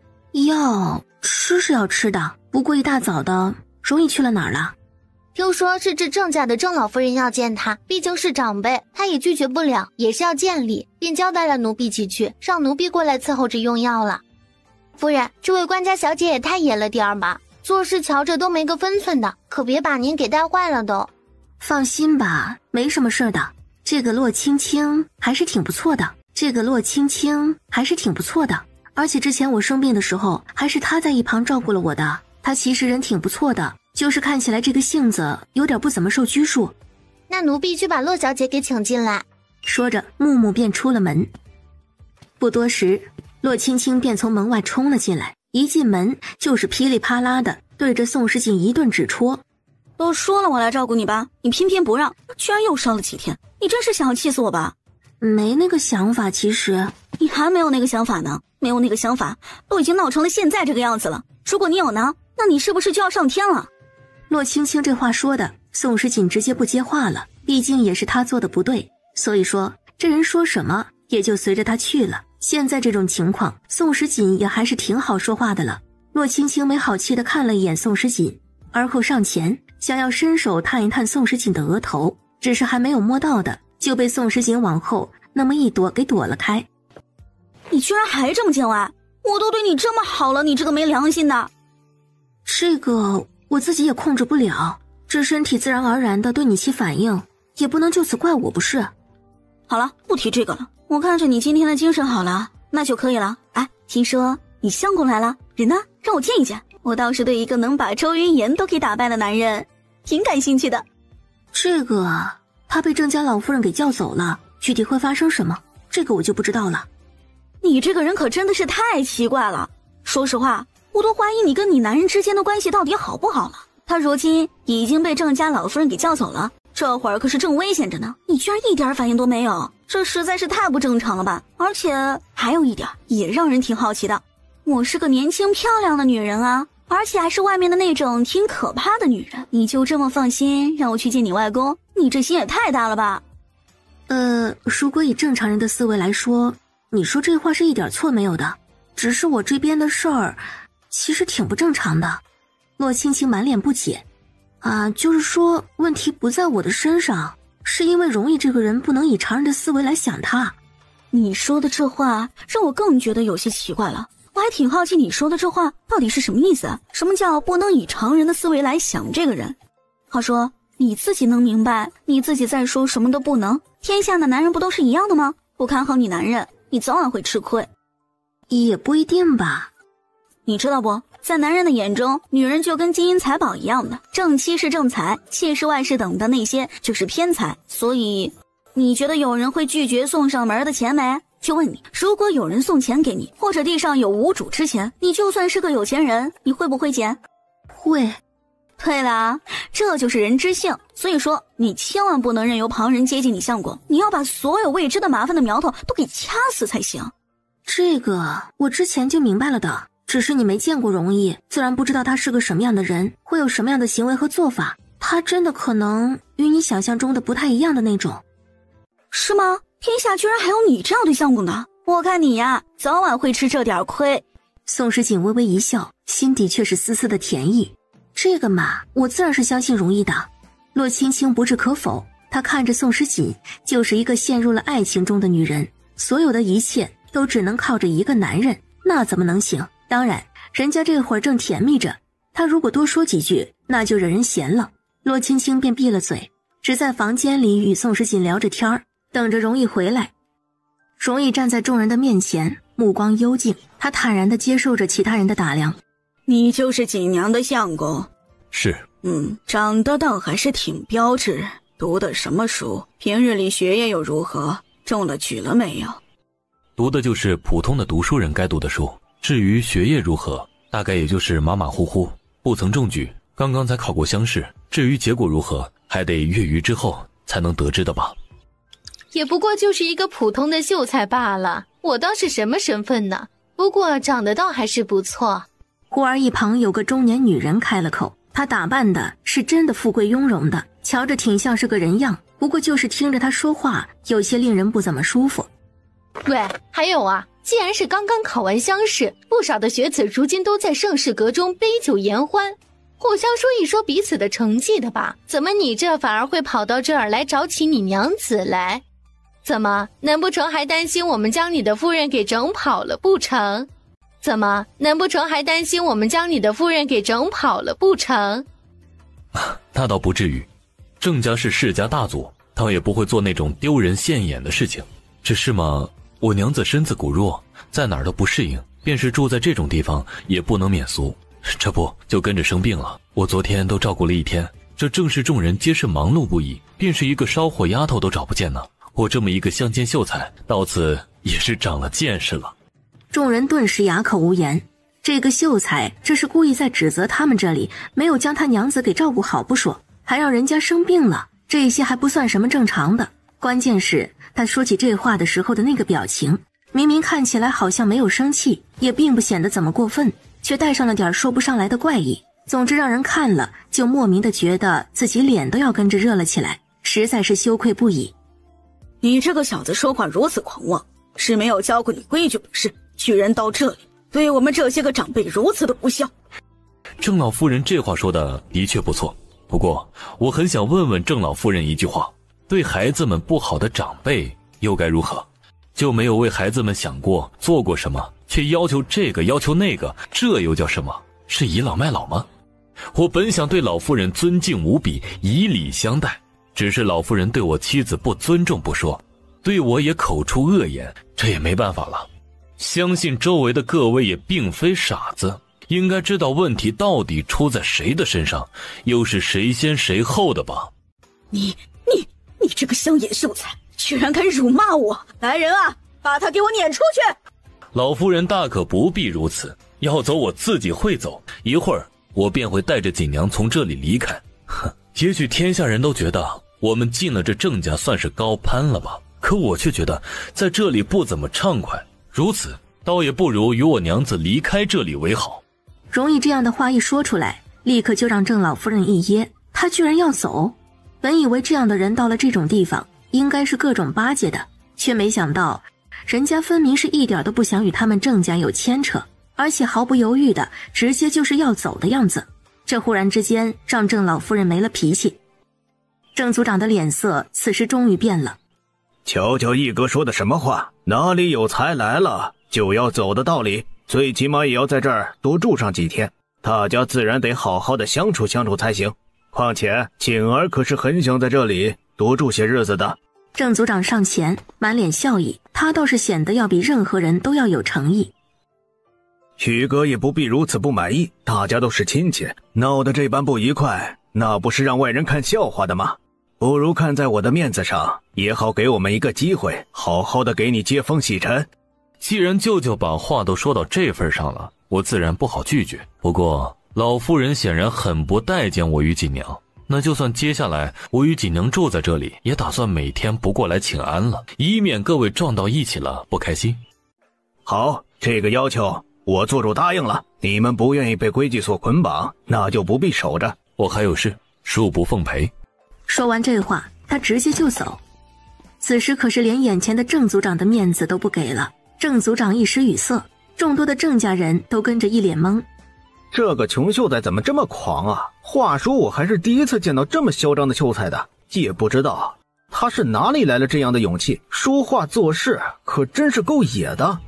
药吃是要吃的，不过一大早的，容易去了哪儿了？听说是这郑家的郑老夫人要见他，毕竟是长辈，他也拒绝不了，也是要见礼，便交代了奴婢起去，让奴婢过来伺候着用药了。夫人，这位官家小姐也太野了点儿吧，做事瞧着都没个分寸的，可别把您给带坏了都。放心吧，没什么事的。这个洛青青还是挺不错的，而且之前我生病的时候，还是他在一旁照顾了我的。他其实人挺不错的，就是看起来这个性子有点不怎么受拘束。那奴婢去把洛小姐给请进来。说着，木木便出了门。不多时，洛青青便从门外冲了进来，一进门就是噼里啪啦的对着宋时锦一顿指戳。都说了我来照顾你吧，你偏偏不让，居然又烧了几天，你真是想要气死我吧？没那个想法，其实你还没有那个想法呢，没有那个想法，都已经闹成了现在这个样子了。如果你有呢，那你是不是就要上天了？洛青青这话说的，宋时锦直接不接话了，毕竟也是他做的不对，所以说这人说什么也就随着他去了。现在这种情况，宋时锦也还是挺好说话的了。洛青青没好气地看了一眼宋时锦，而后上前想要伸手探一探宋时锦的额头，只是还没有摸到的，就被宋时锦往后那么一躲给躲了开。你居然还这么见外，我都对你这么好了，你这个没良心的。这个我自己也控制不了，这身体自然而然的对你起反应，也不能就此怪我不是。好了，不提这个了，我看着你今天的精神好了，那就可以了。哎，听说你相公来了，人呢？让我见一见。我倒是对一个能把周云言都给打败的男人挺感兴趣的。这个他被郑家老夫人给叫走了，具体会发生什么，这个我就不知道了。你这个人可真的是太奇怪了，说实话，我都怀疑你跟你男人之间的关系到底好不好了。他如今已经被郑家老夫人给叫走了，这会儿可是正危险着呢，你居然一点反应都没有，这实在是太不正常了吧。而且还有一点也让人挺好奇的，我是个年轻漂亮的女人啊，而且还是外面的那种挺可怕的女人，你就这么放心让我去见你外公，你这心也太大了吧。如果以正常人的思维来说，你说这话是一点错没有的，只是我这边的事儿其实挺不正常的。洛青青满脸不解，就是说问题不在我的身上，是因为容易这个人不能以常人的思维来想他。你说的这话让我更觉得有些奇怪了，我还挺好奇你说的这话到底是什么意思啊？什么叫不能以常人的思维来想这个人？话说你自己能明白你自己在说什么都不能？天下的男人不都是一样的吗？不看好你男人，你早晚会吃亏。也不一定吧。你知道不，在男人的眼中，女人就跟金银财宝一样的，正妻是正财，妾室外室等的那些就是偏财。所以，你觉得有人会拒绝送上门的钱没？就问你，如果有人送钱给你，或者地上有无主之钱，你就算是个有钱人，你会不会捡？会。对啦，这就是人之性。所以说，你千万不能任由旁人接近你相公，你要把所有未知的麻烦的苗头都给掐死才行。这个我之前就明白了的，只是你没见过容易，自然不知道他是个什么样的人，会有什么样的行为和做法。他真的可能与你想象中的不太一样的那种。是吗？天下居然还有你这样对相公的，我看你呀，早晚会吃这点亏。宋时锦微微一笑，心底却是丝丝的甜意。这个嘛，我自然是相信容易的。洛青青不置可否，她看着宋时锦，就是一个陷入了爱情中的女人，所有的一切都只能靠着一个男人，那怎么能行？当然，人家这会儿正甜蜜着，她如果多说几句，那就惹人嫌了。洛青青便闭了嘴，只在房间里与宋时锦聊着天儿，等着容易回来。容易站在众人的面前，目光幽静，他坦然地接受着其他人的打量。你就是锦娘的相公？是。长得倒还是挺标致。读的什么书？平日里学业又如何？中了举了没有？读的就是普通的读书人该读的书，至于学业如何，大概也就是马马虎虎，不曾中举，刚刚才考过乡试，至于结果如何，还得月余之后才能得知的吧。也不过就是一个普通的秀才罢了，我倒是什么身份呢？不过长得倒还是不错。忽而一旁有个中年女人开了口，她打扮的是真的富贵雍容的，瞧着挺像是个人样，不过就是听着她说话有些令人不怎么舒服。喂，还有啊，既然是刚刚考完乡试，不少的学子如今都在盛世阁中杯酒言欢，互相说一说彼此的成绩的吧，怎么你这反而会跑到这儿来找起你娘子来？怎么，难不成还担心我们将你的夫人给整跑了不成？怎么，难不成还担心我们将你的夫人给整跑了不成？那倒不至于，郑家是世家大族，倒也不会做那种丢人现眼的事情。只是嘛，我娘子身子骨弱，在哪儿都不适应，便是住在这种地方也不能免俗，这不就跟着生病了。我昨天都照顾了一天，这正是众人皆是忙碌不已，便是一个烧火丫头都找不见呢。我这么一个乡间秀才，到此也是长了见识了。众人顿时哑口无言，这个秀才这是故意在指责他们这里没有将他娘子给照顾好不说，还让人家生病了，这些还不算什么正常的，关键是他说起这话的时候的那个表情，明明看起来好像没有生气，也并不显得怎么过分，却带上了点说不上来的怪异。总之让人看了就莫名的觉得自己脸都要跟着热了起来，实在是羞愧不已。你这个小子说话如此狂妄，是没有教过你规矩本事，居然到这里对我们这些个长辈如此的不孝。郑老夫人这话说的的确不错，不过我很想问问郑老夫人一句话，对孩子们不好的长辈又该如何？就没有为孩子们想过做过什么，却要求这个要求那个，这又叫什么？是倚老卖老吗？我本想对老夫人尊敬无比，以礼相待，只是老夫人对我妻子不尊重不说，对我也口出恶言，这也没办法了。相信周围的各位也并非傻子，应该知道问题到底出在谁的身上，又是谁先谁后的吧。你这个乡野秀才，居然敢辱骂我！来人啊，把他给我撵出去！老夫人大可不必如此，要走我自己会走，一会儿我便会带着锦娘从这里离开。哼，也许天下人都觉得我们进了这郑家算是高攀了吧，可我却觉得在这里不怎么畅快，如此倒也不如与我娘子离开这里为好。容易这样的话一说出来，立刻就让郑老夫人一噎，她居然要走。本以为这样的人到了这种地方应该是各种巴结的，却没想到人家分明是一点都不想与他们郑家有牵扯，而且毫不犹豫的直接就是要走的样子。这忽然之间让郑老夫人没了脾气。郑族长的脸色此时终于变了。瞧瞧义哥说的什么话，哪里有才来了就要走的道理，最起码也要在这儿多住上几天，大家自然得好好的相处相处才行。况且锦儿可是很想在这里多住些日子的。郑族长上前满脸笑意，他倒是显得要比任何人都要有诚意。许哥也不必如此不满意，大家都是亲戚，闹得这般不愉快，那不是让外人看笑话的吗？不如看在我的面子上，也好给我们一个机会，好好的给你接风洗尘。既然舅舅把话都说到这份上了，我自然不好拒绝。不过老夫人显然很不待见我与锦娘，那就算接下来我与锦娘住在这里，也打算每天不过来请安了，以免各位撞到一起了不开心。好，这个要求我做主答应了。你们不愿意被规矩所捆绑，那就不必守着。我还有事，恕不奉陪。说完这话，他直接就走。此时可是连眼前的郑族长的面子都不给了。郑族长一时语塞，众多的郑家人都跟着一脸懵。这个穷秀才怎么这么狂啊？话说我还是第一次见到这么嚣张的秀才的，也不知道他是哪里来了这样的勇气，说话做事可真是够野的。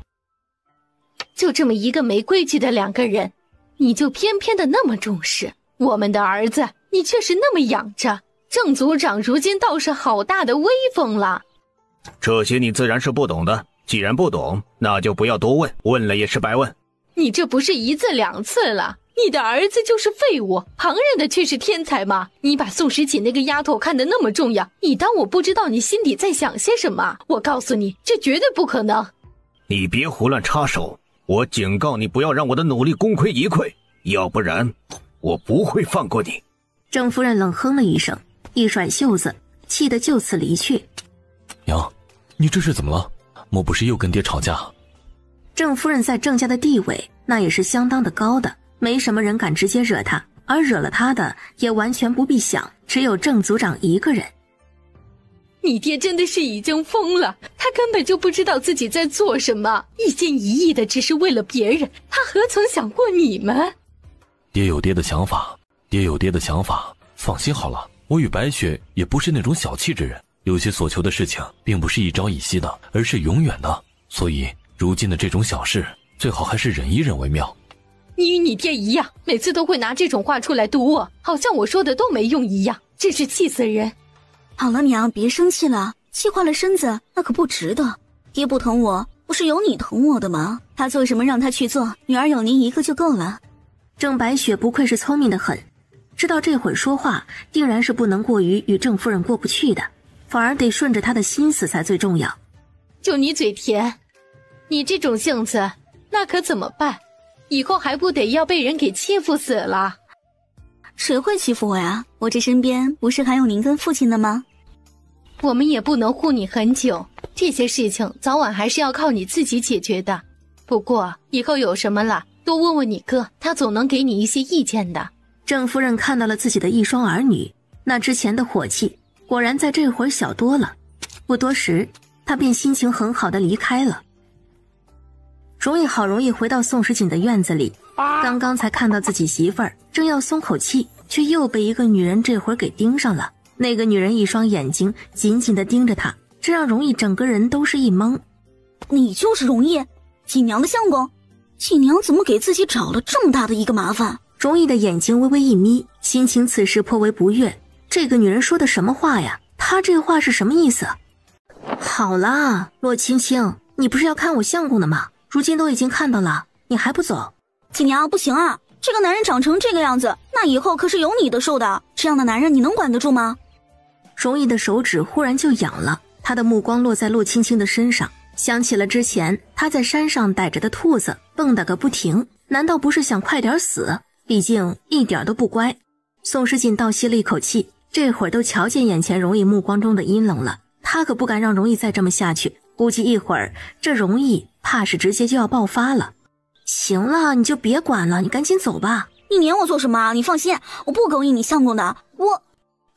就这么一个没规矩的两个人，你就偏偏的那么重视我们的儿子，你却是那么养着。郑族长如今倒是好大的威风了。这些你自然是不懂的，既然不懂，那就不要多问，问了也是白问。你这不是一次两次了，你的儿子就是废物，旁人的却是天才吗？你把宋时锦那个丫头看得那么重要，你当我不知道你心底在想些什么？我告诉你，这绝对不可能。你别胡乱插手，我警告你不要让我的努力功亏一篑，要不然我不会放过你。郑夫人冷哼了一声，一甩袖子，气得就此离去。娘，你这是怎么了？莫不是又跟爹吵架？郑夫人在郑家的地位那也是相当的高的，没什么人敢直接惹她，而惹了她的也完全不必想，只有郑族长一个人。你爹真的是已经疯了，他根本就不知道自己在做什么，一心一意的只是为了别人，他何曾想过你们？爹有爹的想法，爹有爹的想法，放心好了，我与白雪也不是那种小气之人，有些所求的事情并不是一朝一夕的，而是永远的，所以如今的这种小事最好还是忍一忍为妙。你与你爹一样，每次都会拿这种话出来堵我，好像我说的都没用一样，真是气死人。好了娘，别生气了，气坏了身子那可不值得。爹不疼我，不是有你疼我的吗？他做什么让他去做，女儿有您一个就够了。郑白雪不愧是聪明的很，知道这会儿说话定然是不能过于与郑夫人过不去的，反而得顺着她的心思才最重要。就你嘴甜，你这种性子那可怎么办？以后还不得要被人给欺负死了？谁会欺负我呀？我这身边不是还有您跟父亲的吗？我们也不能护你很久，这些事情早晚还是要靠你自己解决的。不过以后有什么了，多问问你哥，他总能给你一些意见的。郑夫人看到了自己的一双儿女，那之前的火气果然在这会儿小多了。不多时，她便心情很好的离开了。容易好容易回到宋时锦的院子里，刚刚才看到自己媳妇儿，正要松口气，却又被一个女人这会儿给盯上了。那个女人一双眼睛紧紧地盯着她，这让容易整个人都是一懵。你就是容易，锦娘的相公？锦娘怎么给自己找了这么大的一个麻烦？容易的眼睛微微一眯，心情此时颇为不悦。这个女人说的什么话呀？她这话是什么意思？好啦，洛青青，你不是要看我相公的吗？如今都已经看到了，你还不走？锦娘，不行啊，这个男人长成这个样子，那以后可是有你的受的，这样的男人你能管得住吗？容易的手指忽然就痒了，他的目光落在洛青青的身上，想起了之前他在山上逮着的兔子，蹦跶个不停，难道不是想快点死？毕竟一点都不乖。宋时锦倒吸了一口气，这会儿都瞧见眼前容易目光中的阴冷了，他可不敢让容易再这么下去，估计一会儿这容易怕是直接就要爆发了。行了，你就别管了，你赶紧走吧。你撵我做什么啊？你放心，我不勾引你相公的。我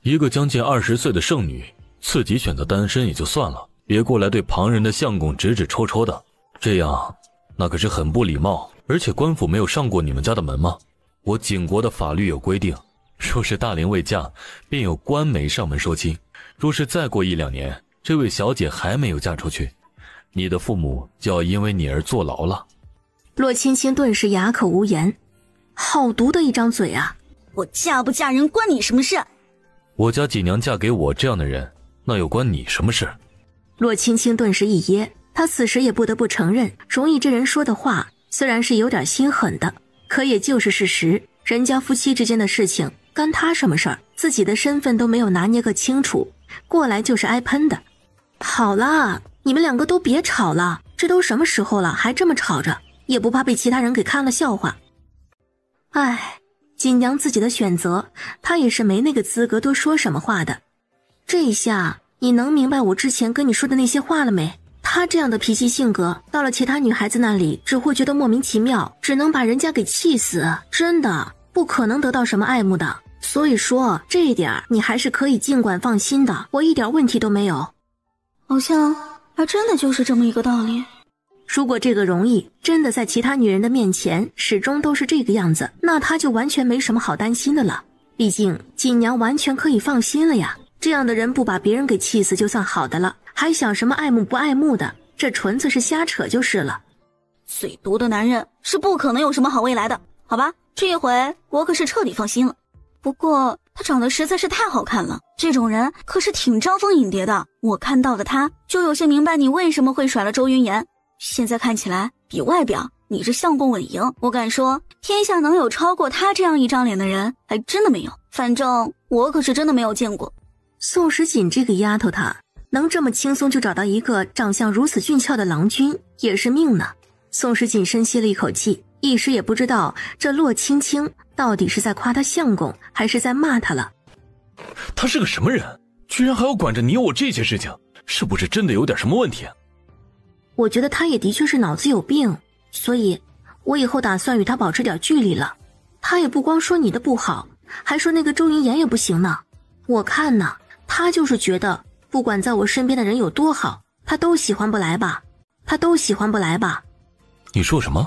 一个将近20岁的剩女，自己选择单身也就算了，别过来对旁人的相公指指戳戳的，这样那可是很不礼貌。而且官府没有上过你们家的门吗？我景国的法律有规定，若是大龄未嫁，便有官媒上门说亲。若是再过1-2年，这位小姐还没有嫁出去，你的父母就要因为你而坐牢了。洛青青顿时哑口无言，好毒的一张嘴啊！我嫁不嫁人关你什么事？我家锦娘嫁给我这样的人，那又关你什么事？洛青青顿时一噎，她此时也不得不承认，容易这人说的话虽然是有点心狠的，可也就是事实。人家夫妻之间的事情干他什么事儿？自己的身份都没有拿捏个清楚，过来就是挨喷的。好啦，你们两个都别吵了，这都什么时候了，还这么吵着，也不怕被其他人给看了笑话。唉，锦娘自己的选择，她也是没那个资格多说什么话的。这一下你能明白我之前跟你说的那些话了没？她这样的脾气性格，到了其他女孩子那里只会觉得莫名其妙，只能把人家给气死，真的不可能得到什么爱慕的。所以说这一点你还是可以尽管放心的，我一点问题都没有。好像还真的就是这么一个道理。如果这个容易真的在其他女人的面前始终都是这个样子，那她就完全没什么好担心的了。毕竟锦娘完全可以放心了呀，这样的人不把别人给气死就算好的了，还想什么爱慕不爱慕的，这纯粹是瞎扯就是了。最毒的男人是不可能有什么好未来的，好吧，这一回我可是彻底放心了。不过他长得实在是太好看了，这种人可是挺招蜂引蝶的。我看到的他就有些明白你为什么会甩了周云言，现在看起来比外表你这相公稳赢。我敢说天下能有超过他这样一张脸的人还真的没有，反正我可是真的没有见过。宋时锦这个丫头，她能这么轻松就找到一个长相如此俊俏的郎君，也是命呢。宋时锦深吸了一口气，一时也不知道这洛青青到底是在夸他相公还是在骂他了。他是个什么人，居然还要管着你我这些事情，是不是真的有点什么问题啊？我觉得他也的确是脑子有病，所以我以后打算与他保持点距离了。他也不光说你的不好，还说那个周云言也不行呢。我看呢，他就是觉得不管在我身边的人有多好，他都喜欢不来吧。你说什么？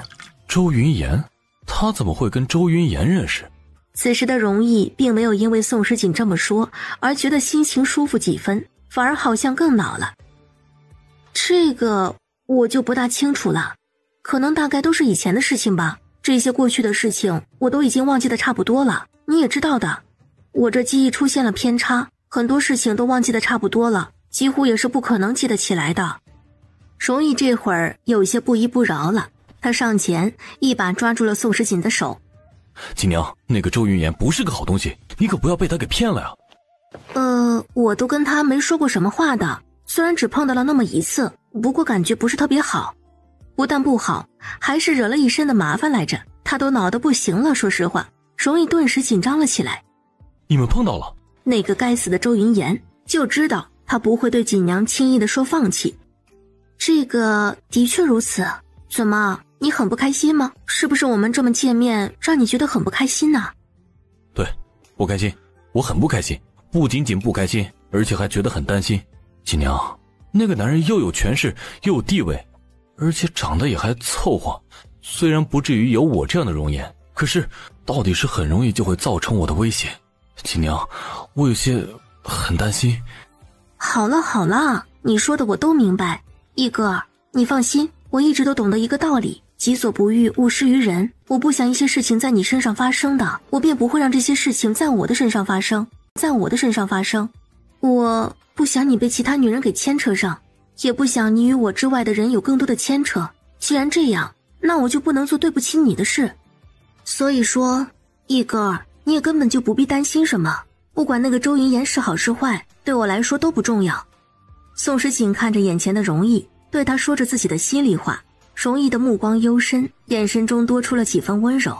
周云言？他怎么会跟周云言认识？此时的容易并没有因为宋时锦这么说而觉得心情舒服几分，反而好像更恼了。这个我就不大清楚了，可能大概都是以前的事情吧。这些过去的事情我都已经忘记的差不多了，你也知道的，我这记忆出现了偏差，很多事情都忘记的差不多了，几乎也是不可能记得起来的。容易这会儿有些不依不饶了，他上前一把抓住了宋时锦的手。锦娘，那个周云言不是个好东西，你可不要被他给骗了呀。我都跟他没说过什么话的，虽然只碰到了那么一次，不过感觉不是特别好。不但不好，还是惹了一身的麻烦来着，他都恼得不行了。说实话，容易顿时紧张了起来。你们碰到了？那个该死的周云言，就知道他不会对锦娘轻易的说放弃。这个的确如此。怎么，你很不开心吗？是不是我们这么见面让你觉得很不开心呢？对，不开心，我很不开心，不仅仅不开心，而且还觉得很担心。锦娘，那个男人又有权势又有地位，而且长得也还凑合，虽然不至于有我这样的容颜，可是到底是很容易就会造成我的威胁。锦娘，我有些很担心。好了，你说的我都明白。一哥，你放心，我一直都懂得一个道理，己所不欲，勿施于人。我不想一些事情在你身上发生的，我便不会让这些事情在我的身上发生。我不想你被其他女人给牵扯上，也不想你与我之外的人有更多的牵扯。既然这样，那我就不能做对不起你的事。所以说，一哥，你也根本就不必担心什么，不管那个周云言是好是坏，对我来说都不重要。宋时锦看着眼前的容易，对他说着自己的心里话。容易的目光幽深，眼神中多出了几分温柔。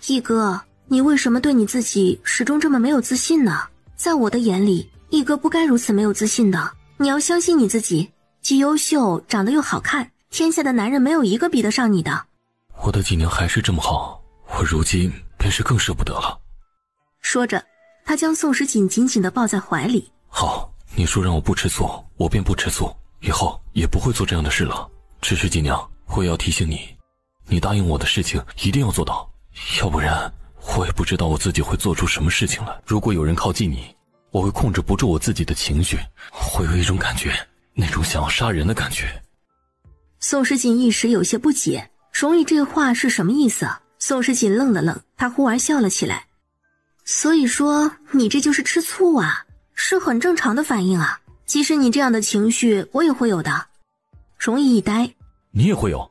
一哥，你为什么对你自己始终这么没有自信呢？在我的眼里，一哥不该如此没有自信的。你要相信你自己，既优秀，长得又好看，天下的男人没有一个比得上你的。我的锦娘还是这么好，我如今便是更舍不得了。说着，他将宋时锦紧紧地抱在怀里。好，你说让我不吃醋，我便不吃醋，以后也不会做这样的事了。只是锦娘，我也要提醒你，你答应我的事情一定要做到，要不然我也不知道我自己会做出什么事情来。如果有人靠近你，我会控制不住我自己的情绪，会有一种感觉，那种想要杀人的感觉。宋时锦一时有些不解，容易这话是什么意思啊？宋时锦愣了愣，他忽而笑了起来。所以说你这就是吃醋啊，是很正常的反应啊。其实你这样的情绪我也会有的。容易一呆，你也会有？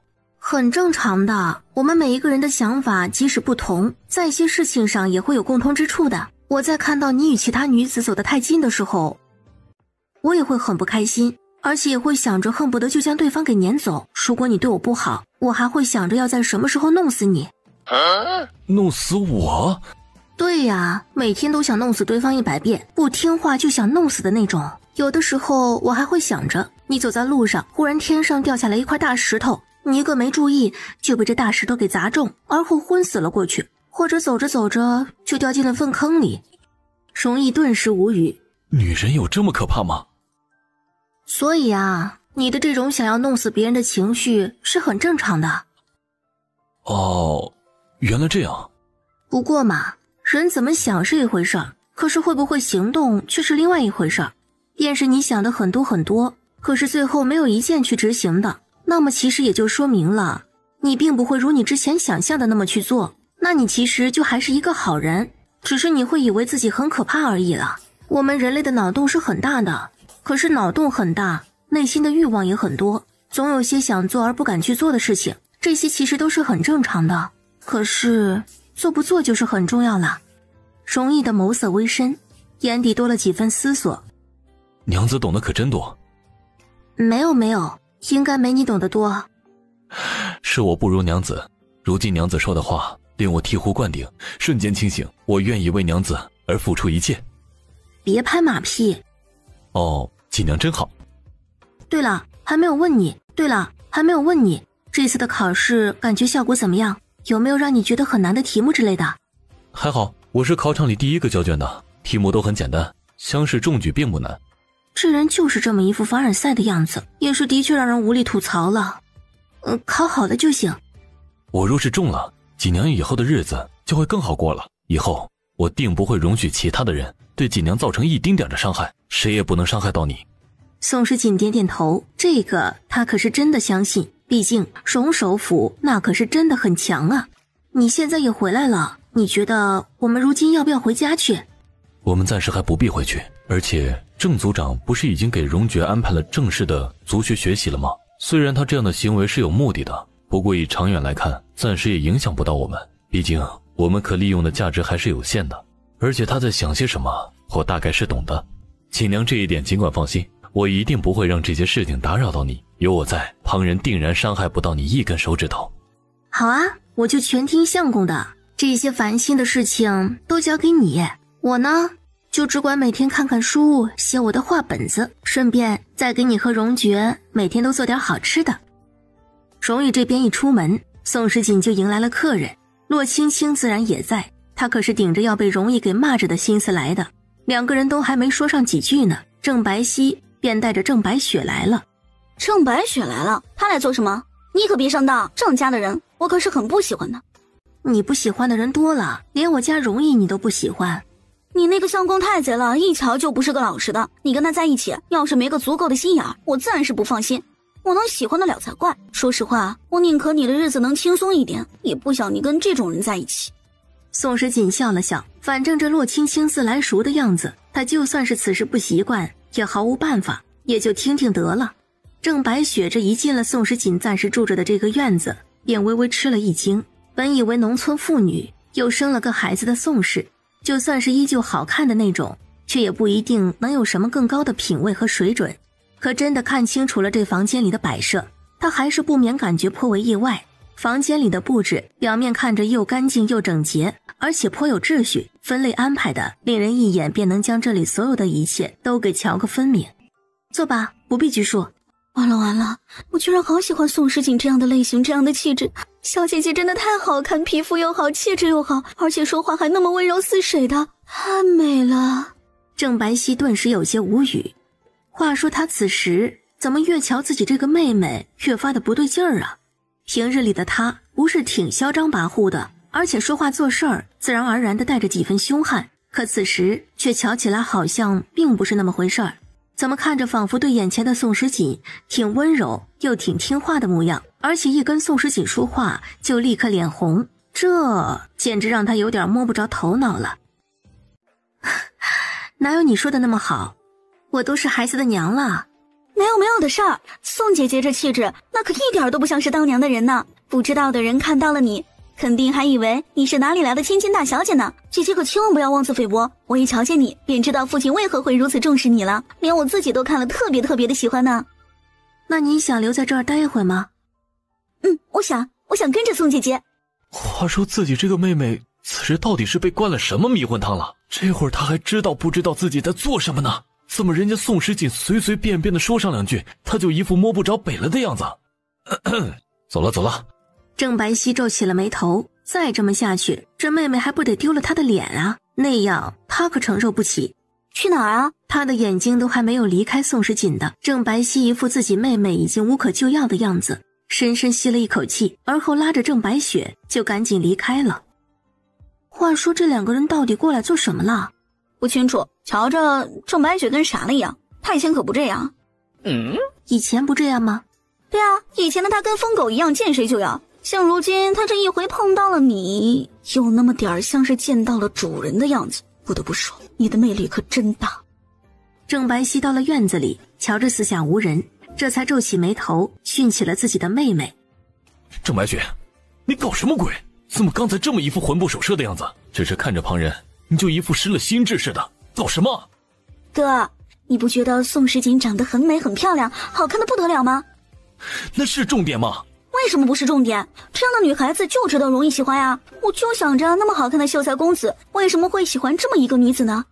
很正常的，我们每一个人的想法即使不同，在一些事情上也会有共通之处的。我在看到你与其他女子走得太近的时候，我也会很不开心，而且也会想着恨不得就将对方给撵走。如果你对我不好，我还会想着要在什么时候弄死你。弄死我？对呀，每天都想弄死对方100遍，不听话就想弄死的那种。有的时候我还会想着，你走在路上，忽然天上掉下来一块大石头，你一个没注意就被这大石头给砸中，而后昏死了过去，或者走着走着就掉进了粪坑里。容易顿时无语。女人有这么可怕吗？所以啊，你的这种想要弄死别人的情绪是很正常的。哦，原来这样。不过嘛，人怎么想是一回事儿，可是会不会行动却是另外一回事儿。便是你想的很多很多，可是最后没有一件去执行的，那么其实也就说明了，你并不会如你之前想象的那么去做，那你其实就还是一个好人，只是你会以为自己很可怕而已了。我们人类的脑洞是很大的，可是脑洞很大，内心的欲望也很多，总有些想做而不敢去做的事情，这些其实都是很正常的，可是做不做就是很重要了。容易的眸色微深，眼底多了几分思索。娘子懂得可真多。没有，应该没你懂得多。是我不如娘子，如今娘子说的话令我醍醐灌顶，瞬间清醒，我愿意为娘子而付出一切。别拍马屁。哦，锦娘真好。对了，还没有问你，这次的考试感觉效果怎么样？有没有让你觉得很难的题目之类的？还好，我是考场里第一个交卷的，题目都很简单，乡试中举并不难。这人就是这么一副凡尔赛的样子，也是的确让人无力吐槽了。考好了就行。我若是中了，锦娘以后的日子就会更好过了。以后我定不会容许其他的人对锦娘造成一丁点的伤害，谁也不能伤害到你。宋时锦点点头，这个他可是真的相信，毕竟荣首府那可是真的很强啊。你现在也回来了，你觉得我们如今要不要回家去？我们暂时还不必回去，而且郑族长不是已经给荣爵安排了正式的族学学习了吗？虽然他这样的行为是有目的的，不过以长远来看，暂时也影响不到我们，毕竟我们可利用的价值还是有限的。而且他在想些什么，我大概是懂的。锦娘这一点尽管放心，我一定不会让这些事情打扰到你，有我在，旁人定然伤害不到你一根手指头。好啊，我就全听相公的，这些烦心的事情都交给你，我呢就只管每天看看书，写我的话本子，顺便再给你和荣爵每天都做点好吃的。荣宇这边一出门，宋时锦就迎来了客人，洛青青自然也在，他可是顶着要被荣毅给骂着的心思来的。两个人都还没说上几句呢，郑白皙便带着郑白雪来了。郑白雪来了，她来做什么？你可别上当，郑家的人我可是很不喜欢的。你不喜欢的人多了，连我家荣毅你都不喜欢。你那个相公太贼了，一瞧就不是个老实的，你跟他在一起要是没个足够的心眼儿，我自然是不放心。我能喜欢得了才怪。说实话，我宁可你的日子能轻松一点，也不想你跟这种人在一起。宋时锦笑了笑，反正这洛青青自来熟的样子，他就算是此时不习惯也毫无办法，也就听听得了。郑白雪这一进了宋时锦暂时住着的这个院子，便微微吃了一惊。本以为农村妇女又生了个孩子的宋氏，就算是依旧好看的那种，却也不一定能有什么更高的品味和水准。可真的看清楚了这房间里的摆设，他还是不免感觉颇为意外。房间里的布置表面看着又干净又整洁，而且颇有秩序，分类安排的令人一眼便能将这里所有的一切都给瞧个分明。坐吧，不必拘束。完了，我居然好喜欢宋时锦这样的类型，这样的气质。小姐姐真的太好看，皮肤又好，气质又好，而且说话还那么温柔似水的，太美了。郑白皙顿时有些无语。话说他此时怎么越瞧自己这个妹妹越发的不对劲儿啊？平日里的她不是挺嚣张跋扈的，而且说话做事儿自然而然的带着几分凶悍，可此时却瞧起来好像并不是那么回事儿。怎么看着仿佛对眼前的宋时锦挺温柔又挺听话的模样，而且一跟宋时锦说话就立刻脸红，这简直让他有点摸不着头脑了。哪有你说的那么好，我都是孩子的娘了。没有的事儿，宋姐姐这气质那可一点都不像是当娘的人呢。不知道的人看到了你，肯定还以为你是哪里来的千金大小姐呢。姐姐可千万不要妄自菲薄，我一瞧见你，便知道父亲为何会如此重视你了，连我自己都看了特别的喜欢呢。那你想留在这儿待一会吗？我想跟着宋姐姐。话说自己这个妹妹此时到底是被灌了什么迷魂汤了？这会儿她还知道不知道自己在做什么呢？怎么人家宋时锦随随便便的说上两句，她就一副摸不着北了的样子？走了。郑白皙皱起了眉头，再这么下去，这妹妹还不得丢了她的脸啊？那样她可承受不起。去哪儿啊？她的眼睛都还没有离开宋时锦的郑白皙一副自己妹妹已经无可救药的样子，深深吸了一口气，而后拉着郑白雪就赶紧离开了。话说这两个人到底过来做什么了？不清楚，瞧着郑白雪跟傻了一样，她以前可不这样。以前不这样吗？对啊，以前的她跟疯狗一样见谁就咬，像如今她这一回碰到了你，有那么点儿像是见到了主人的样子。不得不说，你的魅力可真大。郑白皙到了院子里，瞧着四下无人，这才皱起眉头，训起了自己的妹妹。郑白雪，你搞什么鬼？怎么刚才这么一副魂不守舍的样子？只是看着旁人，你就一副失了心智似的，搞什么？哥，你不觉得宋时锦长得很美很漂亮，好看的不得了吗？那是重点吗？为什么不是重点？这样的女孩子就知道容易喜欢呀。我就想着那么好看的秀才公子，为什么会喜欢这么一个女子呢？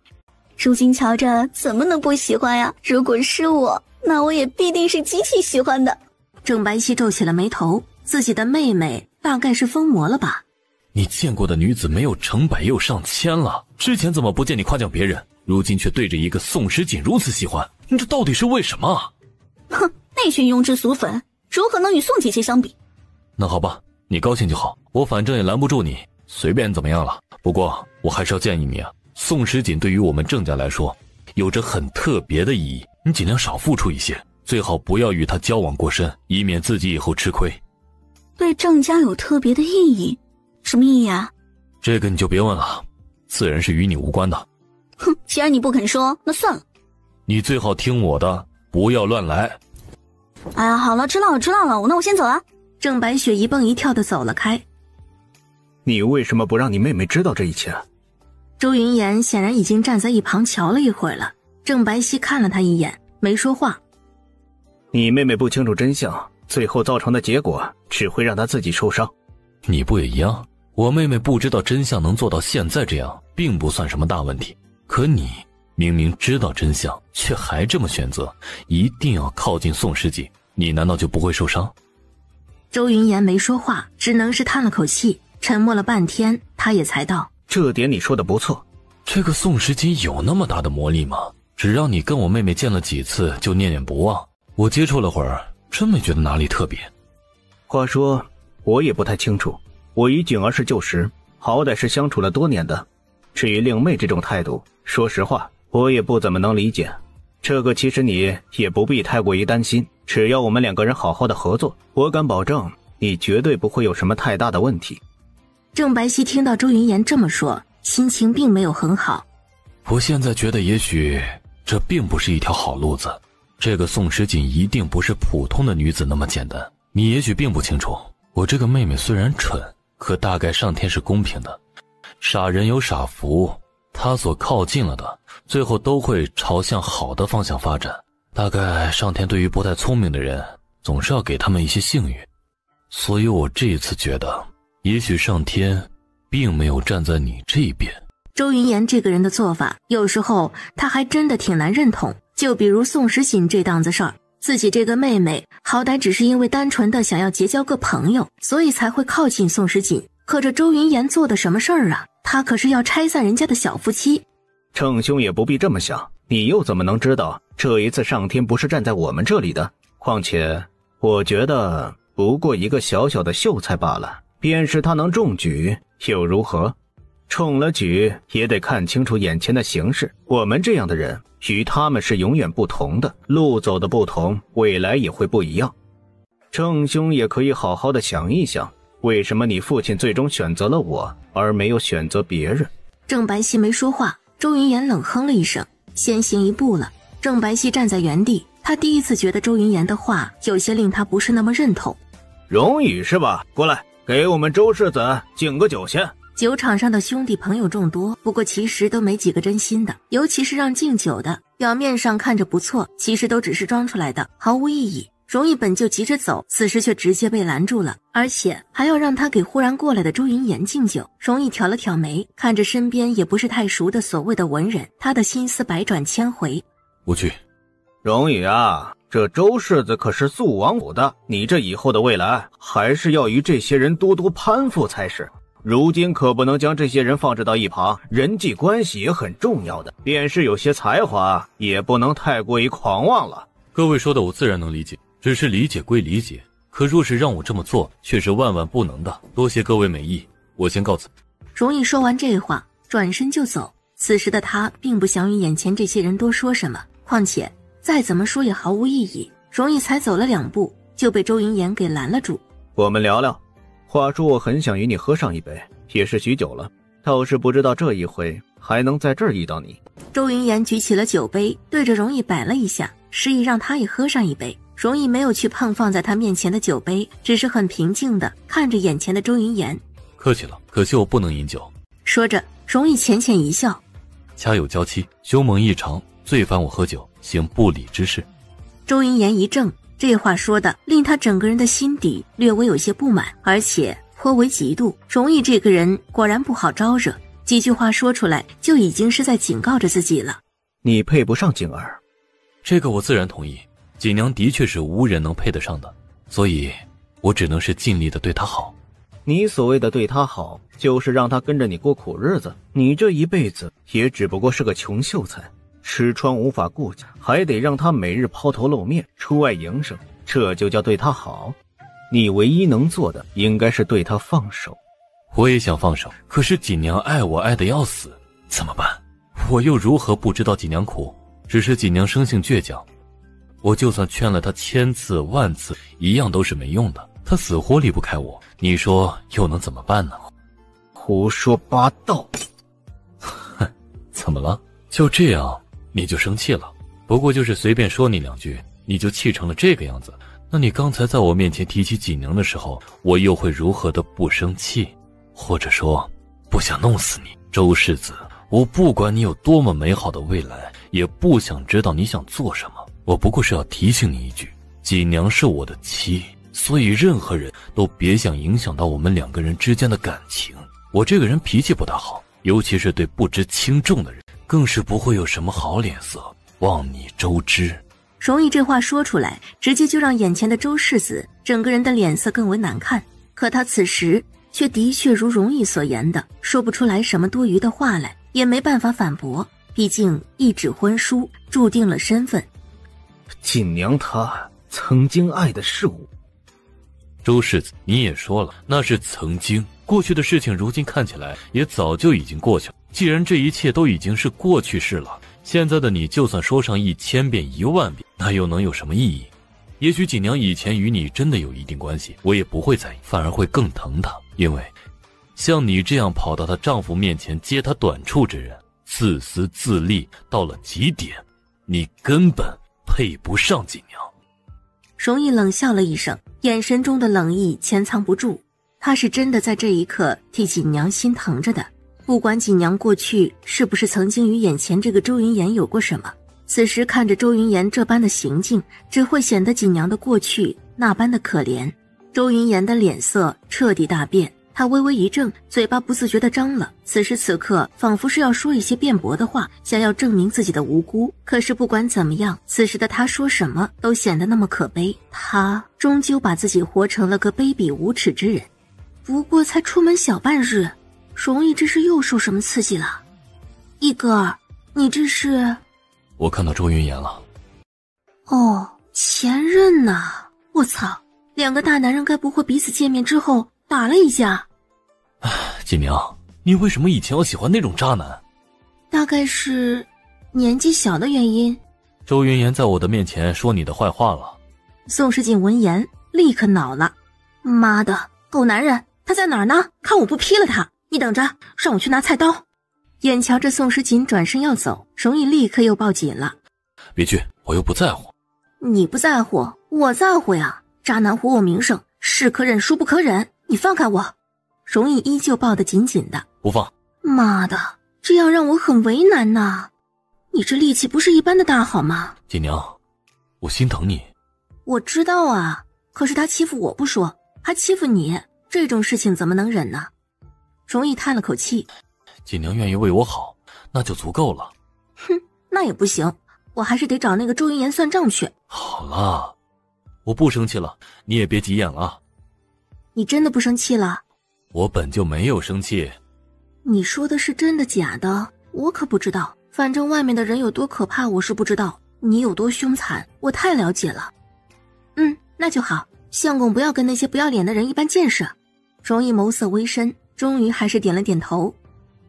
如今瞧着怎么能不喜欢呀？如果是我，那我也必定是极其喜欢的。郑白皙皱起了眉头，自己的妹妹大概是疯魔了吧？你见过的女子没有成百又上千了，之前怎么不见你夸奖别人，如今却对着一个宋时锦如此喜欢，你这到底是为什么？哼，那群庸脂俗粉如何能与宋姐姐相比？那好吧，你高兴就好，我反正也拦不住你，随便怎么样了。不过我还是要建议你啊，宋时锦对于我们郑家来说有着很特别的意义，你尽量少付出一些，最好不要与他交往过深，以免自己以后吃亏。对郑家有特别的意义？什么意义啊？这个你就别问了，自然是与你无关的。哼，既然你不肯说，那算了。你最好听我的，不要乱来。哎呀，好了，知道了，那我先走了。郑白雪一蹦一跳地走了开。你为什么不让你妹妹知道这一切？周云岩显然已经站在一旁瞧了一会儿了，郑白皙看了他一眼，没说话。你妹妹不清楚真相，最后造成的结果只会让她自己受伤。你不也一样？我妹妹不知道真相能做到现在这样，并不算什么大问题。可你明明知道真相，却还这么选择，一定要靠近宋时锦，你难道就不会受伤？周云岩没说话，只能是叹了口气，沉默了半天，他也才道：这点你说的不错。这个宋时锦有那么大的魔力吗？只让你跟我妹妹见了几次就念念不忘，我接触了会儿，真没觉得哪里特别。话说我也不太清楚，我与景儿是旧识，好歹是相处了多年的。至于令妹这种态度，说实话我也不怎么能理解。这个其实你也不必太过于担心，只要我们两个人好好的合作，我敢保证你绝对不会有什么太大的问题。郑白皙听到周云岩这么说，心情并没有很好。我现在觉得也许这并不是一条好路子，这个宋时锦一定不是普通的女子那么简单。你也许并不清楚，我这个妹妹虽然蠢，可大概上天是公平的，傻人有傻福，她所靠近了的最后都会朝向好的方向发展。大概上天对于不太聪明的人总是要给他们一些幸运，所以我这一次觉得也许上天并没有站在你这边。周云岩这个人的做法，有时候他还真的挺难认同。就比如宋时锦这档子事儿，自己这个妹妹好歹只是因为单纯的想要结交个朋友，所以才会靠近宋时锦。可这周云岩做的什么事儿啊？他可是要拆散人家的小夫妻。郑兄也不必这么想，你又怎么能知道这一次上天不是站在我们这里的？况且我觉得不过一个小小的秀才罢了，便是他能中举又如何？中了举也得看清楚眼前的形势，我们这样的人与他们是永远不同的，路走的不同，未来也会不一样。郑兄也可以好好的想一想，为什么你父亲最终选择了我，而没有选择别人？郑白皙没说话，周云岩冷哼了一声，先行一步了。郑白皙站在原地，他第一次觉得周云岩的话有些令他不是那么认同。容易是吧？过来，给我们周世子敬个酒先。酒场上的兄弟朋友众多，不过其实都没几个真心的，尤其是让敬酒的，表面上看着不错，其实都只是装出来的，毫无意义。容易本就急着走，此时却直接被拦住了，而且还要让他给忽然过来的周云岩敬酒。容易挑了挑眉，看着身边也不是太熟的所谓的文人，他的心思百转千回。我去。容易啊，这周世子可是肃王府的，你这以后的未来还是要与这些人多多攀附才是。如今可不能将这些人放置到一旁，人际关系也很重要的，便是有些才华也不能太过于狂妄了。各位说的我自然能理解，只是理解归理解，可若是让我这么做，却是万万不能的。多谢各位美意，我先告辞。容易说完这话，转身就走。此时的他并不想与眼前这些人多说什么，况且再怎么说也毫无意义。容易才走了2步，就被周云岩给拦了住。我们聊聊。话说我很想与你喝上一杯，也是许久了，倒是不知道这一回还能在这儿遇到你。周云岩举起了酒杯，对着容易摆了一下，示意让他也喝上一杯。容易没有去碰放在他面前的酒杯，只是很平静地看着眼前的周云岩。客气了，可惜我不能饮酒。说着，容易浅浅一笑。家有娇妻，凶猛异常，最烦我喝酒，行不礼之事。周云岩一怔，这话说的令他整个人的心底略微有些不满，而且颇为嫉妒。容易这个人果然不好招惹，几句话说出来就已经是在警告着自己了。你配不上景儿。这个我自然同意，锦娘的确是无人能配得上的，所以我只能是尽力的对她好。你所谓的对她好，就是让她跟着你过苦日子。你这一辈子也只不过是个穷秀才，吃穿无法顾及，还得让她每日抛头露面出外营生，这就叫对她好？你唯一能做的应该是对她放手。我也想放手，可是锦娘爱我爱得要死，怎么办？我又如何不知道锦娘苦？只是锦娘生性倔强，我就算劝了她1000次万次，一样都是没用的。她死活离不开我，你说又能怎么办呢？胡说八道！哼，怎么了？就这样你就生气了？不过就是随便说你2句，你就气成了这个样子。那你刚才在我面前提起锦娘的时候，我又会如何的不生气？或者说不想弄死你？周世子，我不管你有多么美好的未来，也不想知道你想做什么。我不过是要提醒你一句，锦娘是我的妻，所以任何人都别想影响到我们2个人之间的感情。我这个人脾气不大好，尤其是对不知轻重的人，更是不会有什么好脸色，望你周知。容易这话说出来，直接就让眼前的周世子整个人的脸色更为难看。可他此时却的确如容易所言的，说不出来什么多余的话来，也没办法反驳，毕竟一纸婚书注定了身份。锦娘她曾经爱的是我。周世子，你也说了，那是曾经，过去的事情如今看起来也早就已经过去了。既然这一切都已经是过去式了，现在的你就算说上1000遍10000遍，那又能有什么意义？也许锦娘以前与你真的有一定关系，我也不会在意，反而会更疼她。因为像你这样跑到她丈夫面前揭她短处之人，自私自利到了极点，你根本配不上锦娘。容易冷笑了一声，眼神中的冷意潜藏不住，他是真的在这一刻替锦娘心疼着的。不管锦娘过去是不是曾经与眼前这个周云岩有过什么，此时看着周云岩这般的行径，只会显得锦娘的过去那般的可怜。周云岩的脸色彻底大变，他微微一怔，嘴巴不自觉地张了。此时此刻仿佛是要说一些辩驳的话，想要证明自己的无辜。可是不管怎么样，此时的他说什么都显得那么可悲，他终究把自己活成了个卑鄙无耻之人。不过才出门小半日，容易这是又受什么刺激了？一哥，你这是……我看到周云岩了。哦，前任呐！我操，2个大男人该不会彼此见面之后打了一架？锦娘，你为什么以前要喜欢那种渣男？大概是年纪小的原因。周云岩在我的面前说你的坏话了。宋世锦闻言立刻恼了，妈的，狗男人，他在哪儿呢？看我不劈了他！你等着，让我去拿菜刀。眼瞧着宋世锦转身要走，容易立刻又抱紧了。别去，我又不在乎。你不在乎，我在乎呀！渣男毁我名声，是可忍孰不可忍，你放开我！容易依旧抱得紧紧的。不放。妈的，这样让我很为难呐。你这力气不是一般的大好吗？锦娘，我心疼你。我知道啊，可是他欺负我不说，还欺负你，这种事情怎么能忍呢？容易叹了口气。锦娘愿意为我好，那就足够了。哼，那也不行，我还是得找那个周云言算账去。好了，我不生气了，你也别急眼了。你真的不生气了？我本就没有生气。你说的是真的假的？我可不知道，反正外面的人有多可怕我是不知道，你有多凶残我太了解了。那就好，相公不要跟那些不要脸的人一般见识。容易眸色微深，终于还是点了点头。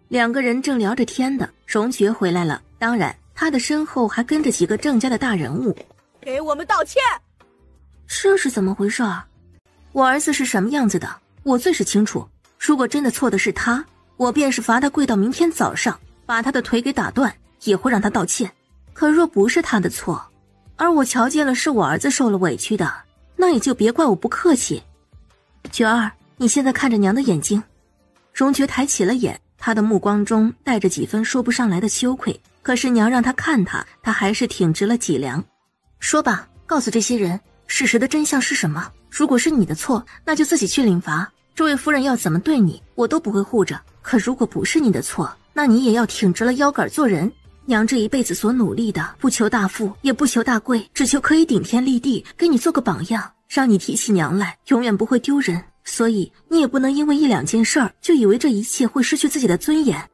两个人正聊着天的，荣爵回来了，当然他的身后还跟着几个郑家的大人物。给我们道歉！这是怎么回事啊？我儿子是什么样子的，我最是清楚。如果真的错的是他，我便是罚他跪到明天早上，把他的腿给打断，也会让他道歉。可若不是他的错，而我瞧见了是我儿子受了委屈的，那也就别怪我不客气。觉儿，你现在看着娘的眼睛。荣爵抬起了眼，他的目光中带着几分说不上来的羞愧，可是娘让他看他，他还是挺直了脊梁。说吧，告诉这些人事实的真相是什么。如果是你的错，那就自己去领罚，这位夫人要怎么对你，我都不会护着。可如果不是你的错，那你也要挺直了腰杆做人。娘这一辈子所努力的，不求大富，也不求大贵，只求可以顶天立地，给你做个榜样，让你提起娘来永远不会丢人。所以你也不能因为一两件事儿就以为这一切会失去自己的尊严。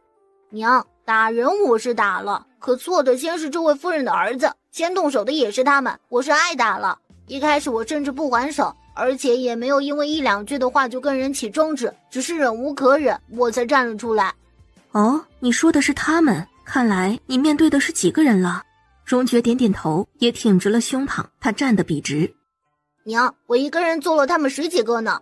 娘，打人我是打了，可错的先是这位夫人的儿子，先动手的也是他们，我是挨打了。一开始我甚至不还手，而且也没有因为一两句的话就跟人起争执，只是忍无可忍，我才站了出来。哦，你说的是他们，看来你面对的是几个人了？荣爵点点头，也挺直了胸膛，他站得笔直。娘，我一个人做了他们10几个呢。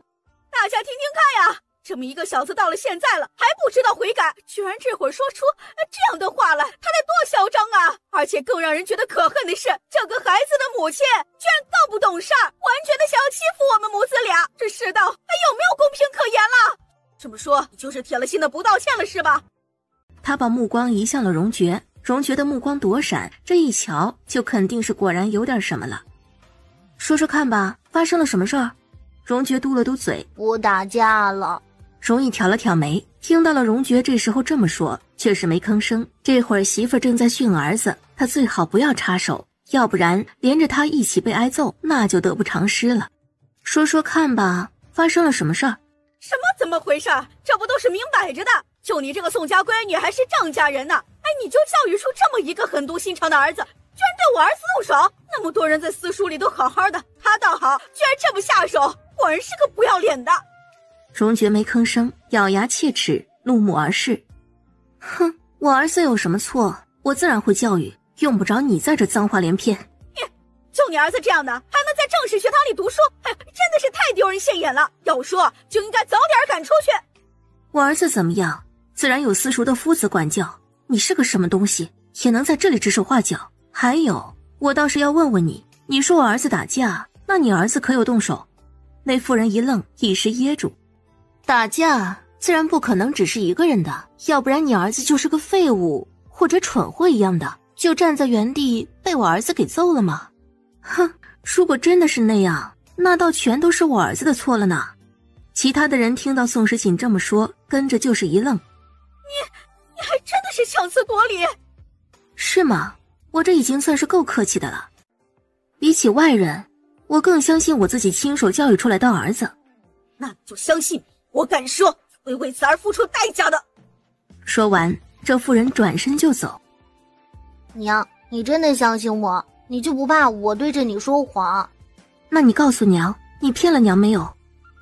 大家听听看呀，这么一个小子到了现在了，还不知道悔改，居然这会儿说出这样的话来，他得多嚣张啊！而且更让人觉得可恨的是，这个孩子的母亲居然倒不懂事儿，完全的想要欺负我们母子俩，这世道还有没有公平可言了？这么说，你就是铁了心的不道歉了是吧？他把目光移向了荣爵，荣爵的目光躲闪，这一瞧就肯定是果然有点什么了。说说看吧，发生了什么事儿？荣爵嘟了嘟嘴，不打架了。容易挑了挑眉，听到了荣爵这时候这么说，却是没吭声。这会儿媳妇正在训儿子，他最好不要插手，要不然连着他一起被挨揍，那就得不偿失了。说说看吧，发生了什么事儿？什么怎么回事？这不都是明摆着的？就你这个宋家闺女还是郑家人呢？哎，你就教育出这么一个狠毒心肠的儿子，居然对我儿子动手！那么多人在私塾里都好好的，他倒好，居然这么下手，果然是个不要脸的。荣爵没吭声，咬牙切齿，怒目而视。哼，我儿子有什么错，我自然会教育，用不着你在这脏话连篇。就你儿子这样的，还能在正式学堂里读书，哎，真的是太丢人现眼了。要说就应该早点赶出去。我儿子怎么样，自然有私塾的夫子管教。你是个什么东西，也能在这里指手画脚？还有，我倒是要问问你，你说我儿子打架，那你儿子可有动手？那妇人一愣，一时噎住。打架自然不可能只是一个人的，要不然你儿子就是个废物或者蠢货一样的，就站在原地被我儿子给揍了吗？哼，如果真的是那样，那倒全都是我儿子的错了呢。其他的人听到宋时锦这么说，跟着就是一愣。你还真的是强词夺理？是吗？我这已经算是够客气的了。比起外人，我更相信我自己亲手教育出来的儿子。那你就相信我敢说会为此而付出代价的。说完，这妇人转身就走。娘，你真的相信我？你就不怕我对着你说谎？那你告诉娘，你骗了娘没有？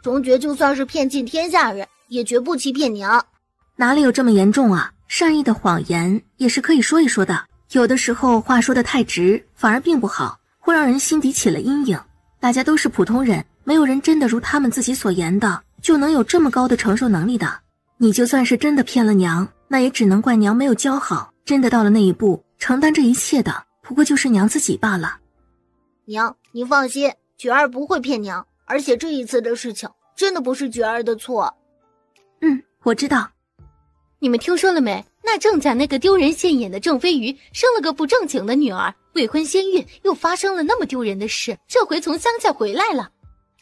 荣爵就算是骗尽天下人，也绝不欺骗娘。哪里有这么严重啊？善意的谎言也是可以说一说的，有的时候话说得太直，反而并不好，会让人心底起了阴影。大家都是普通人，没有人真的如他们自己所言的，就能有这么高的承受能力的。你就算是真的骗了娘，那也只能怪娘没有教好，真的到了那一步，承担这一切的不过就是娘自己罢了。娘，您放心，菊儿不会骗娘，而且这一次的事情真的不是菊儿的错。我知道。你们听说了没？那郑家那个丢人现眼的郑飞鱼生了个不正经的女儿，未婚先孕，又发生了那么丢人的事，这回从乡下回来了。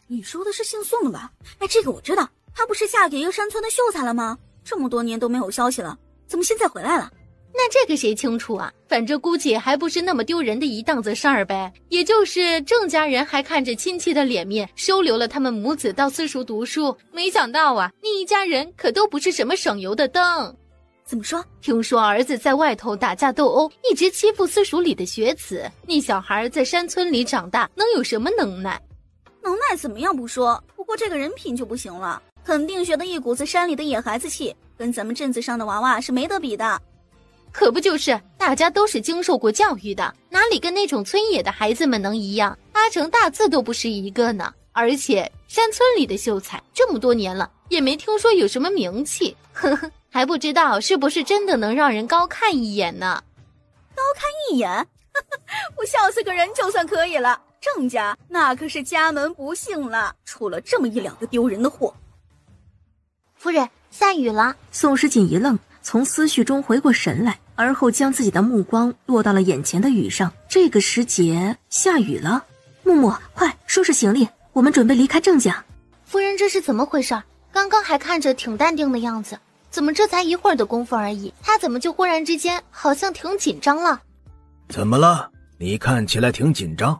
你说的是姓宋的吧？哎，这个我知道，她不是嫁给一个山村的秀才了吗？这么多年都没有消息了，怎么现在回来了？那这个谁清楚啊？反正估计还不是那么丢人的一档子事儿呗。也就是郑家人还看着亲戚的脸面收留了他们母子到私塾读书，没想到啊，那一家人可都不是什么省油的灯。怎么说？听说儿子在外头打架斗殴，一直欺负私塾里的学子。那小孩在山村里长大，能有什么能耐？能耐怎么样不说，不过这个人品就不行了，肯定学的一股子山里的野孩子气，跟咱们镇子上的娃娃是没得比的。可不就是，大家都是经受过教育的，哪里跟那种村野的孩子们能一样？八成大字都不是一个呢。而且山村里的秀才这么多年了，也没听说有什么名气，呵呵，还不知道是不是真的能让人高看一眼呢。高看一眼？我笑死个人就算可以了。郑家那可是家门不幸了，出了这么一两个丢人的货。夫人，下雨了。宋时锦一愣，从思绪中回过神来，而后将自己的目光落到了眼前的雨上。这个时节下雨了。木木，快收拾行李，我们准备离开郑家。夫人，这是怎么回事？刚刚还看着挺淡定的样子，怎么这才一会儿的功夫而已，他怎么就忽然之间好像挺紧张了？怎么了？你看起来挺紧张。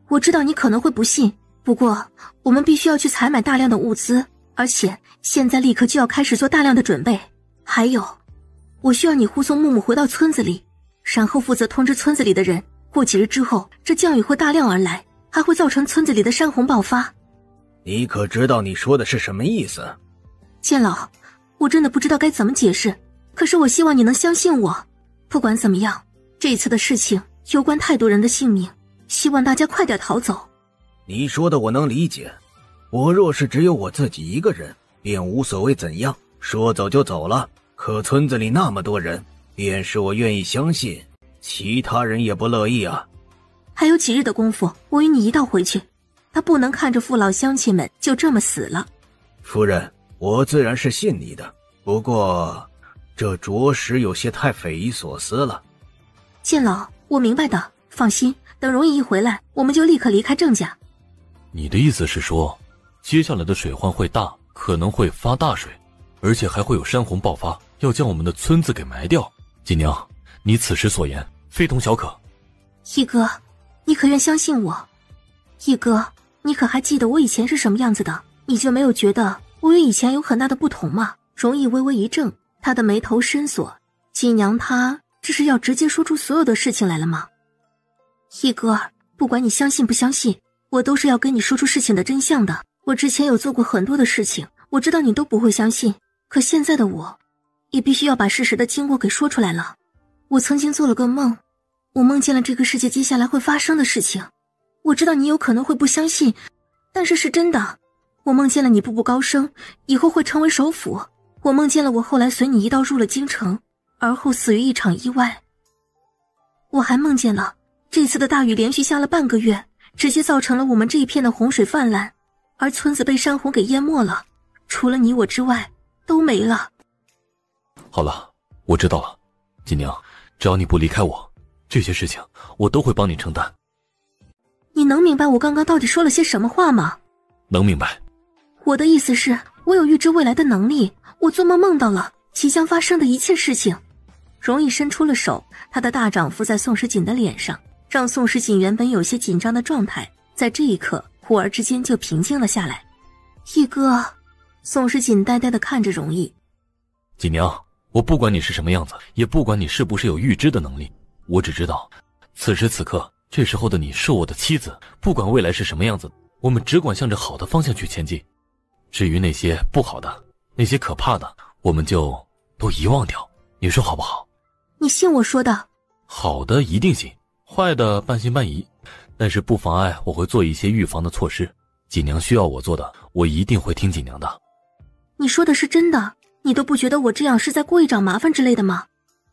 我知道你可能会不信，不过我们必须要去采买大量的物资，而且现在立刻就要开始做大量的准备。还有，我需要你护送木木回到村子里，然后负责通知村子里的人，过几日之后这降雨会大量而来，还会造成村子里的山洪爆发。你可知道你说的是什么意思？剑老，我真的不知道该怎么解释，可是我希望你能相信我。不管怎么样，这次的事情攸关太多人的性命，希望大家快点逃走。你说的我能理解，我若是只有我自己一个人，便无所谓怎样，说走就走了。可村子里那么多人，便是我愿意相信，其他人也不乐意啊。还有几日的功夫，我与你一道回去。他不能看着父老乡亲们就这么死了。夫人，我自然是信你的，不过这着实有些太匪夷所思了。剑老，我明白的，放心，等容易一回来，我们就立刻离开郑家。你的意思是说，接下来的水患会大，可能会发大水，而且还会有山洪爆发，要将我们的村子给埋掉。锦娘，你此时所言非同小可。一哥，你可愿相信我？一哥，你可还记得我以前是什么样子的？你就没有觉得我与以前有很大的不同吗？容易微微一怔，他的眉头深锁。锦娘她这是要直接说出所有的事情来了吗？一哥，不管你相信不相信，我都是要跟你说出事情的真相的。我之前有做过很多的事情，我知道你都不会相信，可现在的我也必须要把事实的经过给说出来了。我曾经做了个梦，我梦见了这个世界接下来会发生的事情。我知道你有可能会不相信，但是是真的。我梦见了你步步高升，以后会成为首辅。我梦见了我后来随你一道入了京城，而后死于一场意外。我还梦见了这次的大雨连续下了半个月，直接造成了我们这一片的洪水泛滥，而村子被山洪给淹没了，除了你我之外都没了。好了，我知道了。锦娘，只要你不离开我，这些事情我都会帮你承担。你能明白我刚刚到底说了些什么话吗？能明白。我的意思是，我有预知未来的能力，我做梦梦到了即将发生的一切事情。容易伸出了手，他的大掌敷在宋时锦的脸上，让宋时锦原本有些紧张的状态，在这一刻忽而之间就平静了下来。一哥，宋时锦呆呆地看着容易。锦娘，我不管你是什么样子，也不管你是不是有预知的能力，我只知道此时此刻这时候的你是我的妻子，不管未来是什么样子，我们只管向着好的方向去前进。至于那些不好的，那些可怕的，我们就都遗忘掉。你说好不好？你信我说的？好的一定信，坏的半信半疑，但是不妨碍我会做一些预防的措施。锦娘需要我做的，我一定会听锦娘的。你说的是真的？你都不觉得我这样是在故意找麻烦之类的吗？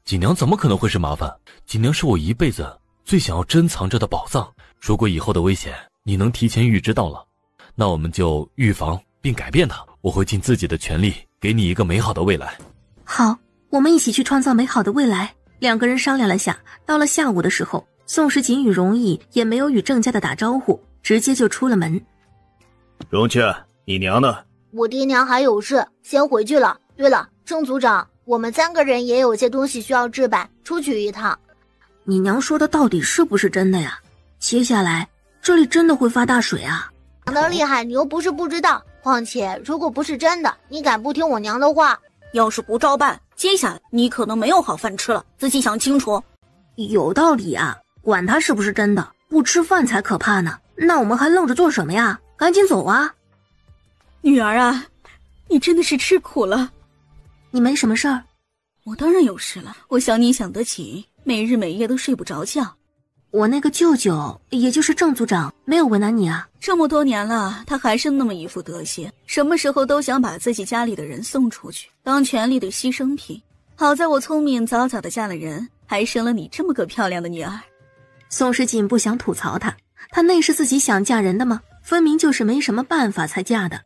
锦娘怎么可能会是麻烦？锦娘是我一辈子最想要珍藏着的宝藏，如果以后的危险你能提前预知到了，那我们就预防并改变它。我会尽自己的全力，给你一个美好的未来。好，我们一起去创造美好的未来。两个人商量了下，到了下午的时候，宋时锦与容易也没有与郑家的打招呼，直接就出了门。荣雀，你娘呢？我爹娘还有事，先回去了。对了，郑组长，我们3个人也有些东西需要置办，出去一趟。你娘说的到底是不是真的呀？接下来这里真的会发大水啊？讲得厉害，你又不是不知道。况且如果不是真的，你敢不听我娘的话？要是不照办，接下来你可能没有好饭吃了，仔细想清楚。有道理啊，管他是不是真的，不吃饭才可怕呢。那我们还愣着做什么呀？赶紧走啊！女儿啊，你真的是吃苦了。你没什么事儿？我当然有事了，我想你想得起，每日每夜都睡不着觉。我那个舅舅，也就是郑组长，没有为难你啊。这么多年了，他还是那么一副德行，什么时候都想把自己家里的人送出去，当权力的牺牲品。好在我聪明，早早的嫁了人，还生了你这么个漂亮的女儿。宋时锦不想吐槽他那是自己想嫁人的吗？分明就是没什么办法才嫁的。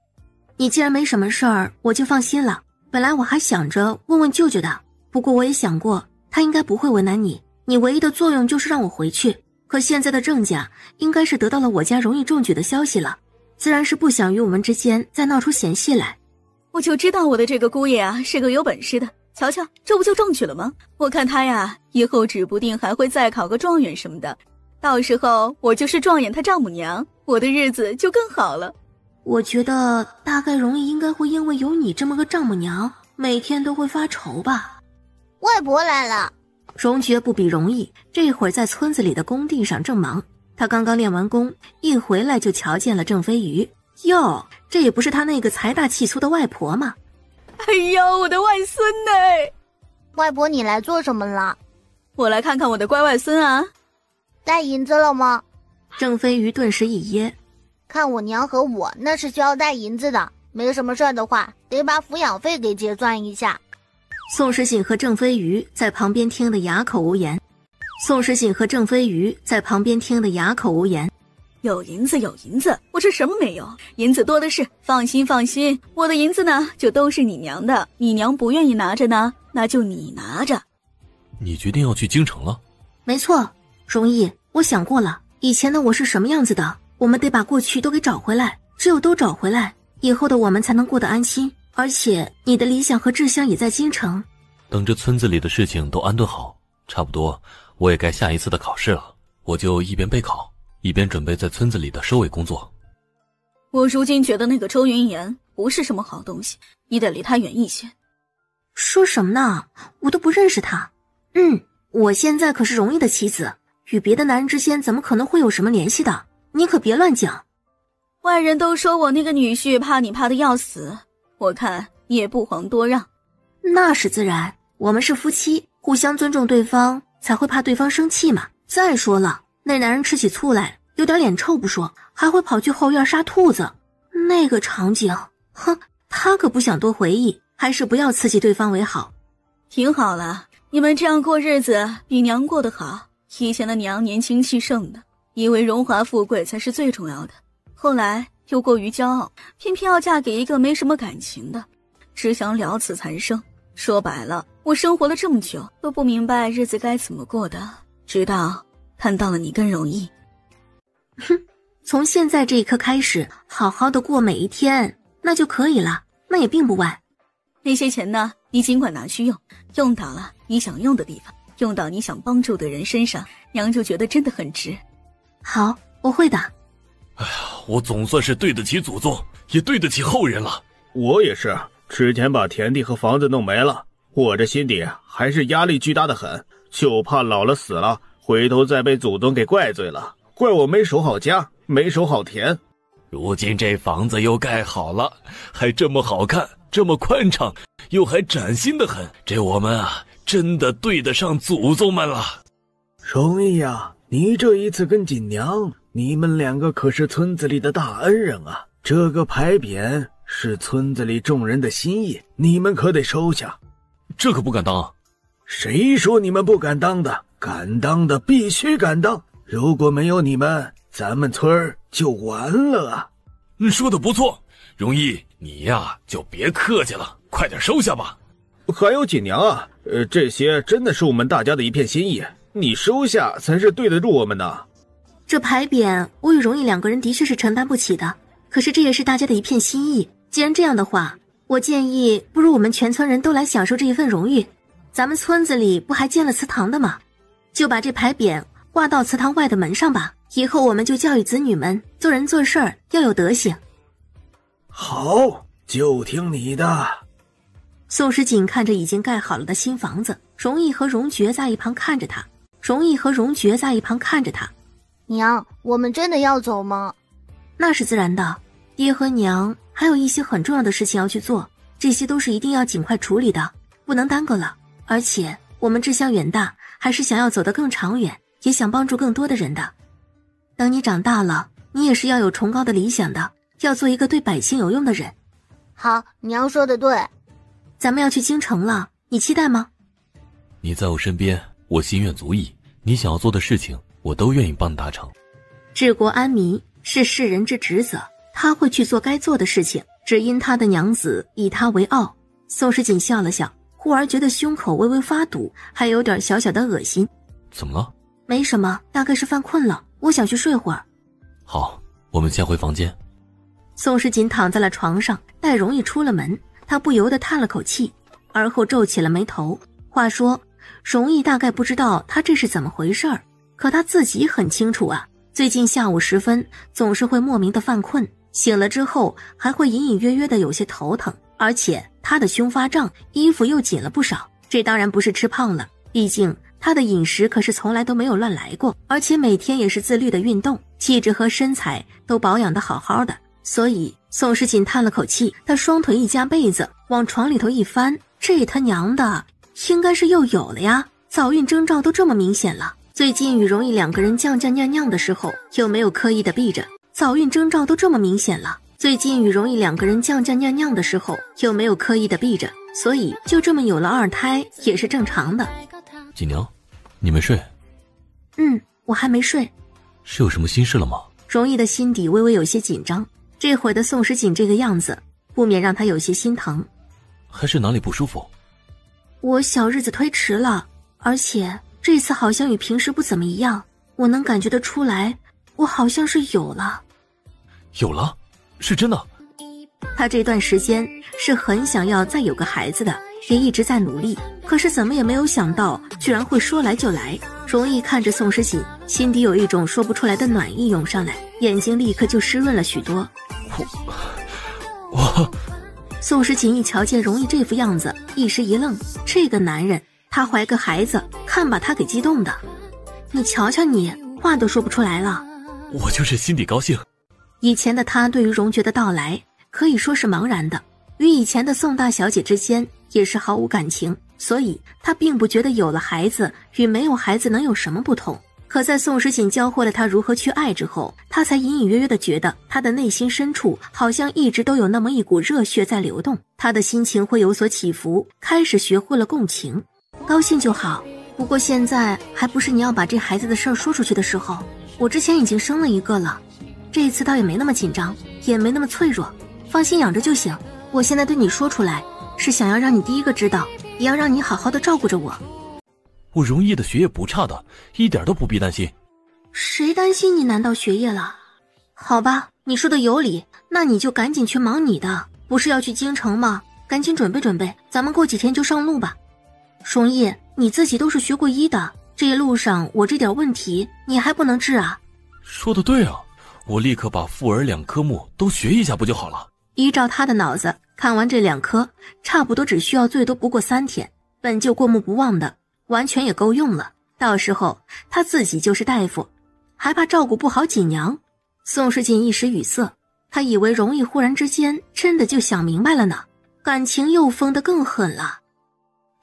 你既然没什么事儿，我就放心了。本来我还想着问问舅舅的，不过我也想过，他应该不会为难你。你唯一的作用就是让我回去，可现在的郑家应该是得到了我家容易中举的消息了，自然是不想与我们之间再闹出嫌隙来。我就知道我的这个姑爷啊是个有本事的，瞧瞧，这不就中举了吗？我看他呀，以后指不定还会再考个状元什么的，到时候我就是状元他丈母娘，我的日子就更好了。我觉得大概容易应该会因为有你这么个丈母娘，每天都会发愁吧。外婆来了。荣爵不比容易，这会儿在村子里的工地上正忙。他刚刚练完功，一回来就瞧见了郑飞鱼。哟，这也不是他那个财大气粗的外婆吗？哎呦，我的外孙呢？外婆，你来做什么了？我来看看我的乖外孙啊。带银子了吗？郑飞鱼顿时一噎。看我娘和我，那是需要带银子的。没什么事儿的话，得把抚养费给结算一下。宋时锦和郑飞鱼在旁边听得哑口无言。有银子有银子，我这什么没有？银子多的是，放心放心，我的银子呢就都是你娘的，你娘不愿意拿着呢，那就你拿着。你决定要去京城了？没错，容易，我想过了，以前的我是什么样子的，我们得把过去都给找回来，只有都找回来，以后的我们才能过得安心。而且你的理想和志向也在京城。等着村子里的事情都安顿好，差不多我也该下一次的考试了，我就一边备考一边准备在村子里的收尾工作。我如今觉得那个周云言不是什么好东西，你得离他远一些。说什么呢？我都不认识他。我现在可是容易的妻子，与别的男人之间怎么可能会有什么联系的？你可别乱讲。外人都说我那个女婿怕你怕得要死，我看你也不遑多让。那是自然，我们是夫妻，互相尊重对方，才会怕对方生气嘛。再说了，那男人吃起醋来有点脸臭不说，还会跑去后院杀兔子，那个场景，他可不想多回忆，还是不要刺激对方为好。挺好了，你们这样过日子比娘过得好。以前的娘年轻气盛的，以为荣华富贵才是最重要的，后来又过于骄傲，偏偏要嫁给一个没什么感情的，只想了此残生。说白了，我生活了这么久都不明白日子该怎么过的，直到看到了你跟容易。从现在这一刻开始，好好的过每一天，那就可以了，那也并不晚。那些钱呢，你尽管拿去用，用到了你想用的地方，用到你想帮助的人身上，娘就觉得真的很值。好，我会的。哎呀，我总算是对得起祖宗，也对得起后人了。我也是，之前把田地和房子弄没了，我这心底还是压力巨大的很，就怕老了死了，回头再被祖宗给怪罪了，怪我没守好家，没守好田。如今这房子又盖好了，还这么好看，这么宽敞，又还崭新的很，这我们啊，真的对得上祖宗们了。容易呀，你这一次跟锦娘，你们两个可是村子里的大恩人啊，这个牌匾是村子里众人的心意，你们可得收下。这可不敢当。谁说你们不敢当的？敢当的必须敢当，如果没有你们，咱们村儿就完了啊！说的不错，容易，你呀就别客气了，快点收下吧。还有锦娘啊，这些真的是我们大家的一片心意，你收下才是对得住我们的。这牌匾我与容易两个人的确是承担不起的，可是这也是大家的一片心意。既然这样的话，我建议不如我们全村人都来享受这一份荣誉。咱们村子里不还建了祠堂的吗？就把这牌匾挂到祠堂外的门上吧，以后我们就教育子女们做人做事要有德行。好，就听你的。宋时锦看着已经盖好了的新房子，容易和荣爵在一旁看着他。娘，我们真的要走吗？那是自然的，爹和娘还有一些很重要的事情要去做，这些都是一定要尽快处理的，不能耽搁了。而且我们志向远大，还是想要走得更长远，也想帮助更多的人的。等你长大了，你也是要有崇高的理想的，要做一个对百姓有用的人。好，娘说的对。咱们要去京城了，你期待吗？你在我身边，我心愿足矣，你想要做的事情我都愿意帮你达成。治国安民是世人之职责，他会去做该做的事情，只因他的娘子以他为傲。宋时锦笑了笑，忽而觉得胸口微微发堵，还有点小小的恶心。怎么了？没什么，大概是犯困了，我想去睡会儿。好，我们先回房间。宋时锦躺在了床上，待容易出了门，他不由得叹了口气，而后皱起了眉头。话说容易大概不知道他这是怎么回事儿，可他自己很清楚啊，最近下午时分总是会莫名的犯困，醒了之后还会隐隐约约的有些头疼，而且他的胸发胀，衣服又紧了不少。这当然不是吃胖了，毕竟他的饮食可是从来都没有乱来过，而且每天也是自律的运动，气质和身材都保养得好好的。所以宋时锦叹了口气，他双腿一夹被子往床里头一翻，这他娘的应该是又有了呀，早孕征兆都这么明显了。最近与容易两个人酱酿酿的时候又没有刻意的避着，早孕征兆都这么明显了。最近与容易两个人酱酿酿的时候又没有刻意的避着，所以就这么有了二胎也是正常的。锦娘，你没睡？我还没睡。是有什么心事了吗？容易的心底微微有些紧张，这会儿的宋时锦这个样子不免让他有些心疼。还是哪里不舒服？我小日子推迟了，而且这次好像与平时不怎么一样，我能感觉得出来，我好像是有了。有了？是真的？他这段时间是很想要再有个孩子的，也一直在努力，可是怎么也没有想到居然会说来就来。容易看着宋时锦，心底有一种说不出来的暖意涌上来，眼睛立刻就湿润了许多。我宋时锦一瞧见容易这副样子，一时一愣，这个男人他怀个孩子，看把他给激动的。你瞧瞧你，话都说不出来了。我就是心底高兴。以前的他对于荣爵的到来可以说是茫然的，与以前的宋大小姐之间也是毫无感情，所以他并不觉得有了孩子与没有孩子能有什么不同。可在宋时锦教会了他如何去爱之后，他才隐隐约约地觉得他的内心深处好像一直都有那么一股热血在流动，他的心情会有所起伏，开始学会了共情。高兴就好，不过现在还不是你要把这孩子的事儿说出去的时候，我之前已经生了一个了，这一次倒也没那么紧张，也没那么脆弱，放心养着就行。我现在对你说出来，是想要让你第一个知道，也要让你好好的照顾着我。我容易的学业不差的，一点都不必担心。谁担心你难道学业了？好吧，你说的有理，那你就赶紧去忙你的，不是要去京城吗？赶紧准备准备，咱们过几天就上路吧。容易，你自己都是学过医的，这一路上我这点问题你还不能治啊？说的对啊，我立刻把妇儿2科目都学一下不就好了？依照他的脑子，看完这2科差不多只需要最多不过3天，本就过目不忘的完全也够用了，到时候他自己就是大夫，还怕照顾不好锦娘？宋时锦一时语塞，他以为容易忽然之间真的就想明白了呢，感情又疯得更狠了。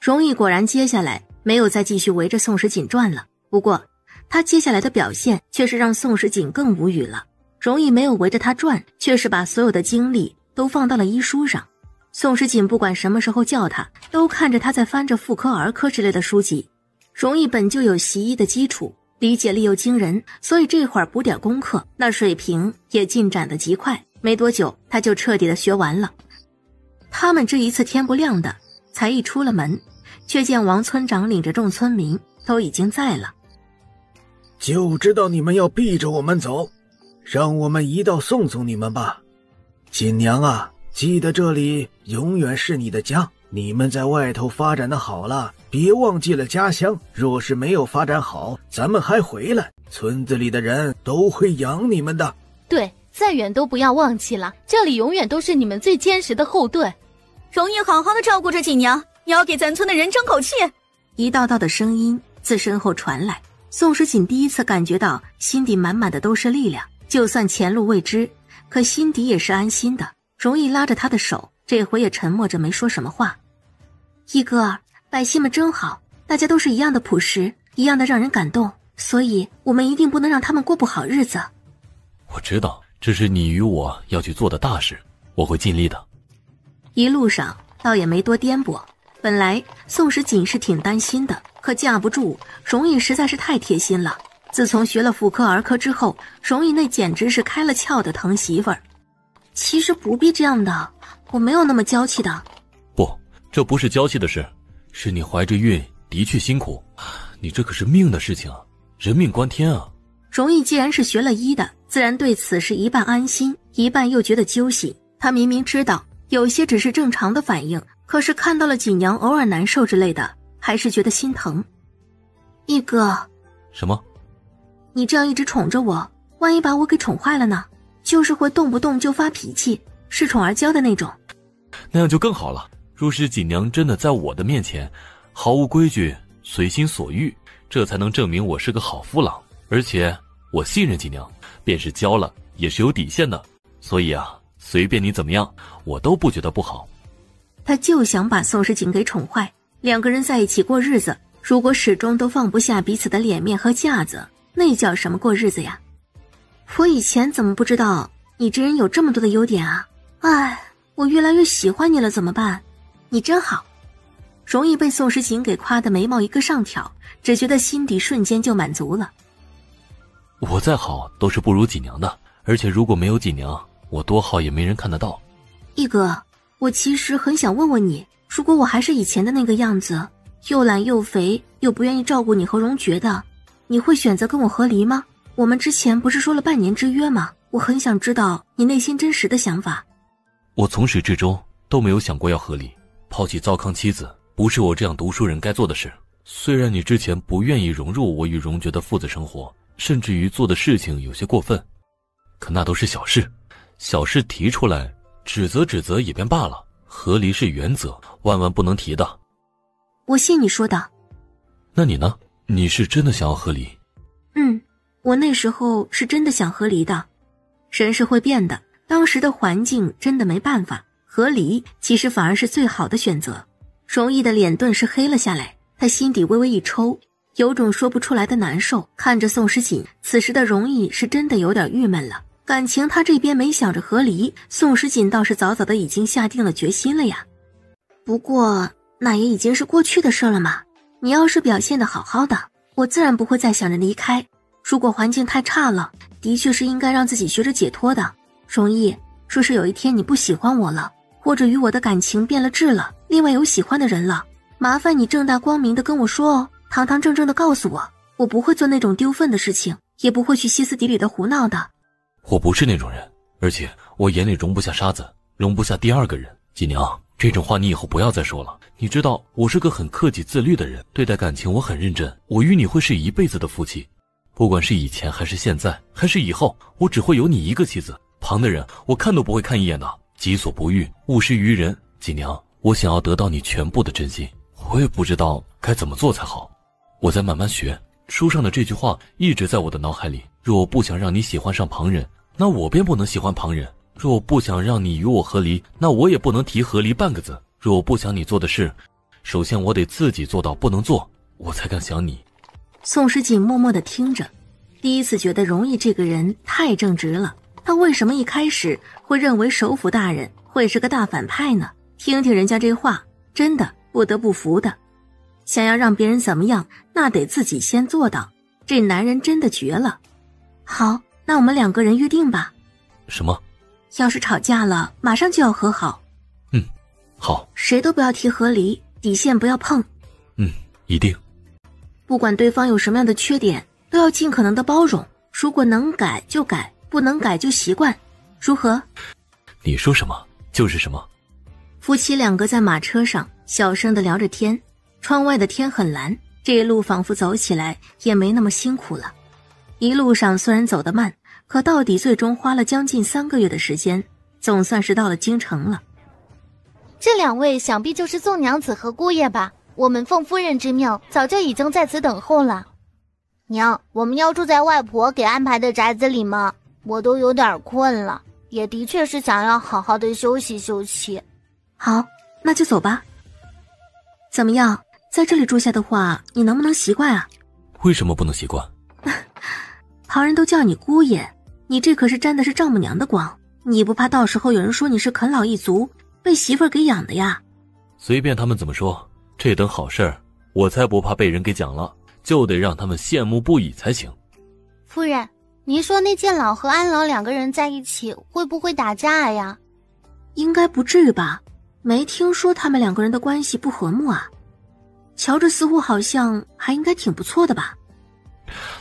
容易果然接下来没有再继续围着宋时锦转了，不过他接下来的表现却是让宋时锦更无语了。容易没有围着他转，却是把所有的精力都放到了医书上。宋时锦不管什么时候叫他，都看着他在翻着妇科儿科之类的书籍。容易本就有习医的基础，理解力又惊人，所以这会儿补点功课，那水平也进展得极快。没多久他就彻底的学完了。他们这一次天不亮的，才一出了门，却见王村长领着众村民都已经在了。就知道你们要逼着我们走，让我们一道送送你们吧。锦娘啊，记得这里永远是你的家，你们在外头发展的好了，别忘记了家乡，若是没有发展好，咱们还回来，村子里的人都会养你们的。对，再远都不要忘记了，这里永远都是你们最坚实的后盾。容易好好的照顾着锦娘，也要给咱村的人争口气。一道道的声音自身后传来，宋时锦第一次感觉到心底满满的都是力量，就算前路未知，可心底也是安心的。容易拉着他的手，这回也沉默着没说什么话。一哥，百姓们真好，大家都是一样的朴实，一样的让人感动，所以我们一定不能让他们过不好日子。我知道这是你与我要去做的大事，我会尽力的。一路上倒也没多颠簸，本来宋时锦是挺担心的，可架不住容易实在是太贴心了。自从学了妇科儿科之后，容易那简直是开了窍的疼媳妇儿。其实不必这样的，我没有那么娇气的。不，这不是娇气的事，是你怀着孕的确辛苦，你这可是命的事情啊，人命关天啊。容易既然是学了医的，自然对此是一半安心，一半又觉得揪心。他明明知道有些只是正常的反应，可是看到了锦娘偶尔难受之类的，还是觉得心疼。一哥，什么？你这样一直宠着我，万一把我给宠坏了呢？就是会动不动就发脾气，恃宠而骄的那种。那样就更好了。若是锦娘真的在我的面前毫无规矩，随心所欲，这才能证明我是个好夫郎。而且我信任锦娘，便是交了也是有底线的，所以啊，随便你怎么样，我都不觉得不好。他就想把宋时锦给宠坏，两个人在一起过日子，如果始终都放不下彼此的脸面和架子，那叫什么过日子呀？我以前怎么不知道你这人有这么多的优点啊？哎，我越来越喜欢你了，怎么办？你真好。容易被宋时锦给夸得眉毛一个上挑，只觉得心底瞬间就满足了。我再好都是不如锦娘的，而且如果没有锦娘，我多好也没人看得到。一哥，我其实很想问问你，如果我还是以前的那个样子，又懒又肥又不愿意照顾你和荣爵的，你会选择跟我和离吗？我们之前不是说了半年之约吗？我很想知道你内心真实的想法。我从始至终都没有想过要和离，抛弃糟糠妻子不是我这样读书人该做的事。虽然你之前不愿意融入我与荣爵的父子生活，甚至于做的事情有些过分，可那都是小事，小事提出来指责也便罢了，和离是原则，万万不能提的。我信你说的。那你呢？你是真的想要和离？我那时候是真的想和离的。人是会变的，当时的环境真的没办法，和离其实反而是最好的选择。容易的脸顿时黑了下来，他心底微微一抽，有种说不出来的难受。看着宋时锦，此时的容易是真的有点郁闷了。感情他这边没想着和离，宋时锦倒是早早的已经下定了决心了呀。不过那也已经是过去的事了嘛，你要是表现得好好的，我自然不会再想着离开。如果环境太差了，的确是应该让自己学着解脱的。容易，说是有一天你不喜欢我了，或者与我的感情变了质了，另外有喜欢的人了，麻烦你正大光明的跟我说哦，堂堂正正的告诉我，我不会做那种丢份的事情，也不会去歇斯底里的胡闹的。我不是那种人，而且我眼里容不下沙子，容不下第二个人。锦娘，这种话你以后不要再说了。你知道我是个很克己自律的人，对待感情我很认真，我与你会是一辈子的夫妻。不管是以前还是现在还是以后，我只会有你一个妻子，旁的人我看都不会看一眼的。己所不欲，勿施于人。锦娘，我想要得到你全部的真心，我也不知道该怎么做才好。我在慢慢学，书上的这句话一直在我的脑海里。若我不想让你喜欢上旁人，那我便不能喜欢旁人。若我不想让你与我和离，那我也不能提和离半个字。若我不想你做的事，首先我得自己做到不能做，我才敢想你。宋时锦默默地听着，第一次觉得容易这个人太正直了。他为什么一开始会认为首府大人会是个大反派呢？听听人家这话，真的不得不服的。想要让别人怎么样，那得自己先做到。这男人真的绝了。好，那我们两个人约定吧。什么？要是吵架了，马上就要和好。好。谁都不要提和离，底线不要碰。一定。不管对方有什么样的缺点，都要尽可能的包容。如果能改就改，不能改就习惯，如何？你说什么就是什么。夫妻两个在马车上小声地聊着天，窗外的天很蓝，这一路仿佛走起来也没那么辛苦了。一路上虽然走得慢，可到底最终花了将近3个月的时间，总算是到了京城了。这2位想必就是宋娘子和姑爷吧？我们奉夫人之命，早就已经在此等候了。娘，我们要住在外婆给安排的宅子里吗？我都有点困了，也的确是想要好好的休息休息。好，那就走吧。怎么样，在这里住下的话，你能不能习惯啊？为什么不能习惯？旁人都叫你姑爷，你这可是沾的是丈母娘的光，你不怕到时候有人说你是啃老一族，被媳妇儿给养的呀？随便他们怎么说，这等好事儿，我才不怕被人给讲了，就得让他们羡慕不已才行。夫人，您说那剑老和安老2个人在一起会不会打架呀？应该不至于吧，没听说他们2个人的关系不和睦啊。瞧着似乎好像还应该挺不错的吧。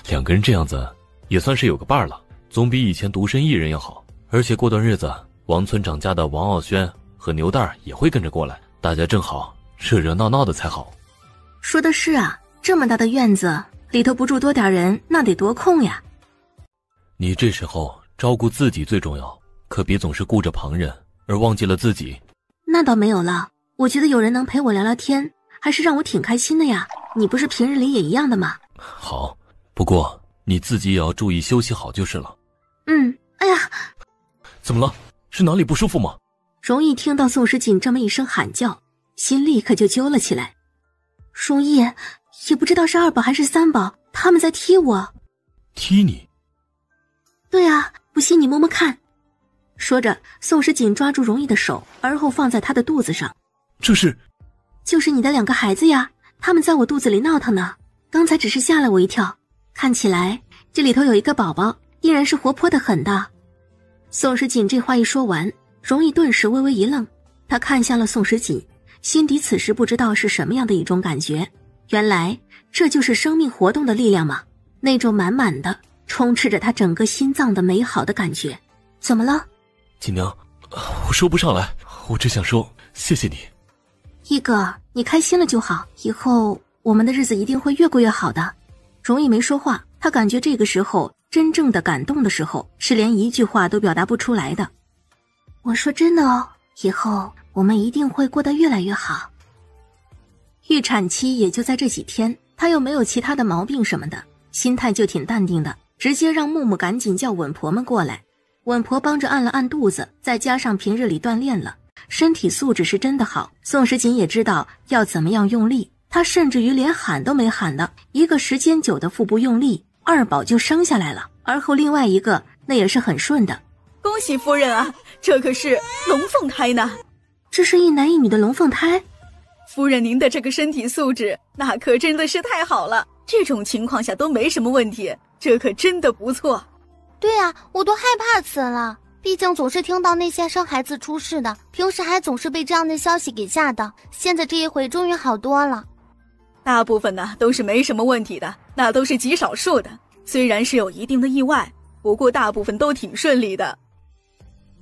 2个人这样子也算是有个伴儿了，总比以前独身一人要好。而且过段日子，王村长家的王傲轩和牛蛋儿也会跟着过来，大家正好热热闹闹的才好。说的是啊，这么大的院子里头不住多点人，那得多空呀。你这时候照顾自己最重要，可别总是顾着旁人而忘记了自己。那倒没有了，我觉得有人能陪我聊聊天，还是让我挺开心的呀。你不是平日里也一样的吗？好，不过你自己也要注意休息好就是了。哎呀，怎么了？是哪里不舒服吗？容易听到宋时锦这么一声喊叫，心立刻就揪了起来。容易，也不知道是2宝还是3宝，他们在踢我。踢你？对啊，不信你摸摸看。说着，宋时锦抓住容易的手，而后放在他的肚子上。这是？就是你的2个孩子呀，他们在我肚子里闹腾呢。刚才只是吓了我一跳，看起来这里头有一个宝宝，依然是活泼的很的。宋时锦这话一说完，容易顿时微微一愣，他看向了宋时锦，心底此时不知道是什么样的一种感觉。原来这就是生命活动的力量嘛，那种满满的充斥着他整个心脏的美好的感觉。怎么了？锦娘，我说不上来，我只想说谢谢你。一哥，你开心了就好，以后我们的日子一定会越过越好的。容易没说话，他感觉这个时候真正的感动的时候，是连一句话都表达不出来的。我说真的哦，以后我们一定会过得越来越好。预产期也就在这几天，他又没有其他的毛病什么的，心态就挺淡定的，直接让木木赶紧叫稳婆们过来。稳婆帮着按了按肚子，再加上平日里锻炼了，身体素质是真的好。宋时锦也知道要怎么样用力，他甚至于连喊都没喊的，一个时间久的腹部用力，2宝就生下来了，而后另外一个那也是很顺的。恭喜夫人啊，这可是龙凤胎呢。这是一男一女的龙凤胎？夫人您的这个身体素质那可真的是太好了，这种情况下都没什么问题，这可真的不错。对啊，我都害怕死了，毕竟总是听到那些生孩子出事的，平时还总是被这样的消息给吓到，现在这一回终于好多了。大部分呢都是没什么问题的，那都是极少数的，虽然是有一定的意外，不过大部分都挺顺利的。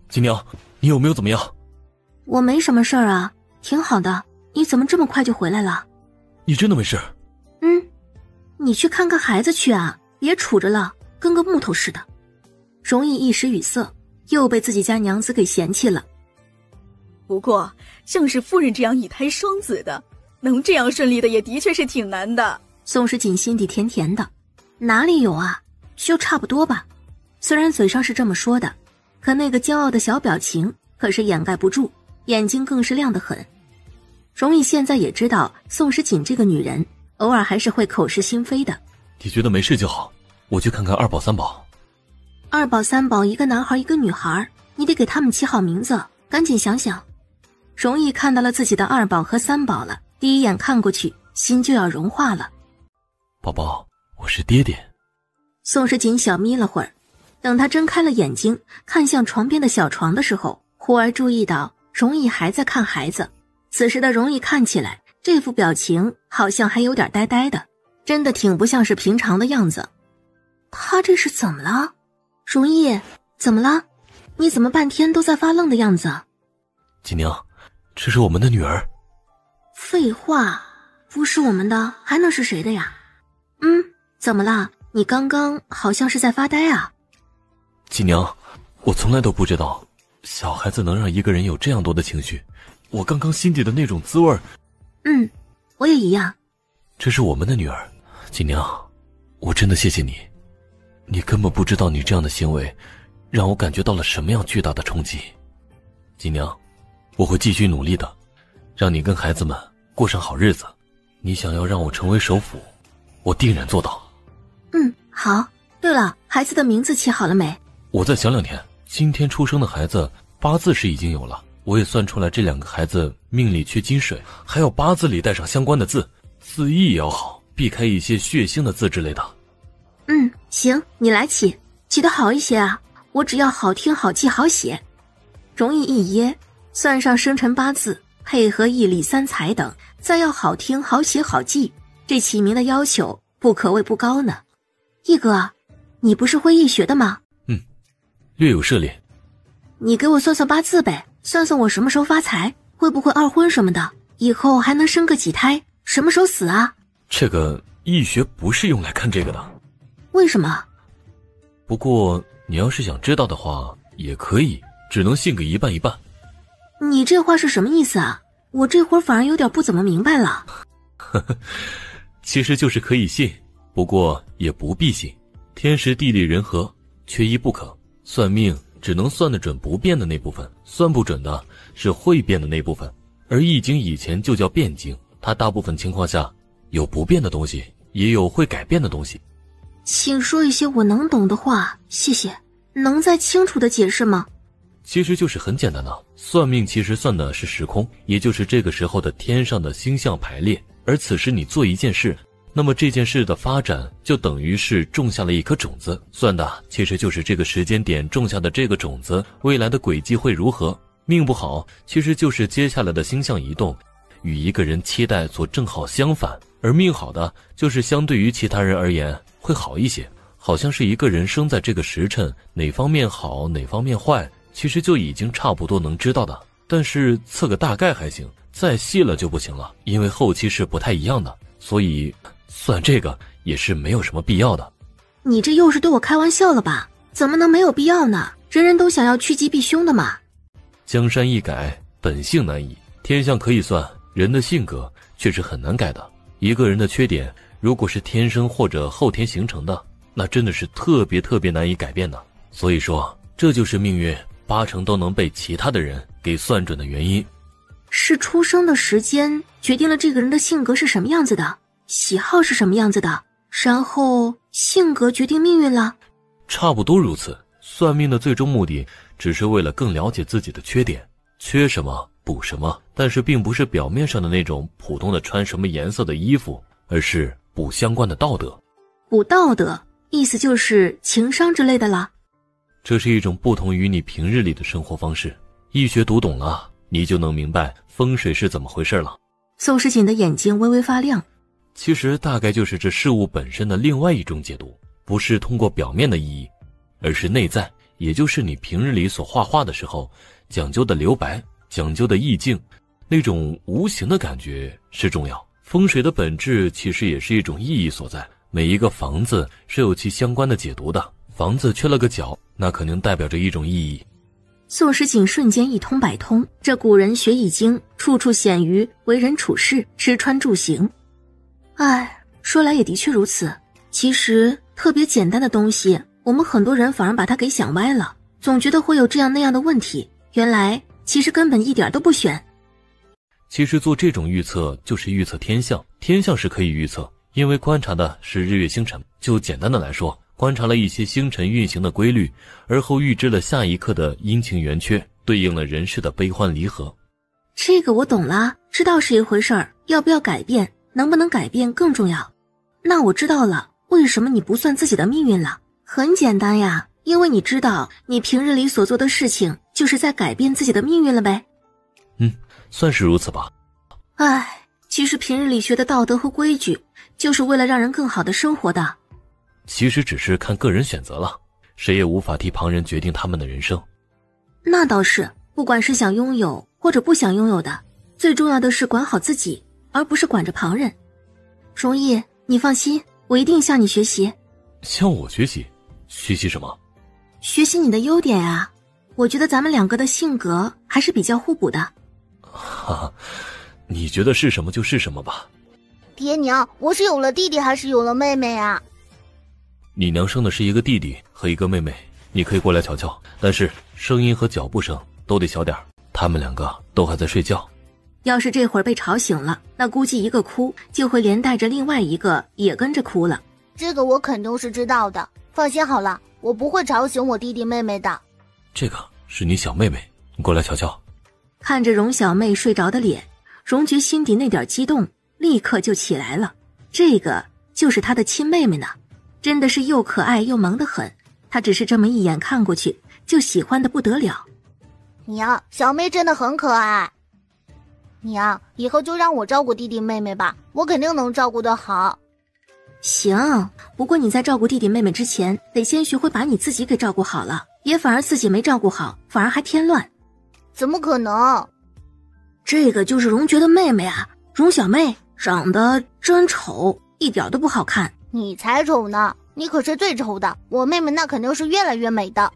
锦娘，你有没有怎么样？我没什么事儿啊，挺好的。你怎么这么快就回来了？你真的没事？你去看看孩子去啊，别杵着了，跟个木头似的。容易一时语塞，又被自己家娘子给嫌弃了。不过像是夫人这样一胎双子的，能这样顺利的也的确是挺难的。宋时锦心底甜甜的，哪里有啊，就差不多吧。虽然嘴上是这么说的，可那个骄傲的小表情可是掩盖不住，眼睛更是亮得很。容易现在也知道宋时锦这个女人偶尔还是会口是心非的。你觉得没事就好，我去看看2宝3宝。2宝3宝，一个男孩一个女孩，你得给他们起好名字，赶紧想想。容易看到了自己的2宝和3宝了，第一眼看过去心就要融化了。宝宝，我是爹爹。宋时锦小眯了会儿，等他睁开了眼睛，看向床边的小床的时候，忽而注意到容易还在看孩子。此时的容易看起来，这副表情好像还有点呆呆的，真的挺不像是平常的样子。他这是怎么了？容易，怎么了？你怎么半天都在发愣的样子？锦娘，这是我们的女儿。废话，不是我们的还能是谁的呀？怎么啦？你刚刚好像是在发呆啊。锦娘，我从来都不知道小孩子能让一个人有这样多的情绪，我刚刚心底的那种滋味。我也一样。这是我们的女儿。锦娘，我真的谢谢你，你根本不知道你这样的行为让我感觉到了什么样巨大的冲击。锦娘，我会继续努力的，让你跟孩子们过上好日子。你想要让我成为首辅，我定然做到。好。对了，孩子的名字起好了没？我再想2天。今天出生的孩子八字是已经有了，我也算出来这2个孩子命里缺金水，还有八字里带上相关的字，字义也要好，避开一些血腥的字之类的。行，你来起得好一些啊，我只要好听好记好写。容易一噎，算上生辰八字，配合义理三才等，再要好听好写好记，这起名的要求不可谓不高呢。义哥，你不是会易学的吗？略有涉猎。你给我算算八字呗，算算我什么时候发财，会不会二婚什么的，以后还能生个几胎，什么时候死啊？这个易学不是用来看这个的。为什么？不过你要是想知道的话也可以，只能信个一半一半。你这话是什么意思啊？我这会儿反而有点不怎么明白了。其实就是可以信，不过也不必信。天时地利人和，缺一不可。算命只能算得准不变的那部分，算不准的是会变的那部分。而易经以前就叫变经，它大部分情况下有不变的东西，也有会改变的东西。请说一些我能懂的话，谢谢。能再清楚的解释吗？其实就是很简单的，算命其实算的是时空，也就是这个时候的天上的星象排列。而此时你做一件事，那么这件事的发展就等于是种下了一颗种子，算的其实就是这个时间点种下的这个种子未来的轨迹会如何。命不好其实就是接下来的星象移动与一个人期待所正好相反，而命好的就是相对于其他人而言会好一些。好像是一个人生在这个时辰，哪方面好哪方面坏其实就已经差不多能知道的，但是测个大概还行，再细了就不行了，因为后期是不太一样的，所以算这个也是没有什么必要的。你这又是对我开玩笑了吧？怎么能没有必要呢？人人都想要趋吉避凶的嘛。江山易改，本性难移。天象可以算，人的性格却是很难改的。一个人的缺点，如果是天生或者后天形成的，那真的是特别难以改变的。所以说，这就是命运80%都能被其他的人给算准的原因。是出生的时间决定了这个人的性格是什么样子的，喜好是什么样子的，然后性格决定命运了。差不多如此。算命的最终目的只是为了更了解自己的缺点，缺什么补什么，但是并不是表面上的那种普通的穿什么颜色的衣服，而是补相关的道德。补道德，意思就是情商之类的啦。这是一种不同于你平日里的生活方式，易学读懂了，你就能明白风水是怎么回事了。宋时锦的眼睛微微发亮。其实大概就是这事物本身的另外一种解读，不是通过表面的意义，而是内在，也就是你平日里所画画的时候讲究的留白，讲究的意境，那种无形的感觉是重要。风水的本质其实也是一种意义所在，每一个房子是有其相关的解读的，房子缺了个角，那肯定代表着一种意义。宋时锦瞬间一通百通，这古人学易经，处处显于为人处事、吃穿住行。说来也的确如此。其实特别简单的东西，我们很多人反而把它给想歪了，总觉得会有这样那样的问题，原来其实根本一点都不悬。其实做这种预测就是预测天象，天象是可以预测，因为观察的是日月星辰。就简单的来说，观察了一些星辰运行的规律，而后预知了下一刻的阴晴圆缺，对应了人世的悲欢离合。这个我懂了，知道是一回事儿，要不要改变，能不能改变更重要。那我知道了，为什么你不算自己的命运了？很简单呀，因为你知道你平日里所做的事情就是在改变自己的命运了呗。算是如此吧。唉，其实平日里学的道德和规矩就是为了让人更好的生活的。其实只是看个人选择了，谁也无法替旁人决定他们的人生。那倒是，不管是想拥有或者不想拥有的，最重要的是管好自己，而不是管着旁人。容易，你放心，我一定向你学习。向我学习？学习什么？学习你的优点啊，我觉得咱们两个的性格还是比较互补的。哈哈，你觉得是什么就是什么吧。爹娘，我是有了弟弟还是有了妹妹啊？你娘生的是一个弟弟和一个妹妹，你可以过来瞧瞧，但是声音和脚步声都得小点，他们两个都还在睡觉。要是这会儿被吵醒了，那估计一个哭就会连带着另外一个也跟着哭了。这个我肯定是知道的，放心好了，我不会吵醒我弟弟妹妹的。这个是你小妹妹，你过来瞧瞧。看着荣小妹睡着的脸，荣觉心底那点激动立刻就起来了。这个就是她的亲妹妹呢，真的是又可爱又萌得很。她只是这么一眼看过去就喜欢得不得了。娘，小妹真的很可爱。娘，以后就让我照顾弟弟妹妹吧，我肯定能照顾得好。行，不过你在照顾弟弟妹妹之前，得先学会把你自己给照顾好了，别反而自己没照顾好，反而还添乱。怎么可能？这个就是荣觉的妹妹啊，荣小妹长得真丑，一点都不好看。你才丑呢，你可是最丑的，我妹妹那肯定是越来越美的。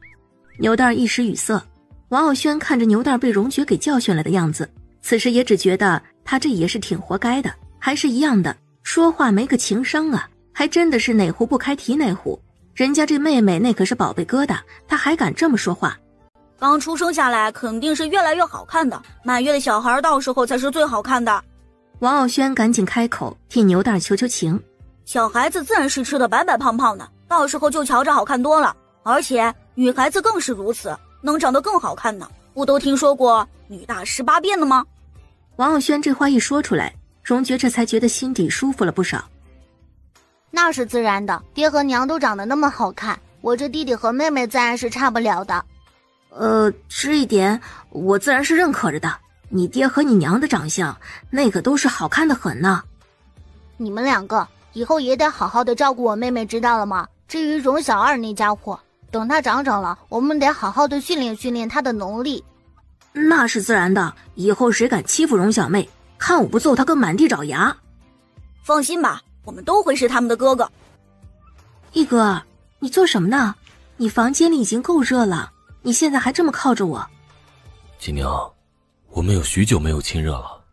牛蛋一时语塞，王傲轩看着牛蛋被荣觉给教训了的样子，此时也只觉得他这也是挺活该的，还是一样的，说话没个情商啊，还真的是哪壶不开提哪壶。人家这妹妹那可是宝贝疙瘩，他还敢这么说话。刚出生下来肯定是越来越好看的，满月的小孩到时候才是最好看的。王傲轩赶紧开口替牛蛋求求情。小孩子自然是吃的白白胖胖的，到时候就瞧着好看多了，而且女孩子更是如此，能长得更好看呢。不都听说过女大18变的吗？王傲轩这话一说出来，荣觉这才觉得心底舒服了不少。那是自然的，爹和娘都长得那么好看，我这弟弟和妹妹自然是差不了的。这一点我自然是认可着的，你爹和你娘的长相那可都是好看的很呢。你们两个以后也得好好的照顾我妹妹，知道了吗？至于荣小二那家伙，等他长了，我们得好好的训练训练他的能力。那是自然的，以后谁敢欺负荣小妹，看我不揍他个满地找牙。放心吧，我们都会是他们的哥哥。一哥，你做什么呢？你房间里已经够热了，你现在还这么靠着我。锦娘，我们有许久没有亲热了。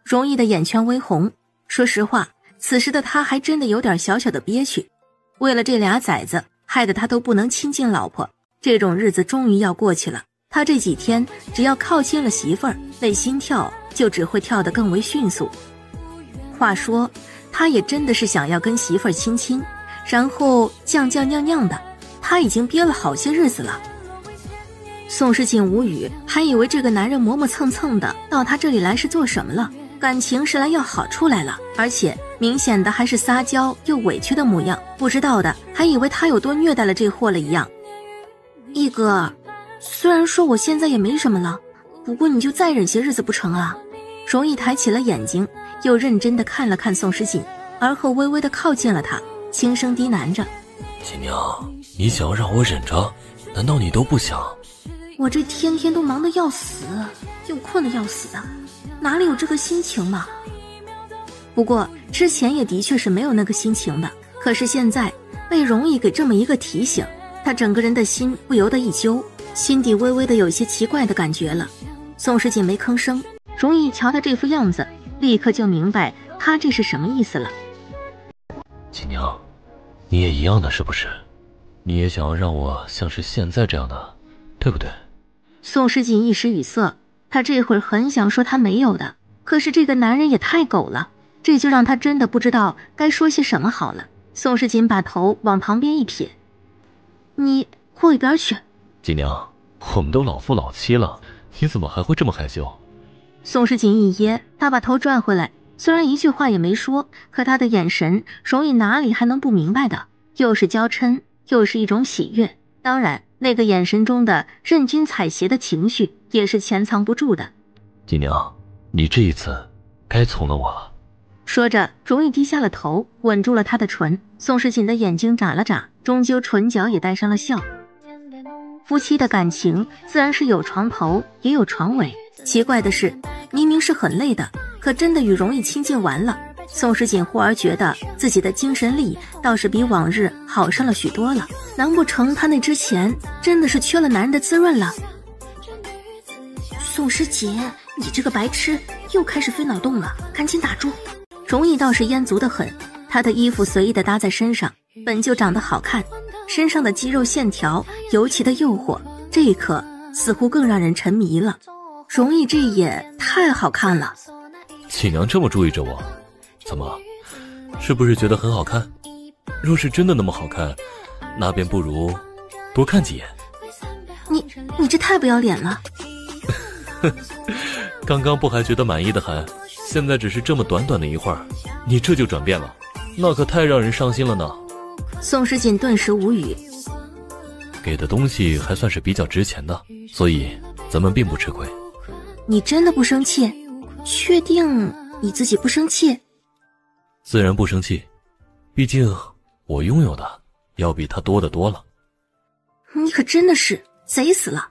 容易的眼圈微红，说实话，此时的他还真的有点小小的憋屈。为了这俩崽子，害得他都不能亲近老婆，这种日子终于要过去了。他这几天只要靠近了媳妇儿，那心跳就只会跳得更为迅速。话说，他也真的是想要跟媳妇儿亲亲，然后酱酱酿酿的，他已经憋了好些日子了。宋时锦无语，还以为这个男人磨磨蹭蹭的到他这里来是做什么了，感情是来要好处来了，而且明显的还是撒娇又委屈的模样，不知道的还以为他有多虐待了这货了一样。一哥，虽然说我现在也没什么了，不过你就再忍些日子不成啊？容易抬起了眼睛，又认真的看了看宋时锦，而后微微的靠近了他，轻声低喃着：锦娘，你想要让我忍着，难道你都不想？我这天天都忙得要死，又困得要死的，哪里有这个心情嘛？不过之前也的确是没有那个心情的，可是现在被容易给这么一个提醒，他整个人的心不由得一揪，心底微微的有些奇怪的感觉了。宋时锦没吭声，容易瞧他这副样子，立刻就明白他这是什么意思了。锦娘，你也一样的是不是？你也想要让我像是现在这样的，对不对？宋时锦一时语塞，他这会儿很想说他没有的，可是这个男人也太狗了，这就让他真的不知道该说些什么好了。宋时锦把头往旁边一撇：你过一边去。锦娘，我们都老夫老妻了，你怎么还会这么害羞？宋时锦一噎，他把头转回来，虽然一句话也没说，可他的眼神容易哪里还能不明白的，又是娇嗔又是一种喜悦。当然，那个眼神中的任君采撷的情绪也是潜藏不住的。锦娘，你这一次该从了我了。说着，容易低下了头，吻住了他的唇。宋时锦的眼睛眨了眨，终究唇角也带上了笑。夫妻的感情自然是有床头也有床尾。奇怪的是，明明是很累的，可真的与容易亲近完了，宋时锦忽而觉得自己的精神力倒是比往日好上了许多了。难不成他那之前真的是缺了男人的滋润了？宋时锦，你这个白痴又开始费脑洞了，赶紧打住。容易倒是烟足得很，他的衣服随意的搭在身上，本就长得好看，身上的肌肉线条尤其的诱惑，这一刻似乎更让人沉迷了。容易这也太好看了。锦娘这么注意着我，怎么，是不是觉得很好看？若是真的那么好看，那便不如多看几眼。你这太不要脸了。刚刚不还觉得满意的很，现在只是这么短短的一会儿，你这就转变了，那可太让人伤心了呢。宋时锦顿时无语。给的东西还算是比较值钱的，所以咱们并不吃亏。你真的不生气？确定你自己不生气？自然不生气，毕竟我拥有的要比他多得多了。你可真的是贼死了。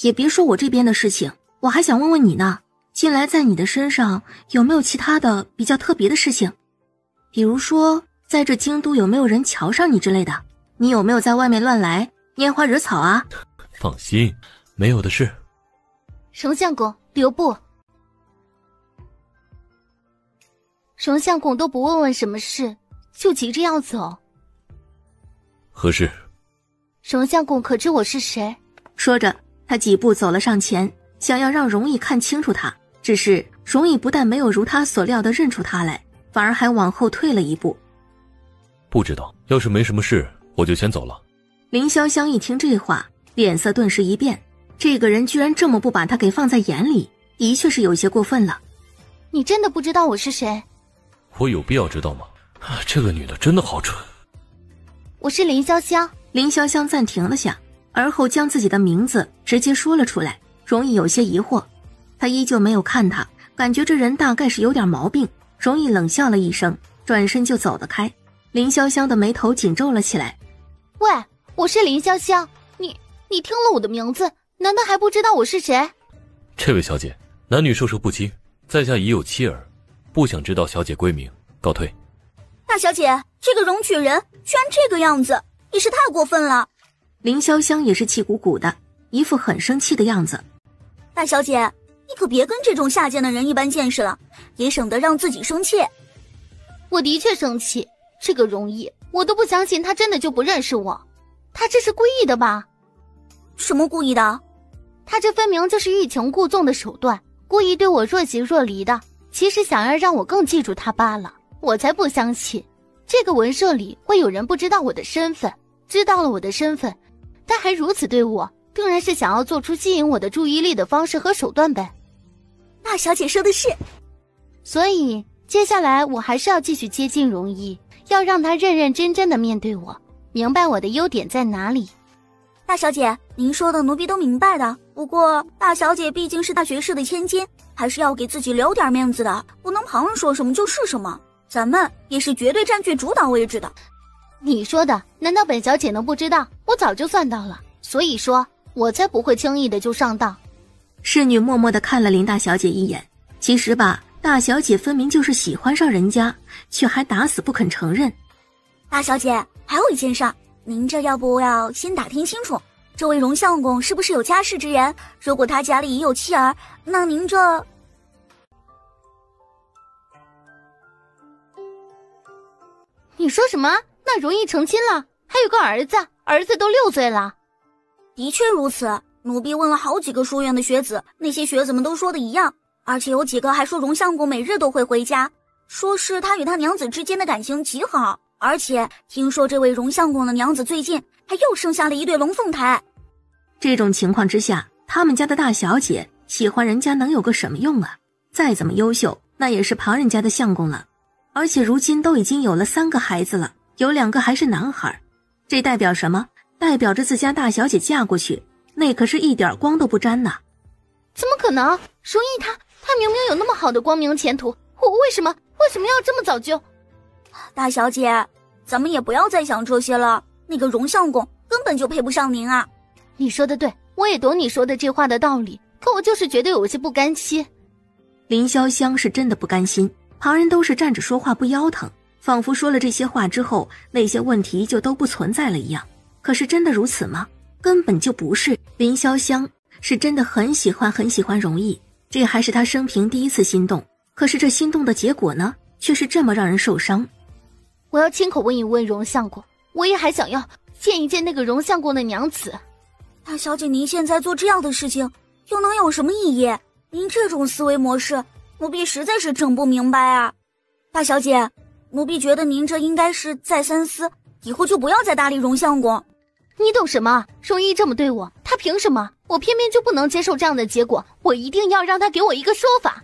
也别说我这边的事情，我还想问问你呢，近来在你的身上有没有其他的比较特别的事情？比如说在这京都有没有人瞧上你之类的？你有没有在外面乱来拈花惹草啊？放心，没有的事。荣相公，留步。荣相公都不问问什么事，就急着要走。何事？荣相公可知我是谁？说着，他几步走了上前，想要让容易看清楚他。只是容易不但没有如他所料的认出他来，反而还往后退了一步。不知道，要是没什么事，我就先走了。林潇湘一听这话，脸色顿时一变，这个人居然这么不把他给放在眼里，的确是有些过分了。你真的不知道我是谁？我有必要知道吗？这个女的真的好蠢。我是林潇湘。林潇湘暂停了下，而后将自己的名字直接说了出来。容易有些疑惑，他依旧没有看他，感觉这人大概是有点毛病。容易冷笑了一声，转身就走了开。林潇湘的眉头紧皱了起来。喂，我是林潇湘，你听了我的名字，难道还不知道我是谁？这位小姐，男女授受不亲，在下已有妻儿，不想知道小姐闺名，告退。大小姐，这个容举人居然这个样子，也是太过分了。林潇湘也是气鼓鼓的，一副很生气的样子。大小姐，你可别跟这种下贱的人一般见识了，也省得让自己生气。我的确生气，这个容易，我都不相信他真的就不认识我，他这是故意的吧？什么故意的？他这分明就是欲擒故纵的手段，故意对我若即若离的，其实想要让我更记住他罢了。我才不相信，这个文社里会有人不知道我的身份，知道了我的身份，但还如此对我，定然是想要做出吸引我的注意力的方式和手段呗。大小姐说的是。所以接下来我还是要继续接近容易，要让他认认真真的面对我，明白我的优点在哪里。大小姐，您说的奴婢都明白的，不过大小姐毕竟是大学士的千金，还是要给自己留点面子的，不能旁人说什么就是什么，咱们也是绝对占据主导位置的。你说的难道本小姐能不知道？我早就算到了，所以说我才不会轻易的就上当。侍女默默地看了林大小姐一眼，其实吧，大小姐分明就是喜欢上人家，却还打死不肯承认。大小姐，还有一件事，您这要不要先打听清楚，这位荣相公是不是有家室之人？如果他家里已有妻儿，那您这……你说什么？那容易成亲了，还有个儿子，儿子都6岁了。的确如此，奴婢问了好几个书院的学子，那些学子们都说的一样，而且有几个还说荣相公每日都会回家，说是他与他娘子之间的感情极好，而且听说这位荣相公的娘子最近还又生下了一对龙凤胎。这种情况之下，他们家的大小姐喜欢人家能有个什么用啊？再怎么优秀，那也是旁人家的相公了。而且如今都已经有了3个孩子了，有2个还是男孩，这代表什么？代表着自家大小姐嫁过去，那可是一点光都不沾呐。怎么可能？容易他明明有那么好的光明前途，我为什么要这么早就？大小姐，咱们也不要再想这些了。那个荣相公根本就配不上您啊！你说的对，我也懂你说的这话的道理，可我就是觉得有些不甘心。林潇湘是真的不甘心，旁人都是站着说话不腰疼，仿佛说了这些话之后，那些问题就都不存在了一样。可是真的如此吗？根本就不是。林潇湘是真的很喜欢容易，这还是他生平第一次心动。可是这心动的结果呢，却是这么让人受伤。我要亲口问一问荣相公，我也还想要见一见那个荣相公的娘子。大小姐，您现在做这样的事情，又能有什么意义？您这种思维模式，奴婢实在是整不明白啊！大小姐，奴婢觉得您这应该是再三思，以后就不要再搭理荣相公。你懂什么？荣一这么对我，他凭什么？我偏偏就不能接受这样的结果，我一定要让他给我一个说法。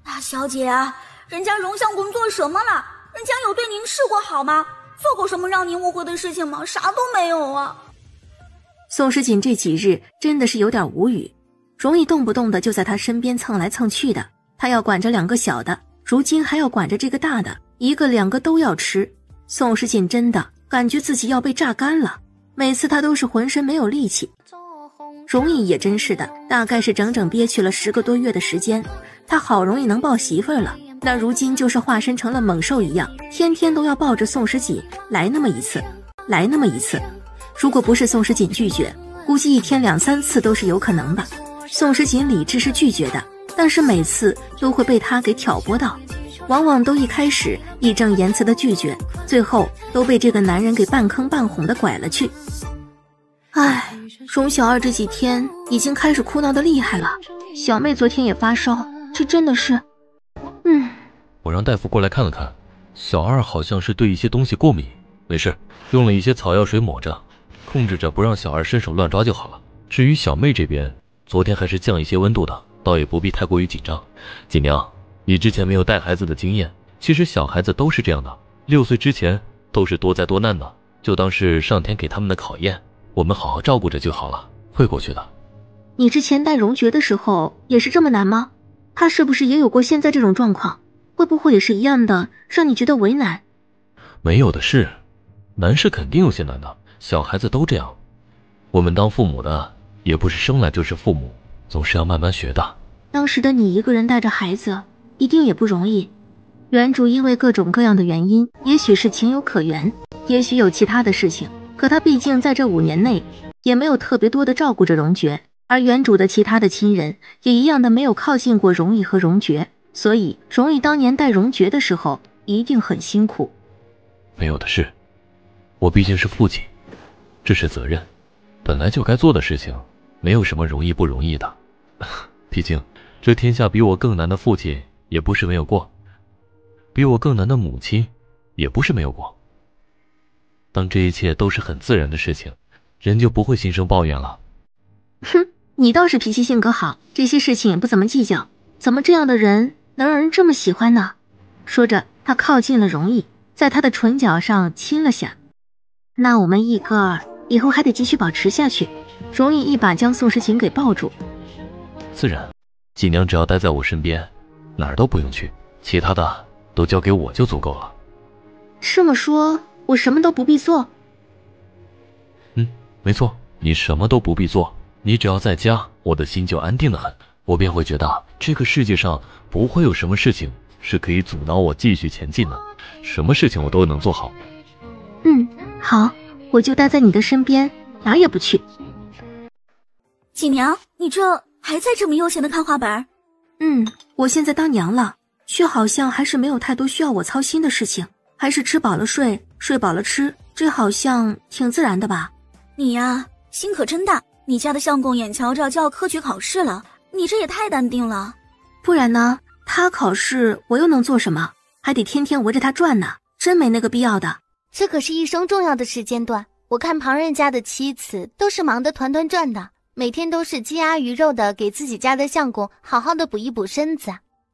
大小姐啊，人家荣相公做什么了？人家有对您示过好吗？做过什么让您误会的事情吗？啥都没有啊！宋时锦这几日真的是有点无语，容易动不动的就在他身边蹭来蹭去的，他要管着2个小的，如今还要管着这个大的，1个2个都要吃。宋时锦真的感觉自己要被榨干了，每次他都是浑身没有力气。容易也真是的，大概是整整憋屈了10个多月的时间，他好容易能抱媳妇儿了，那如今就是化身成了猛兽一样，天天都要抱着宋时锦来那么一次，来那么一次。如果不是宋时锦拒绝，估计1天2、3次都是有可能吧。宋时锦理智是拒绝的，但是每次都会被他给挑拨到，往往都一开始义正言辞的拒绝，最后都被这个男人给半坑半哄的拐了去。唉，荣小二这几天已经开始哭闹的厉害了，小妹昨天也发烧，这真的是……我让大夫过来看了看，小二好像是对一些东西过敏，没事，用了一些草药水抹着，控制着不让小二伸手乱抓就好了。至于小妹这边，昨天还是降一些温度的，倒也不必太过于紧张。锦娘，你之前没有带孩子的经验，其实小孩子都是这样的，6岁之前都是多灾多难的，就当是上天给他们的考验，我们好好照顾着就好了，会过去的。你之前带荣爵的时候也是这么难吗？他是不是也有过现在这种状况？会不会也是一样的，让你觉得为难？没有的是，难是肯定有些难的，小孩子都这样。我们当父母的也不是生来就是父母，总是要慢慢学的。当时的你一个人带着孩子，一定也不容易。原主因为各种各样的原因，也许是情有可原，也许有其他的事情，可他毕竟在这5年内也没有特别多的照顾着荣爵，而原主的其他的亲人也一样的没有靠近过荣义和荣爵，所以荣义当年带荣爵的时候一定很辛苦。没有的事，我毕竟是父亲，这是责任，本来就该做的事情，没有什么容易不容易的。毕竟这天下比我更难的父亲也不是没有过，比我更难的母亲也不是没有过。当这一切都是很自然的事情，人就不会心生抱怨了。哼，你倒是脾气性格好，这些事情也不怎么计较，怎么这样的人能让人这么喜欢呢？说着，他靠近了容易，在他的唇角上亲了下。那我们一哥以后还得继续保持下去。容易一把将宋时锦给抱住。自然，锦娘只要待在我身边，哪儿都不用去，其他的都交给我就足够了。这么说，我什么都不必做？没错，你什么都不必做，你只要在家，我的心就安定得很，我便会觉得这个世界上不会有什么事情是可以阻挠我继续前进的，什么事情我都能做好。好，我就待在你的身边，哪儿也不去。锦娘，你这还在这么悠闲的看画本？我现在当娘了，却好像还是没有太多需要我操心的事情，还是吃饱了睡，睡饱了吃，这好像挺自然的吧？你呀，心可真大，你家的相公眼瞧着就要科举考试了，你这也太淡定了。不然呢？他考试我又能做什么？还得天天围着他转呢，真没那个必要的。这可是一生重要的时间段，我看旁人家的妻子都是忙得团团转的，每天都是鸡鸭鱼肉的给自己家的相公好好的补一补身子。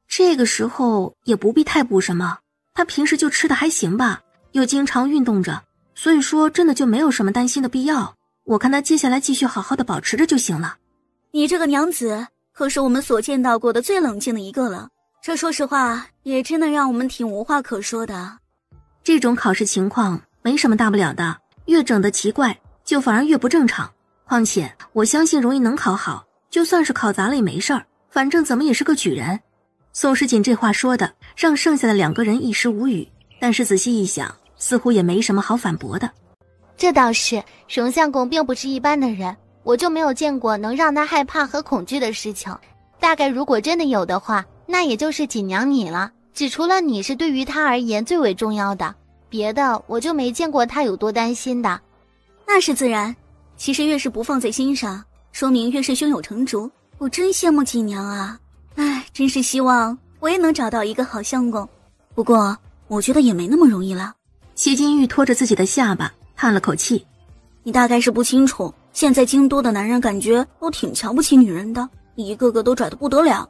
这个时候也不必太补什么，他平时就吃的还行吧，又经常运动着，所以说真的就没有什么担心的必要。我看他接下来继续好好的保持着就行了。你这个娘子可是我们所见到过的最冷静的一个了，这说实话也真的让我们挺无话可说的。这种考试情况没什么大不了的，越整得奇怪就反而越不正常。况且我相信容易能考好，就算是考砸了也没事儿，反正怎么也是个举人。宋时锦这话说的让剩下的2个人一时无语，但是仔细一想，似乎也没什么好反驳的。这倒是，荣相公并不是一般的人，我就没有见过能让他害怕和恐惧的事情。大概如果真的有的话，那也就是锦娘你了，只除了你是对于他而言最为重要的，别的我就没见过他有多担心的。那是自然，其实越是不放在心上，说明越是胸有成竹。我真羡慕锦娘啊，唉，真是希望我也能找到一个好相公，不过我觉得也没那么容易了。谢金玉拖着自己的下巴叹了口气，你大概是不清楚，现在京都的男人感觉都挺瞧不起女人的，一个个都拽得不得了。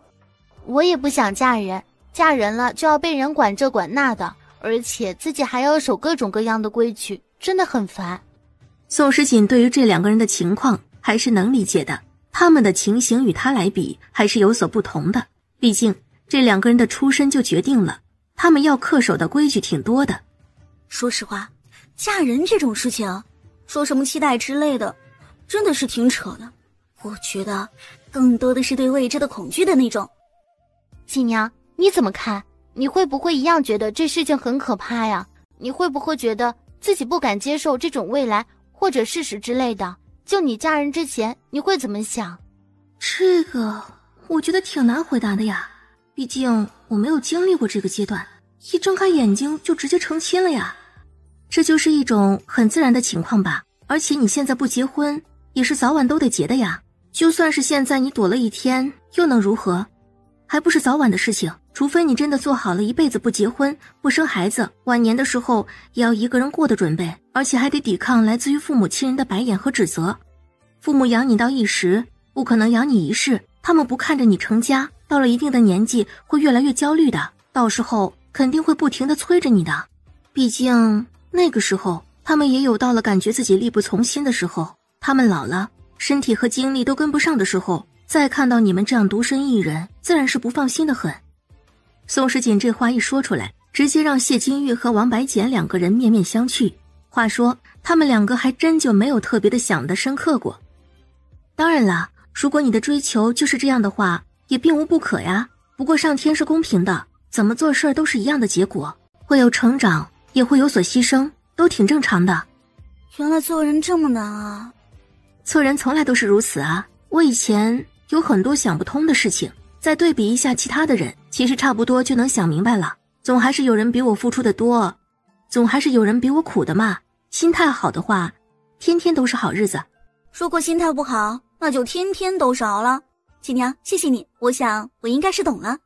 我也不想嫁人，嫁人了就要被人管这管那的，而且自己还要守各种各样的规矩，真的很烦。宋时锦对于这2个人的情况还是能理解的，他们的情形与他来比还是有所不同的，毕竟这2个人的出身就决定了他们要恪守的规矩挺多的。说实话，嫁人这种事情，说什么期待之类的，真的是挺扯的。我觉得更多的是对未知的恐惧的那种。锦娘，你怎么看？你会不会一样觉得这事情很可怕呀？你会不会觉得自己不敢接受这种未来或者事实之类的？就你嫁人之前，你会怎么想？这个我觉得挺难回答的呀，毕竟我没有经历过这个阶段，一睁开眼睛就直接成亲了呀。这就是一种很自然的情况吧，而且你现在不结婚也是早晚都得结的呀，就算是现在你躲了1天又能如何，还不是早晚的事情。除非你真的做好了一辈子不结婚不生孩子，晚年的时候也要一个人过的准备，而且还得抵抗来自于父母亲人的白眼和指责。父母养你到一时，不可能养你一世，他们不看着你成家，到了一定的年纪会越来越焦虑的，到时候肯定会不停地催着你的。毕竟那个时候他们也有到了感觉自己力不从心的时候，他们老了，身体和精力都跟不上的时候，再看到你们这样独身一人，自然是不放心的很。宋时锦这话一说出来，直接让谢金玉和王白简2个人面面相觑。话说他们2个还真就没有特别的想得深刻过。当然啦，如果你的追求就是这样的话，也并无不可呀。不过上天是公平的，怎么做事都是一样的结果，会有成长，也会有所牺牲，都挺正常的。原来做人这么难啊。做人从来都是如此啊，我以前有很多想不通的事情，再对比一下其他的人，其实差不多就能想明白了。总还是有人比我付出的多，总还是有人比我苦的嘛。心态好的话，天天都是好日子。如果心态不好，那就天天都是熬了。锦娘，谢谢你，我想我应该是懂了。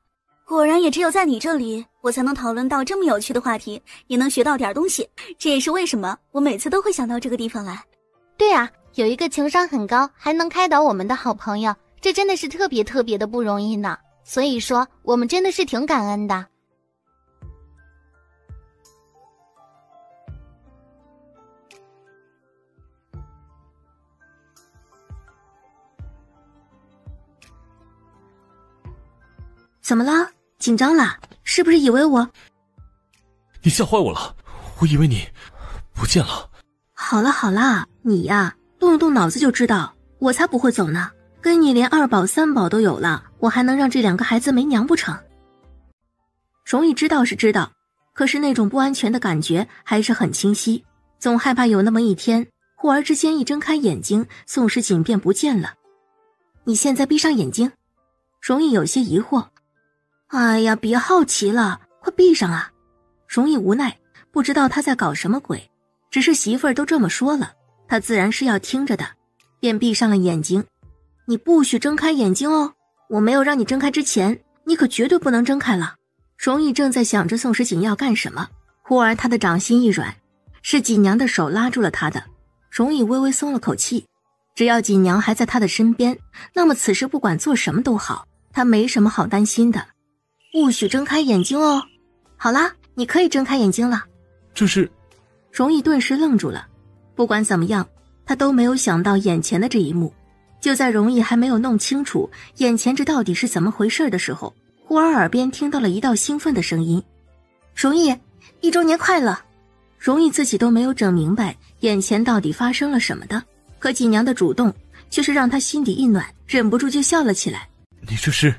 果然也只有在你这里，我才能讨论到这么有趣的话题，也能学到点东西。这也是为什么我每次都会想到这个地方来。对啊，有一个情商很高还能开导我们的好朋友，这真的是特别特别的不容易呢。所以说我们真的是挺感恩的。怎么了？紧张啦？是不是以为我……你吓坏我了，我以为你不见了。好啦好啦，你呀，动一动脑子就知道，我才不会走呢。跟你连2宝3宝都有了，我还能让这2个孩子没娘不成？容易知道是知道，可是那种不安全的感觉还是很清晰，总害怕有那么一天，忽而之间一睁开眼睛，宋时锦便不见了。你现在闭上眼睛。容易有些疑惑。哎呀，别好奇了，快闭上啊！容易无奈，不知道他在搞什么鬼，只是媳妇儿都这么说了，他自然是要听着的，便闭上了眼睛。你不许睁开眼睛哦，我没有让你睁开之前，你可绝对不能睁开了。容易正在想着宋时锦要干什么，忽而他的掌心一软，是锦娘的手拉住了他的。容易微微松了口气，只要锦娘还在他的身边，那么此时不管做什么都好，他没什么好担心的。不许睁开眼睛哦。好啦，你可以睁开眼睛了。这是……容易顿时愣住了。不管怎么样，他都没有想到眼前的这一幕。就在容易还没有弄清楚眼前这到底是怎么回事的时候，忽而耳边听到了一道兴奋的声音：容易，1周年快乐！容易自己都没有整明白眼前到底发生了什么的，可锦娘的主动却是让他心底一暖，忍不住就笑了起来。你这是？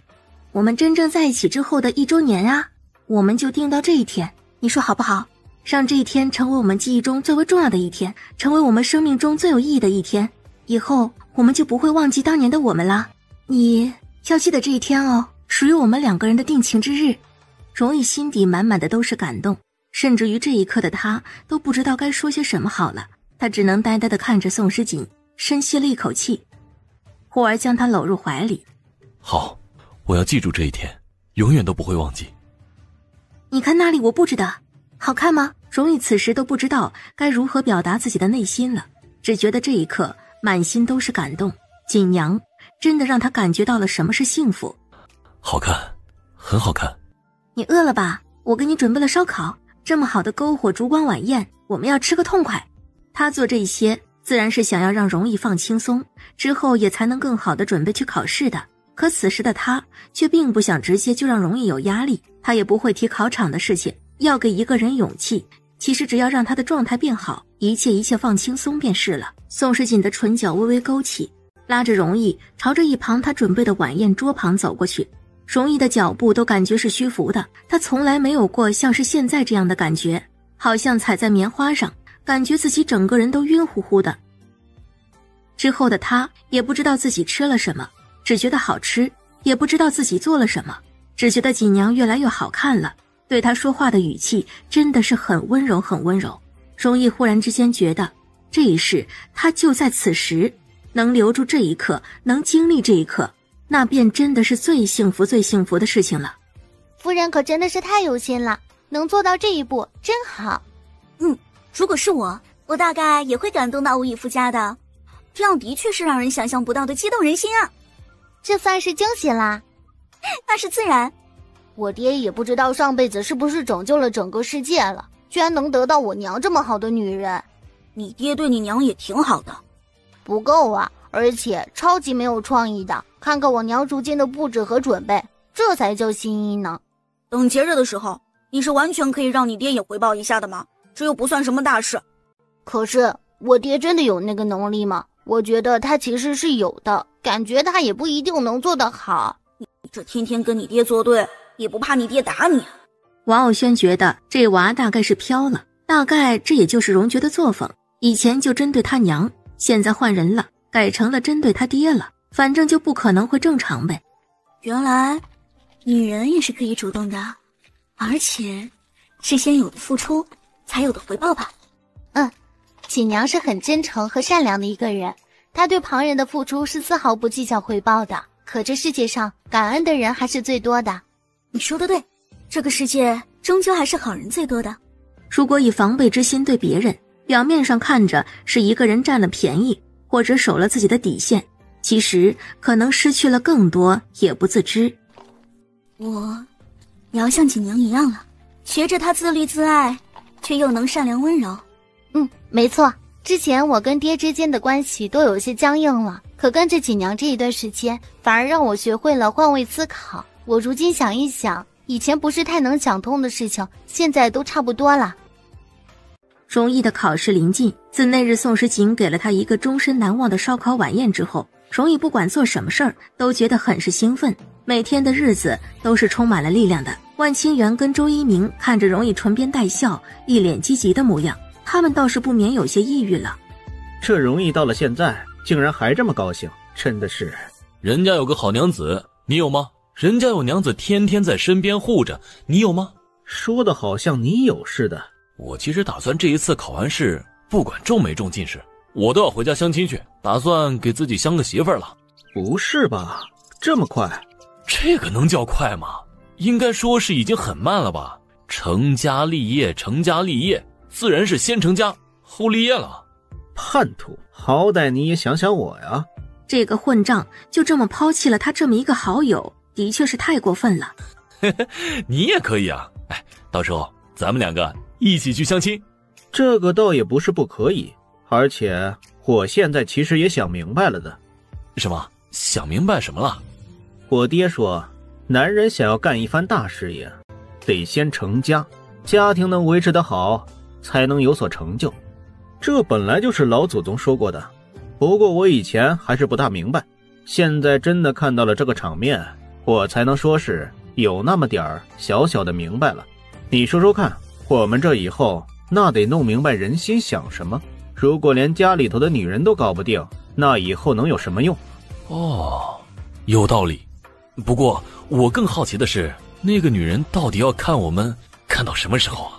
我们真正在一起之后的1周年啊，我们就定到这一天，你说好不好？让这一天成为我们记忆中最为重要的一天，成为我们生命中最有意义的一天，以后我们就不会忘记当年的我们啦。你要记得这一天哦，属于我们2个人的定情之日。容易心底满满的都是感动，甚至于这一刻的他都不知道该说些什么好了，他只能呆呆地看着宋诗锦，深吸了一口气，忽而将他搂入怀里。好，我要记住这一天，永远都不会忘记。你看那里，我布置的好看吗？容易此时都不知道该如何表达自己的内心了，只觉得这一刻满心都是感动。锦娘真的让他感觉到了什么是幸福。好看，很好看。你饿了吧？我给你准备了烧烤，这么好的篝火烛光晚宴，我们要吃个痛快。他做这些自然是想要让容易放轻松，之后也才能更好的准备去考试的。可此时的他却并不想直接就让容易有压力，他也不会提考场的事情，要给一个人勇气，其实只要让他的状态变好，一切放轻松便是了。宋诗锦的唇角微微勾起，拉着容易朝着一旁他准备的晚宴桌旁走过去。容易的脚步都感觉是虚浮的，他从来没有过像是现在这样的感觉，好像踩在棉花上，感觉自己整个人都晕乎乎的。之后的他也不知道自己吃了什么，只觉得好吃，也不知道自己做了什么，只觉得锦娘越来越好看了，对他说话的语气真的是很温柔很温柔。容易忽然之间觉得这一世他就在此时，能留住这一刻，能经历这一刻，那便真的是最幸福最幸福的事情了。夫人可真的是太有心了，能做到这一步真好。如果是我大概也会感动到无以复加的，这样的确是让人想象不到的激动人心啊。这算是惊喜啦。那是自然。我爹也不知道上辈子是不是拯救了整个世界了，居然能得到我娘这么好的女人。你爹对你娘也挺好的。不够啊，而且超级没有创意的，看看我娘如今的布置和准备，这才叫心意呢。等节日的时候，你是完全可以让你爹也回报一下的吗？这又不算什么大事。可是我爹真的有那个能力吗？我觉得他其实是有的，感觉他也不一定能做得好。你这天天跟你爹作对，也不怕你爹打你。王傲轩觉得这娃大概是飘了，大概这也就是荣爵的作风，以前就针对他娘，现在换人了，改成了针对他爹了，反正就不可能会正常呗。原来女人也是可以主动的，而且是先有的付出才有的回报吧。锦娘是很真诚和善良的一个人，她对旁人的付出是丝毫不计较回报的，可这世界上感恩的人还是最多的。你说的对，这个世界终究还是好人最多的。如果以防备之心对别人，表面上看着是一个人占了便宜，或者守了自己的底线，其实可能失去了更多也不自知。我也要像锦娘一样了，学着她自立自爱，却又能善良温柔。没错，之前我跟爹之间的关系都有些僵硬了，可跟着锦娘这一段时间，反而让我学会了换位思考。我如今想一想，以前不是太能想通的事情，现在都差不多了。容易的考试临近，自那日宋诗锦给了他一个终身难忘的烧烤晚宴之后，容易不管做什么事儿都觉得很是兴奋，每天的日子都是充满了力量的。万清源跟周一鸣看着容易唇边带笑，一脸积极的模样，他们倒是不免有些抑郁了。这容易到了现在竟然还这么高兴，真的是。人家有个好娘子，你有吗？人家有娘子天天在身边护着，你有吗？说的好像你有似的。我其实打算这一次考完试，不管中没中进士，我都要回家相亲去，打算给自己相个媳妇儿了。不是吧？这么快？这个能叫快吗？应该说是已经很慢了吧。成家立业，成家立业，自然是先成家后立业了。叛徒，好歹你也想想我呀。这个混账就这么抛弃了他这么一个好友，的确是太过分了。你也可以啊，到时候咱们2个一起去相亲。这个倒也不是不可以，而且我现在其实也想明白了的。什么？想明白什么了？我爹说，男人想要干一番大事业，得先成家，家庭能维持得好，才能有所成就。这本来就是老祖宗说过的，不过我以前还是不大明白，现在真的看到了这个场面，我才能说是有那么点儿小小的明白了。你说说看，我们这以后那得弄明白人心想什么。如果连家里头的女人都搞不定，那以后能有什么用？哦，有道理。不过我更好奇的是，那个女人到底要看我们看到什么时候啊？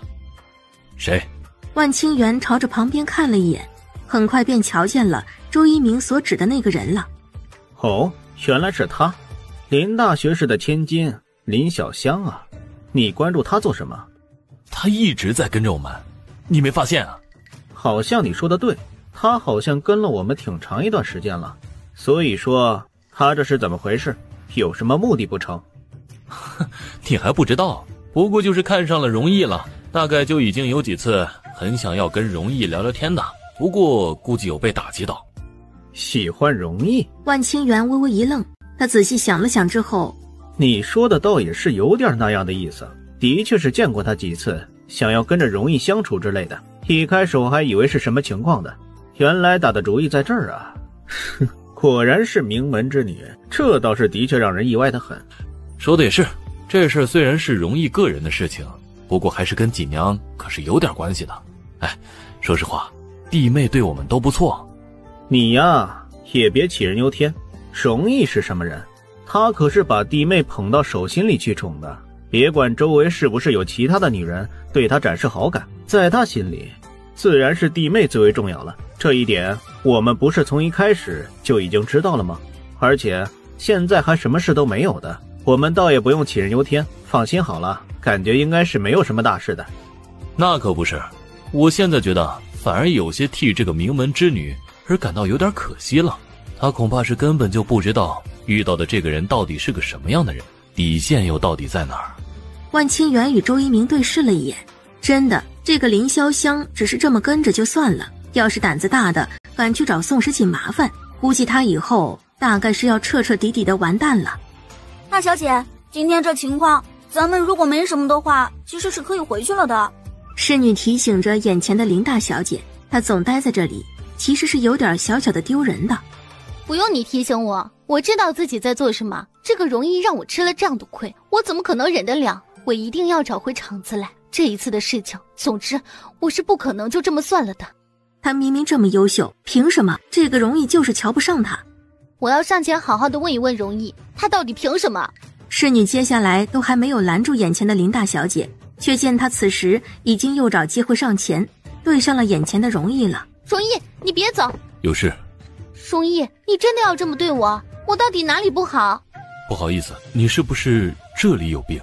谁？万清源朝着旁边看了一眼，很快便瞧见了周一鸣所指的那个人了。哦，原来是他，林大学士的千金林小香啊！你关注他做什么？他一直在跟着我们，你没发现啊？好像你说的对，他好像跟了我们挺长一段时间了。所以说，他这是怎么回事？有什么目的不成？你还不知道，不过就是看上了容易了，大概就已经有几次很想要跟容易聊聊天的，不过估计有被打击到。喜欢容易？万清源微微一愣，他仔细想了想之后，你说的倒也是有点那样的意思，的确是见过他几次，想要跟着容易相处之类的。一开始我还以为是什么情况的，原来打的主意在这儿啊！果然是名门之女，这倒是的确让人意外的很。说的也是，这事虽然是容易个人的事情，不过还是跟锦娘可是有点关系的。哎，说实话，弟妹对我们都不错。你呀，也别杞人忧天。容易是什么人？他可是把弟妹捧到手心里去宠的，别管周围是不是有其他的女人对他展示好感，在他心里自然是弟妹最为重要了。这一点我们不是从一开始就已经知道了吗？而且现在还什么事都没有的，我们倒也不用杞人忧天，放心好了，感觉应该是没有什么大事的。那可不是，我现在觉得反而有些替这个名门之女而感到有点可惜了。她恐怕是根本就不知道遇到的这个人到底是个什么样的人，底线又到底在哪儿。万清源与周一鸣对视了一眼，真的，这个林潇湘只是这么跟着就算了，要是胆子大的敢去找宋时锦麻烦，估计他以后大概是要彻彻底底的完蛋了。大小姐，今天这情况，咱们如果没什么的话，其实是可以回去了的。侍女提醒着眼前的林大小姐，她总待在这里，其实是有点小小的丢人的。不用你提醒我，我知道自己在做什么。这个容易让我吃了这样的亏，我怎么可能忍得了？我一定要找回场子来。这一次的事情，总之我是不可能就这么算了的。他明明这么优秀，凭什么这个容易就是瞧不上他？我要上前好好的问一问容易，他到底凭什么？侍女接下来都还没有拦住眼前的林大小姐，却见她此时已经又找机会上前，对上了眼前的容易了。容易，你别走。有事。容易，你真的要这么对我？我到底哪里不好？不好意思，你是不是这里有病？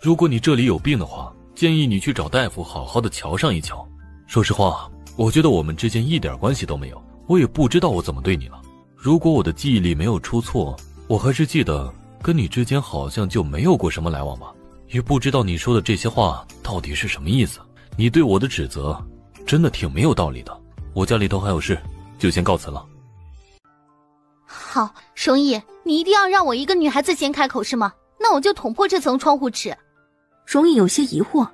如果你这里有病的话，建议你去找大夫好好的瞧上一瞧。说实话，我觉得我们之间一点关系都没有，我也不知道我怎么对你了。如果我的记忆力没有出错，我还是记得跟你之间好像就没有过什么来往吧。也不知道你说的这些话到底是什么意思。你对我的指责真的挺没有道理的。我家里头还有事，就先告辞了。好，容易，你一定要让我一个女孩子先开口是吗？那我就捅破这层窗户纸。容易有些疑惑。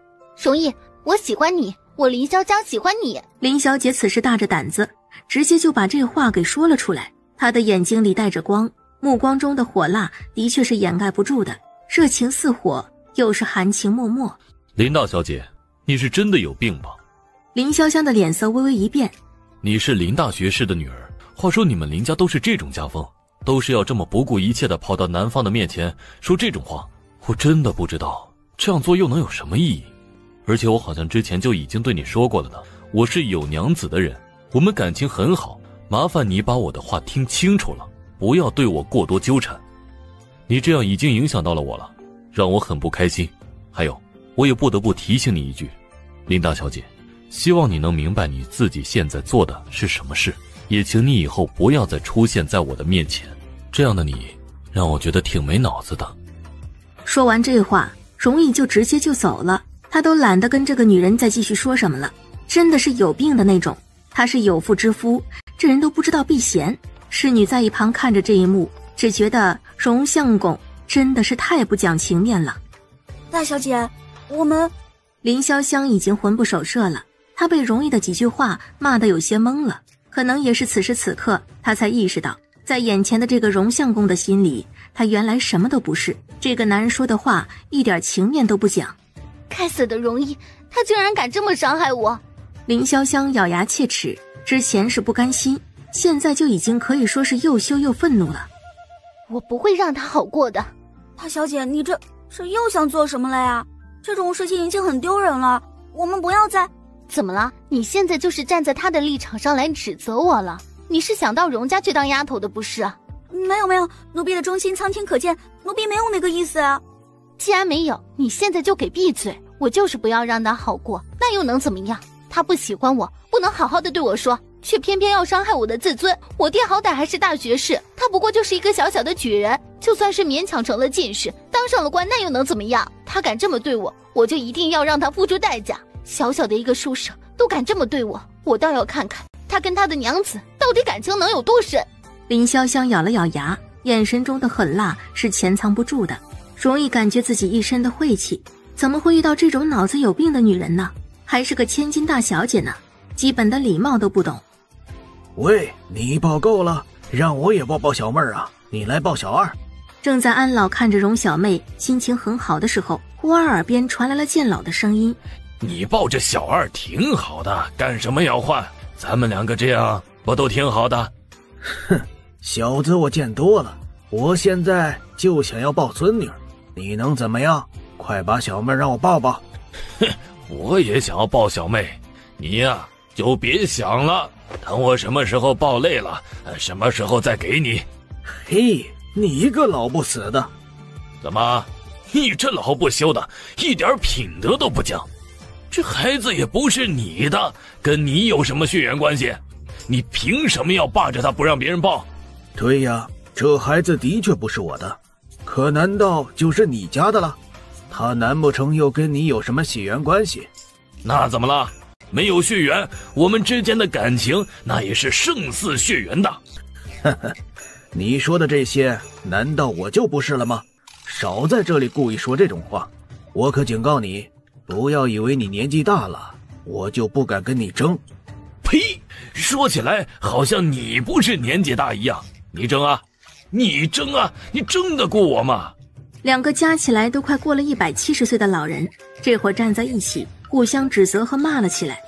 容易，我喜欢你，我林潇湘喜欢你。林小姐此时大着胆子，直接就把这话给说了出来。她的眼睛里带着光，目光中的火辣的确是掩盖不住的，热情似火，又是含情脉脉。林大小姐，你是真的有病吧？林潇湘的脸色微微一变。你是林大学士的女儿，话说你们林家都是这种家风，都是要这么不顾一切的跑到男方的面前说这种话，我真的不知道这样做又能有什么意义。而且我好像之前就已经对你说过了的，我是有娘子的人，我们感情很好，麻烦你把我的话听清楚了，不要对我过多纠缠。你这样已经影响到了我了，让我很不开心。还有，我也不得不提醒你一句，林大小姐，希望你能明白你自己现在做的是什么事，也请你以后不要再出现在我的面前，这样的你让我觉得挺没脑子的。说完这话，容易就直接就走了，他都懒得跟这个女人再继续说什么了，真的是有病的那种。他是有妇之夫，这人都不知道避嫌。侍女在一旁看着这一幕，只觉得荣相公真的是太不讲情面了。大小姐，我们……林潇湘已经魂不守舍了，她被容易的几句话骂得有些懵了。可能也是此时此刻，她才意识到，在眼前的这个荣相公的心里，他原来什么都不是。这个男人说的话一点情面都不讲。该死的容易，他居然敢这么伤害我！林潇湘咬牙切齿，之前是不甘心，现在就已经可以说是又羞又愤怒了。我不会让他好过的。大小姐，你这又想做什么了呀？这种事情已经很丢人了，我们不要再……怎么了？你现在就是站在他的立场上来指责我了？你是想到荣家去当丫头的不是？没有，奴婢的忠心苍天可见，奴婢没有那个意思啊。既然没有，你现在就给闭嘴！我就是不要让他好过，那又能怎么样？他不喜欢我，不能好好的对我说，却偏偏要伤害我的自尊。我爹好歹还是大学士，他不过就是一个小小的举人，就算是勉强成了进士，当上了官，那又能怎么样？他敢这么对我，我就一定要让他付出代价。小小的一个书生都敢这么对我，我倒要看看他跟他的娘子到底感情能有多深。林潇湘咬了咬牙，眼神中的狠辣是潜藏不住的。容易感觉自己一身的晦气，怎么会遇到这种脑子有病的女人呢？还是个千金大小姐呢，基本的礼貌都不懂。喂，你抱够了，让我也抱小妹儿啊！你来抱小二。正在安老看着荣小妹心情很好的时候，忽而耳边传来了剑老的声音：你抱着小二挺好的，干什么要换？咱们两个这样不都挺好的？哼，小子我见多了，我现在就想要抱孙女，你能怎么样？快把小妹让我抱抱。哼，我也想要抱小妹，你呀就别想了，等我什么时候抱累了，什么时候再给你。嘿，你个老不死的！怎么，你这老不休的，一点品德都不讲？这孩子也不是你的，跟你有什么血缘关系？你凭什么要霸着他不让别人抱？对呀，这孩子的确不是我的，可难道就是你家的了？他难不成又跟你有什么血缘关系？那怎么了？没有血缘，我们之间的感情那也是胜似血缘的。呵呵，你说的这些，难道我就不是了吗？少在这里故意说这种话，我可警告你，不要以为你年纪大了，我就不敢跟你争。呸！说起来好像你不是年纪大一样，你争啊，你争啊，你争得过我吗？两个加起来都快过了170岁的老人，这会儿站在一起，互相指责和骂了起来。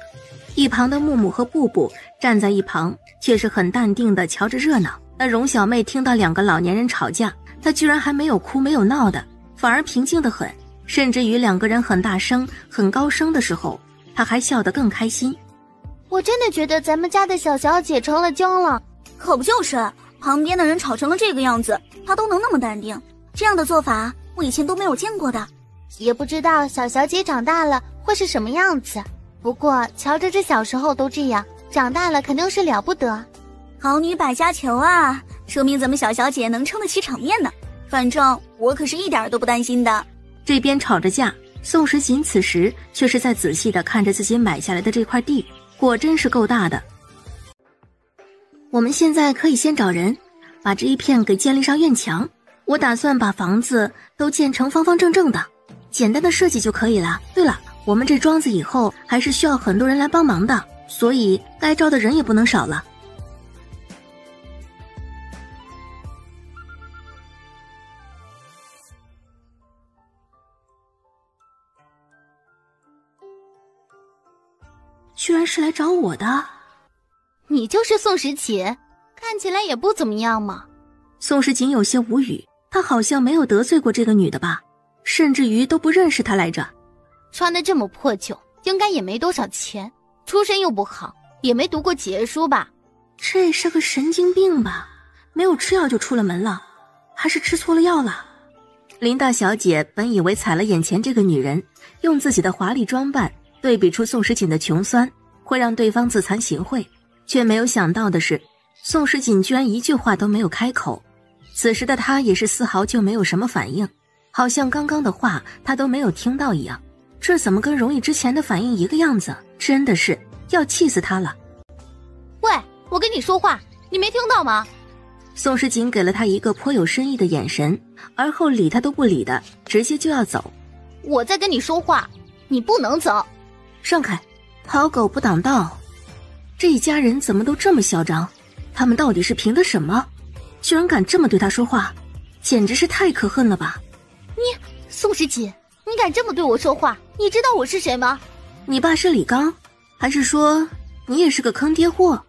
一旁的木木和布布站在一旁，却是很淡定地瞧着热闹。那荣小妹听到两个老年人吵架，她居然还没有哭没有闹的，反而平静得很，甚至于两个人很大声很高声的时候，她还笑得更开心。我真的觉得咱们家的小小姐成了精了。可不就是，旁边的人吵成了这个样子，她都能那么淡定，这样的做法我以前都没有见过的。也不知道小小姐长大了会是什么样子，不过瞧着这小时候都这样，长大了肯定是了不得。好女百家求啊，说明咱们小小姐能撑得起场面呢。反正我可是一点都不担心的。这边吵着架，宋时锦此时却是在仔细地看着自己买下来的这块地，果真是够大的。我们现在可以先找人，把这一片给建立上院墙。我打算把房子都建成方方正正的，简单的设计就可以了。对了，我们这庄子以后还是需要很多人来帮忙的，所以该招的人也不能少了。居然是来找我的。你就是宋时锦，看起来也不怎么样嘛。宋时锦有些无语，他好像没有得罪过这个女的吧，甚至于都不认识她来着。穿得这么破旧，应该也没多少钱，出身又不好，也没读过节书吧？这是个神经病吧？没有吃药就出了门了，还是吃错了药了？林大小姐本以为踩了眼前这个女人，用自己的华丽装扮对比出宋时锦的穷酸，会让对方自惭形秽，却没有想到的是，宋时锦居然一句话都没有开口。此时的他也是丝毫就没有什么反应，好像刚刚的话他都没有听到一样。这怎么跟容易之前的反应一个样子？真的是要气死他了。喂，我跟你说话，你没听到吗？宋时锦给了他一个颇有深意的眼神，而后理他都不理的，直接就要走。我在跟你说话，你不能走。让开，好狗不挡道。这一家人怎么都这么嚣张？他们到底是凭的什么？居然敢这么对他说话，简直是太可恨了吧！宋时锦，你敢这么对我说话？你知道我是谁吗？你爸是李刚，还是说你也是个坑爹货？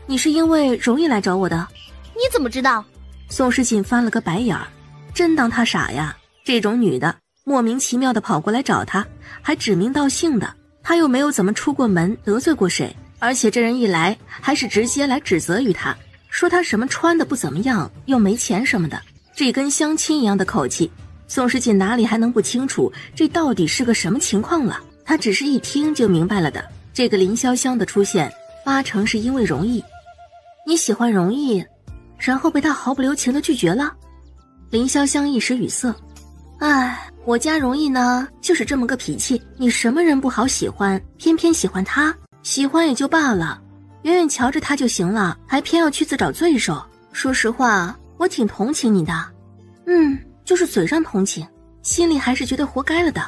你是因为容易来找我的？你怎么知道？宋时锦翻了个白眼儿，真当他傻呀？这种女的莫名其妙的跑过来找他，还指名道姓的，他又没有怎么出过门得罪过谁，而且这人一来还是直接来指责于他，说他什么穿的不怎么样，又没钱什么的，这跟相亲一样的口气。宋时锦哪里还能不清楚这到底是个什么情况了？他只是一听就明白了的。这个林潇湘的出现八成是因为容易。你喜欢容易，然后被他毫不留情的拒绝了？林潇湘一时语塞。我家容易呢就是这么个脾气，你什么人不好喜欢，偏偏喜欢他，喜欢也就罢了，远远瞧着他就行了，还偏要去自找罪受。说实话，我挺同情你的。就是嘴上同情，心里还是觉得活该了的。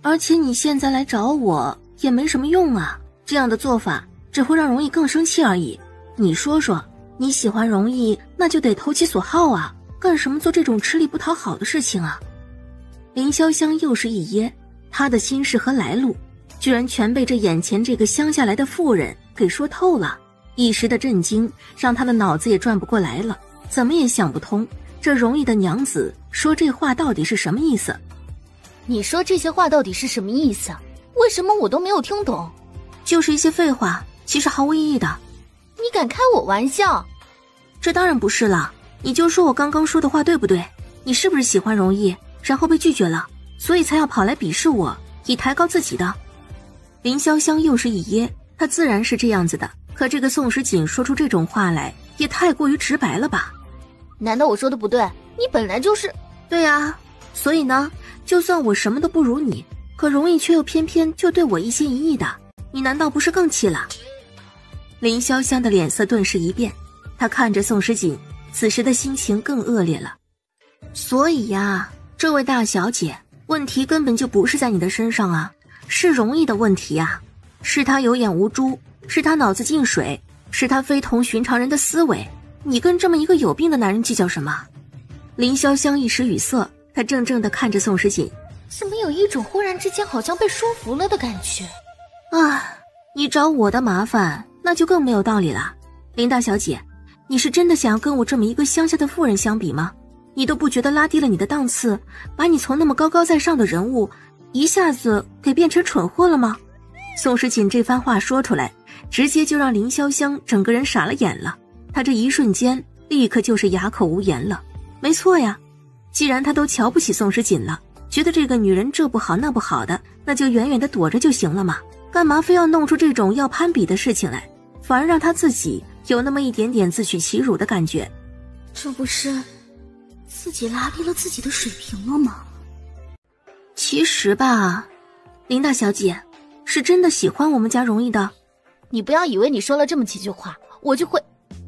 而且你现在来找我也没什么用啊，这样的做法只会让容易更生气而已。你说说，你喜欢容易，那就得投其所好啊，干什么做这种吃力不讨好的事情啊？林潇湘又是一噎，他的心事和来路居然全被这眼前这个乡下来的妇人给说透了。一时的震惊让他的脑子也转不过来了，怎么也想不通这容易的娘子说这话到底是什么意思。你说这些话到底是什么意思？为什么我都没有听懂？就是一些废话，其实毫无意义的。你敢开我玩笑？这当然不是了，你就说我刚刚说的话对不对？你是不是喜欢容易，然后被拒绝了，所以才要跑来鄙视我，以抬高自己的？林潇湘又是一噎，他自然是这样子的，可这个宋时锦说出这种话来也太过于直白了吧？难道我说的不对？你本来就是……对啊，所以呢，就算我什么都不如你，可容易却又偏偏就对我一心一意的，你难道不是更气了？林潇湘的脸色顿时一变，他看着宋时锦，此时的心情更恶劣了。所以呀，这位大小姐，问题根本就不是在你的身上啊，是容易的问题啊，是他有眼无珠，是他脑子进水，是他非同寻常人的思维，你跟这么一个有病的男人计较什么？林潇湘一时语塞，他怔怔地看着宋时锦，怎么有一种忽然之间好像被说服了的感觉？你找我的麻烦那就更没有道理了。林大小姐，你是真的想要跟我这么一个乡下的妇人相比吗？你都不觉得拉低了你的档次，把你从那么高高在上的人物一下子给变成蠢货了吗？宋时锦这番话说出来，直接就让林潇湘整个人傻了眼了，他这一瞬间立刻就是哑口无言了。没错呀，既然他都瞧不起宋时锦了，觉得这个女人这不好那不好的，那就远远的躲着就行了嘛，干嘛非要弄出这种要攀比的事情来，反而让他自己有那么一点点自取其辱的感觉。这不是自己拉低了自己的水平了吗？其实吧，林大小姐是真的喜欢我们家容易的。你不要以为你说了这么几句话我就会……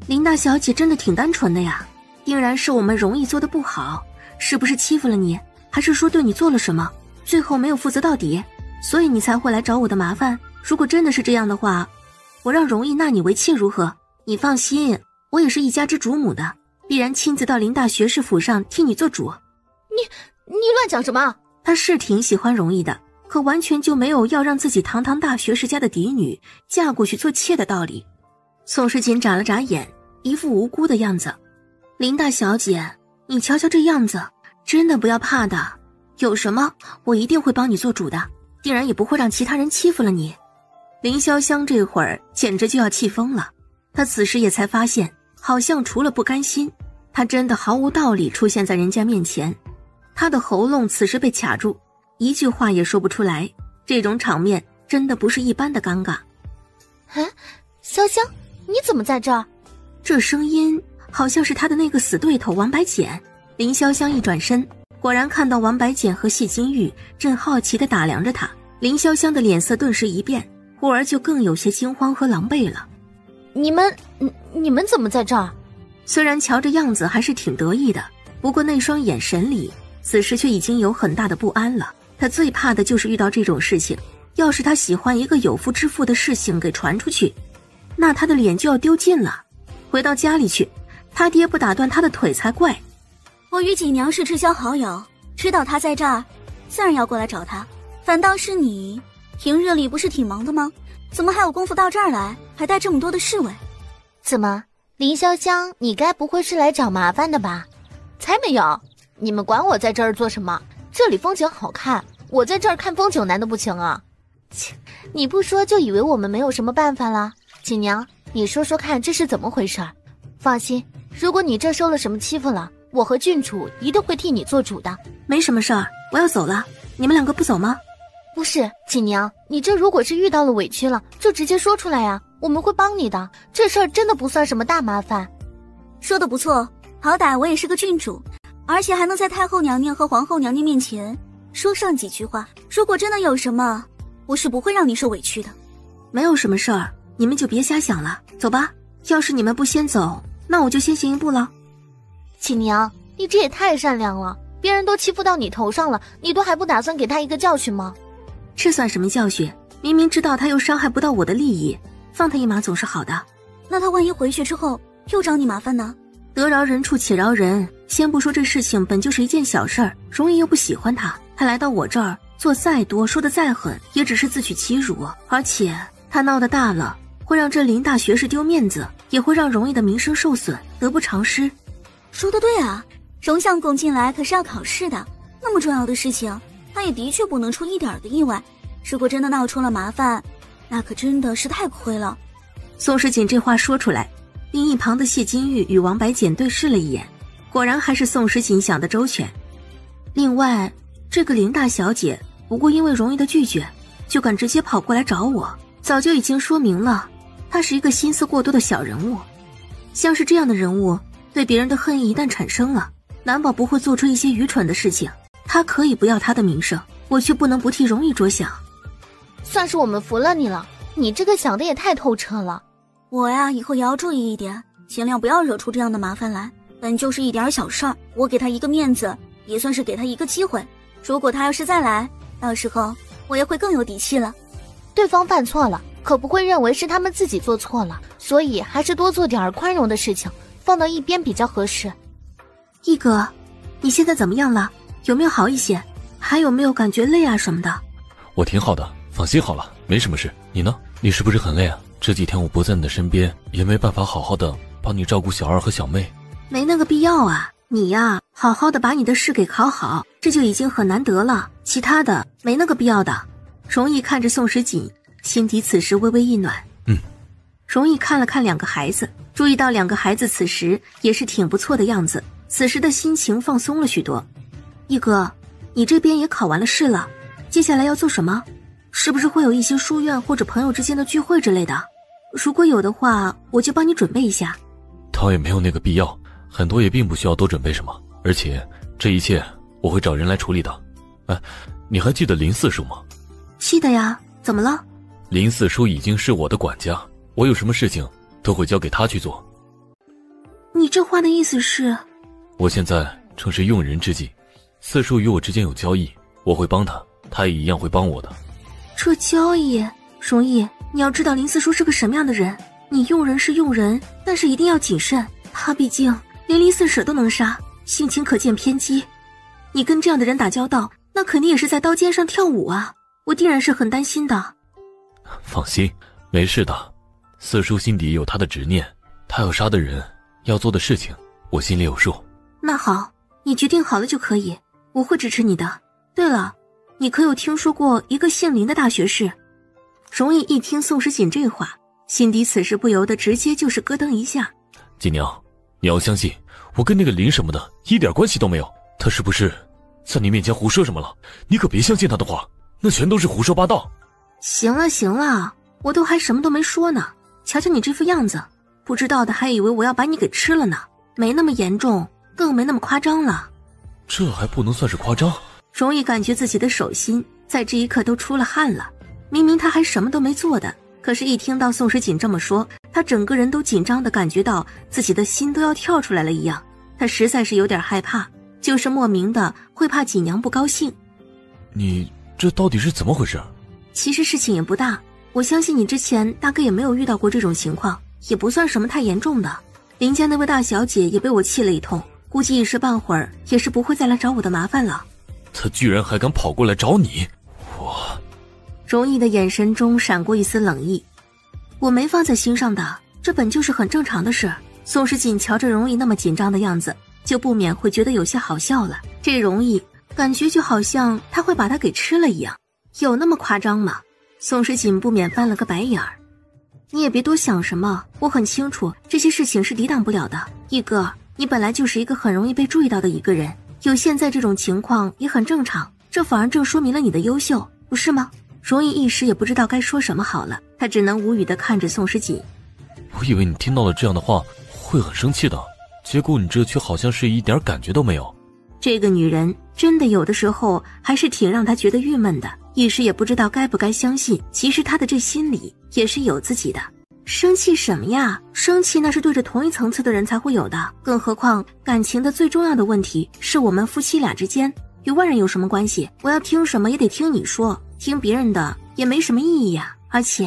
林大小姐真的挺单纯的呀，定然是我们容易做的不好，是不是欺负了你，还是说对你做了什么，最后没有负责到底，所以你才会来找我的麻烦？如果真的是这样的话，我让容易纳你为妾如何？你放心，我也是一家之主母的，必然亲自到林大学士府上替你做主。你乱讲什么？他是挺喜欢容易的，可完全就没有要让自己堂堂大学士家的嫡女嫁过去做妾的道理。宋时锦眨了眨眼，一副无辜的样子。林大小姐，你瞧瞧这样子，真的不要怕的，有什么我一定会帮你做主的，定然也不会让其他人欺负了你。林潇湘这会儿简直就要气疯了，他此时也才发现，好像除了不甘心，他真的毫无道理出现在人家面前。他的喉咙此时被卡住，一句话也说不出来，这种场面真的不是一般的尴尬。潇湘，你怎么在这儿？这声音好像是他的那个死对头王白简。林潇湘一转身，果然看到王白简和谢金玉正好奇地打量着他。林潇湘的脸色顿时一变，忽而就更有些惊慌和狼狈了。你们怎么在这儿？虽然瞧着样子还是挺得意的，不过那双眼神里此时却已经有很大的不安了。他最怕的就是遇到这种事情，要是他喜欢一个有妇之夫的事情给传出去，那他的脸就要丢尽了。回到家里去，他爹不打断他的腿才怪。我与锦娘是至交好友，知道他在这儿，自然要过来找他。反倒是你，平日里不是挺忙的吗？怎么还有功夫到这儿来，还带这么多的侍卫？怎么，林潇湘，你该不会是来找麻烦的吧？才没有！你们管我在这儿做什么？这里风景好看，我在这儿看风景难道不行啊？切，你不说就以为我们没有什么办法了？锦娘，你说说看这是怎么回事？放心，如果你这受了什么欺负了，我和郡主一定会替你做主的。没什么事儿，我要走了，你们两个不走吗？不是，锦娘，你这如果是遇到了委屈了，就直接说出来呀，我们会帮你的。这事儿真的不算什么大麻烦。说得不错，好歹我也是个郡主，而且还能在太后娘娘和皇后娘娘面前说上几句话。如果真的有什么，我是不会让你受委屈的。没有什么事儿，你们就别瞎想了，走吧。要是你们不先走，那我就先行一步了。锦娘，你这也太善良了，别人都欺负到你头上了，你都还不打算给他一个教训吗？这算什么教训？明明知道他又伤害不到我的利益，放他一马总是好的。那他万一回去之后又找你麻烦呢？得饶人处且饶人，先不说这事情本就是一件小事儿，容易又不喜欢他，他来到我这儿做再多说的再狠，也只是自取其辱。而且他闹得大了，会让这林大学士丢面子，也会让容易的名声受损，得不偿失。说得对啊，荣相公进来可是要考试的，那么重要的事情他也的确不能出一点的意外，如果真的闹出了麻烦，那可真的是太亏了。宋时锦这话说出来，另一旁的谢金玉与王白简对视了一眼，果然还是宋时锦想的周全。另外，这个林大小姐不过因为容易的拒绝，就敢直接跑过来找我，早就已经说明了，她是一个心思过多的小人物。像是这样的人物，对别人的恨意一旦产生了，难保不会做出一些愚蠢的事情。他可以不要他的名声，我却不能不替容易着想。算是我们服了你了，你这个想的也太透彻了。我呀，以后也要注意一点，尽量不要惹出这样的麻烦来。本就是一点小事儿，我给他一个面子，也算是给他一个机会。如果他要是再来，到时候我也会更有底气了。对方犯错了，可不会认为是他们自己做错了，所以还是多做点宽容的事情，放到一边比较合适。一哥，你现在怎么样了？有没有好一些？还有没有感觉累啊什么的？我挺好的，放心好了，没什么事。你呢？你是不是很累啊？这几天我不在你的身边，也没办法好好的帮你照顾小二和小妹。没那个必要啊，你呀，好好的把你的事给考好，这就已经很难得了，其他的没那个必要的。容易看着宋时锦，心底此时微微一暖。容易看了看两个孩子，注意到两个孩子此时也是挺不错的样子，此时的心情放松了许多。一哥，你这边也考完了试了，接下来要做什么？是不是会有一些书院或者朋友之间的聚会之类的？如果有的话，我就帮你准备一下。倒也没有那个必要，很多也并不需要多准备什么，而且这一切我会找人来处理的。你还记得林四叔吗？记得呀，怎么了？林四叔已经是我的管家，我有什么事情都会交给他去做。你这话的意思是？我现在正是用人之际，四叔与我之间有交易，我会帮他，他也一样会帮我的。这交易，容易，你要知道林四叔是个什么样的人。你用人是用人，但是一定要谨慎，他毕竟连林四舍都能杀，性情可见偏激。你跟这样的人打交道，那肯定也是在刀尖上跳舞啊，我定然是很担心的。放心，没事的。四叔心底有他的执念，他要杀的人，要做的事情，我心里有数。那好，你决定好了就可以，我会支持你的。对了，你可有听说过一个姓林的大学士？容易一听宋时锦这话，心底此时不由得直接就是咯噔一下。锦娘，你要相信，我跟那个林什么的一点关系都没有。他是不是在你面前胡说什么了？你可别相信他的话，那全都是胡说八道。行了行了，我都还什么都没说呢，瞧瞧你这副样子，不知道的还以为我要把你给吃了呢。没那么严重，更没那么夸张了。这还不能算是夸张。容易感觉自己的手心在这一刻都出了汗了，明明他还什么都没做的，可是一听到宋时锦这么说，他整个人都紧张的感觉到自己的心都要跳出来了一样，他实在是有点害怕，就是莫名的会怕锦娘不高兴。你这到底是怎么回事？其实事情也不大，我相信你之前大概也没有遇到过这种情况，也不算什么太严重的。林家那位大小姐也被我气了一通，估计一时半会儿也是不会再来找我的麻烦了。他居然还敢跑过来找你，我……容易的眼神中闪过一丝冷意。我没放在心上的，这本就是很正常的事。宋时锦瞧着容易那么紧张的样子，就不免会觉得有些好笑了。这容易感觉就好像他会把他给吃了一样，有那么夸张吗？宋时锦不免翻了个白眼儿。你也别多想什么，我很清楚这些事情是抵挡不了的。一哥，你本来就是一个很容易被注意到的一个人，有现在这种情况也很正常，这反而正说明了你的优秀，不是吗？容易一时也不知道该说什么好了，他只能无语地看着宋时锦。我以为你听到了这样的话会很生气的，结果你这却好像是一点感觉都没有。这个女人真的有的时候还是挺让他觉得郁闷的，一时也不知道该不该相信，其实他的这心里也是有自己的。生气什么呀？生气那是对着同一层次的人才会有的，更何况感情的最重要的问题是我们夫妻俩之间，与外人有什么关系？我要听什么也得听你说，听别人的也没什么意义呀。而且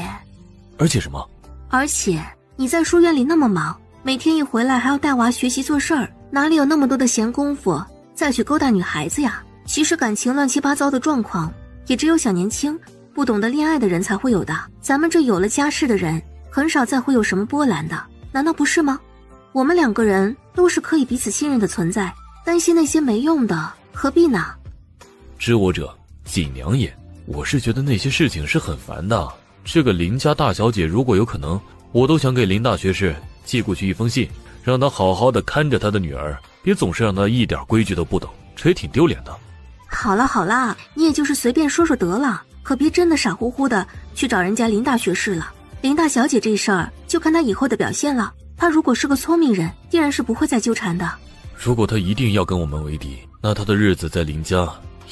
什么？而且你在书院里那么忙，每天一回来还要带娃学习做事儿，哪里有那么多的闲工夫再去勾搭女孩子呀？其实感情乱七八糟的状况也只有小年轻不懂得恋爱的人才会有的，咱们这有了家室的人很少再会有什么波澜的，难道不是吗？我们两个人都是可以彼此信任的存在，担心那些没用的何必呢？知我者锦娘也，我是觉得那些事情是很烦的。这个林家大小姐如果有可能，我都想给林大学士寄过去一封信，让他好好的看着他的女儿，别总是让他一点规矩都不懂，这也挺丢脸的。好啦好啦，你也就是随便说说得了，可别真的傻乎乎的去找人家林大学士了。林大小姐这事儿就看她以后的表现了，她如果是个聪明人，定然是不会再纠缠的。如果她一定要跟我们为敌，那她的日子在林家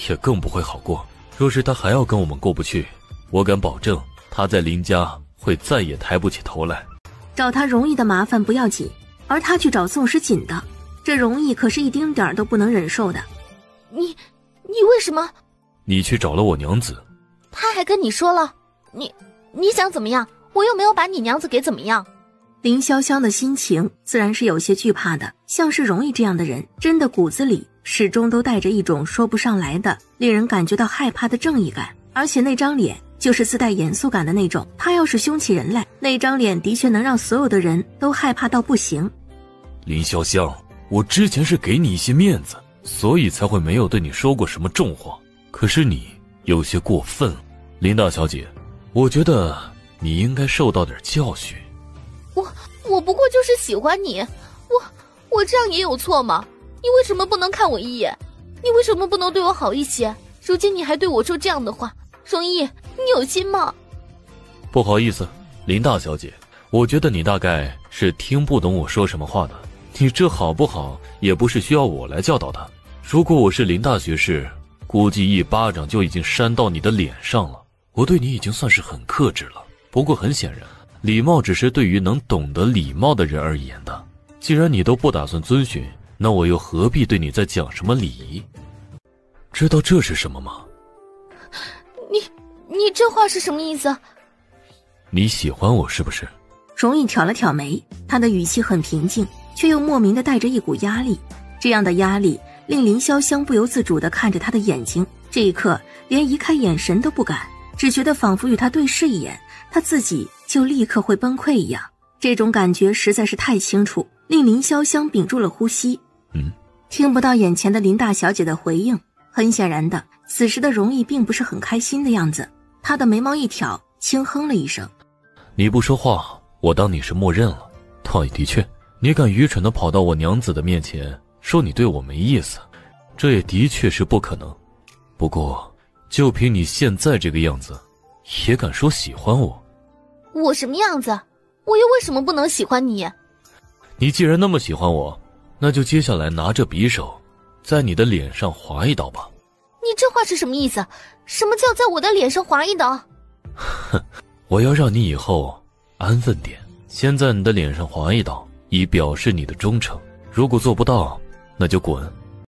也更不会好过。若是她还要跟我们过不去，我敢保证她在林家会再也抬不起头来。找她容易的麻烦不要紧，而她去找宋时锦的，这容易可是一丁点儿都不能忍受的。你为什么？你去找了我娘子，他还跟你说了，你想怎么样？我又没有把你娘子给怎么样。林潇湘的心情自然是有些惧怕的，像是容易这样的人，真的骨子里始终都带着一种说不上来的令人感觉到害怕的正义感，而且那张脸就是自带严肃感的那种，他要是凶起人来，那张脸的确能让所有的人都害怕到不行。林潇湘，我之前是给你一些面子，所以才会没有对你说过什么重话，可是你有些过分了。林大小姐，我觉得你应该受到点教训。我不过就是喜欢你，我这样也有错吗？你为什么不能看我一眼？你为什么不能对我好一些？如今你还对我说这样的话，容易，你有心吗？不好意思，林大小姐，我觉得你大概是听不懂我说什么话的。你这好不好也不是需要我来教导的。如果我是林大学士，估计一巴掌就已经扇到你的脸上了。我对你已经算是很克制了，不过很显然，礼貌只是对于能懂得礼貌的人而言的。既然你都不打算遵循，那我又何必对你再讲什么礼仪？知道这是什么吗？你这话是什么意思？你喜欢我是不是？容易挑了挑眉，他的语气很平静，却又莫名的带着一股压力。这样的压力令林潇湘不由自主地看着他的眼睛，这一刻连移开眼神都不敢，只觉得仿佛与他对视一眼，他自己就立刻会崩溃一样。这种感觉实在是太清楚，令林潇湘屏住了呼吸。听不到眼前的林大小姐的回应，很显然的，此时的容易并不是很开心的样子。她的眉毛一挑，轻哼了一声。你不说话，我当你是默认了。倒也的确，你敢愚蠢地跑到我娘子的面前说你对我没意思，这也的确是不可能。不过就凭你现在这个样子，也敢说喜欢我？我什么样子？我又为什么不能喜欢你？你既然那么喜欢我，那就接下来拿着匕首在你的脸上划一刀吧。你这话是什么意思？什么叫在我的脸上划一刀？哼，我要让你以后安分点，先在你的脸上划一刀，以表示你的忠诚。如果做不到，那就滚。